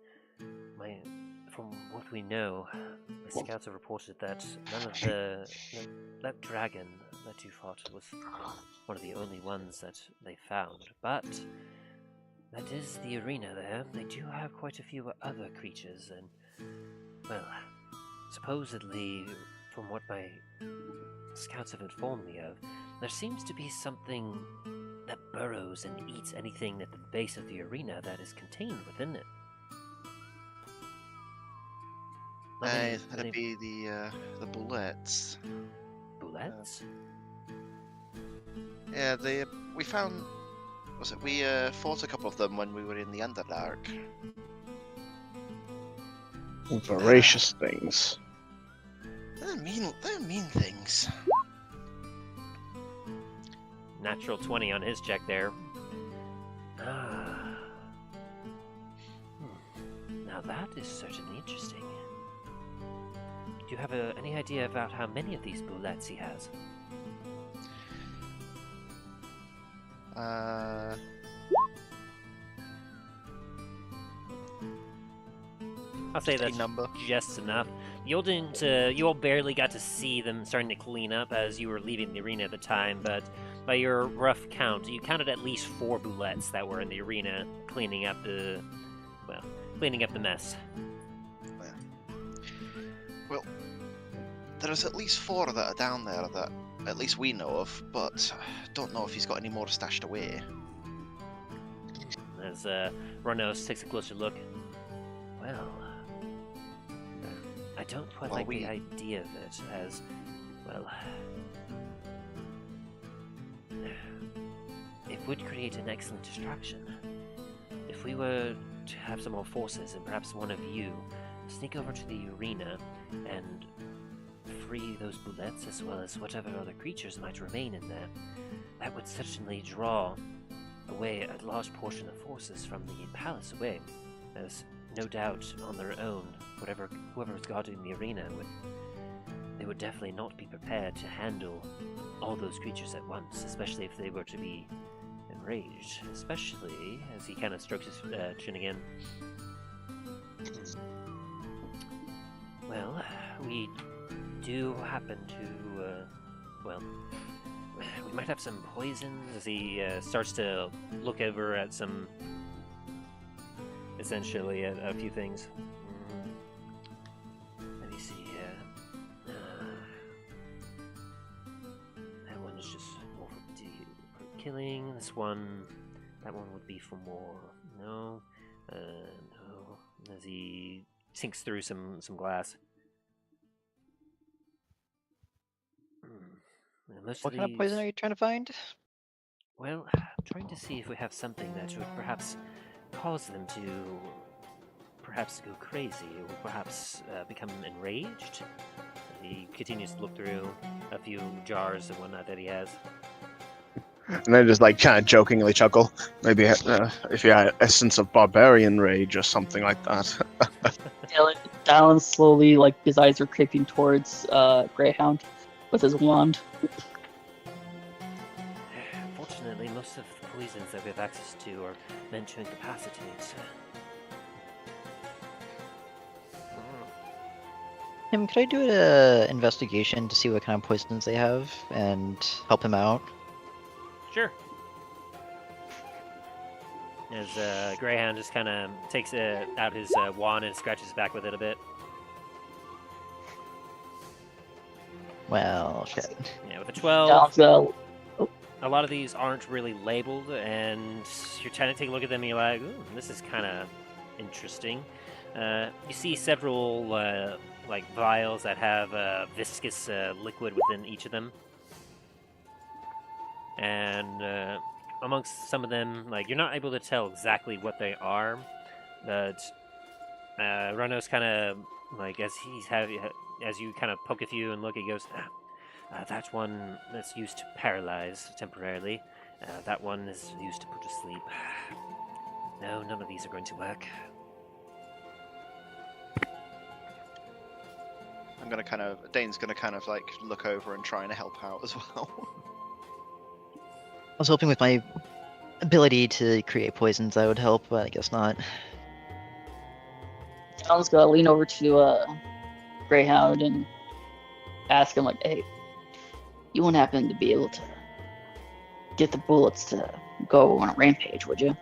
from what we know, the scouts have reported that none of that dragon that you fought was one of the only ones that they found. But that is the arena there. They do have quite a few other creatures, and well, supposedly, from what my scouts have informed me of, there seems to be something that burrows and eats anything at the base of the arena that is contained within it. Aye, that'd be the bullets. Bullets? Yeah, we found. We fought a couple of them when we were in the Underdark. Voracious things. They're mean things. Natural 20 on his check there. Now that is certainly interesting. Do you have any idea about how many of these bullets he has? I'll say that's number. just enough. You all barely got to see them starting to clean up as you were leaving the arena at the time, but by your rough count, you counted at least 4 bullets that were in the arena, cleaning up the mess. Well, there's at least 4 that are down there that at least we know of, but don't know if he's got any more stashed away. As Ronos takes a closer look. Well, I don't quite like the idea of it, as, well, it would create an excellent distraction. If we were to have some more forces, and perhaps one of you sneak over to the arena and free those bullets, as well as whatever other creatures might remain in there, that would certainly draw away a large portion of forces from the palace away, as no doubt on their own, whoever is guarding the arena they would definitely not be prepared to handle all those creatures at once, especially if they were to be enraged. Especially as he kind of strokes his chin again. Well, we do happen to, we might have some poisons, as he starts to look over at some, essentially, a few things. Let me see, that one is just more for killing. That one would be for more, no, as he sinks through some glass. What kind of poison are you trying to find? Well, I'm trying to see if we have something that would perhaps cause them to perhaps go crazy, or perhaps become enraged. He continues to look through a few jars and whatnot that he has. And I just like kind of jokingly chuckle. Maybe if you had essence of barbarian rage or something like that. Dallen slowly, like his eyes are creeping towards Greyhound with his wand. Unfortunately, most of the poisons that we have access to are meant to incapacitate. Tim, could I do an investigation to see what kind of poisons they have and help him out? Sure. As Greyhound just kind of takes out his wand and scratches back with it a bit. Well, shit. Yeah, with a 12. Dallen's A lot of these aren't really labeled, and you're trying to take a look at them and you're like, ooh, this is kind of interesting. You see several like vials that have viscous liquid within each of them. And amongst some of them, like, you're not able to tell exactly what they are, but Runo's kind of, like, as you kind of poke a few and look, he goes, that one that's used to paralyze temporarily. That one is used to put to sleep. No, none of these are going to work. Dane's gonna kind of like look over and try and help out as well. I was hoping with my ability to create poisons that would help, but I guess not. Dallen's gonna lean over to Greyhound and ask him, like, hey, you wouldn't happen to be able to get the bullets to go on a rampage, would you?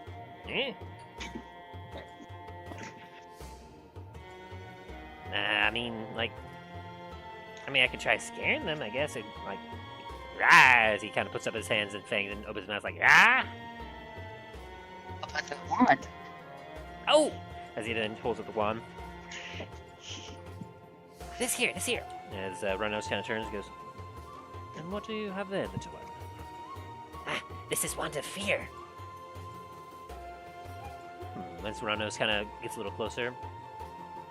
Eh? I could try scaring them, I guess. Like, rah, as he kind of puts up his hands and fangs and opens his mouth like, ah! But the wand. Oh! As he then pulls up the wand. This here. As Runos kind of turns and goes, and what do you have there, little one? This is wand of fear. As Runos kind of gets a little closer.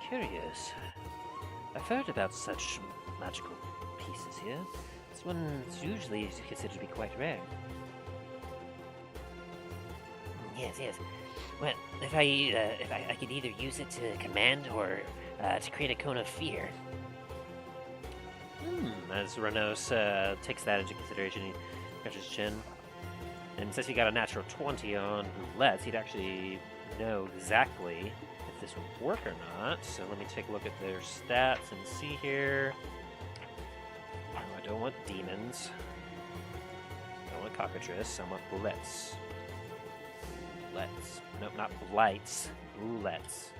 Curious. I've heard about such magical pieces here. This one's usually considered to be quite rare. Yes. Well, if I could either use it to command or to create a cone of fear. As Runos takes that into consideration, he scratches his chin. And since he got a natural 20 on roulette, he'd actually know exactly if this would work or not. So let me take a look at their stats and see here. Oh, I don't want demons. I don't want cockatrice. I want bullets. Bullets. Nope, not blights. Bullets.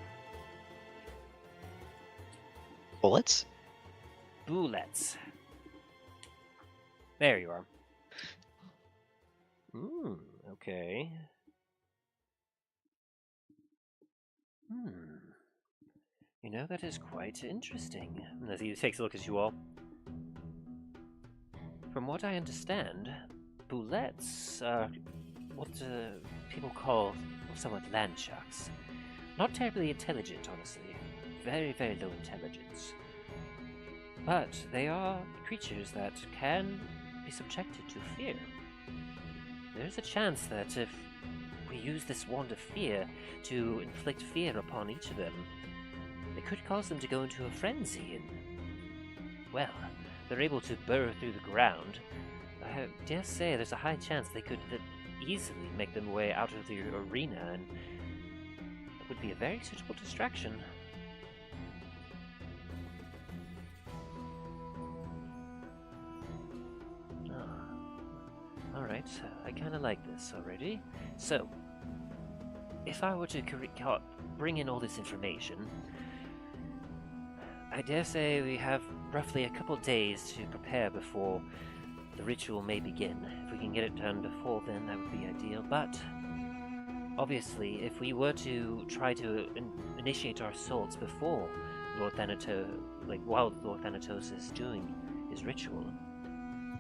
Bullets? Bullets. There you are. Okay. You know, that is quite interesting. As he takes a look at you all. From what I understand, bullets are what people call somewhat land sharks. Not terribly intelligent, honestly. Very, very low intelligence. But they are creatures that can be subjected to fear. There's a chance that if we use this wand of fear to inflict fear upon each of them, it could cause them to go into a frenzy and, well, they're able to burrow through the ground. I dare say there's a high chance they could easily make their way out of the arena, and it would be a very suitable distraction. Alright, I kinda like this already. So, if I were to bring in all this information, I dare say we have roughly a couple days to prepare before the ritual may begin. If we can get it done before then, that would be ideal. But obviously, if we were to try to initiate our assaults before Lord Thanatos, while Lord Thanatos is doing his ritual,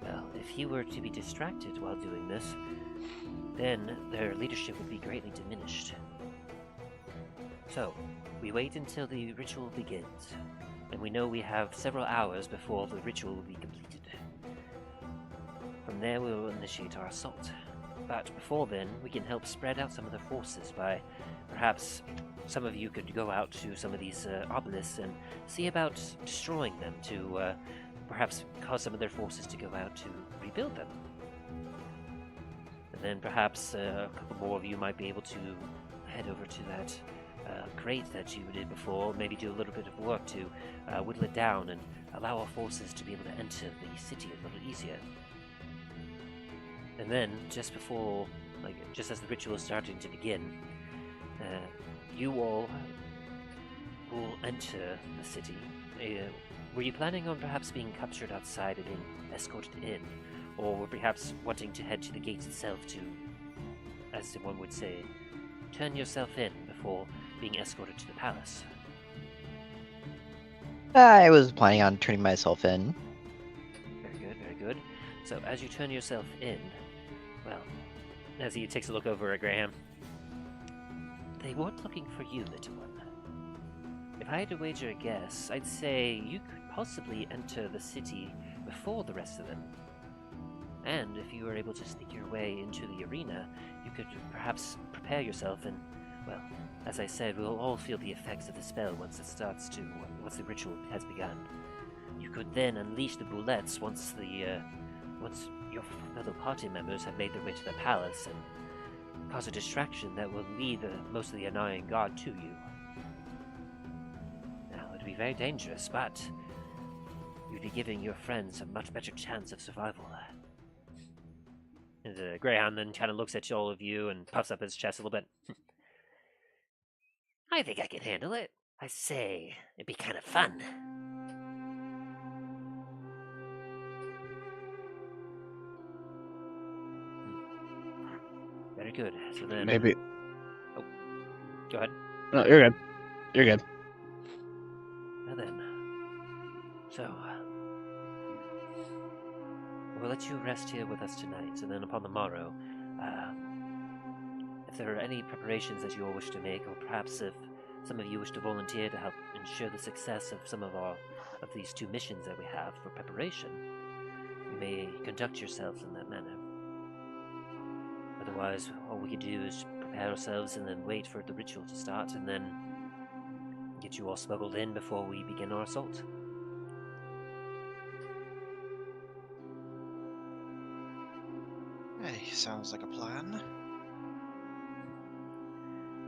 well, if he were to be distracted while doing this, then their leadership would be greatly diminished. So, we wait until the ritual begins, and we know we have several hours before the ritual will be completed. From there, we will initiate our assault. But before then, we can help spread out some of the forces by perhaps some of you could go out to some of these obelisks and see about destroying them to perhaps cause some of their forces to go out to rebuild them. And then perhaps a couple more of you might be able to head over to that crate that you did before, maybe do a little bit of work to whittle it down and allow our forces to be able to enter the city a little easier. And then, just before, just as the ritual is starting to begin, you all will enter the city. Were you planning on perhaps being captured outside and being escorted in? Or were perhaps wanting to head to the gate itself to, as one would say, turn yourself in before being escorted to the palace? I was planning on turning myself in. Very good, very good. So as you turn yourself in, well, as he takes a look over at Graham, they weren't looking for you, little one. If I had to wager a guess, I'd say you could possibly enter the city before the rest of them. And if you were able to sneak your way into the arena, you could perhaps prepare yourself and, well, as I said, we'll all feel the effects of the spell once the ritual has begun. You could then unleash the bullets once your fellow party members have made their way to the palace and cause a distraction that will lead most of the annoying guard to you. Now, it would be very dangerous, but you'd be giving your friends a much better chance of survival. And Greyhound then kind of looks at all of you and puffs up his chest a little bit. I think I can handle it. I say, it'd be kind of fun. Very good. So then... Maybe. Oh, go ahead. No, you're good. You're good. Now then. So... we'll let you rest here with us tonight, and then upon the morrow, if there are any preparations that you all wish to make, or perhaps if some of you wish to volunteer to help ensure the success of some of these two missions that we have for preparation, you may conduct yourselves in that manner. Otherwise, all we can do is prepare ourselves and then wait for the ritual to start, and then get you all smuggled in before we begin our assault. Hey, sounds like a plan.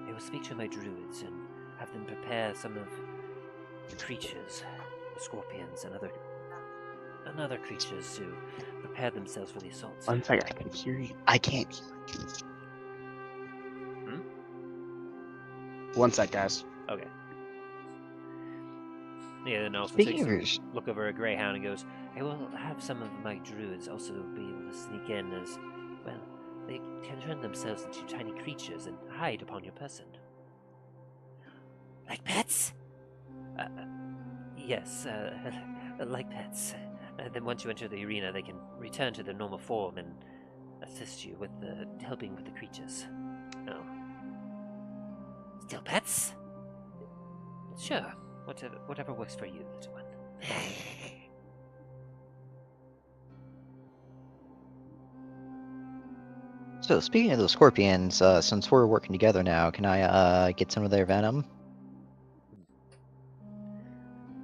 I will speak to my druids and have them prepare some of the creatures, the scorpions and other creatures to prepare themselves for the assault. One second, I can hear you. I can't hear you. One sec, guys. Okay. Yeah, then also Speaking takes of a yours- look over at Greyhound and goes, I will have some of my druids also be able to sneak in as, well, they can turn themselves into tiny creatures and hide upon your person. Like pets? Yes, like pets. Then once you enter the arena, they can return to their normal form and assist you with helping with the creatures. Oh, Still pets? sure. Whatever works for you, little one. So, speaking of those scorpions, since we're working together now, can I get some of their venom?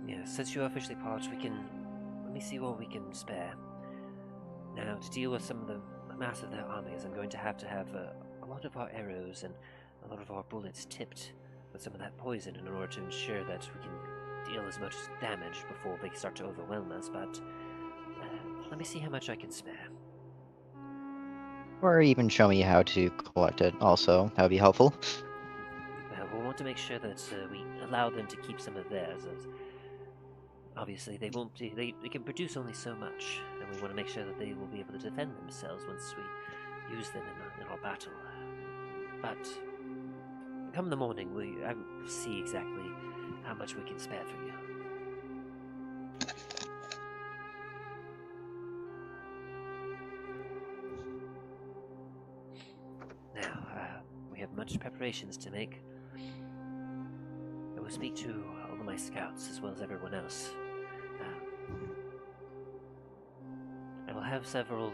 Yeah, since you're officially part, let me see what we can spare. Now, to deal with some of the mass of their armies, I'm going to have a lot of our arrows and a lot of our bullets tipped with some of that poison in order to ensure that we can deal as much damage before they start to overwhelm us, but let me see how much I can spare. Or even show me how to collect it also. That would be helpful. We'll want to make sure that we allow them to keep some of theirs, as obviously they won't they can produce only so much, and we want to make sure that they will be able to defend themselves once we use them in our battle. But come the morning, I will see exactly how much we can spare for you. Now, we have much preparations to make. I will speak to all of my scouts as well as everyone else. I will have several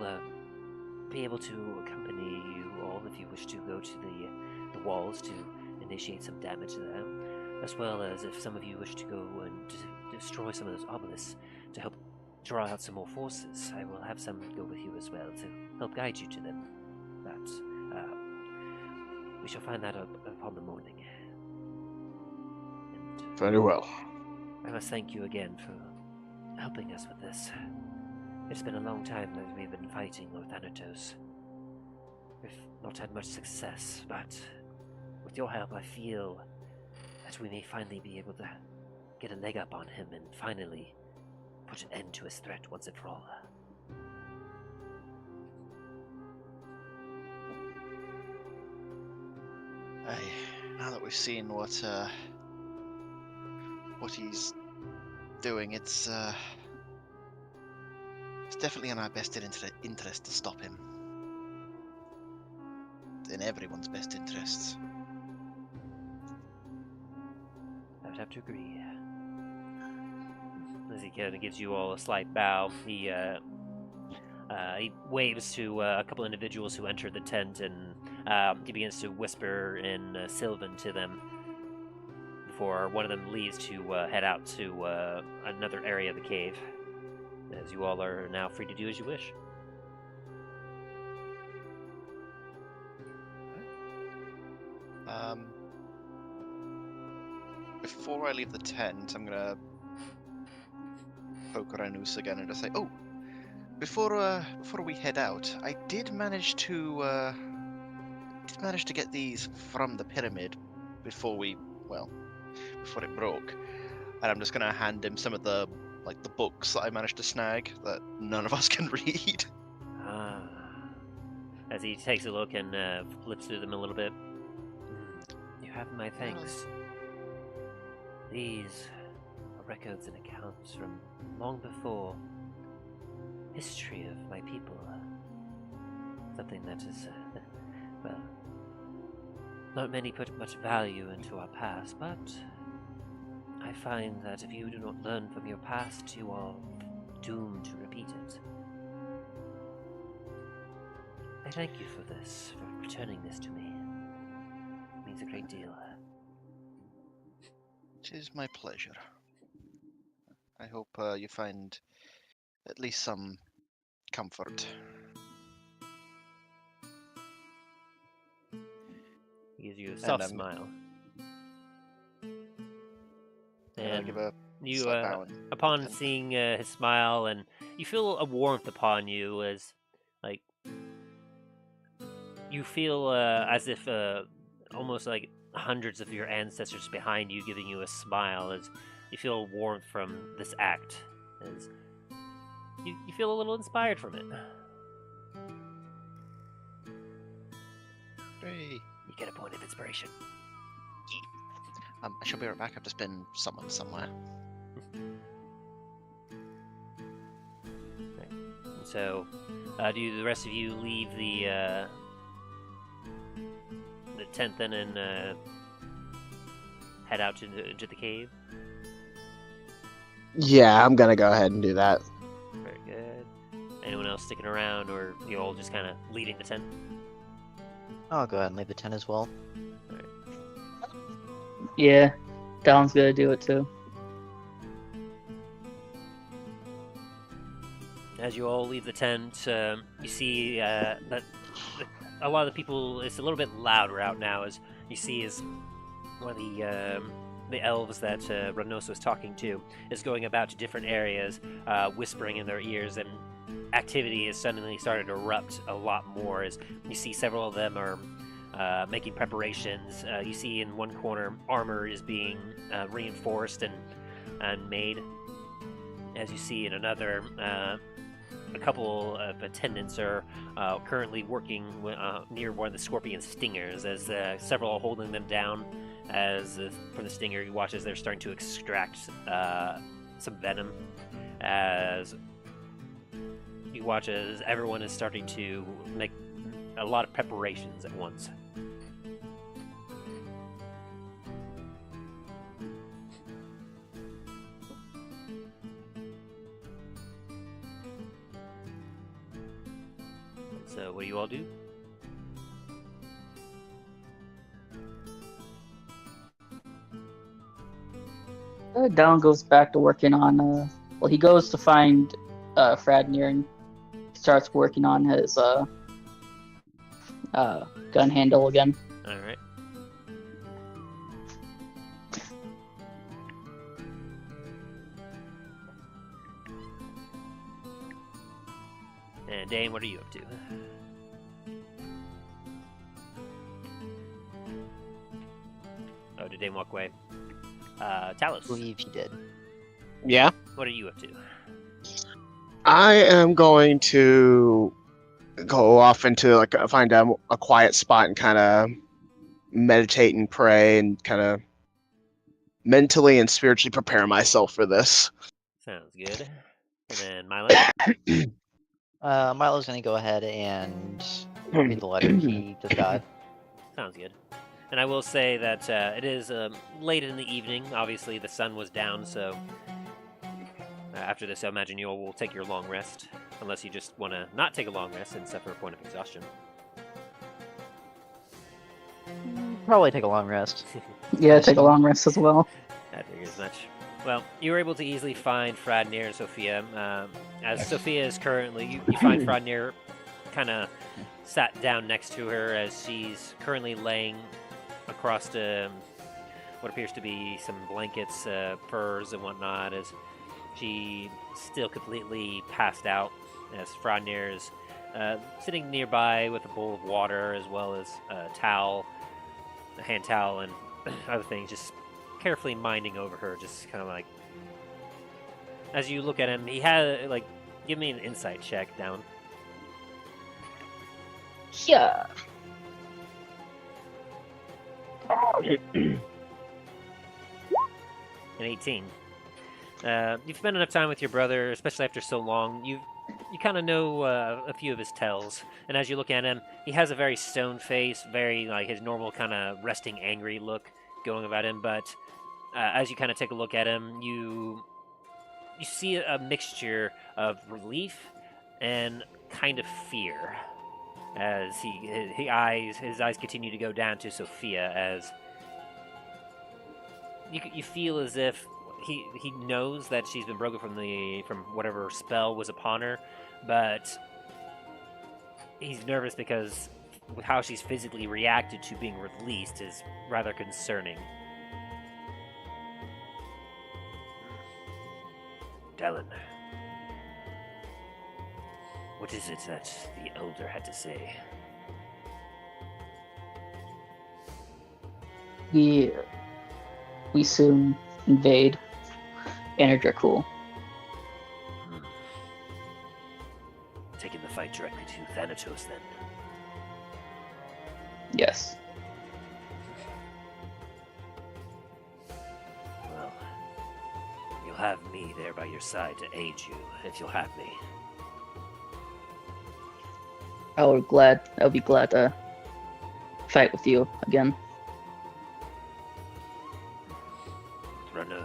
be able to accompany you all if you wish to go to the walls to initiate some damage to them, as well as if some of you wish to go and destroy some of those obelisks to help draw out some more forces. I will have some go with you as well to help guide you to them. But we shall find that out upon the morning. And Very well. I must thank you again for helping us with this. It's been a long time that we've been fighting with Thanatos. We've not had much success, but with your help I feel that we may finally be able to get a leg up on him and finally put an end to his threat once and for all. Now that we've seen what he's doing, it's definitely in our best interest to stop him. It's in everyone's best interests. I would have to agree. As he kind of gives you all a slight bow, he waves to a couple individuals who enter the tent, and he begins to whisper in Sylvan to them before one of them leaves to head out to another area of the cave, as you all are now free to do as you wish. Before I leave the tent, I'm gonna poke Ranus again and just say, "Oh, before we head out, I did manage to get these from the pyramid before it broke." And I'm just gonna hand him some of the books that I managed to snag that none of us can read. As he takes a look and flips through them a little bit. You have my thanks. These are records and accounts from long before history of my people. Something that is, well, not many put much value into our past, but I find that if you do not learn from your past, you are doomed to repeat it. I thank you for this, for returning this to me. It means a great deal. It is my pleasure. I hope you find at least some comfort. He gives you a soft smile. And I'll give a you, slight bow and upon repent. seeing his smile, and you feel a warmth upon you, as like you feel as if almost like hundreds of your ancestors behind you giving you a smile, as you feel warmth from this act, as you feel a little inspired from it. Hey. You get a point of inspiration. I shall be right back. I've just been summoned somewhere. So, do the rest of you leave the tent then and head out into the cave? Yeah, I'm gonna go ahead and do that. Very good. Anyone else sticking around, or you all just kind of leading the tent? I'll go ahead and leave the tent as well. Yeah, Dallen's gonna do it too. As you all leave the tent, you see that a lot of the people, it's a little bit louder out now, as you see is one of the elves that Ragnos was talking to is going about to different areas, whispering in their ears, and activity is suddenly started to erupt a lot more, as you see several of them are making preparations. You see in one corner armor is being reinforced and made. As you see in another, a couple of attendants are currently working near one of the scorpion stingers, as several are holding them down. As from the stinger, you watch as they're starting to extract some venom. As you watch as everyone is starting to make a lot of preparations at once. So, what do you all do? Dallen goes back to working on. Well, he goes to find Fradnir and starts working on his gun handle again. All right. And Dain, what are you up to? Oh, did Dain walk away? I Talos, believe he did. Yeah. what are you up to? I am going to go off into find a quiet spot and kind of meditate and pray and kind of mentally and spiritually prepare myself for this. Sounds good. And then Milo? Milo's gonna go ahead and read the letter he just got. Sounds good. And I will say that it is late in the evening. Obviously, the sun was down, so after this, I imagine you all will take your long rest. Unless you just want to not take a long rest and suffer a point of exhaustion. Probably take a long rest. Yeah, take a long rest as well. I figured as much. Well, you were able to easily find Fradnir and Sophia. As Sophia is currently, you find Fradnir kind of sat down next to her as she's currently laying across what appears to be some blankets, furs, and whatnot, as she still completely passed out, as Fradnir is sitting nearby with a bowl of water as well as a towel, a hand towel, and other things, just carefully minding over her, just kind of like, as you look at him, he had, like, give me an insight check down. Yeah. An 18. You've spent enough time with your brother, especially after so long. You kind of know a few of his tells, and as you look at him, he has a very stone face, very like his normal kind of resting, angry look going about him. But as you kind of take a look at him, you see a mixture of relief and kind of fear as his eyes continue to go down to Sophia, as you feel as if he knows that she's been broken from whatever spell was upon her, but he's nervous because with how she's physically reacted to being released is rather concerning. Dallen, what is it that the elder had to say? We soon invade Anar Dracul. Taking the fight directly to Thanatos, then. Yes. Well, you'll have me there by your side to aid you, if you'll have me. I would be glad to fight with you again.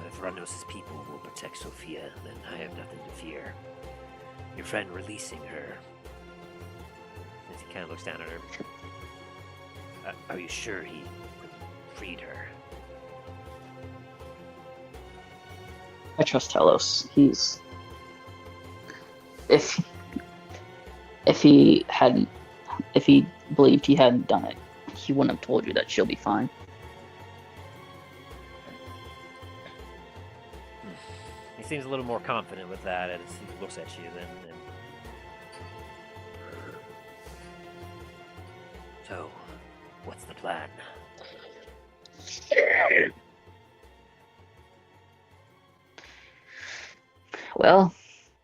If Ranos' people will protect Sophia, then I have nothing to fear. Your friend releasing her, as he kind of looks down at her. Are you sure he freed her? I trust Talos. If he believed he hadn't done it, he wouldn't have told you that she'll be fine. He seems a little more confident with that as he looks at you then. So, what's the plan? Well,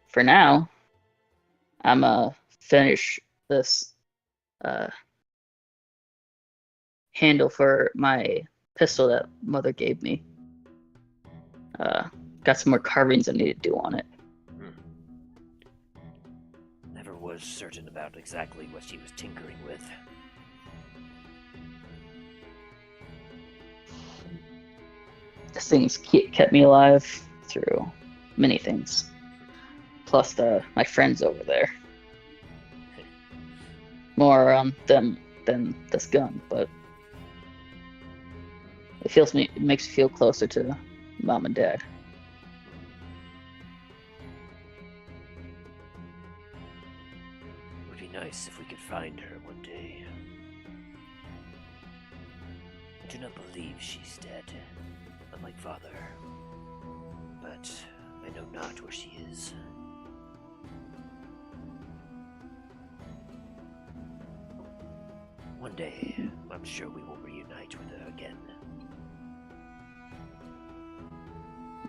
for now, I'm finish this handle for my pistol that Mother gave me. Got some more carvings I need to do on it. Never was certain about exactly what she was tinkering with. This thing's kept me alive through many things. Plus my friends over there. more on them than this gun, but it makes me feel closer to mom and dad. Would be nice if we could find her one day. I do not believe she's dead, unlike father. But I know not where she is. One day, I'm sure we will reunite with her again.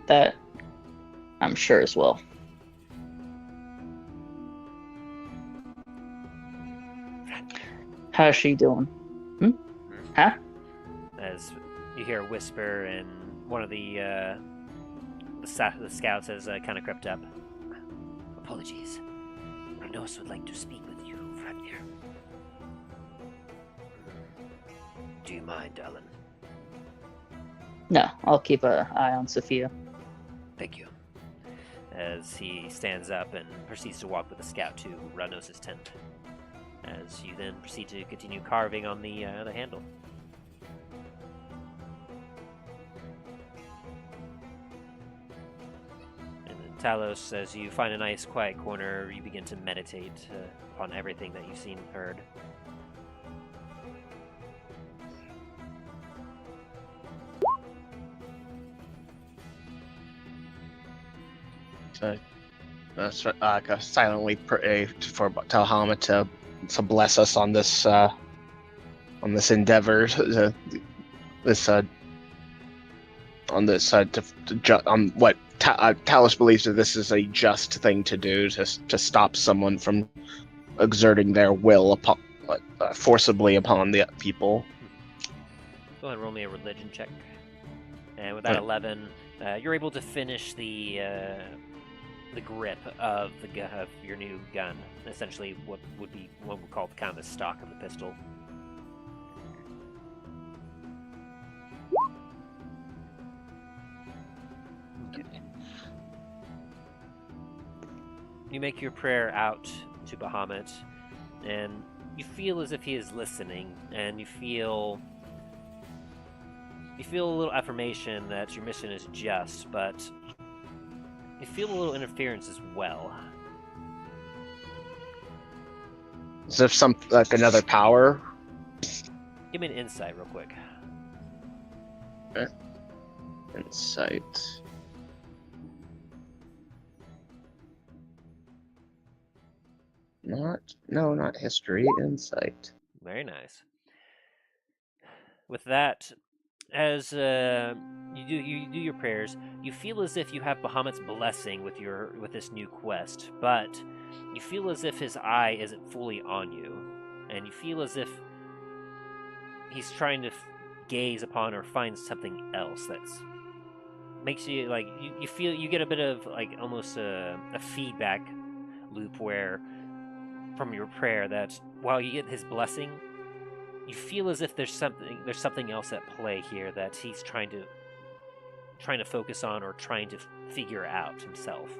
That I'm sure as well. How's she doing? Huh? As you hear a whisper, and one of the scouts has kind of crept up. Apologies. Renos would like to speak with you, Fradnir. Do you mind, Dallen? No, I'll keep an eye on Sophia. Thank you. As he stands up and proceeds to walk with the scout to Ranos' tent. As you then proceed to continue carving on the handle. And then Talos, as you find a nice quiet corner, you begin to meditate upon everything that you've seen and heard. Silently pray for Talhama to bless us on this endeavor, on what Talos believes that this is a just thing to do to stop someone from exerting their will forcibly upon the people. Go ahead and roll me a religion check. And with that 11, you're able to finish the grip of your new gun. Essentially, what would be what we call kind of the stock of the pistol. Okay. You make your prayer out to Bahamut, and you feel as if he is listening, and you feel a little affirmation that your mission is just, but you feel a little interference as well. Is there another power? Give me an insight real quick. Okay. Insight. Not history. Insight. Very nice. With that, as you do your prayers, you feel as if you have Bahamut's blessing with this new quest, but you feel as if his eye isn't fully on you, and you feel as if he's trying to gaze upon or find something else that's makes you like you get a bit of like almost a feedback loop where from your prayer that while you get his blessing, you feel as if there's something else at play here that he's trying to focus on or trying to figure out himself.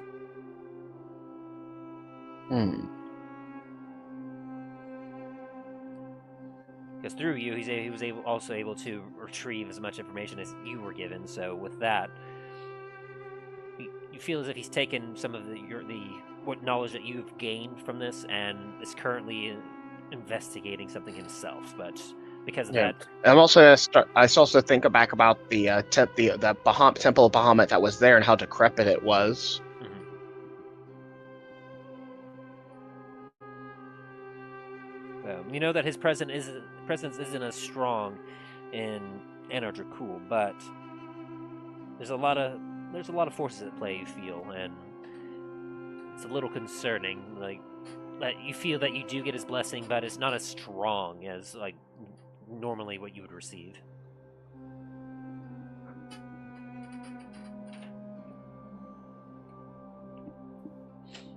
Because through you, he was also able to retrieve as much information as you were given. So with that, you feel as if he's taken some of what knowledge that you've gained from this and is currently investigating something himself. But because of that, I'm also I also think back about the Temple of Bahamut that was there and how decrepit it was. You know that his presence isn't as strong in Anar Dracul, but there's a lot of forces at play. You feel, and it's a little concerning. Like that you feel that you do get his blessing, but it's not as strong as like normally what you would receive.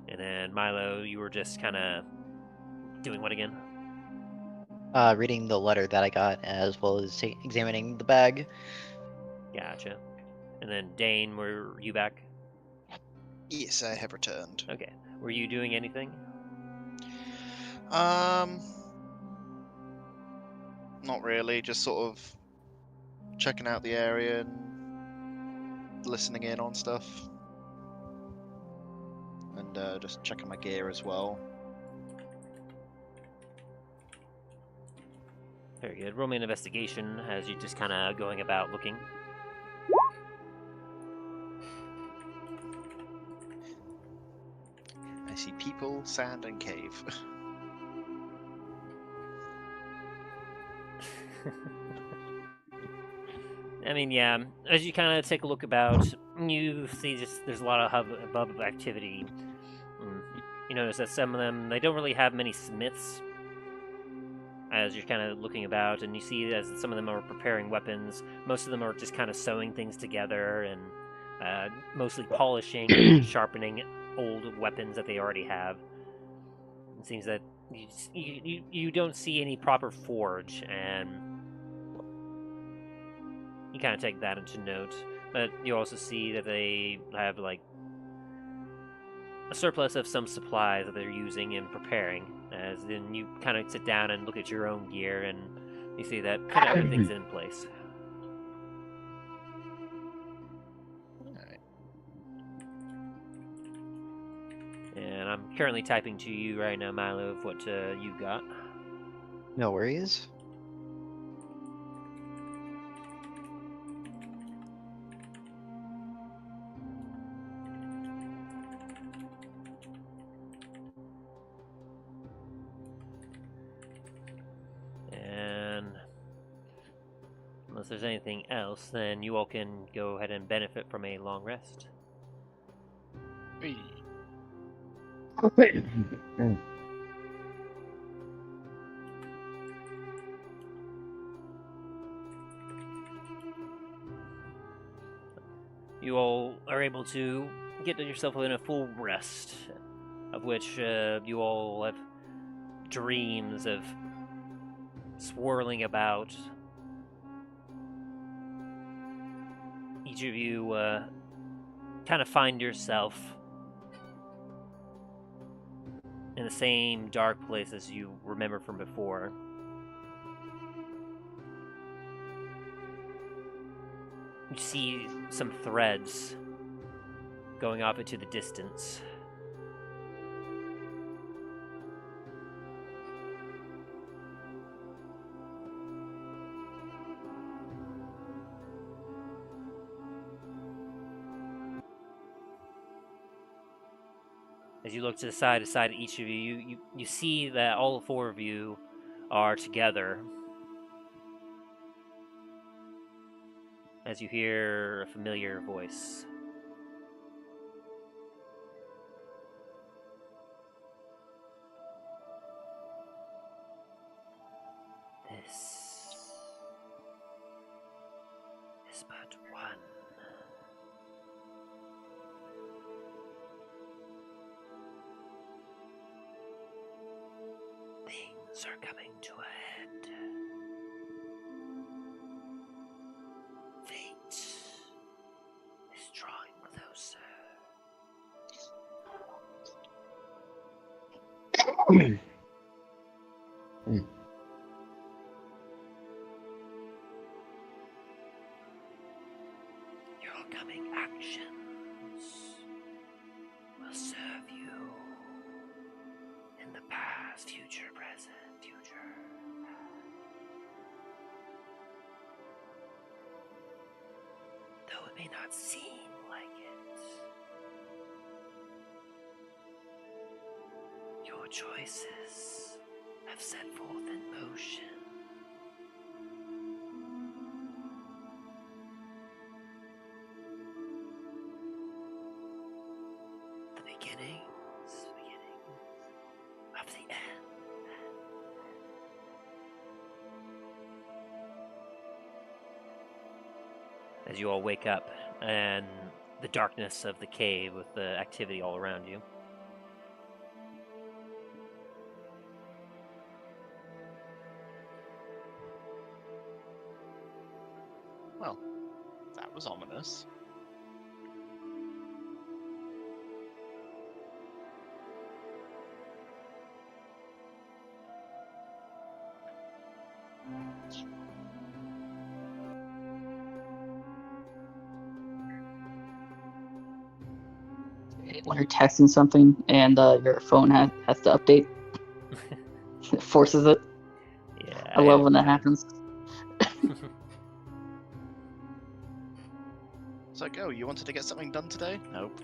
And then Milo, you were just kind of doing what again? Reading the letter that I got, as well as examining the bag. Gotcha. And then Dain, were you back? Yes, I have returned. Okay. Were you doing anything? Not really. Just sort of checking out the area and listening in on stuff. And just checking my gear as well. Very good. Roll me an investigation as you're just kind of going about looking. I see people, sand, and cave. I mean, yeah. As you kind of take a look about, you see just there's a lot of hubbub activity. You notice that some of them they don't really have many smiths. As you're kind of looking about, and you see as some of them are preparing weapons, most of them are just kind of sewing things together and mostly polishing and sharpening old weapons that they already have. It seems that you don't see any proper forge, and you kind of take that into note. But you also see that they have like a surplus of some supplies that they're using and preparing. As then you kind of sit down and look at your own gear, and you see that kind of everything's in place. Alright. And I'm currently typing to you right now, Milo, of what you got. No worries. And unless there's anything else, then you all can go ahead and benefit from a long rest. Hey. You all are able to get yourself in a full rest, of which you all have dreams of swirling about. Each of you kind of find yourself in the same dark place as you remember from before. You see some threads going off into the distance. As you look to side of each of you, you see that all four of you are together. As you hear a familiar voice. This is but one. Things are coming to a head. Fate is drawing closer. Your coming actions will serve you in the past, future, present, future. Though it may not seem like it, your choices have set forth in motion. The beginnings of the end. As you all wake up and the darkness of the cave with the activity all around you. Well, that was ominous. when you're texting something and your phone has to update. It forces it. Yeah, I love when that happens. It's like, oh, you wanted to get something done today? Nope.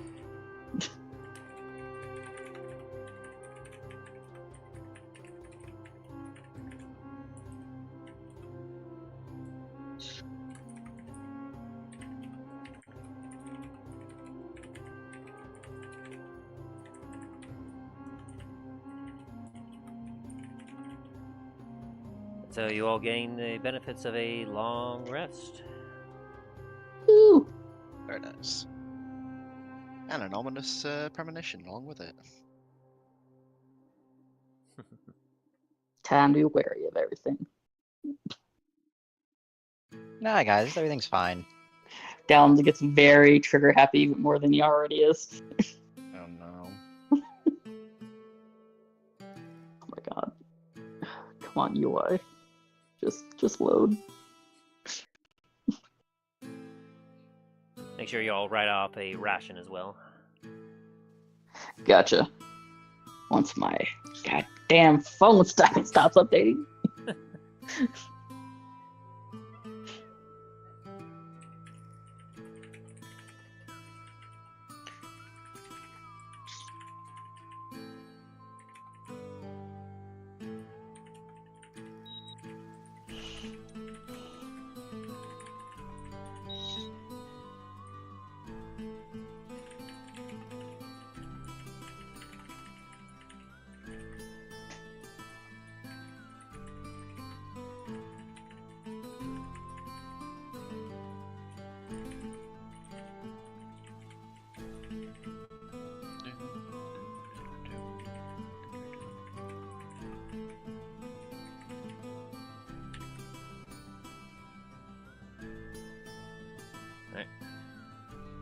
So you all gain the benefits of a long rest. Woo! Very nice. And an ominous premonition along with it. Time to be wary of everything. Nah, guys, everything's fine. Dallen gets very trigger happy, even more than he already is. Oh no. Oh my god. Come on, UI. Just load. Make sure you all write off a ration as well. Gotcha. Once my goddamn phone stops updating.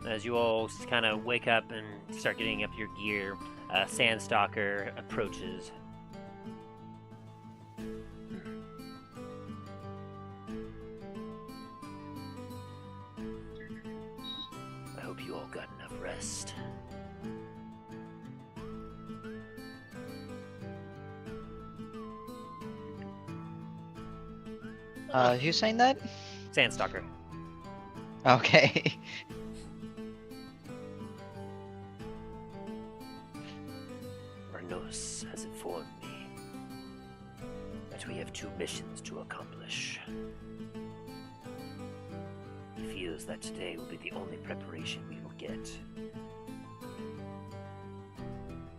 As you all kind of wake up and start getting up your gear, Sandstalker approaches. I hope you all got enough rest. Who's saying that? Sandstalker. Okay. Arnos has informed me that we have 2 missions to accomplish. He feels that today will be the only preparation we will get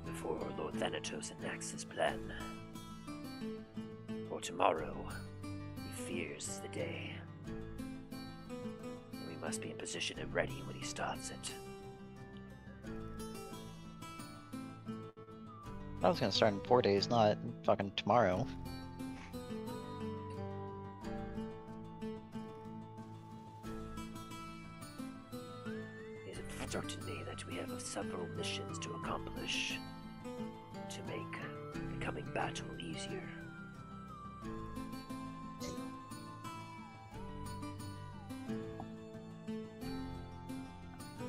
before Lord Thanatos enacts his plan. For tomorrow, he fears is the day. And we must be in position and ready when he starts it. I was gonna start in 4 days, not fucking tomorrow. He has instructed me that we have several missions to accomplish to make the coming battle easier.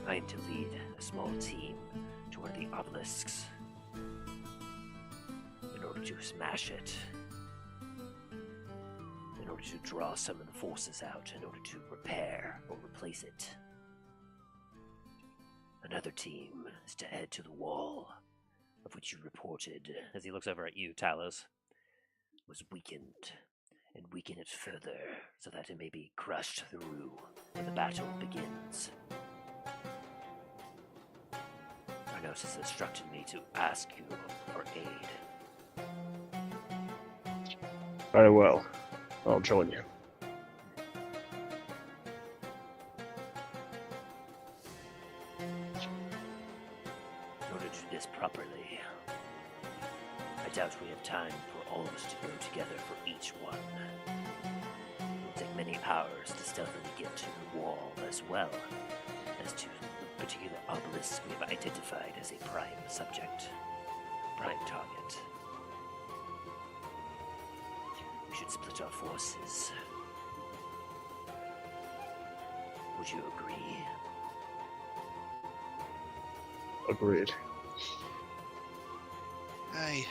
I am to lead a small team to one of the obelisks in order to smash it, in order to draw some of the forces out, in order to repair or replace it. Another team is to head to the wall, of which you reported, As he looks over at you, Talos. was weakened, and weaken it further so that it may be crushed through when the battle begins. Arnos has instructed me to ask you for aid. Very well. I'll join you. In order to do this properly, I doubt we have time for all of us to go together for each one. It will take many hours to stealthily get to the wall, as well as to the particular obelisk we have identified as a prime subject, prime target. We should split our forces. Would you agree? Agreed. Aye.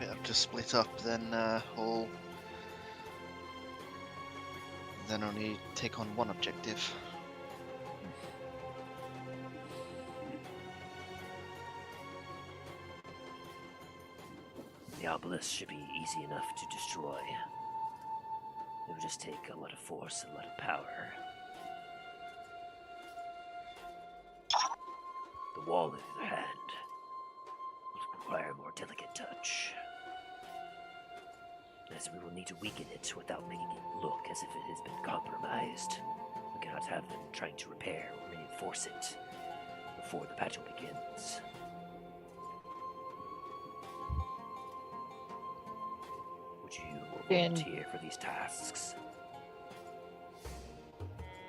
Better to split up than only take on one objective. The obelisk should be easy enough to destroy. It would just take a lot of force and a lot of power. The wall, on the other hand, will require a more delicate touch, as we will need to weaken it without making it look as if it has been compromised. We cannot have them trying to repair or reinforce it before the battle begins. Would you volunteer for these tasks?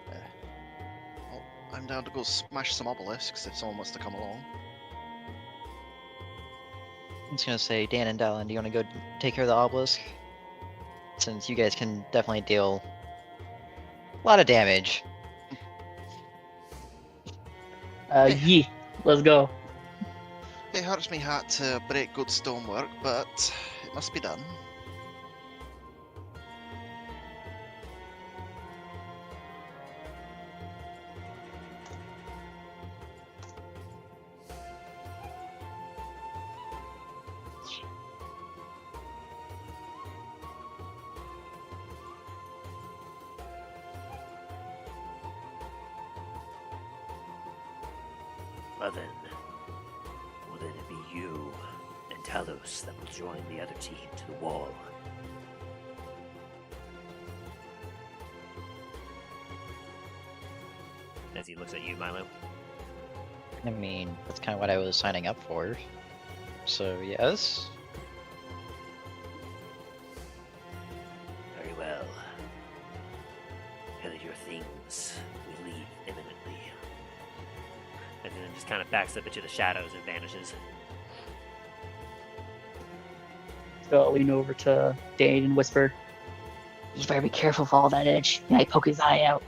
Well, I'm down to go smash some obelisks if someone wants to come along. I'm just gonna say, Dan and Dallen, do you want to go take care of the obelisk? Since you guys can definitely deal a lot of damage. Yee, let's go. It hurts me heart to break good stonework, but it must be done. Well then, will then it be you and Talos that will join the other team to the wall? As he looks at you, Milo. I mean, that's kind of what I was signing up for. So, yes. Very well. Gather your things. We leave imminently. And then just kind of backs up into the shadows and vanishes. So I'll lean over to Dain and whisper, "You better be careful of all that edge. He might poke his eye out."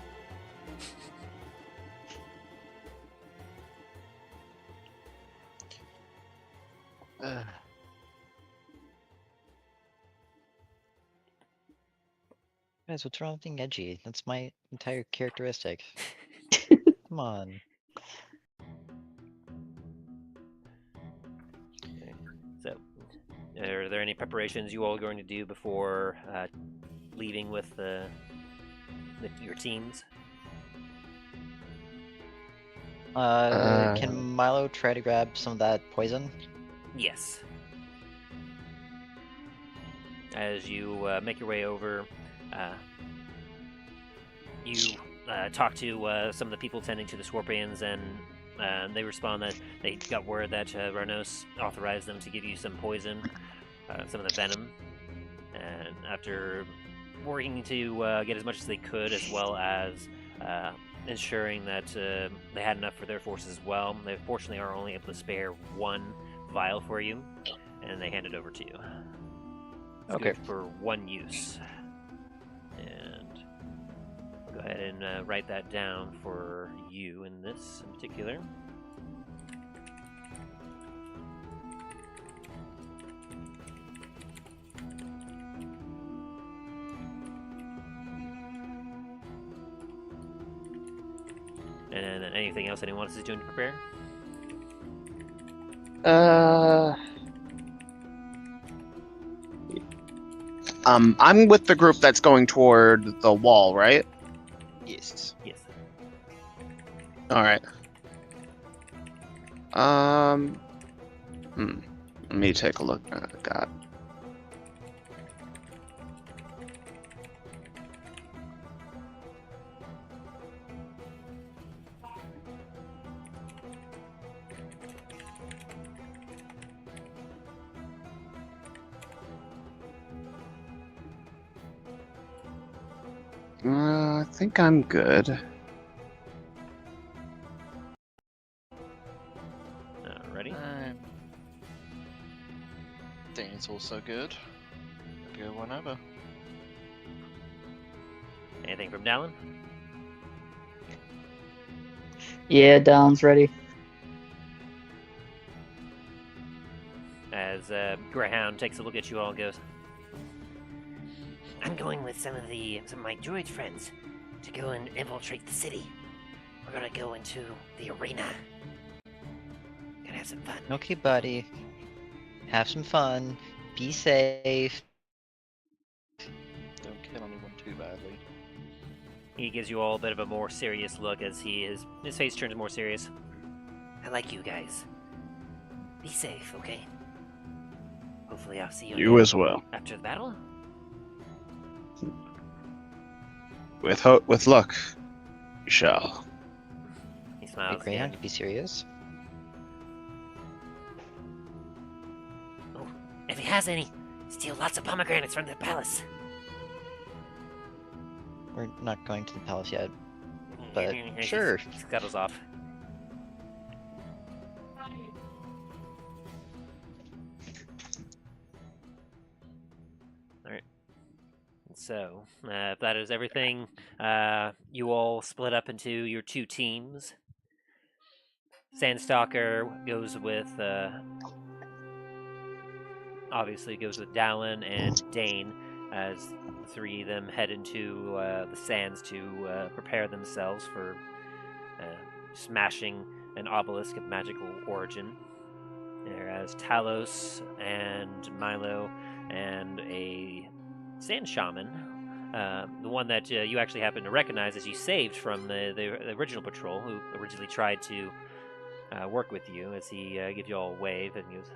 Guys, what's wrong with being edgy? That's my entire characteristic. Come on. So, are there any preparations you all are going to do before leaving with your teams? Can Milo try to grab some of that poison? Yes. As you make your way over, you talk to some of the people tending to the scorpions, and they respond that they got word that Ranos authorized them to give you some poison, some of the venom. And after working to get as much as they could, as well as ensuring that they had enough for their forces as well, they fortunately are only able to spare one vial for you, and they hand it over to you. It's Okay. good for one use. And I'll go ahead and write that down for you in this in particular. And then anything else anyone else is doing to prepare? I'm with the group that's going toward the wall, right? Yes. Yes. All right. Let me take a look. God. I think I'm good. Alrighty. Think it's also good. Go whenever. Anything from Dallen? Yeah, Dallen's ready. As Greyhound takes a look at you all and goes, I'm going with some of my droid friends to go and infiltrate the city. We're gonna go into the arena. Gonna have some fun. Okay, buddy. Have some fun. Be safe. Don't kill anyone too badly. he gives you all a bit of a more serious look as his face turns more serious. I like you guys. Be safe, okay? Hopefully I'll see you, You as well. After the battle? With luck, you shall. He Hey, smiles Greyhound, again. be serious. Oh, if he has any, steal lots of pomegranates from the palace. We're not going to the palace yet. But He sure. scuttles off. Alright. So, if that is everything, you all split up into your two teams. Sandstalker goes with, obviously goes with Dallen and Dain, as the three of them head into the sands to prepare themselves for smashing an obelisk of magical origin. Whereas Talos and Milo and a sand shaman, the one that you actually happen to recognize as you saved from the original patrol, who originally tried to work with you, as he gives you all a wave and goes,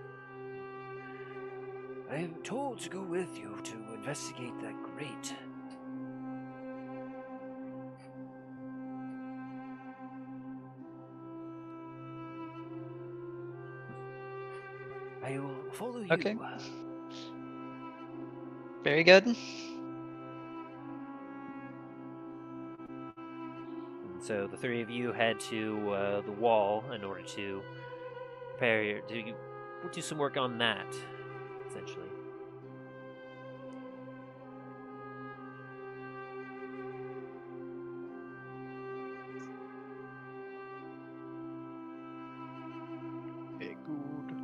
I'm told to go with you to investigate that grate. I will follow you. Okay. Very good. And so the three of you head to the wall in order to prepare to do some work on that, essentially. Very good.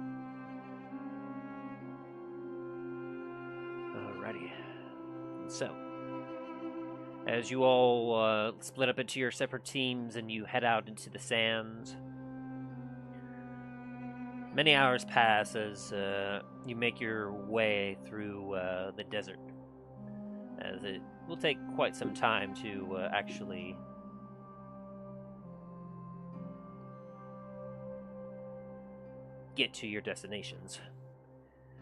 Alrighty. So, as you all split up into your separate teams and you head out into the sands, many hours pass as you make your way through the desert, as it will take quite some time to actually get to your destinations.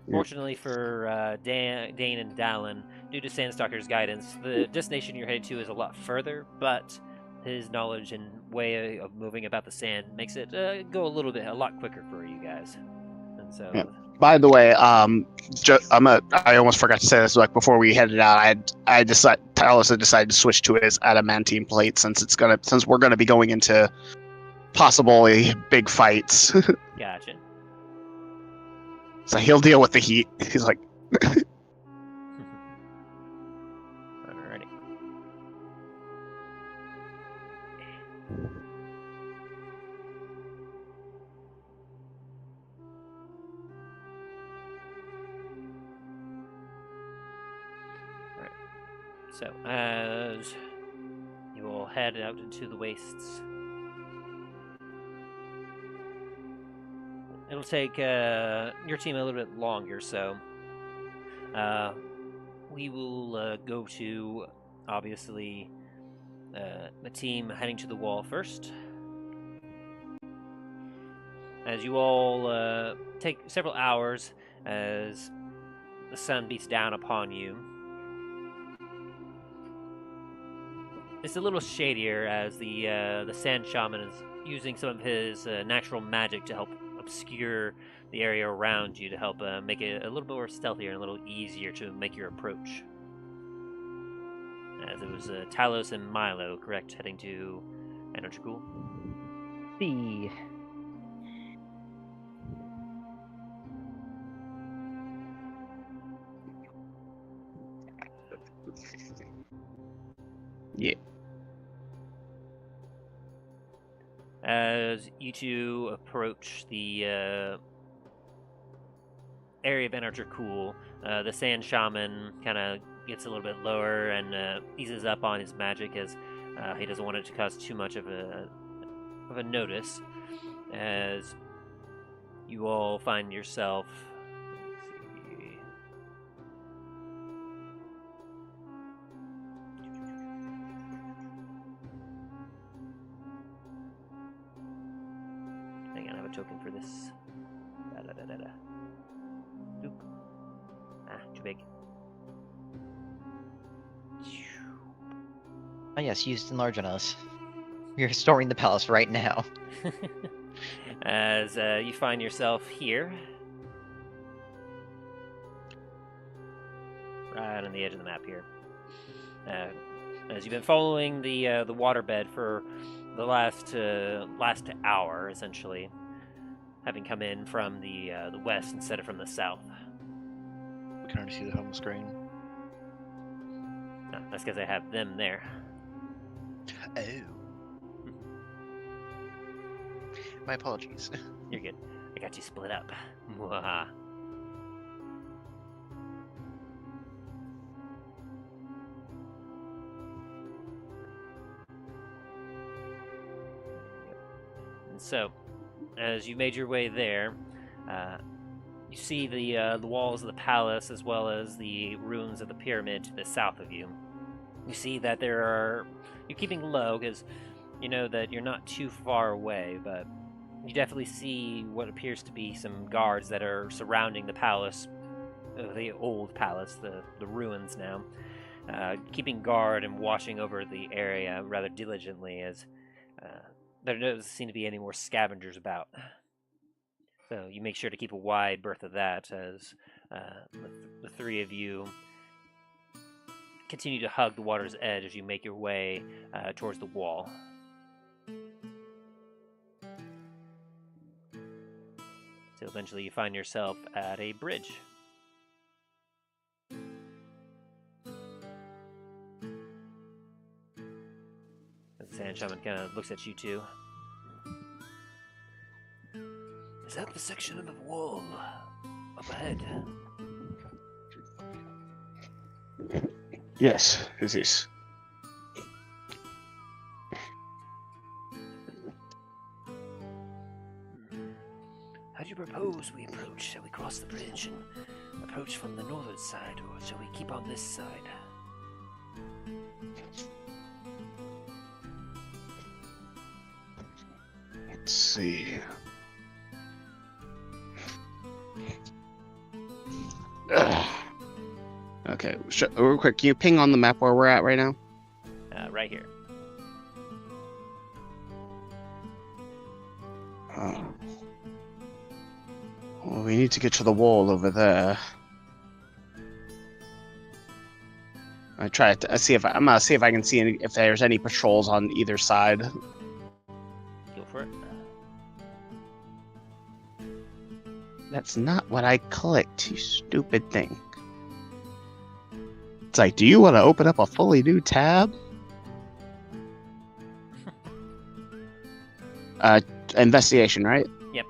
Fortunately for Dain and Dallen, due to Sandstalker's guidance, the destination you're headed to is a lot further, but his knowledge and way of moving about the sand makes it go a lot quicker for you guys. And so, Yeah. By the way, I almost forgot to say this. Like before we headed out, Talos had decided to switch to his adamantine plate since we're gonna be going into possibly big fights. gotcha. So he'll deal with the heat. He's like, Alrighty. Alright. So, as you all head out into the wastes, it'll take your team a little bit longer, so we will go to, obviously, the team heading to the wall first. As you all take several hours as the sun beats down upon you. It's a little shadier as the sand shaman is using some of his natural magic to help obscure the area around you to help make it a little bit more stealthier and a little easier to make your approach. As it was Talos and Milo, correct, heading to Anar Dracul? See. yeah. As you two approach the area of Anar Dracul, the Sand Shaman kind of gets a little bit lower and eases up on his magic as he doesn't want it to cause too much of a notice. As you all find yourself, let's see, hang on, I have a token for this. Oop. Too big. Oh yes, used enlarge on us. We are restoring the palace right now. As you find yourself here, right on the edge of the map here. As you've been following the waterbed for the last hour, essentially, having come in from the west instead of from the south. We can already see the home screen. No, that's because I have them there. Oh. My apologies. You're good. I got you split up. Mwahaha. And so, as you made your way there, you see the walls of the palace as well as the ruins of the pyramid to the south of you. You see that you're keeping low because you know that you're not too far away, but you definitely see what appears to be some guards that are surrounding the palace, the old palace, the ruins now, keeping guard and watching over the area rather diligently as there doesn't seem to be any more scavengers about. So you make sure to keep a wide berth of that as the three of you continue to hug the water's edge as you make your way towards the wall. So eventually you find yourself at a bridge. As the Sand Shaman kind of looks at you two. Is that the section of the wall up ahead? Yes, it is. How do you propose we approach? Shall we cross the bridge and approach from the northern side, or shall we keep on this side? Let's see. Okay, real quick, can you ping on the map where we're at right now? Right here. Well, we need to get to the wall over there. I'm gonna see if I can see if there's any patrols on either side. Go for it. That's not what I clicked, you stupid thing. It's like, do you want to open up a fully new tab? Investigation, right? Yep.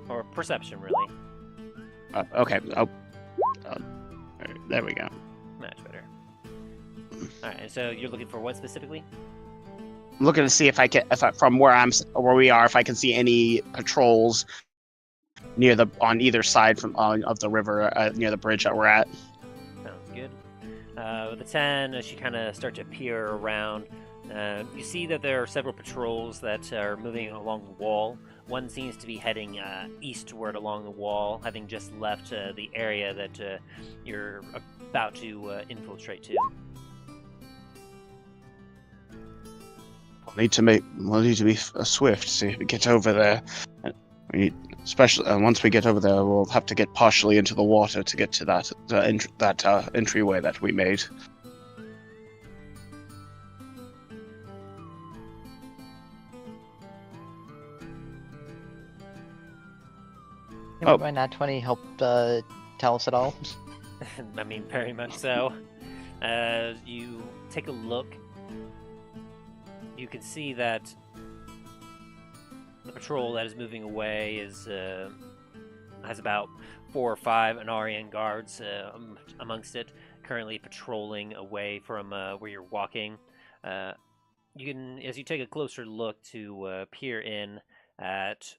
Or perception, really. Okay. Oh, there we go. Much better. Alright, and so you're looking for what specifically? I'm looking to see if from where we are, if I can see any patrols on either side of the river, near the bridge that we're at. Sounds good. With the 10, as you kind of start to peer around, you see that there are several patrols that are moving along the wall. One seems to be heading eastward along the wall, having just left the area that you're about to infiltrate to. We'll need to be swift to get over there. Especially once we get over there, we'll have to get partially into the water to get to that entryway that we made. Would my nat 20 help tell us at all? I mean, very much so. As you take a look, you can see that the patrol that is moving away has about 4 or 5 Anarian guards amongst it, currently patrolling away from where you're walking. You can, as you take a closer look, to peer in at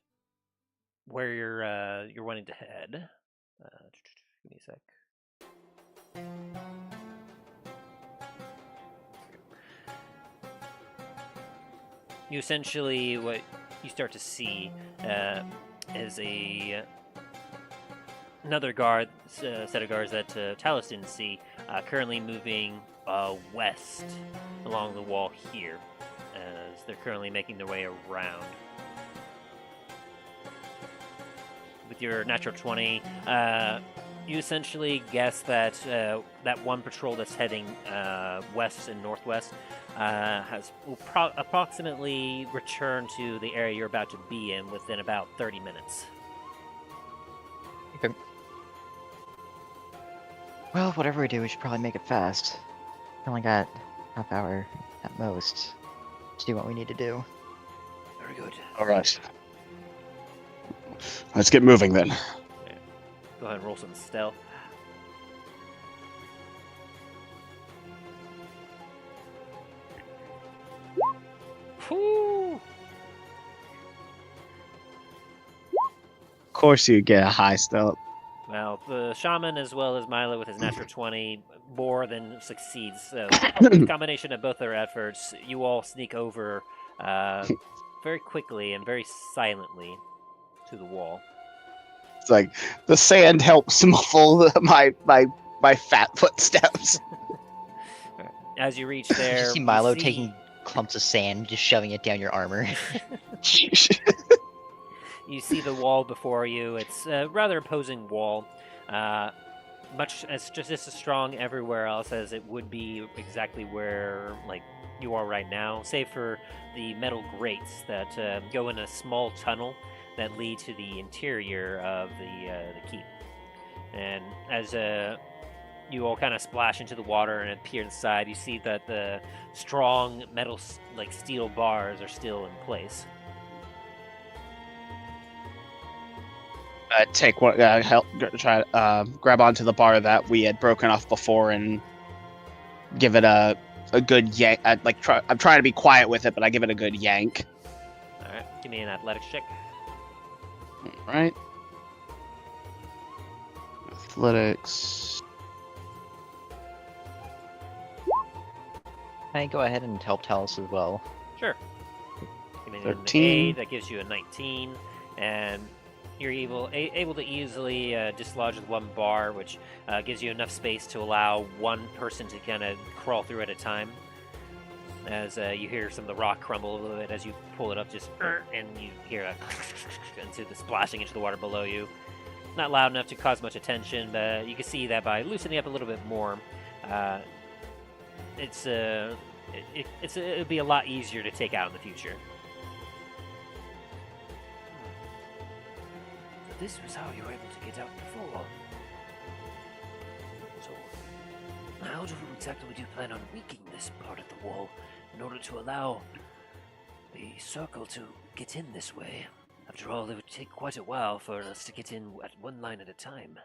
where you're wanting to head. Give me a sec. You essentially, what you start to see is another guard, set of guards that Talos didn't see, currently moving west along the wall here, as they're currently making their way around. With your natural 20, you essentially guess that that one patrol that's heading west and northwest will approximately return to the area you're about to be in within about 30 minutes. Okay. Well, whatever we do, we should probably make it fast. We only got half hour at most to do what we need to do. Very good. All right. Let's get moving then. Yeah. Go ahead and roll some stealth. Whew. Of course, you get a high stealth. Well, the shaman, as well as Milo with his natural 20, more than succeeds. So, the combination of both their efforts, you all sneak over very quickly and very silently to the wall. It's like the sand helps muffle my fat footsteps. As you reach there, You see Milo taking clumps of sand, just shoving it down your armor. You see the wall before you. It's a rather imposing wall, much as just as strong everywhere else as it would be exactly where you are right now, save for the metal grates that go in a small tunnel that lead to the interior of the keep. And as you all kind of splash into the water and appear inside, you see that the strong metal, steel bars are still in place. Take what help try grab onto the bar that we had broken off before and give it a good yank. I'm trying to be quiet with it, but I give it a good yank. All right, give me an athletics check. All right. Athletics. Can I go ahead and help Talos as well? Sure. Give me an 13. 8. That gives you a 19, and you're able to easily dislodge the one bar, which gives you enough space to allow one person to kind of crawl through at a time. As you hear some of the rock crumble a little bit as you pull it up, and you hear into the splashing into the water below you. Not loud enough to cause much attention, but you can see that by loosening up a little bit more, it'll be a lot easier to take out in the future. This was how you were able to get out before. So, how exactly do you plan on weakening this part of the wall in order to allow the circle to get in this way? After all, it would take quite a while for us to get in at one line at a time.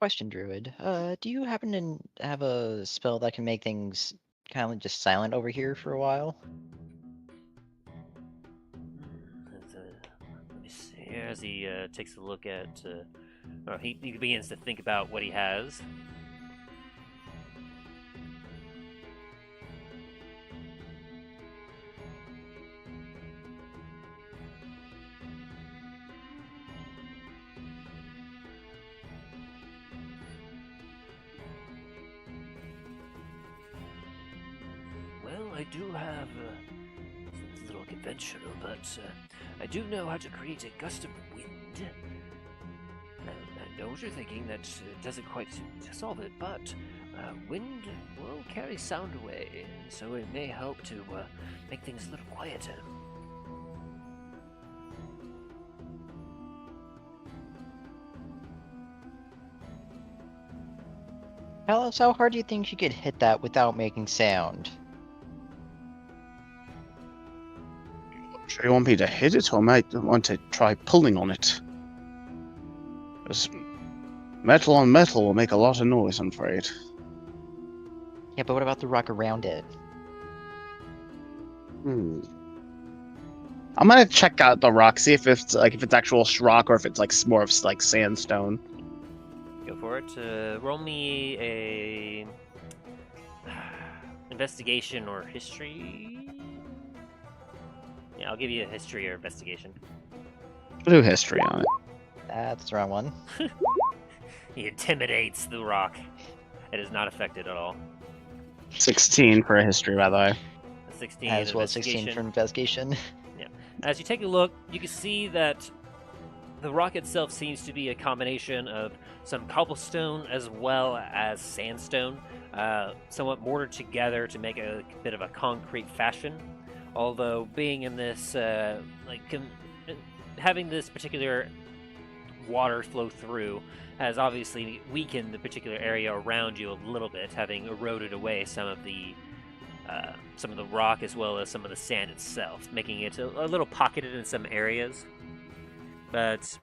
Question, Druid. Do you happen to have a spell that can make things kind of just silent over here for a while? Let me see here as he takes a look at, or he begins to think about what he has. Well, I do have it's a little conventional, but I do know how to create a gust of wind. I know what you're thinking, that doesn't quite solve it, but wind will carry sound away, so it may help to make things a little quieter. Talos, how hard do you think you could hit that without making sound? Sure you want me to hit it, or might want to try pulling on it? 'Cause metal on metal will make a lot of noise, I'm afraid. Yeah, but what about the rock around it? I'm gonna check out the rock, see if it's actual rock or if it's like more of like sandstone. Go for it. Roll me a investigation or history. Yeah, I'll give you a history or investigation. We'll do history on it. That's the wrong one. He intimidates the rock. It is not affected at all. 16 for a history, by the way. A 16 As well as 16 investigation. for investigation. As you take a look, you can see that the rock itself seems to be a combination of some cobblestone as well as sandstone, somewhat mortared together to make a bit of a concrete fashion. Although being in this, having this particular water flow through has obviously weakened the particular area around you a little bit, having eroded away some of the rock as well as some of the sand itself, making it a little pocketed in some areas. But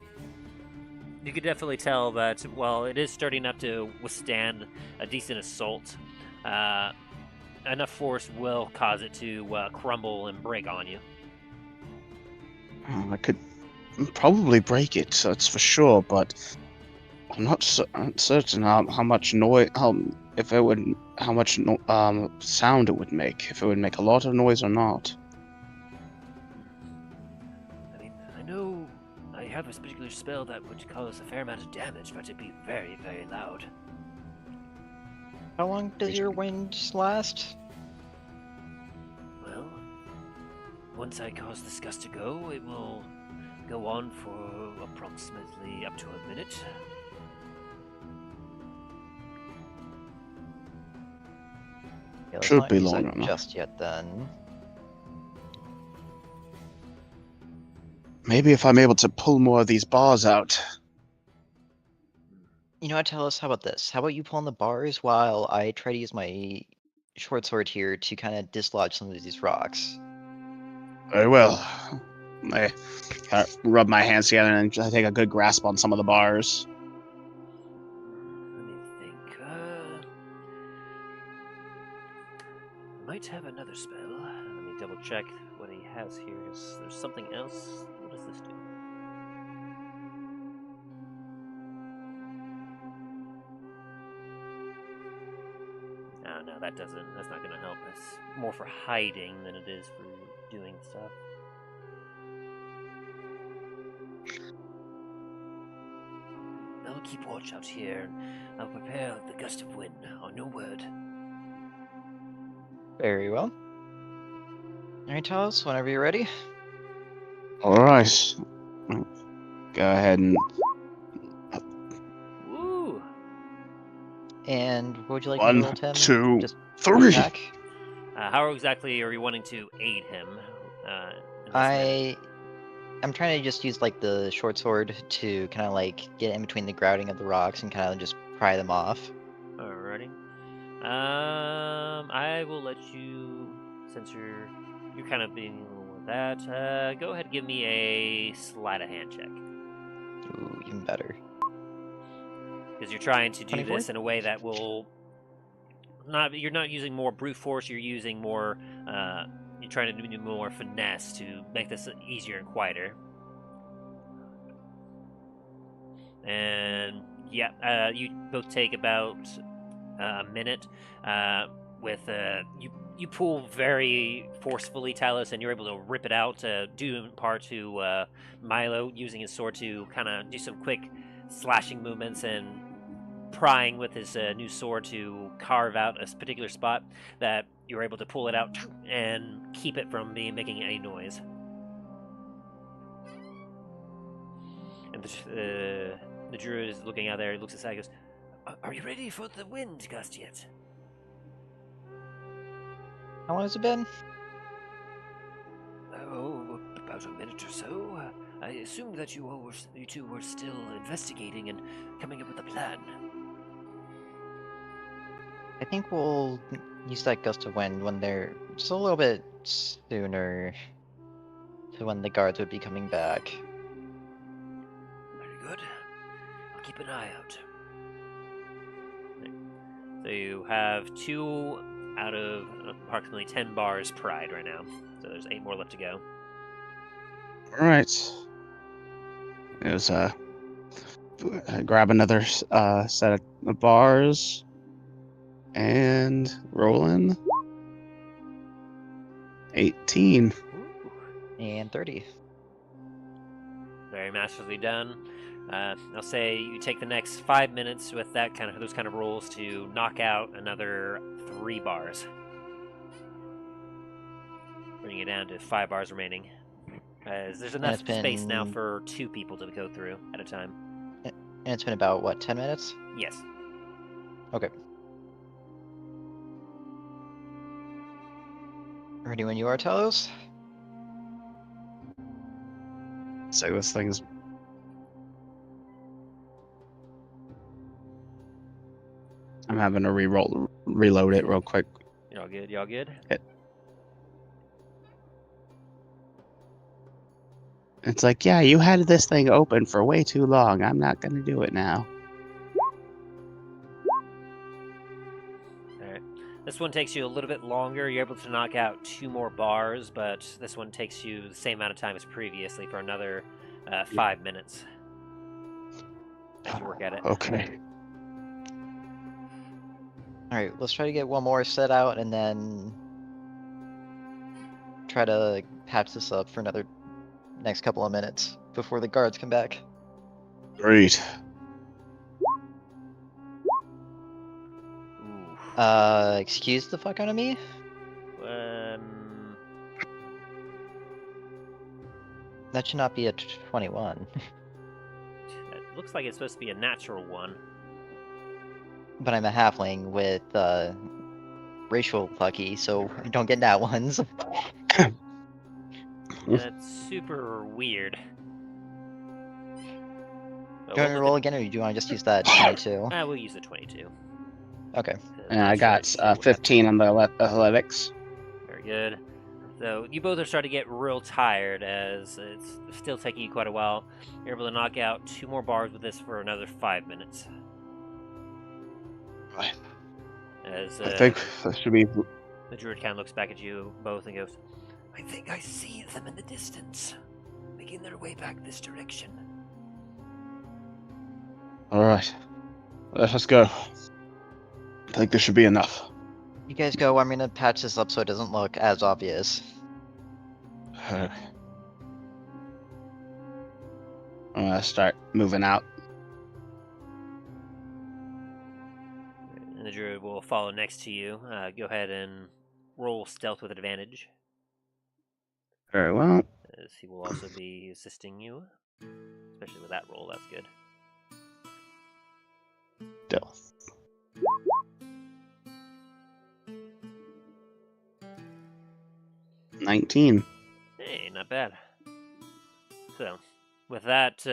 you could definitely tell that while it is starting up to withstand a decent assault, enough force will cause it to crumble and break on you. I could probably break it, that's for sure, but I'm not certain how much noise, how much sound it would make, if it would make a lot of noise or not. I mean, I know I have this particular spell that would cause a fair amount of damage, but it'd be very, very loud. How long does your wind last? Well, once I cause this gust to go, it will go on for approximately up to a minute. Yeah, let's Should not be use long that enough. just yet then. Maybe if I'm able to pull more of these bars out. You know what, tell us, how about this? How about you pull on the bars while I try to use my short sword here to kind of dislodge some of these rocks? Very well. I kind of rub my hands together and I take a good grasp on some of the bars. Let me think. I might have another spell. Let me double check what he has here. Is there something else? What does this do? Oh, no, that doesn't. That's not going to help. It's more for hiding than it is for doing stuff. I'll keep watch out here. I'll prepare the gust of wind. On your word. Very well. Alright, Talos, whenever you're ready. Alright. Go ahead and... Woo! And what would you like me 1, to roll, Tim? 2, Just 3! attack? How exactly are you wanting to aid him? In this manner? I'm trying to just use like the short sword to kind of like get in between the grouting of the rocks and kind of just pry them off. Alrighty. I will let you, since you're kind of being a little with that. Go ahead and give me a sleight of hand check, Ooh, even better. because you're trying to do 24? this in a way that will not. You're not using more brute force. You're using more. You're trying to do more finesse to make this easier and quieter. And yeah, you both take about a minute. With you pull very forcefully, Talos, and you're able to rip it out. Due in part to Milo using his sword to kind of do some quick slashing movements and prying with his new sword to carve out a particular spot that you're able to pull it out and keep it from making any noise. And the druid is looking out there. He looks aside. He goes, Are you ready for the wind gust yet? How long has it been? Oh, about a minute or so. I assumed that you two were still investigating and coming up with a plan. I think we'll use that gust of wind when they're just a little bit sooner. to when the guards would be coming back. Very good. I'll keep an eye out. So you have 2 out of approximately 10 bars pried right now. So there's 8 more left to go. All right. It was grab another set of bars and roll in 18. And 30. Very masterfully done. I'll say you take the next 5 minutes with those kind of rolls to knock out another 3 bars, bringing it down to 5 bars remaining. As there's enough space now for 2 people to go through at a time. And it's been about, what, 10 minutes? Yes. Okay. Ready when you are, Talos? So this thing's. I'm having to reload it real quick. Y'all good? Y'all good? It's like, yeah, you had this thing open for way too long. I'm not gonna do it now. Alright. This one takes you a little bit longer. You're able to knock out 2 more bars, but this one takes you the same amount of time as previously for another 5 minutes. As you work at it. Okay. Alright, let's try to get one more set out and then try to patch this up for another next couple of minutes before the guards come back. Great. Ooh. Excuse the fuck out of me? That should not be a 21. It looks like it's supposed to be a natural one. But I'm a halfling with racial lucky, so I don't get nat ones. That's super weird. Do you want to roll again, or do you want to just use that 22? We'll use the 22. Okay. And I got 15 on the athletics. Very good. So you both are starting to get real tired as it's still taking you quite a while. You're able to knock out 2 more bars with this for another 5 minutes. Right. As I think that should be. the druid kind of looks back at you both and goes, I think I see them in the distance, making their way back this direction. All right. Let's go. I think this should be enough. You guys go, I'm gonna patch this up so it doesn't look as obvious. I'm gonna start moving out. and the druid will follow next to you. Go ahead and roll stealth with advantage, Very well. as he will also be assisting you. Especially with that roll, that's good. Stealth. $19. Hey, not bad. So, with that,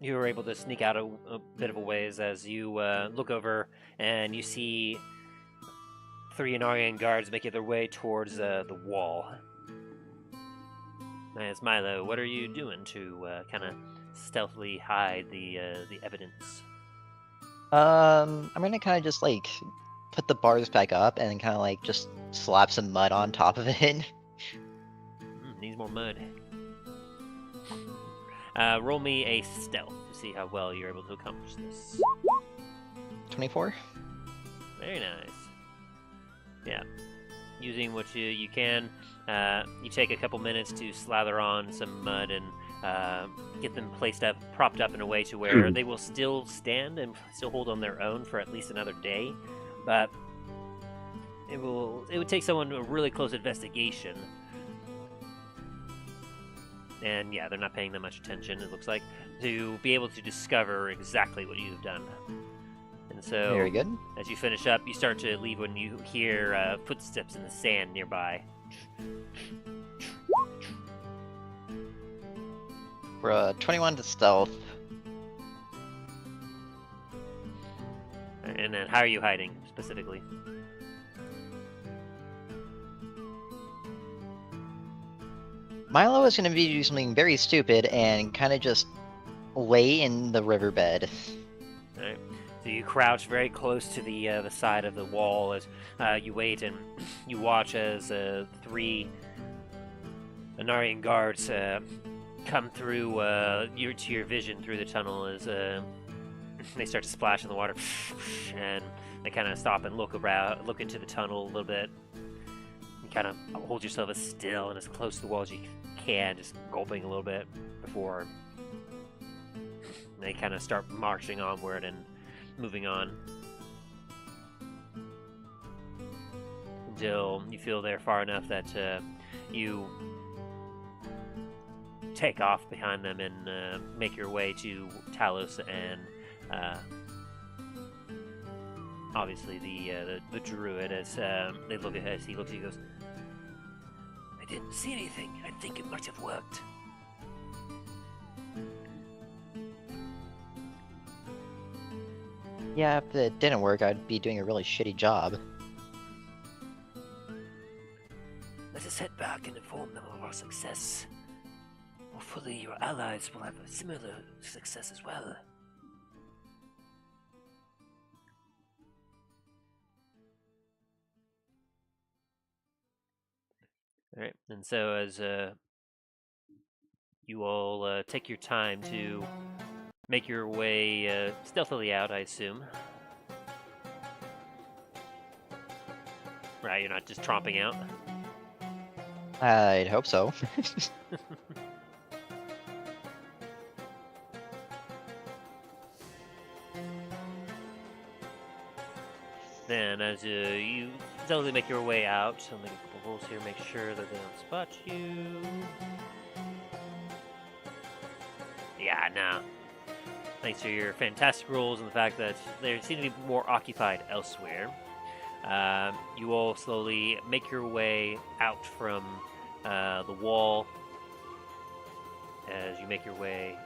you were able to sneak out a bit of a ways as you look over and you see 3 Anarian guards making their way towards the wall. As Milo, what are you doing to kind of stealthily hide the evidence? I'm gonna kind of just like put the bars back up and kind of like just slap some mud on top of it. Needs more mud. Roll me a stealth to see how well you're able to accomplish this. 24. Very nice. Yeah. Using what you can, you take a couple minutes to slather on some mud and get them propped up in a way to where they will still stand and still hold on their own for at least another day. But it would take someone a really close investigation. And yeah, they're not paying that much attention, it looks like, to be able to discover exactly what you've done. And so, Very good. as you finish up, you start to leave when you hear footsteps in the sand nearby. For 21 to stealth. And then, how are you hiding specifically? Milo is going to do something very stupid and kind of just lay in the riverbed. Alright. So you crouch very close to the side of the wall as you wait, and you watch as 3 Anarian guards come through to your vision through the tunnel as they start to splash in the water, and they kind of stop and look around, look into the tunnel a little bit. You kind of hold yourself as still and as close to the wall as you can, just gulping a little bit before they kind of start marching onward and moving on until you feel they're far enough that you take off behind them and make your way to Talos and obviously the druid as they look at as he looks at you and goes, I didn't see anything. I think it might have worked. Yeah, if it didn't work, I'd be doing a really shitty job. Let us head back and inform them of our success. Hopefully your allies will have a similar success as well. alright. And so as you all take your time to make your way stealthily out, I assume. Right, you're not just tromping out. I'd hope so. Then, as you stealthily make your way out, I'll make a couple rolls here, make sure that they don't spot you. Yeah, no. Thanks to your fantastic rolls and the fact that they seem to be more occupied elsewhere. You all slowly make your way out from the wall as you make your way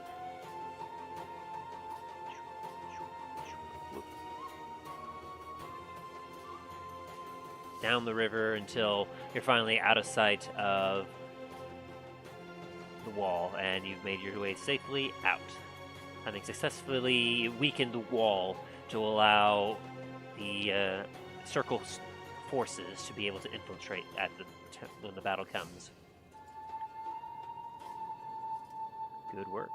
down the river until you're finally out of sight of the wall and you've made your way safely out, having successfully weakened the wall to allow the circle's forces to be able to infiltrate at when the battle comes. Good work.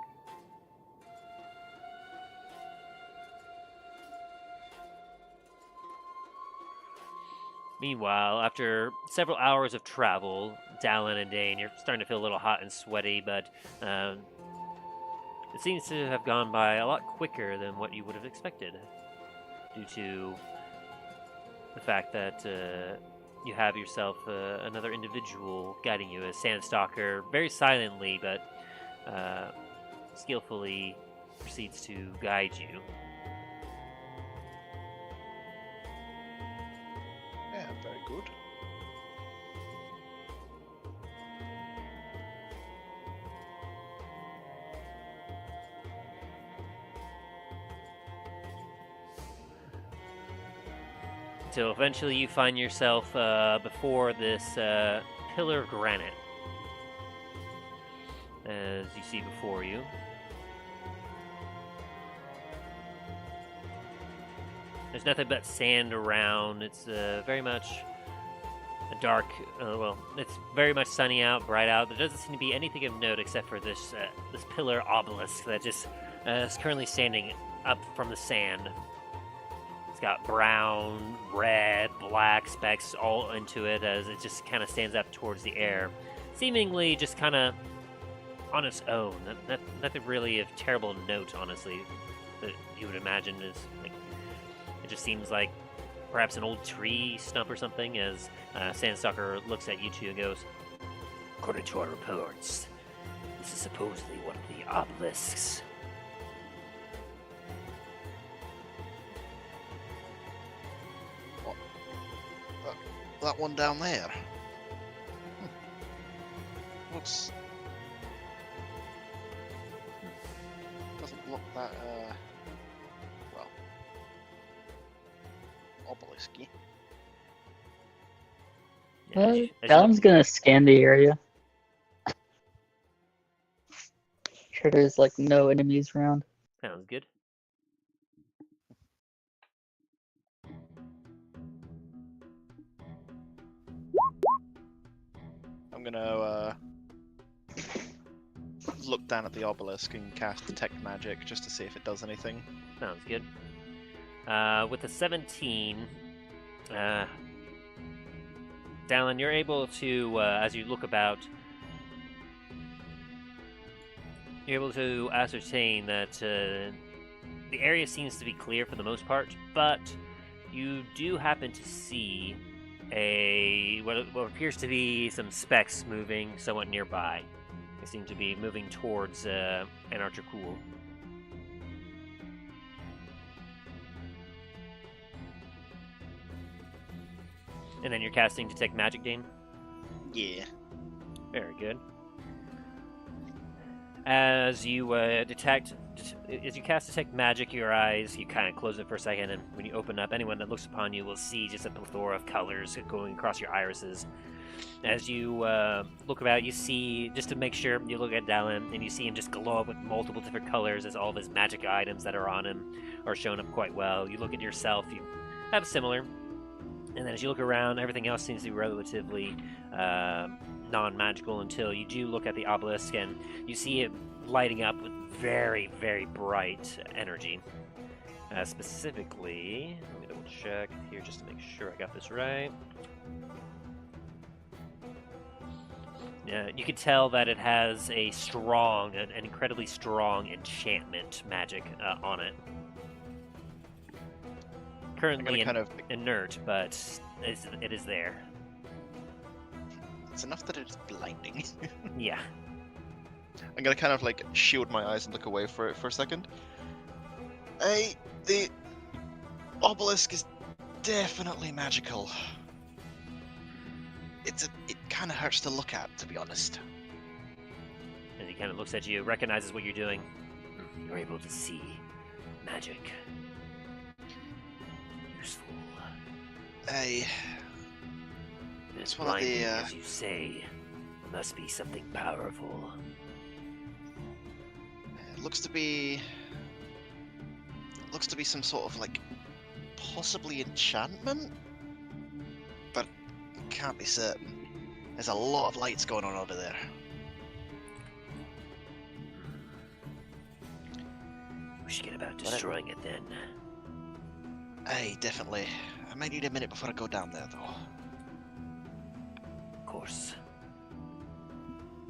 Meanwhile, after several hours of travel, Dallen and Dain, you're starting to feel a little hot and sweaty, but it seems to have gone by a lot quicker than what you would have expected, due to the fact that you have yourself another individual guiding you, a Sandstalker, very silently but skillfully proceeds to guide you. Yeah, very good. Until eventually you find yourself before this pillar of granite, as you see before you. There's nothing but sand around. It's very much a dark, well, it's very much sunny out, bright out. There doesn't seem to be anything of note except for this pillar obelisk that just is currently standing up from the sand. It's got brown, red, black specks all into it as it just kind of stands up towards the air, seemingly just kind of on its own. Nothing really of terrible note, honestly, that you would imagine is like. It just seems like perhaps an old tree stump or something as Sandstalker looks at you two and goes, According to our reports, this is supposedly one of the obelisks. That one down there. Looks. Doesn't look that. Well. Obelisky. yeah, as you- Dallen's gonna scan the area. sure there's like no enemies around. Sounds good. I'm gonna look down at the obelisk and cast detect magic just to see if it does anything. Sounds good. With a 17, Dallen, you're able to, as you look about, you're able to ascertain that the area seems to be clear for the most part, but you do happen to see what appears to be some specks moving somewhat nearby. They seem to be moving towards Anar Dracul. And then you're casting Detect Magic, Dain? Yeah. Very good. As you as you cast Detect Magic, your eyes, you kind of close it for a second, and when you open up, anyone that looks upon you will see just a plethora of colors going across your irises. As you look about, you see, just to make sure, you look at Dallen, and you see him just glow up with multiple different colors as all of his magic items that are on him are shown up quite well. You look at yourself, you have similar. And then as you look around, everything else seems to be relatively non-magical until you do look at the obelisk and you see it lighting up with very, very bright energy. Specifically, let me double check here just to make sure I got this right. You can tell that it has an incredibly strong enchantment magic on it. Currently kind of... inert, but it is there. It's enough that it's blinding. Yeah. I'm gonna kind of like shield my eyes and look away for it for a second. The obelisk is definitely magical. It kind of hurts to look at, to be honest. And he kind of looks at you, recognizes what you're doing. You're able to see magic. Useful. It's This one of the, blinding, as you say, must be something powerful. It looks to be some sort of like possibly enchantment, but can't be certain. There's a lot of lights going on over there. We should get about destroying it then. Definitely. I might need a minute before I go down there, though. Of course.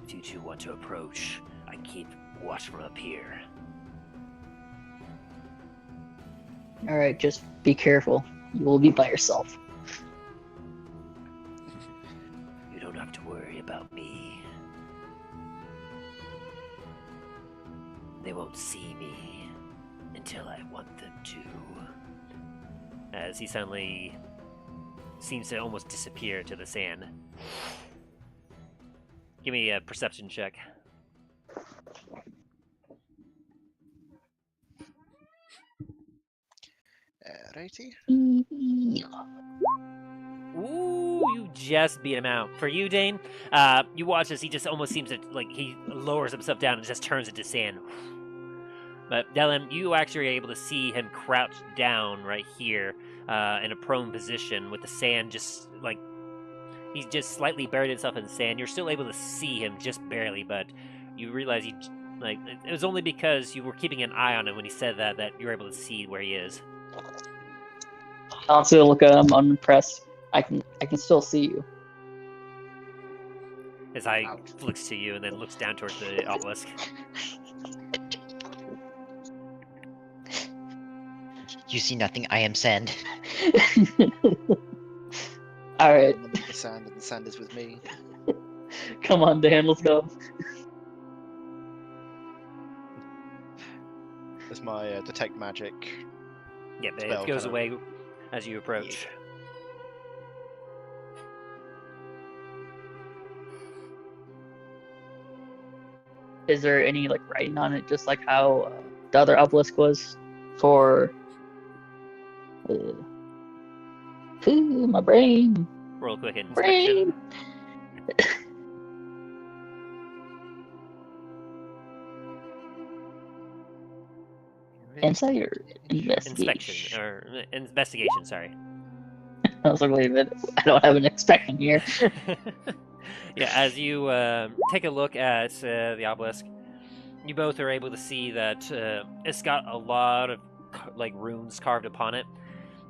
If you two want to approach, I keep watch from up here. Alright, just be careful. You will be by yourself. You don't have to worry about me. They won't see me until I want them to. As he suddenly seems to almost disappear to the sand. Give me a perception check. Righty. Ooh, you just beat him out. For you, Dain, you watch as he just almost seems to, like, he lowers himself down and just turns into sand. But Dallen, you actually are able to see him crouched down right here in a prone position with the sand just, like, he's just slightly buried himself in sand. You're still able to see him just barely, but you realize he, like, it was only because you were keeping an eye on him when he said that you were able to see where he is. I'll still look at him unimpressed. I can still see you. His eye flicks to you and then looks down towards the obelisk. You see nothing, I am sand. Alright, I'm with the sand, and the sand is with me. come on, Dan, let's go. There's my detect magic. Yep, Spell it goes kind of- away as you approach. Is there any like writing on it, just like how the other obelisk was for? My brain. Roll a quick inspection. Brain. Insight or Inspection investigation? or investigation. Sorry. I was like, wait a minute, I don't have an inspection here. Yeah, as you take a look at the obelisk, you both are able to see that it's got a lot of like runes carved upon it,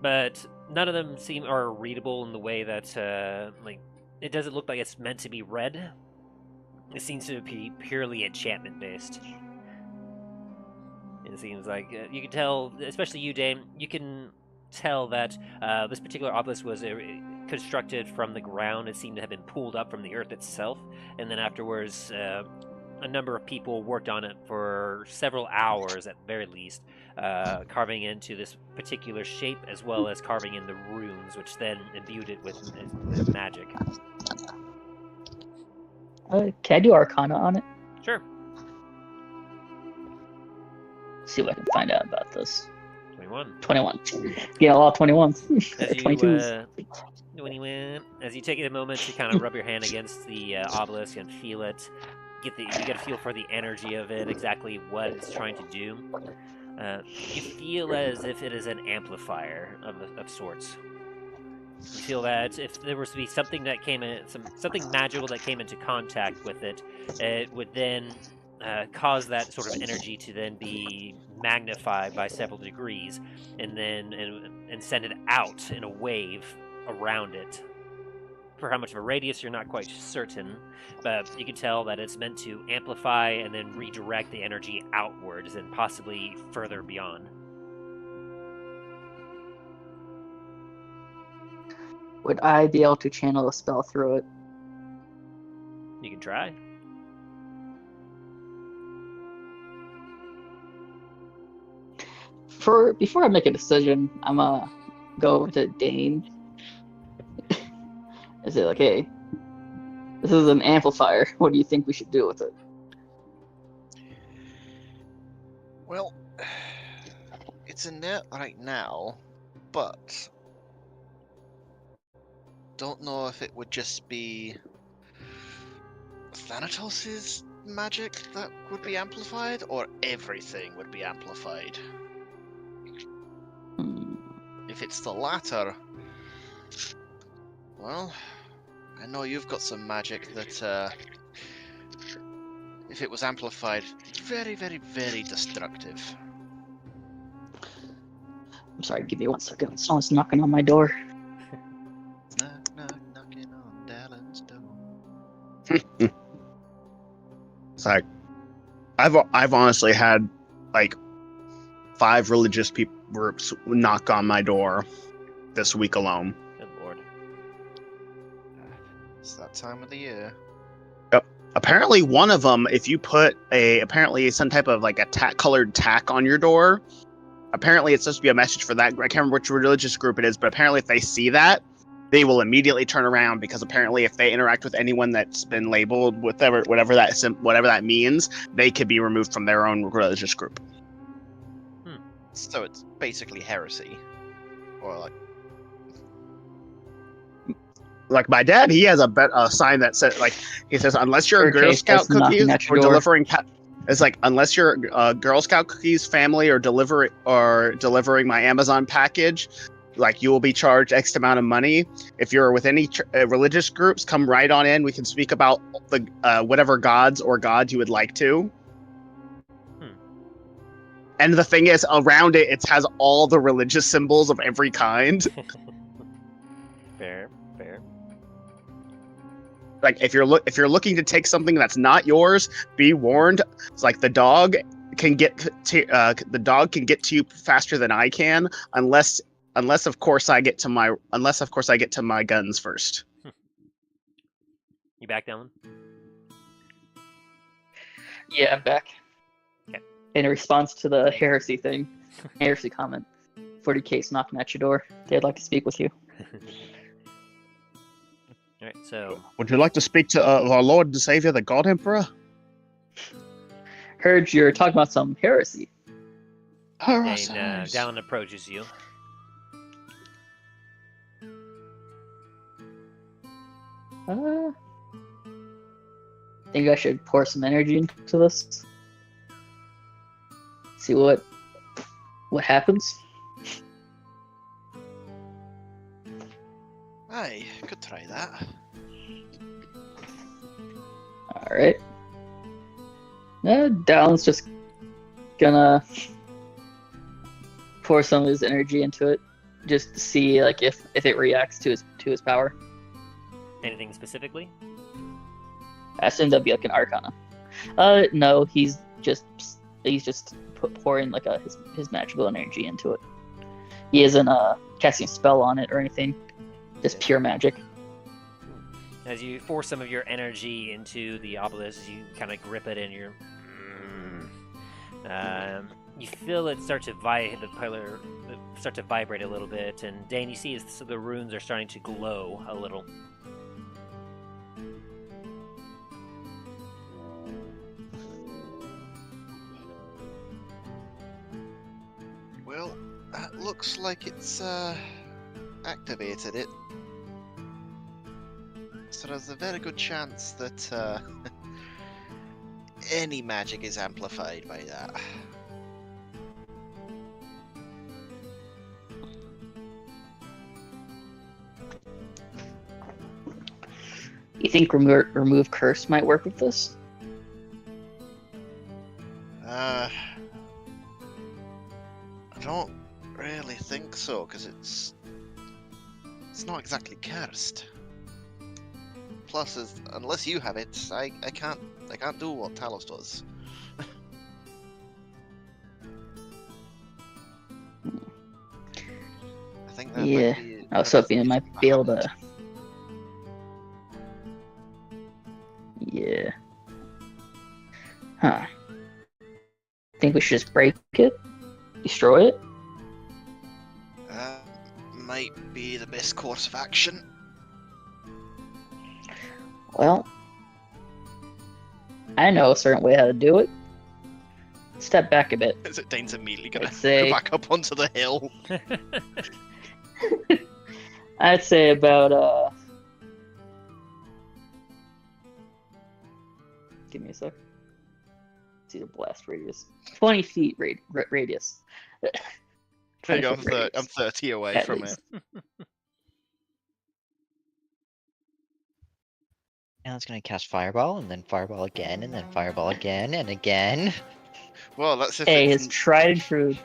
but none of them seem are readable in the way that like it doesn't look like it's meant to be read. It seems to be purely enchantment based. It seems like you can tell, especially you, Dame, you can tell that this particular obelisk was constructed from the ground. It seemed to have been pulled up from the earth itself, and then afterwards a number of people worked on it for several hours at the very least, carving into this particular shape as well as carving in the runes, which then imbued it with magic. Can I do Arcana on it? Sure. See what I can find out about this. 21. 21. Yeah, a lot of 21s. As you, 22s. 21, as you take a moment to kind of rub your hand against the obelisk and feel it, you get a feel for the energy of it, exactly what it's trying to do. You feel as if it is an amplifier of sorts. You feel that if there was to be something that came in, something magical that came into contact with it, it would then cause that sort of energy to then be magnified by several degrees, and then and send it out in a wave around it. For how much of a radius, you're not quite certain, but you can tell that it's meant to amplify and then redirect the energy outwards and possibly further beyond. Would I be able to channel a spell through it? You can try. Before I make a decision, I'm gonna go over to Dain and say, like, hey, this is an amplifier. What do you think we should do with it? Well, it's inert right now, but don't know if it would just be Thanatos' magic that would be amplified, or everything would be amplified. If it's the latter, well, I know you've got some magic that, if it was amplified, very, very, very destructive. I'm sorry, give me 1 second. Someone's knocking on my door. Knock, knock, knocking on Dallen's door. It's like I've honestly had like 5 religious groups knock on my door this week alone. Good lord. It's that time of the year. Yep. Apparently, one of them, if you put apparently some type of like a colored tack on your door, apparently it's supposed to be a message for that. I can't remember which religious group it is, but apparently if they see that, they will immediately turn around, because apparently if they interact with anyone that's been labeled whatever that means, they could be removed from their own religious group. So it's basically heresy, or like my dad, he has a sign that says, like, he says, unless you're a Girl Scout cookies or delivering, it's like, unless you're a Girl Scout cookies family or delivering my Amazon package, like, you will be charged X amount of money. If you're with any religious groups, come right on in. We can speak about the whatever gods you would like to. And the thing is, around it, it has all the religious symbols of every kind. Fair. Like, if you're looking to take something that's not yours, be warned. It's like the dog can get to you faster than I can, unless of course I get to my guns first. You back, Dallen? Yeah, I'm back. Okay. In response to the heresy comment, 40K's knocking at your door. They'd like to speak with you. All right, so Would you like to speak to our Lord and Savior, the God Emperor? Heard you're talking about some heresy. then Dallen approaches you. Think I should pour some energy into this. See what what happens? Aye, could try that. All right. Dallen's just gonna pour some of his energy into it, just to see like if it reacts to his power. Anything specifically? I assume that'd be like an Arcana. No, he's just pouring like his magical energy into it. He isn't casting a spell on it or anything. Just pure magic. As you force some of your energy into the obelisk, you kind of grip it and you're. You feel it start to the pillar start to vibrate a little bit, and Dain, you see as the runes are starting to glow a little. Well, that looks like it's activated it. So there's a very good chance that any magic is amplified by that. You think remove curse might work with this? I don't really think so, because it's not exactly cursed. Plus, unless you have it, I can't do what Talos does. I think that Yeah, might be, I was hoping it might be able to. Yeah. Huh. Think we should just break it? Destroy it? might be the best course of action. Well, I know a certain way how to do it. Step back a bit. Is it Dain's immediately gonna I'd say- go back up onto the hill? I'd say about give me a sec. It's either blast radius. 20 feet radius. There you 20 go, foot radius, I'm 30 away at from least. it. Now it's gonna cast Fireball, and then Fireball again, and then Fireball again, and again. Well, that's if Hey, it's his tried and true.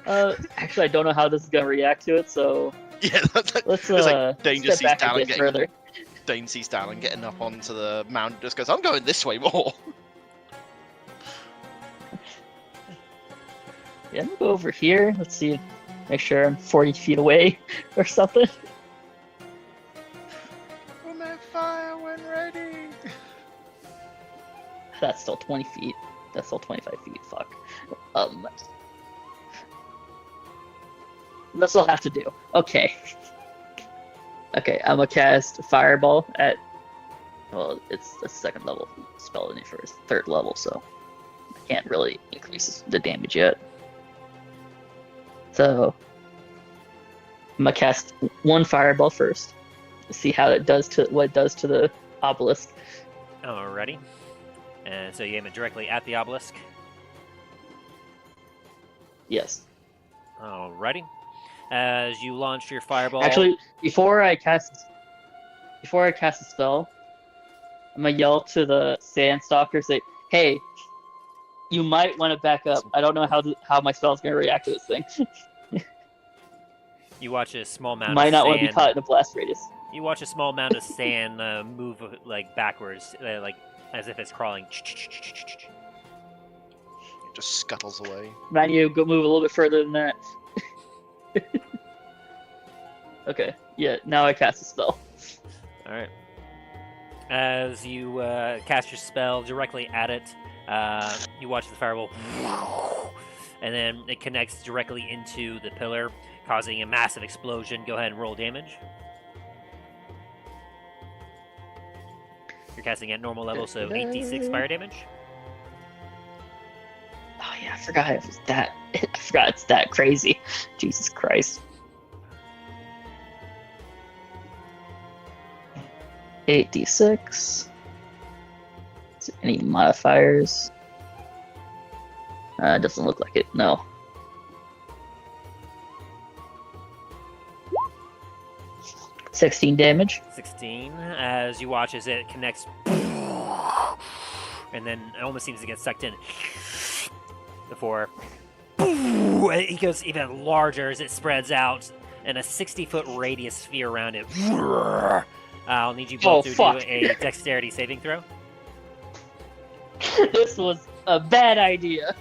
Actually, I don't know how this is gonna react to it, so yeah, let's it's like Dain just step sees back a Dallen bit further. Dain sees Dallen getting up onto the mountain, just goes, I'm going this way more. Yeah, I'm gonna go over here. Let's see, make sure I'm 40 feet away or something. I'm on fire when ready. That's still 20 feet. That's still 25 feet. Fuck. That's all I have to do. Okay. Okay, I'm gonna cast Fireball at. Well, it's a second level spell in it for his third level, so I can't really increase the damage yet. So I'm gonna cast one Fireball first. See how it does to what it does to the obelisk. Alrighty. And so you aim it directly at the obelisk. Yes. Alrighty. As you launch your fireball. Actually, before I cast a spell, I'm gonna yell to the Sandstalker, say, "Hey, you might want to back up. I don't know how my spell's gonna react to this thing. You watch a small mound Might of not sand. want to be caught in a blast radius." You watch a small mound of sand move like backwards, like as if it's crawling. It just scuttles away. Mind you, go move a little bit further than that. Okay, yeah, now I cast a spell. Alright. As you cast your spell directly at it, you watch the fireball, and then it connects directly into the pillar, causing a massive explosion. Go ahead and roll damage. You're casting at normal level, so 8d6 fire damage. Oh yeah, I forgot it was that. I forgot it's that crazy. Jesus Christ. 8d6. Any modifiers? Doesn't look like it. No. $16 damage. 16, as you watch as it connects, and then it almost seems to get sucked in before it goes even larger as it spreads out in a 60-foot radius sphere around it. I'll need you both to do a dexterity saving throw. This was a bad idea.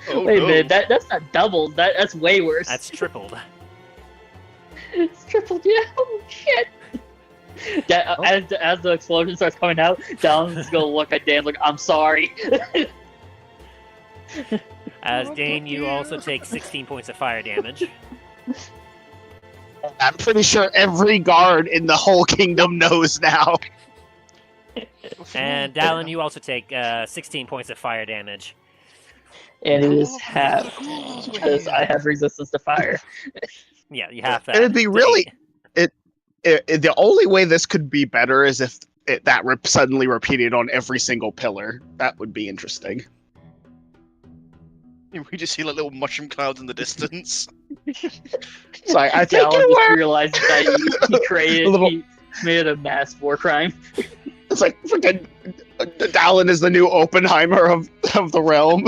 Oh, Wait a no. minute, that's not doubled. That's way worse. That's tripled. It's tripled, yeah. Oh shit. Yeah, as the explosion starts coming out, Dallen's gonna look at Dan like, I'm sorry. As Dain, you also take 16 points of fire damage. I'm pretty sure every guard in the whole kingdom knows now. And Dallen, you also take 16 points of fire damage. And it is half because I have resistance to fire. Yeah, you have that. It'd be really the only way this could be better is if that suddenly repeated on every single pillar. That would be interesting. We just see like little mushroom clouds in the distance. So I think Dallen it just worked. realized that he created, he made a mass war crime. It's like freaking Dallen is the new Oppenheimer of the realm.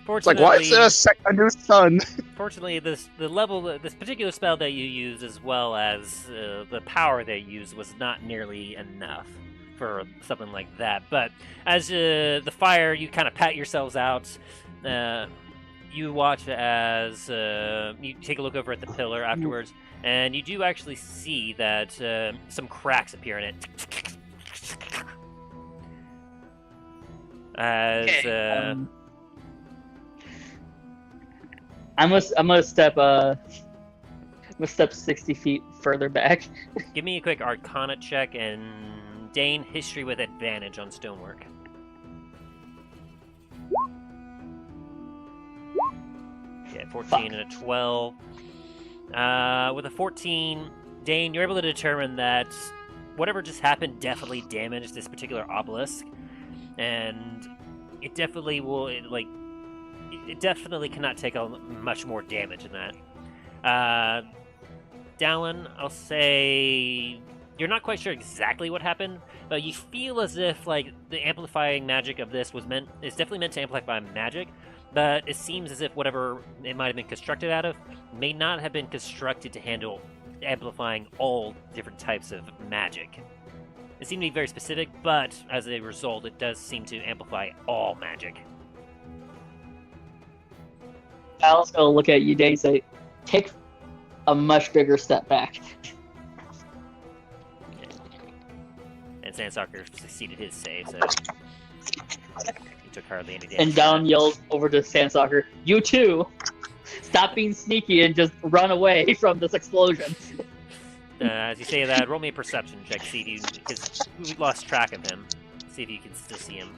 It's like, why is there a new sun? Fortunately, this particular spell that you use, as well as the power they use, was not nearly enough for something like that. But as the fire, you kind of pat yourselves out. You watch as you take a look over at the pillar afterwards, and you do actually see that some cracks appear in it. As I'm gonna step 60 feet further back. give me a quick Arcana check, and Dain, history with advantage on stonework. Yeah, 14 and a 12. With a 14, Dain, you're able to determine that whatever just happened definitely damaged this particular obelisk, and it definitely will it definitely cannot take much more damage than that. Dallen, I'll say you're not quite sure exactly what happened, but you feel as if like the amplifying magic of this is definitely meant to amplify magic, but it seems as if whatever it might have been constructed out of may not have been constructed to handle amplifying all different types of magic. It seemed to be very specific, but as a result, it does seem to amplify all magic. Dallen's gonna look at you, Dane, and say, take a much bigger step back. And Sandstalker succeeded his save, so he took hardly any damage. And Dallen yells over to Sandstalker, you too! Stop being sneaky and just run away from this explosion. As you say that, roll me a perception check, see if you, because we lost track of him. See if you can still see him.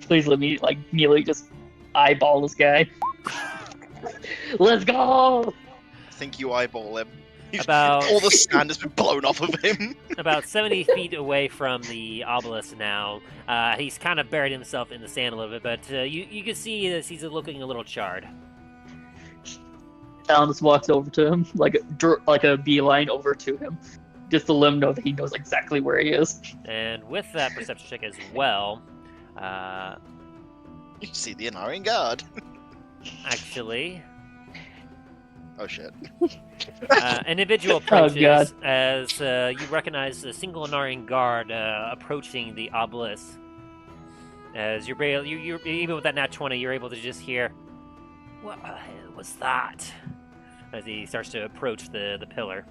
Please let me, like, immediately just eyeball this guy. Let's go! I think you eyeball him. About All the sand has been blown off of him. about 70 feet away from the obelisk now. He's kind of buried himself in the sand a little bit, but you can see that he's looking a little charred. Dallen just walks over to him, like a beeline over to him, just to let him know that he knows exactly where he is. And with that perception check as well, You see the Anar guard. actually, Oh shit. an individual approaches God. as you recognize a single Anarian guard approaching the obelisk. As you're even with that nat 20, you're able to just hear, "What the hell was that?" As he starts to approach the pillar.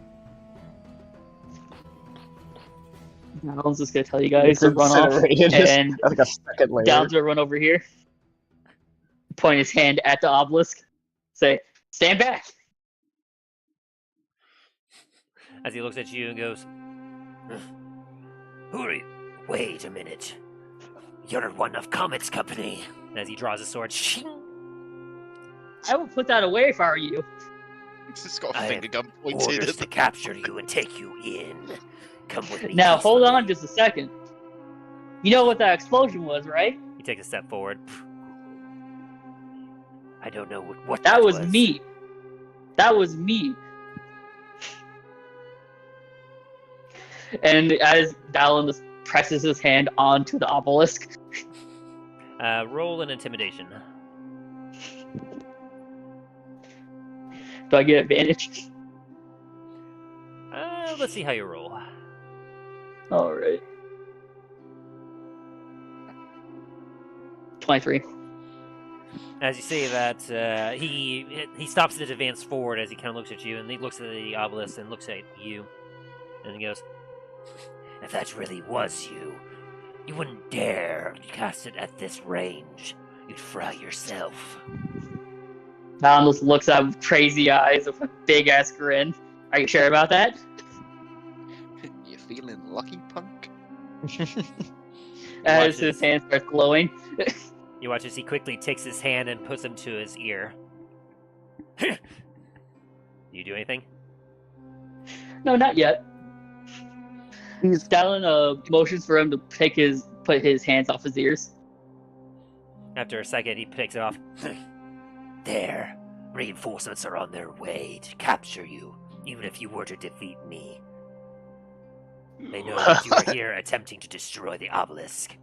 Dallen's just gonna tell you guys to run off, and like a second later. Dallen's gonna run over here, point his hand at the obelisk, say, stand back! As he looks at you and goes, Who are you? Wait a minute. You're one of Comet's company. as he draws his sword, shing, I would put that away if I were you. It's got a I finger gun pointed Orders at to the... capture you and take you in. Come with me. Now, hold peacefully. on just a second. You know what that explosion was, right? He takes a step forward. I don't know what That was me. That was me. And as Dallen just presses his hand onto the obelisk, Roll an intimidation. do I get advantage? Let's see how you roll. Alright. 23. As you say that, he stops to advance forward as he kind of looks at you, and he looks at the obelisk and looks at you, and he goes, If that really was you, you wouldn't dare cast it at this range. You'd fry yourself. Dallen just looks at him with crazy eyes with a big ass grin. Are you sure about that? You feeling lucky, punk? As his hand starts glowing. You watch as he quickly takes his hand and puts him to his ear. You do anything? No, not yet. Dallen motions for him to put his hands off his ears. After a second, he picks it off. There. Reinforcements are on their way to capture you, even if you were to defeat me. They know that you are here attempting to destroy the obelisk.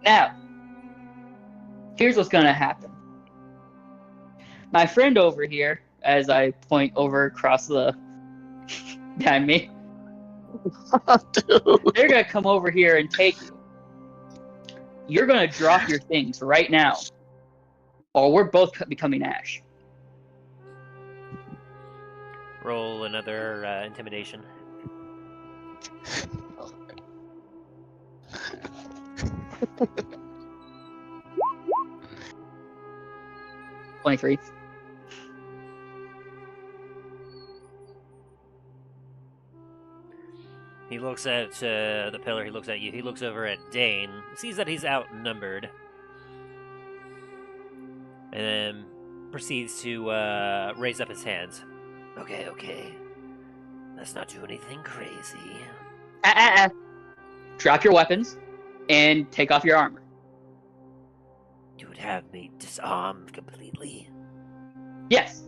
Now, here's what's gonna happen. My friend over here, as I point over across the behind me, Dude. they're gonna come over here and take you. You're gonna drop your things right now, or we're both becoming ash. Roll another intimidation. $23. He looks at the pillar, he looks at you, he looks over at Dain, sees that he's outnumbered, and then proceeds to raise up his hands. Okay. Let's not do anything crazy. Drop your weapons and take off your armor. You would have me disarmed completely. Yes.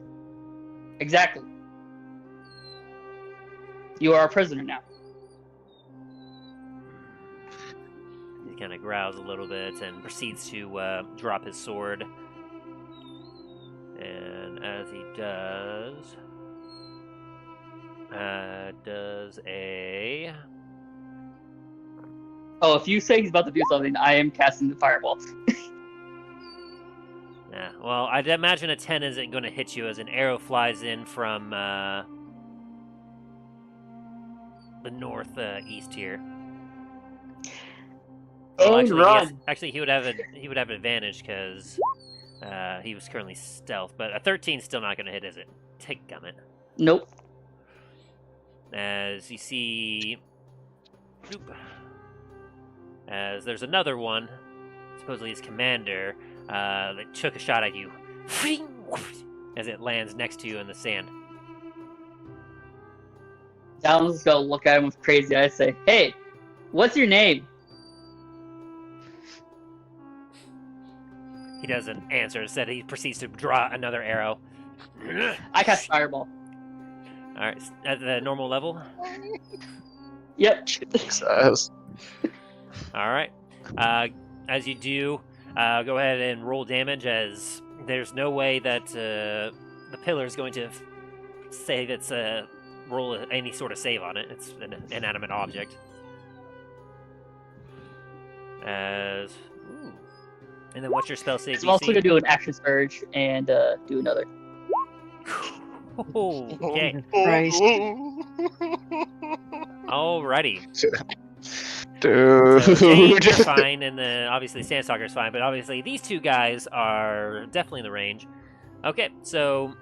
Exactly. You are a prisoner now. He kind of growls a little bit and proceeds to drop his sword. And as he does a... Oh, if you say he's about to do something, I am casting the fireball. Yeah, well, I'd imagine a 10 isn't going to hit you as an arrow flies in from the northeast here. Well, actually, he would have advantage because he was currently stealth, but a 13 is still not going to hit, is it? Gummit. Nope. As you see, as there's another one, supposedly his commander, that took a shot at you, as it lands next to you in the sand. Dallen's just gonna look at him with crazy eyes, say, "Hey, what's your name?" He doesn't answer. Instead, he proceeds to draw another arrow. I cast fireball. All right, at the normal level. Yep. Jesus. All right. As you do, go ahead and roll damage, as there's no way that the pillar is going to say that's roll any sort of save on it. It's an inanimate object. And then what's your spell save? I'm also gonna do an action surge and do another. Okay. Christ. Alrighty. Dude. So Jane, you're fine, and obviously Sandstalker's fine, but obviously these two guys are definitely in the range. Okay, so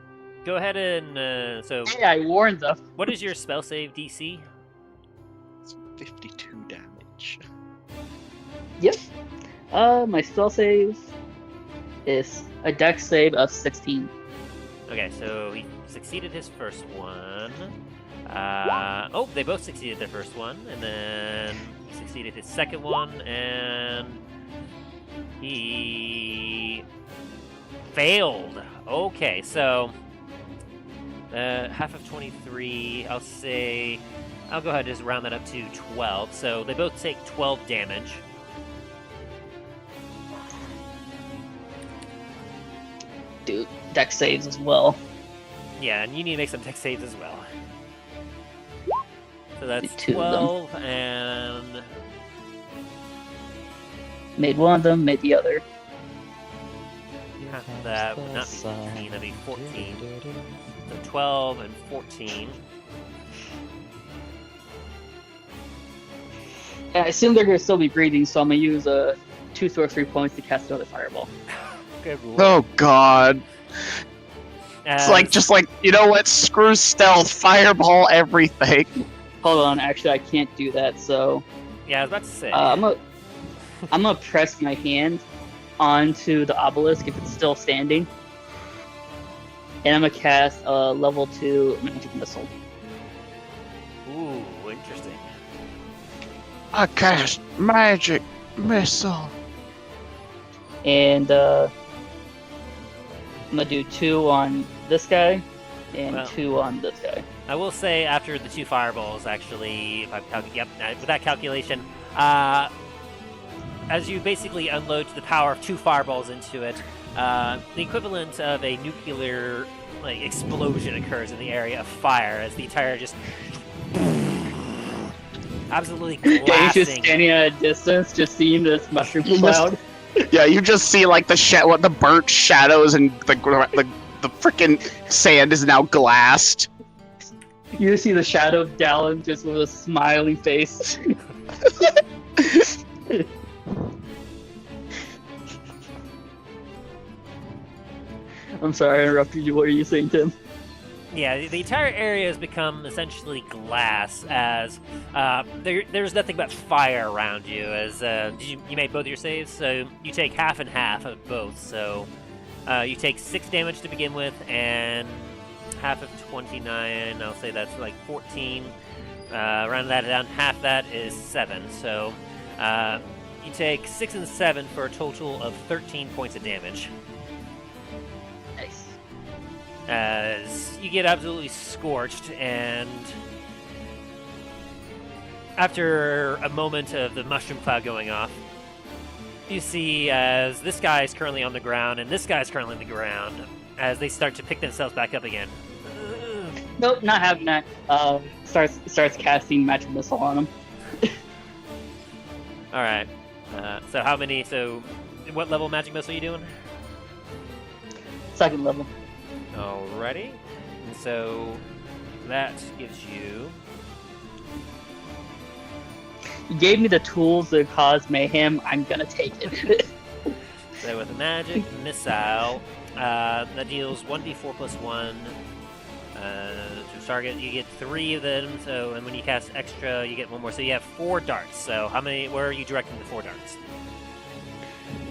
go ahead and Hey, I warned them. what is your spell save DC? It's 52 damage. Yep. My spell save is a dex save of 16. Okay, so he succeeded his first one. Oh, they both succeeded their first one, and then he succeeded his second one, and he failed. Okay, so half of 23, I'll go ahead and just round that up to 12. So they both take 12 damage. Dude, deck saves as well. Yeah, and you need to make some dex saves as well. So that's Two of them. 12, and Made one of them, made the other. half of that would not be 15, that'd be 14. So 12 and 14. And I assume they're going to still be breathing, so I'm going to use 2 sorcery points to cast another fireball. Good lord. Oh god. It's like, just like, you know what? Screw stealth, fireball everything. Hold on, actually, I can't do that, so Yeah, I was about to say. I'm gonna press my hand onto the obelisk if it's still standing, and I'm gonna cast a level 2 magic missile. Ooh, interesting. I cast magic missile. And I'm gonna do 2 on this guy and Well. 2 on this guy. I will say after the 2 fireballs, actually, if I'm with that calculation, as you basically unload the power of 2 fireballs into it, the equivalent of a nuclear explosion occurs in the area of fire as the entire just absolutely Dane's just blasting. standing at a distance, just seeing this mushroom You cloud. Yeah, you just see like the burnt shadows and the freaking sand is now glassed. You just see the shadow of Dallen just with a smiling face. I'm sorry, I interrupted you. What are you saying, Tim? Yeah, the entire area has become essentially glass as there's nothing but fire around you. As you made both your saves, so you take half and half of both. So you take 6 damage to begin with, and half of 29. I'll say that's like 14. Round that down, half that is 7. So you take 6 and 7 for a total of 13 points of damage. Nice. As you get absolutely scorched, and after a moment of the mushroom cloud going off, you see as this guy is currently on the ground and this guy is currently on the ground as they start to pick themselves back up again. Nope, not having that. Starts casting magic missile on him. All right. So how many? So what level magic missile are you doing? 2nd level. Alrighty. And so that gives you. You gave me the tools to cause mayhem. I'm gonna take it. So with a magic missile, that deals 1d4 plus 1 to target. You get 3 of them. So, and when you cast extra, you get 1 more. So you have 4 darts. So how many? Where are you directing the 4 darts?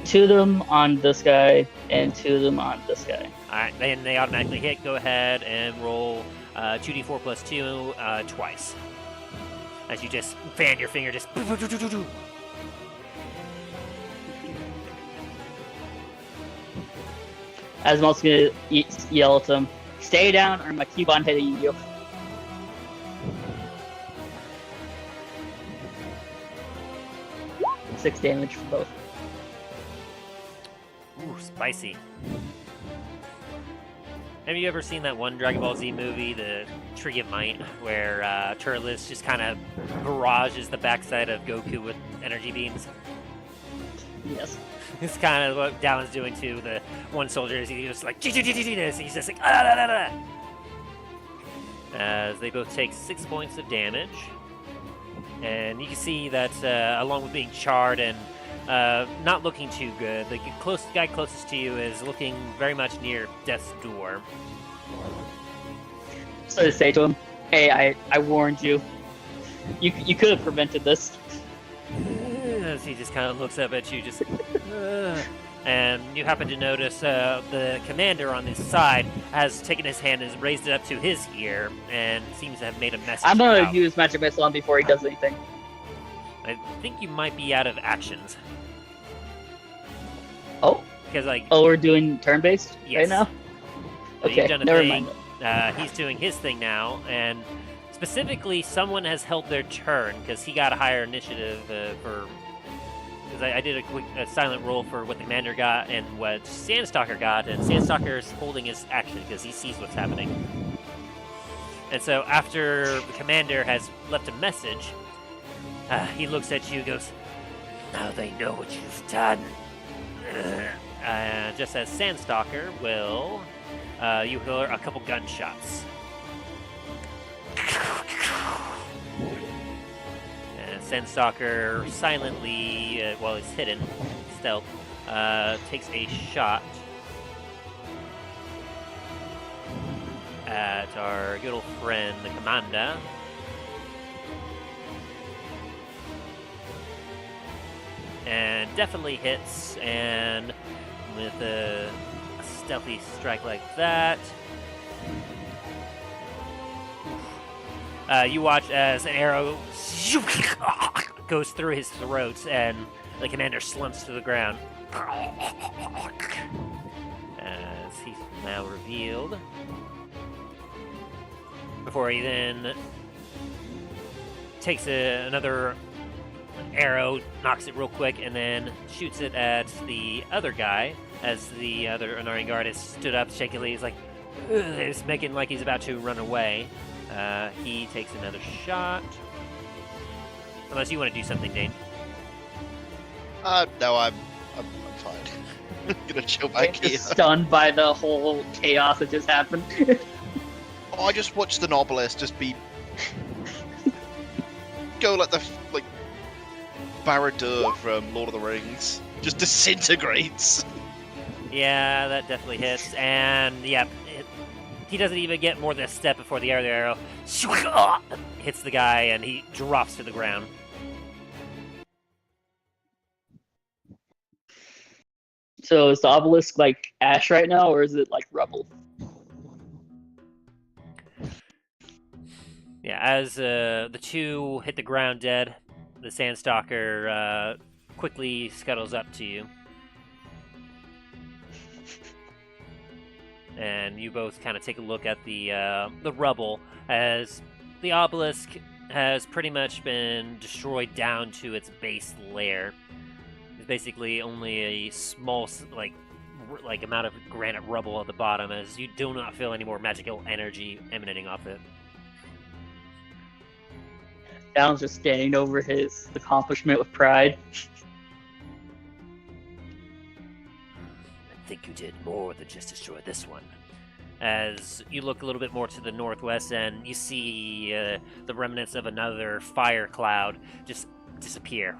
2 of them on this guy and 2 of them on this guy. All right, then they automatically hit. Go ahead and roll 2d4 plus 2 twice. As you just fan your finger, just. As I'm also gonna yell at him, "Stay down, or I'm gonna keep on hitting you." Six damage for both. Ooh, spicy. Have you ever seen that one Dragon Ball Z movie, The Tree of Might, where Turles just kind of barrages the backside of Goku with energy beams? Yes. It's kind of what Dallen's doing to the one soldier. He's just like, he's just like, ah, da, da, da. As they both take 6 points of damage. And you can see that along with being charred and not looking too good, the guy closest to you is looking very much near death's door. So I say to him, "Hey, I warned you. You could have prevented this." As he just kind of looks up at you, just And you happen to notice the commander on this side has taken his hand and has raised it up to his ear and seems to have made a message. I'm gonna out. use magic missile on before he does anything. I think you might be out of actions. Oh, Because, like, we're doing turn-based Yes. right now. so Okay, you've done a never thing. mind. He's doing his thing now, and specifically, someone has held their turn because he got a higher initiative for. Because I did a silent roll for what the commander got and what Sandstalker got, and Sandstalker is holding his action because he sees what's happening. And so after the commander has left a message, he looks at you and goes, Now they know what you've done. just as Sandstalker will, you hear a couple gunshots. And Sandstalker silently, while he's hidden, stealth, takes a shot at our good old friend, the commander. And definitely hits, and with a stealthy strike like that, you watch as an arrow goes through his throat, and the commander slumps to the ground. As he's now revealed. Before he then takes another arrow, knocks it real quick, and then shoots it at the other guy as the other Anarian guard has stood up shakily. He's like, he's making like he's about to run away. He takes another shot. Unless you want to do something, Dain. No, I'm fine. I'm gonna chill back Just here. stunned by the whole chaos that just happened. Oh, I just watched the novelist just be go like the Barad-dûr from Lord of the Rings. Just disintegrates. Yeah, that definitely hits. And yeah, he doesn't even get more than a step before the other arrow hits the guy, and he drops to the ground. So is the obelisk like ash right now, or is it like rubble? Yeah, as the two hit the ground dead, the Sandstalker quickly scuttles up to you. And you both kind of take a look at the rubble, as the obelisk has pretty much been destroyed down to its base layer. There's basically only a small like amount of granite rubble at the bottom, as you do not feel any more magical energy emanating off it. Dallen's just standing over his accomplishment with pride. I think you did more than just destroy this one. As you look a little bit more to the northwest, and you see the remnants of another fire cloud just disappear.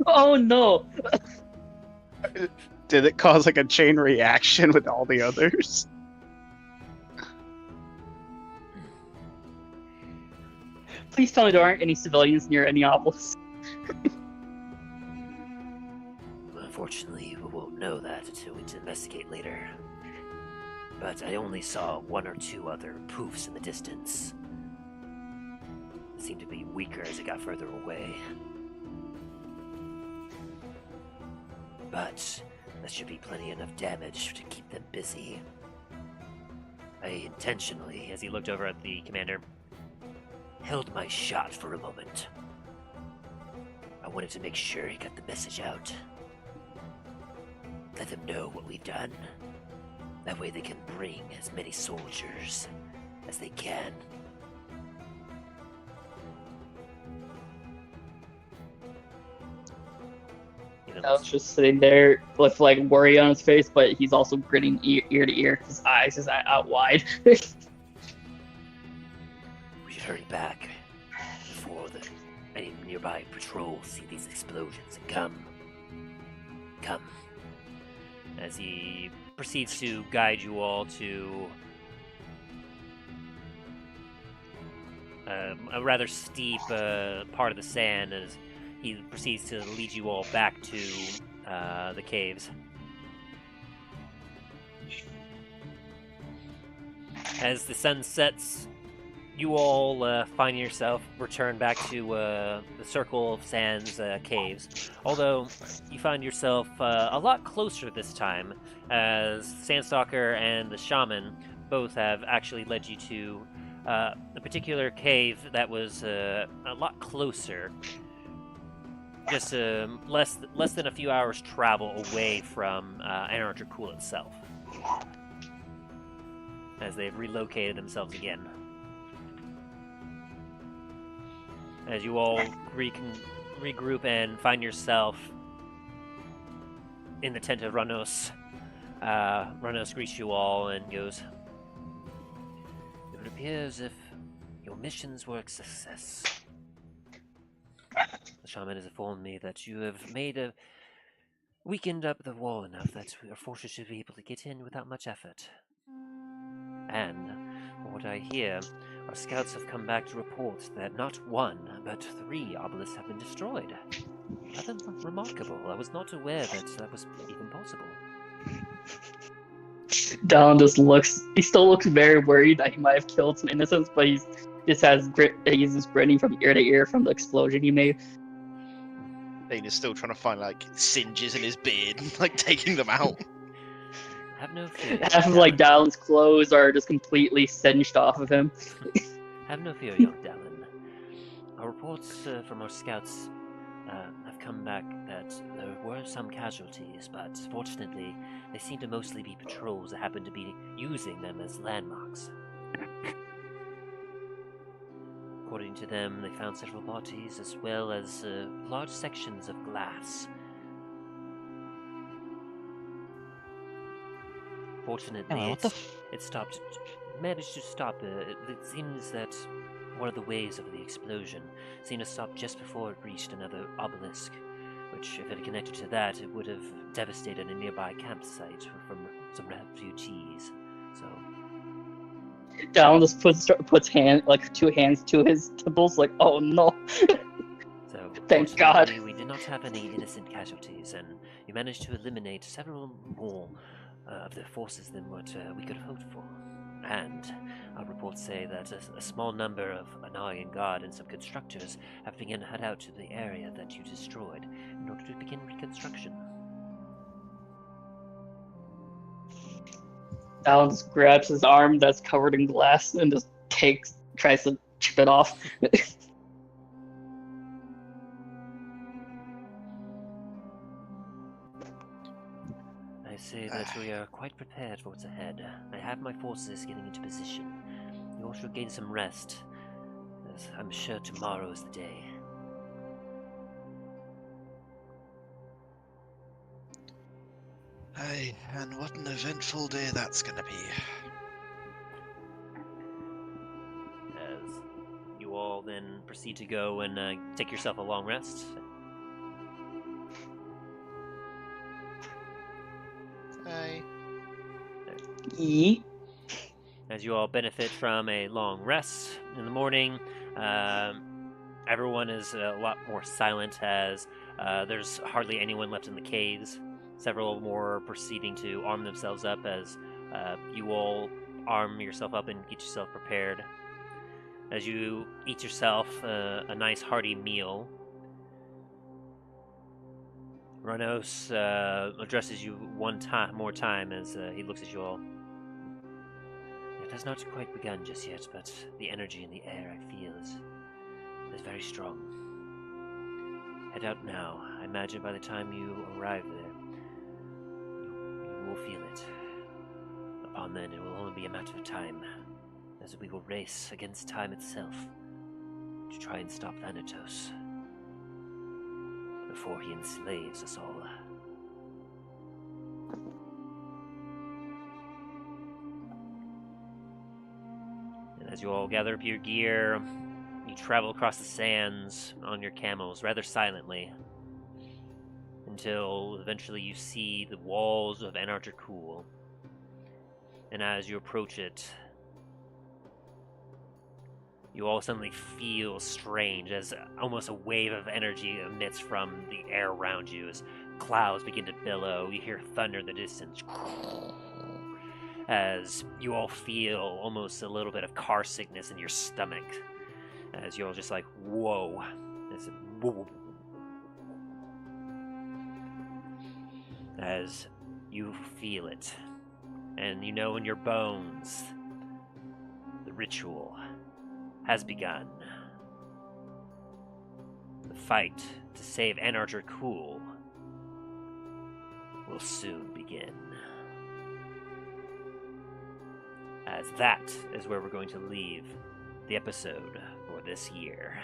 Oh no! Did it cause like a chain reaction with all the others? Please tell me there aren't any civilians near any obelisks. Unfortunately, we won't know that until we investigate later. But I only saw one or two other poofs in the distance. It seemed to be weaker as it got further away. But that should be plenty enough damage to keep them busy. I intentionally, as he looked over at the commander, held my shot for a moment. I wanted to make sure he got the message out. Let them know what we've done. That way they can bring as many soldiers as they can. I was just sitting there with like worry on his face, but he's also grinning ear to ear. His eyes is out wide. We should hurry back before any nearby patrols see these explosions and come. As he proceeds to guide you all to a rather steep part of the sand, as he proceeds to lead you all back to the caves. As the sun sets, you all find yourself returned back to the Circle of Sands caves. Although you find yourself a lot closer this time, as Sandstalker and the Shaman both have actually led you to a particular cave that was a lot closer. Just less than a few hours travel away from Anar Dracul itself, as they've relocated themselves again. As you all regroup and find yourself in the tent of Ranos, Ranos greets you all and goes, It appears if your missions were a success. The shaman has informed me that you have weakened up the wall enough that our forces should be able to get in without much effort. And, from what I hear, our scouts have come back to report that not one, but 3 obelisks have been destroyed. Rather remarkable. I was not aware that was even possible. Dallen he still looks very worried that he might have killed some innocents, but he's just grinning from ear to ear from the explosion he made. Dain is still trying to find like singes in his beard, like taking them out. Have no fear. Half of Dallen's clothes are just completely singed off of him. Have no fear, young Dallen. Our reports from our scouts have come back that there were some casualties, but fortunately, they seem to mostly be patrols that happen to be using them as landmarks. According to them, they found several bodies as well as large sections of glass. Fortunately, managed to stop. It seems that one of the waves of the explosion seemed to stop just before it reached another obelisk, which, if it had connected to that, it would have devastated a nearby campsite from some refugees. So, Dallen just puts 2 hands to his temples, like, oh no. so Thank God. We did not have any innocent casualties, and we managed to eliminate several more of their forces than what we could have hoped for. And our reports say that a small number of Anarian Guard and some constructors have begun to head out to the area that you destroyed in order to begin reconstruction. Dallen just grabs his arm that's covered in glass and just tries to chip it off. I say that we are quite prepared for what's ahead. I have my forces getting into position. You all should gain some rest, as I'm sure tomorrow is the day. Hey, and what an eventful day that's gonna be. as you all then proceed to go and take yourself a long rest. Hey. Yeet. As you all benefit from a long rest in the morning, everyone is a lot more silent as there's hardly anyone left in the caves. Several more proceeding to arm themselves up as you all arm yourself up and get yourself prepared. As you eat yourself a nice hearty meal, Ranos addresses you one more time as he looks at you all. It has not quite begun just yet, but the energy in the air I feel is very strong. Head out now. I imagine by the time you arrive there, you will feel it. Upon then, it will only be a matter of time, as we will race against time itself to try and stop Thanatos before he enslaves us all. And as you all gather up your gear, you travel across the sands on your camels rather silently until eventually you see the walls of Anar Dracul. And as you approach it, you all suddenly feel strange as almost a wave of energy emits from the air around you as clouds begin to billow. You hear thunder in the distance as you all feel almost a little bit of car sickness in your stomach, as you're all just like, whoa. Whoa. As you feel it, and you know in your bones, the ritual has begun. The fight to save Anar Dracul will soon begin. As that is where we're going to leave the episode for this year.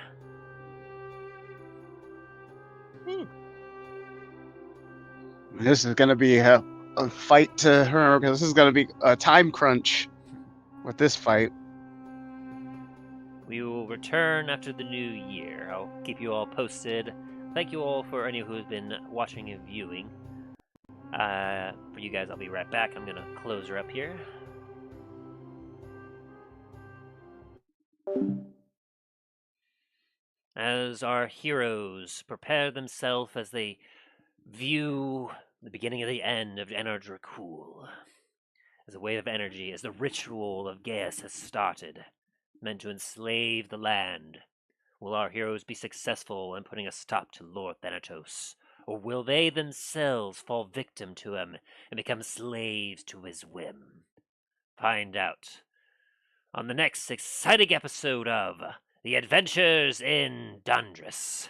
This is going to be a fight to her, because this is going to be a time crunch with this fight. We will return after the new year. I'll keep you all posted. Thank you all for any who has been watching and viewing. For you guys, I'll be right back. I'm going to close her up here. As our heroes prepare themselves as they view the beginning of the end of Anar Dracul, as a wave of energy, as the ritual of Gaius has started, meant to enslave the land. Will our heroes be successful in putting a stop to Lord Thanatos, or will they themselves fall victim to him and become slaves to his whim? Find out on the next exciting episode of The Adventures in Dundras.